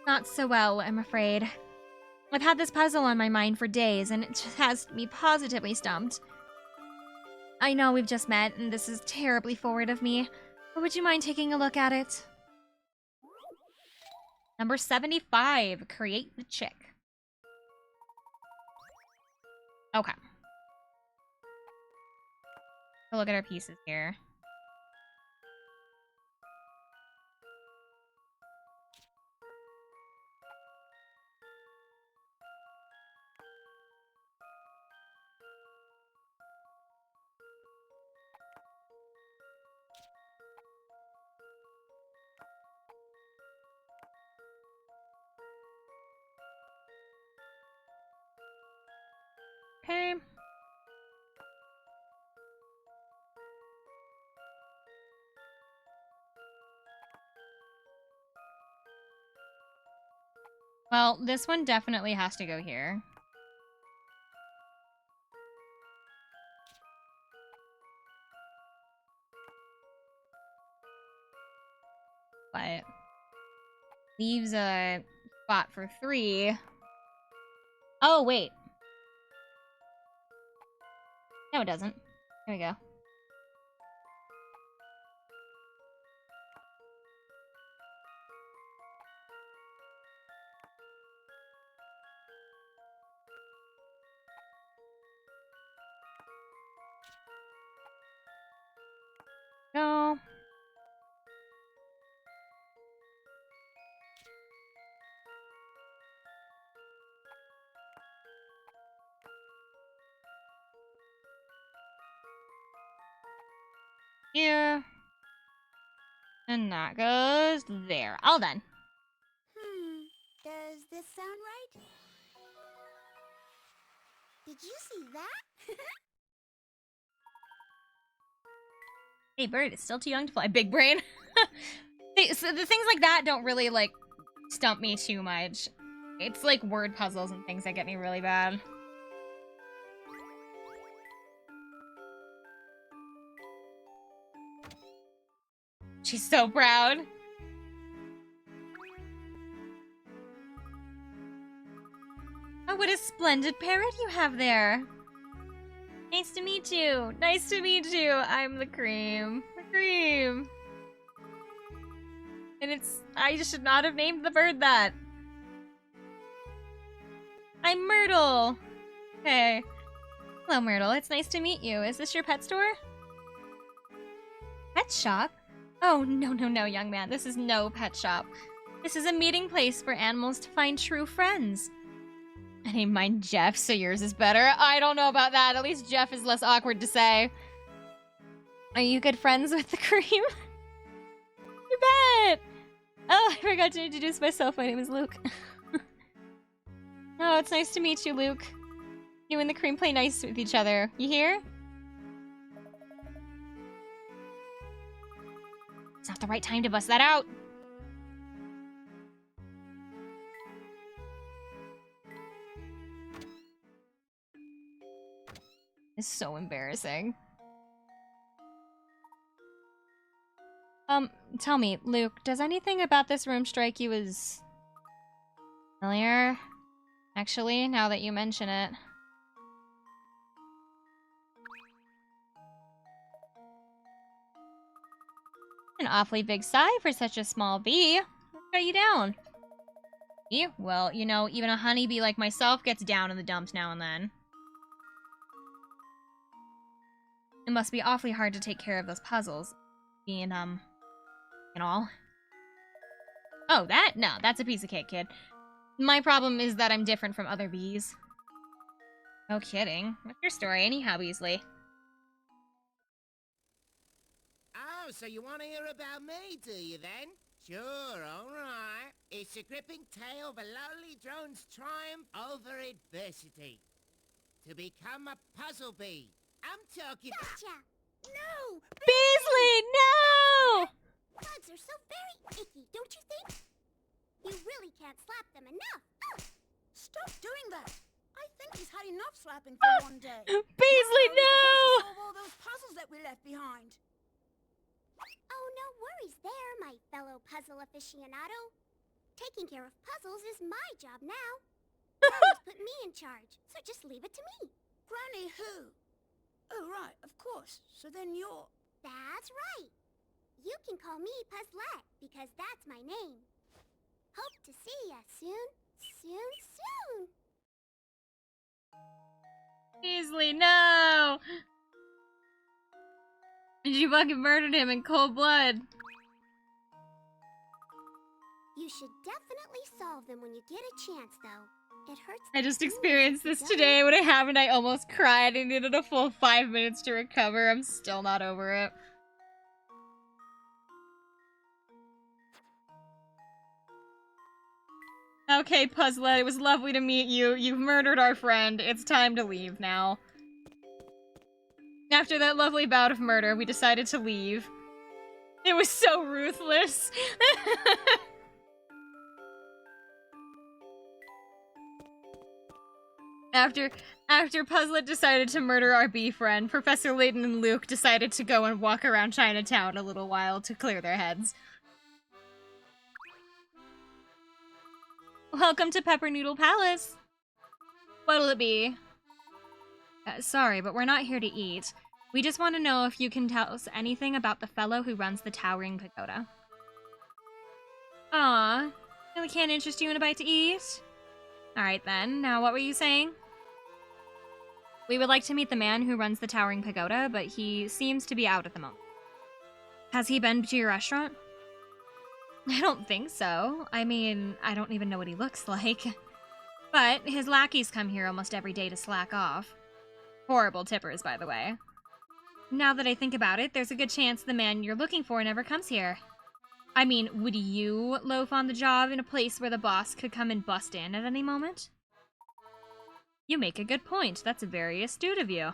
Not so well, I'm afraid. I've had this puzzle on my mind for days, and it just has me positively stumped. I know we've just met, and this is terribly forward of me, but would you mind taking a look at it? Number 75, create the chick. Okay. We'll look at our pieces here. Okay. Well, this one definitely has to go here. But leaves a spot for 3. Oh, wait. No, it doesn't. There we go. No. Here. And that goes there. All done. Does this sound right? Did you see that? Hey, bird, it's still too young to fly. Big brain. So the things like that don't really, like, stump me too much. It's like word puzzles and things that get me really bad. She's so proud. Oh, what a splendid parrot you have there. Nice to meet you. Nice to meet you. I'm the cream. The cream. And I should not have named the bird that. I'm Myrtle. Hey. Hello, Myrtle. It's nice to meet you. Is this your pet store? Pet shop? Oh, no, young man. This is no pet shop. This is a meeting place for animals to find true friends. I named mine Jeff, so yours is better. I don't know about that. At least Jeff is less awkward to say. Are you good friends with the cream? You bet! Oh, I forgot to introduce myself. My name is Luke. Oh, it's nice to meet you, Luke. You and the cream play nice with each other. You hear? It's not the right time to bust that out. It's so embarrassing. Tell me, Luke, does anything about this room strike you as familiar? Actually, now that you mention it. An awfully big sigh for such a small bee. What got you down? Me? Well, you know, even a honeybee like myself gets down in the dumps now and then. It must be awfully hard to take care of those puzzles. Being, and all. Oh, that? No, that's a piece of cake, kid. My problem is that I'm different from other bees. No kidding. What's your story anyhow, Beasley? Oh, so you want to hear about me, do you then? Sure, all right. It's a gripping tale of a lonely drone's triumph over adversity. To become a puzzle bee. I'm talking... Gotcha! No! Beasley, no! Bugs are so very icky, don't you think? You really can't slap them enough. Oh. Stop doing that. I think he's had enough slapping for one day. Beasley, Now we're supposed to no! solve all those puzzles that we left behind. Oh, no worries there, my fellow puzzle aficionado. Taking care of puzzles is my job now. Granny's put me in charge, so just leave it to me. Granny who? Oh, right, of course. So then you're... That's right. You can call me Puzzlette, because that's my name. Hope to see ya soon. Soon. Beasley, no! And you fucking murdered him in cold blood. You should definitely solve them when you get a chance, though. It hurts. I just experienced this today. When it happened, I almost cried. I needed a full 5 minutes to recover. I'm still not over it. Okay, Puzzlet, it was lovely to meet you. You've murdered our friend. It's time to leave now. After that lovely bout of murder, we decided to leave. It was so ruthless. After Puzzlet decided to murder our bee friend, Professor Layton and Luke decided to go and walk around Chinatown a little while to clear their heads. Welcome to Pepper Noodle Palace. What'll it be? Sorry, but we're not here to eat. We just want to know if you can tell us anything about the fellow who runs the Towering Pagoda. Aw, we can't interest you in a bite to eat? Alright then, now what were you saying? We would like to meet the man who runs the Towering Pagoda, but he seems to be out at the moment. Has he been to your restaurant? I don't think so. I mean, I don't even know what he looks like. But his lackeys come here almost every day to slack off. Horrible tippers, by the way. Now that I think about it, there's a good chance the man you're looking for never comes here. I mean, would you loaf on the job in a place where the boss could come and bust in at any moment? You make a good point. That's very astute of you.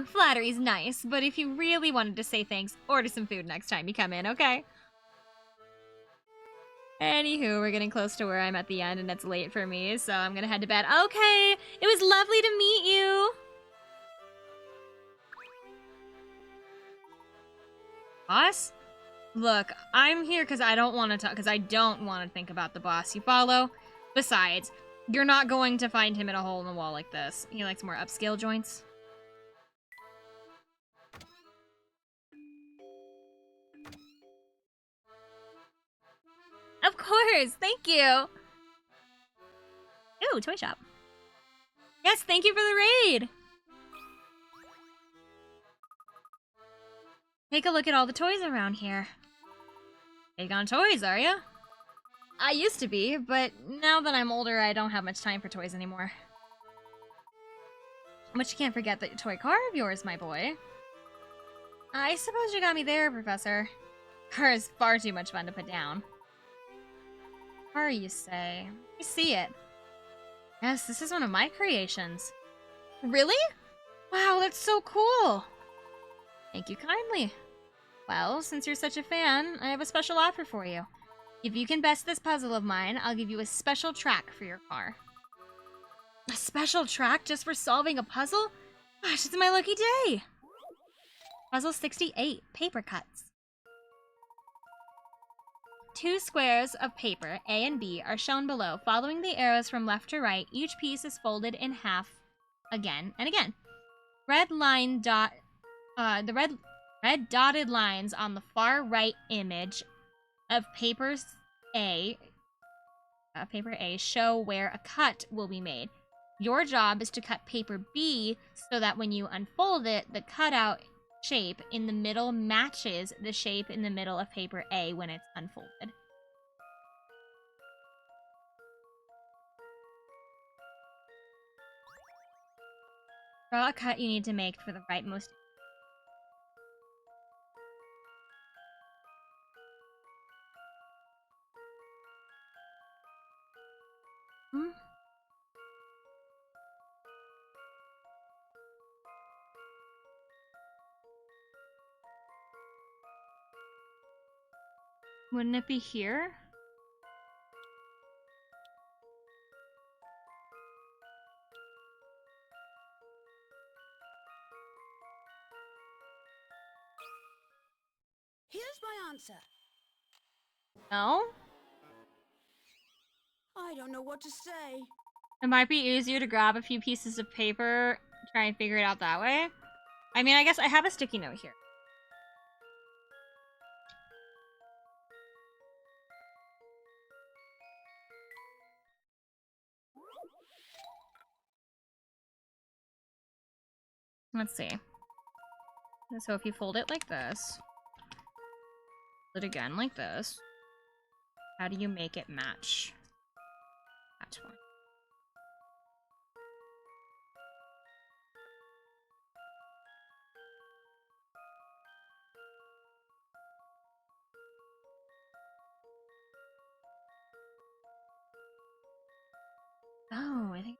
Flattery's nice, but if you really wanted to say thanks, order some food next time you come in, okay? Anywho, we're getting close to where I'm at the end, and it's late for me, so I'm gonna head to bed. Okay, it was lovely to meet you. Boss? Look, I'm here because I don't want to talk, because I don't want to think about the boss you follow. Besides, you're not going to find him in a hole in the wall like this. He likes more upscale joints. Of course, thank you. Ooh, toy shop. Yes, thank you for the raid. Take a look at all the toys around here. Big on toys, are ya? I used to be, but now that I'm older, I don't have much time for toys anymore. But you can't forget that toy car of yours, my boy. I suppose you got me there, Professor. Car is far too much fun to put down. Car, you say? I see it. Yes, this is one of my creations. Really? Wow, that's so cool. Thank you kindly. Well, since you're such a fan, I have a special offer for you. If you can best this puzzle of mine, I'll give you a special track for your car. A special track just for solving a puzzle? Gosh, it's my lucky day! Puzzle 68, paper cuts. 2 squares of paper, A and B, are shown below. Following the arrows from left to right, each piece is folded in half again and again. The red dotted lines on the far right image of paper A show where a cut will be made. Your job is to cut paper B so that when you unfold it, the cutout shape in the middle matches the shape in the middle of paper A when it's unfolded. Draw a cut you need to make for the rightmost. Wouldn't it be here? Here's my answer. No? I don't know what to say. It might be easier to grab a few pieces of paper, try and figure it out that way. I mean, I guess I have a sticky note here. Let's see. So if you fold it like this, fold it again like this, how do you make it match? That one. Oh, I think.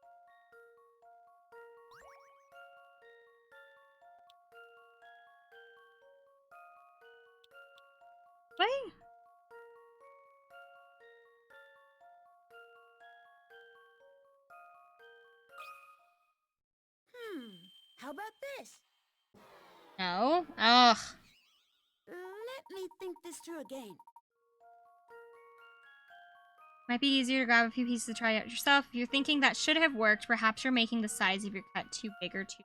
Wait. How about this? No. Ugh. Let me think this through again. Might be easier to grab a few pieces to try out yourself. If you're thinking that should have worked, perhaps you're making the size of your cut too big or too.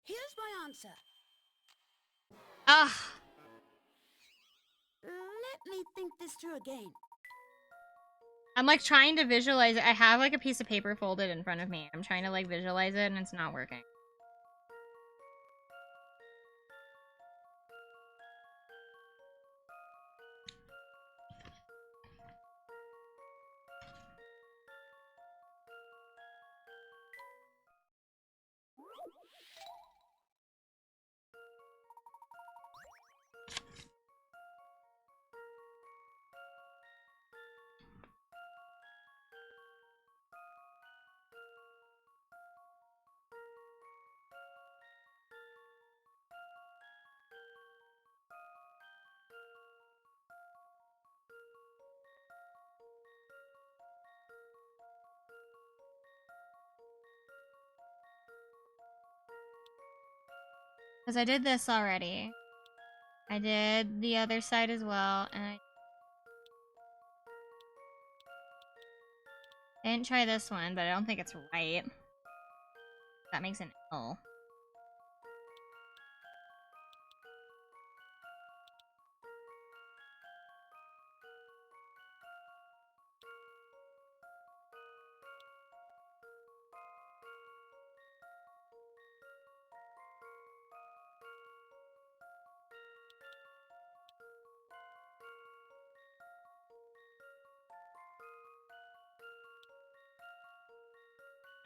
Here's my answer. Ugh. Let me think this through again. I'm like trying to visualize it. I have like a piece of paper folded in front of me. I'm trying to like visualize it and it's not working. Because I did this already. I did the other side as well, and I didn't try this one, but I don't think it's right. That makes an L.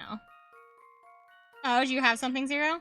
No. Oh, do you have something, Zero?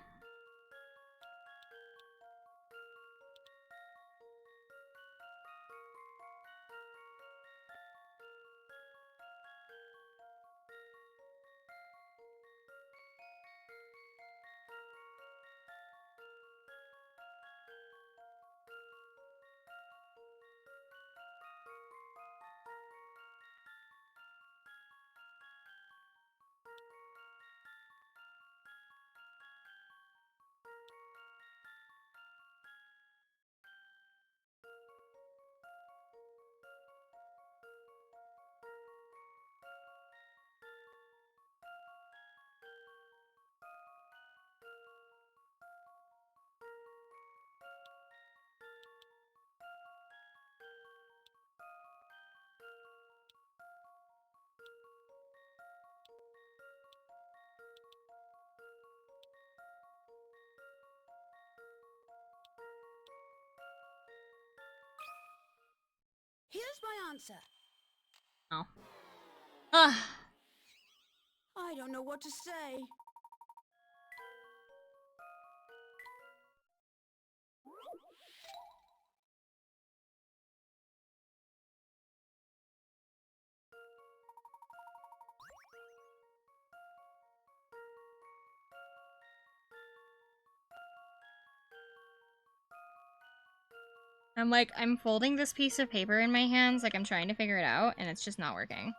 Here's my answer. No. Ugh. I don't know what to say. I'm folding this piece of paper in my hands, like I'm trying to figure it out, and it's just not working.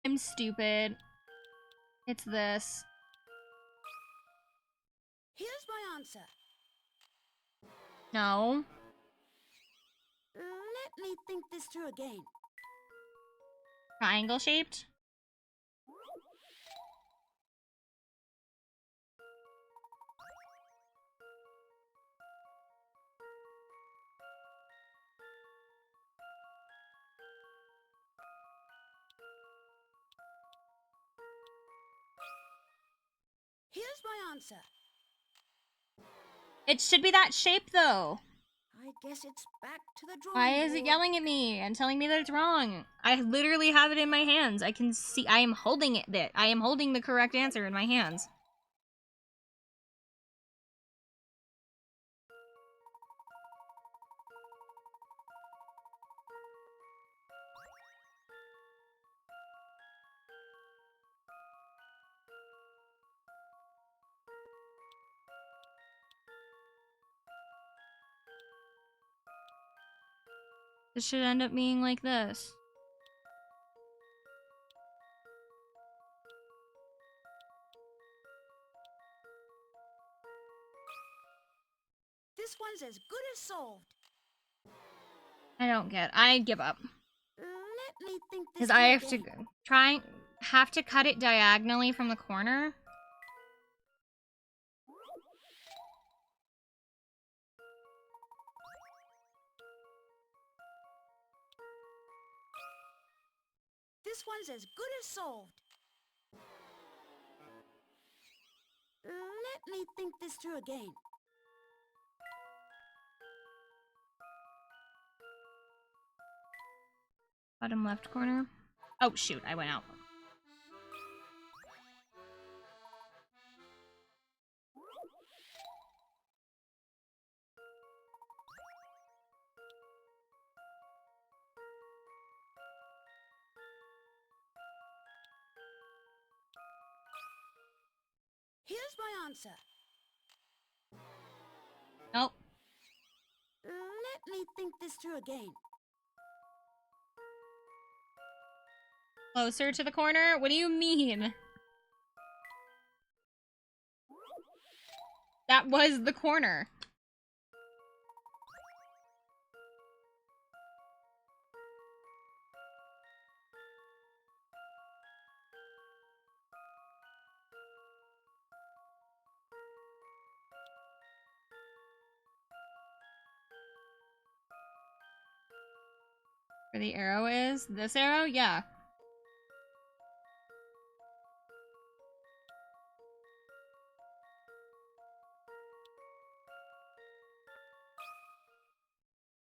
I'm stupid. It's this. Here's my answer. No. Let me think this through again. Triangle shaped? Here's my answer. It should be that shape though. I guess it's back to the drawing Why is it board. yelling at me and telling me that it's wrong? I literally have it in my hands. I can see. I am holding it. I am holding the correct answer in my hands. This should end up being like this. This one's as good as solved. I don't get. I give up Let me think this because through I have to again. have to cut it diagonally from the corner. This one's as good as solved. Let me think this through again. Bottom left corner. Oh shoot, I went out. Here's my answer. Nope. Let me think this through again. Closer to the corner? What do you mean? That was the corner. Where the arrow is? This arrow? Yeah.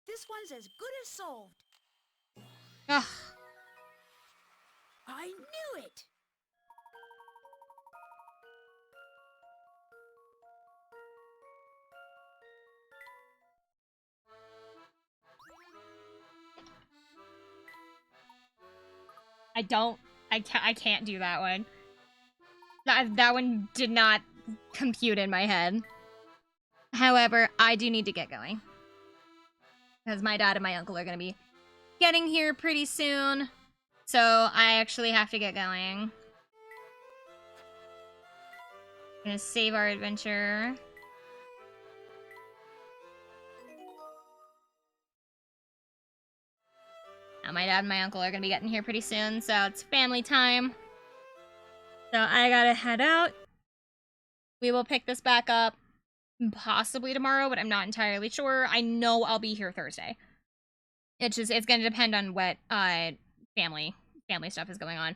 This one's as good as solved. Ugh. I knew it! I can't do that one. That one did not compute in my head. However, I do need to get going. Because my dad and my uncle are going to be getting here pretty soon. So I actually have to get going. I'm going to save our adventure. Now my dad and my uncle are going to be getting here pretty soon, so it's family time. So I gotta head out. We will pick this back up possibly tomorrow, but I'm not entirely sure. I know I'll be here Thursday. It's gonna depend on what family stuff is going on.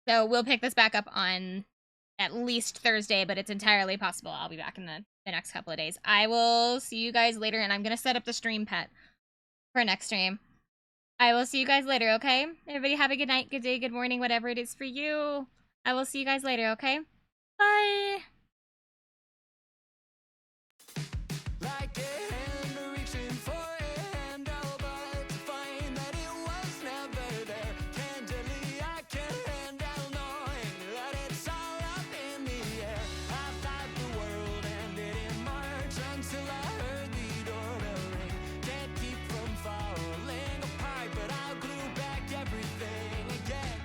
So we'll pick this back up on at least Thursday, but it's entirely possible I'll be back in the next couple of days. I will see you guys later, and I'm gonna set up the stream pet for next stream. I will see you guys later, okay? Everybody have a good night, good day, good morning, whatever it is for you. I will see you guys later, okay? Bye! Like a hand reaching for a handle, but to find that it was never there. Candidly, I can't handle knowing that it's all up in the air. I thought the world ended in March until I heard the doorbell ring. Can't keep from falling apart, but I'll glue back everything again.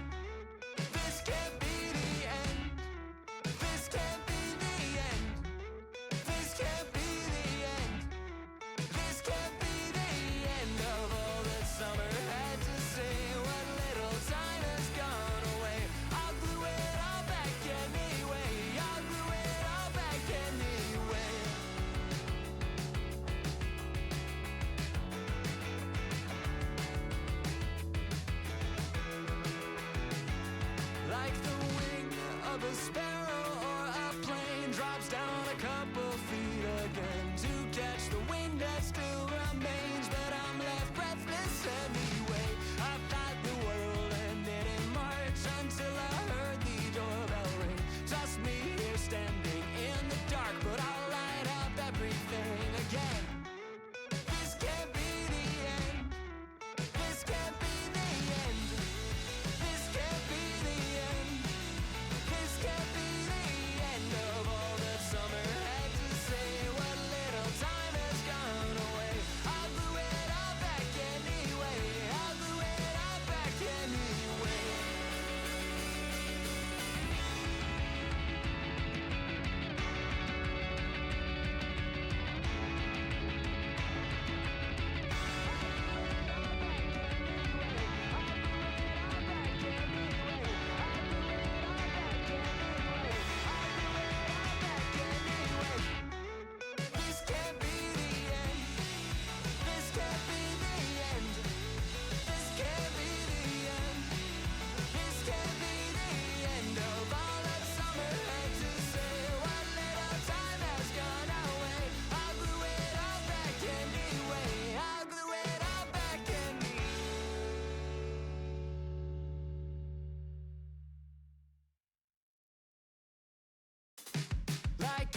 like the wing of a sparrow or a plane drops down a couple feet again to catch the wind that still remains, but I'm left breathless anyway. I thought the world ended in March until I heard the doorbell ring. Just me here standing in the dark, but I'll light up everything again. This can't be the end. This can't be the end. This can't be the end. This can't be the end of all that summer had to say. What little time has gone away, I'll glue it all back anyway. I'll glue it all back anyway. This can't be the end. This can't be the end. This can't be the end. This can't be the end of all that summer had to say. What little time has gone away, I'll glue it all back anyway. I'll glue it all back anyway. Like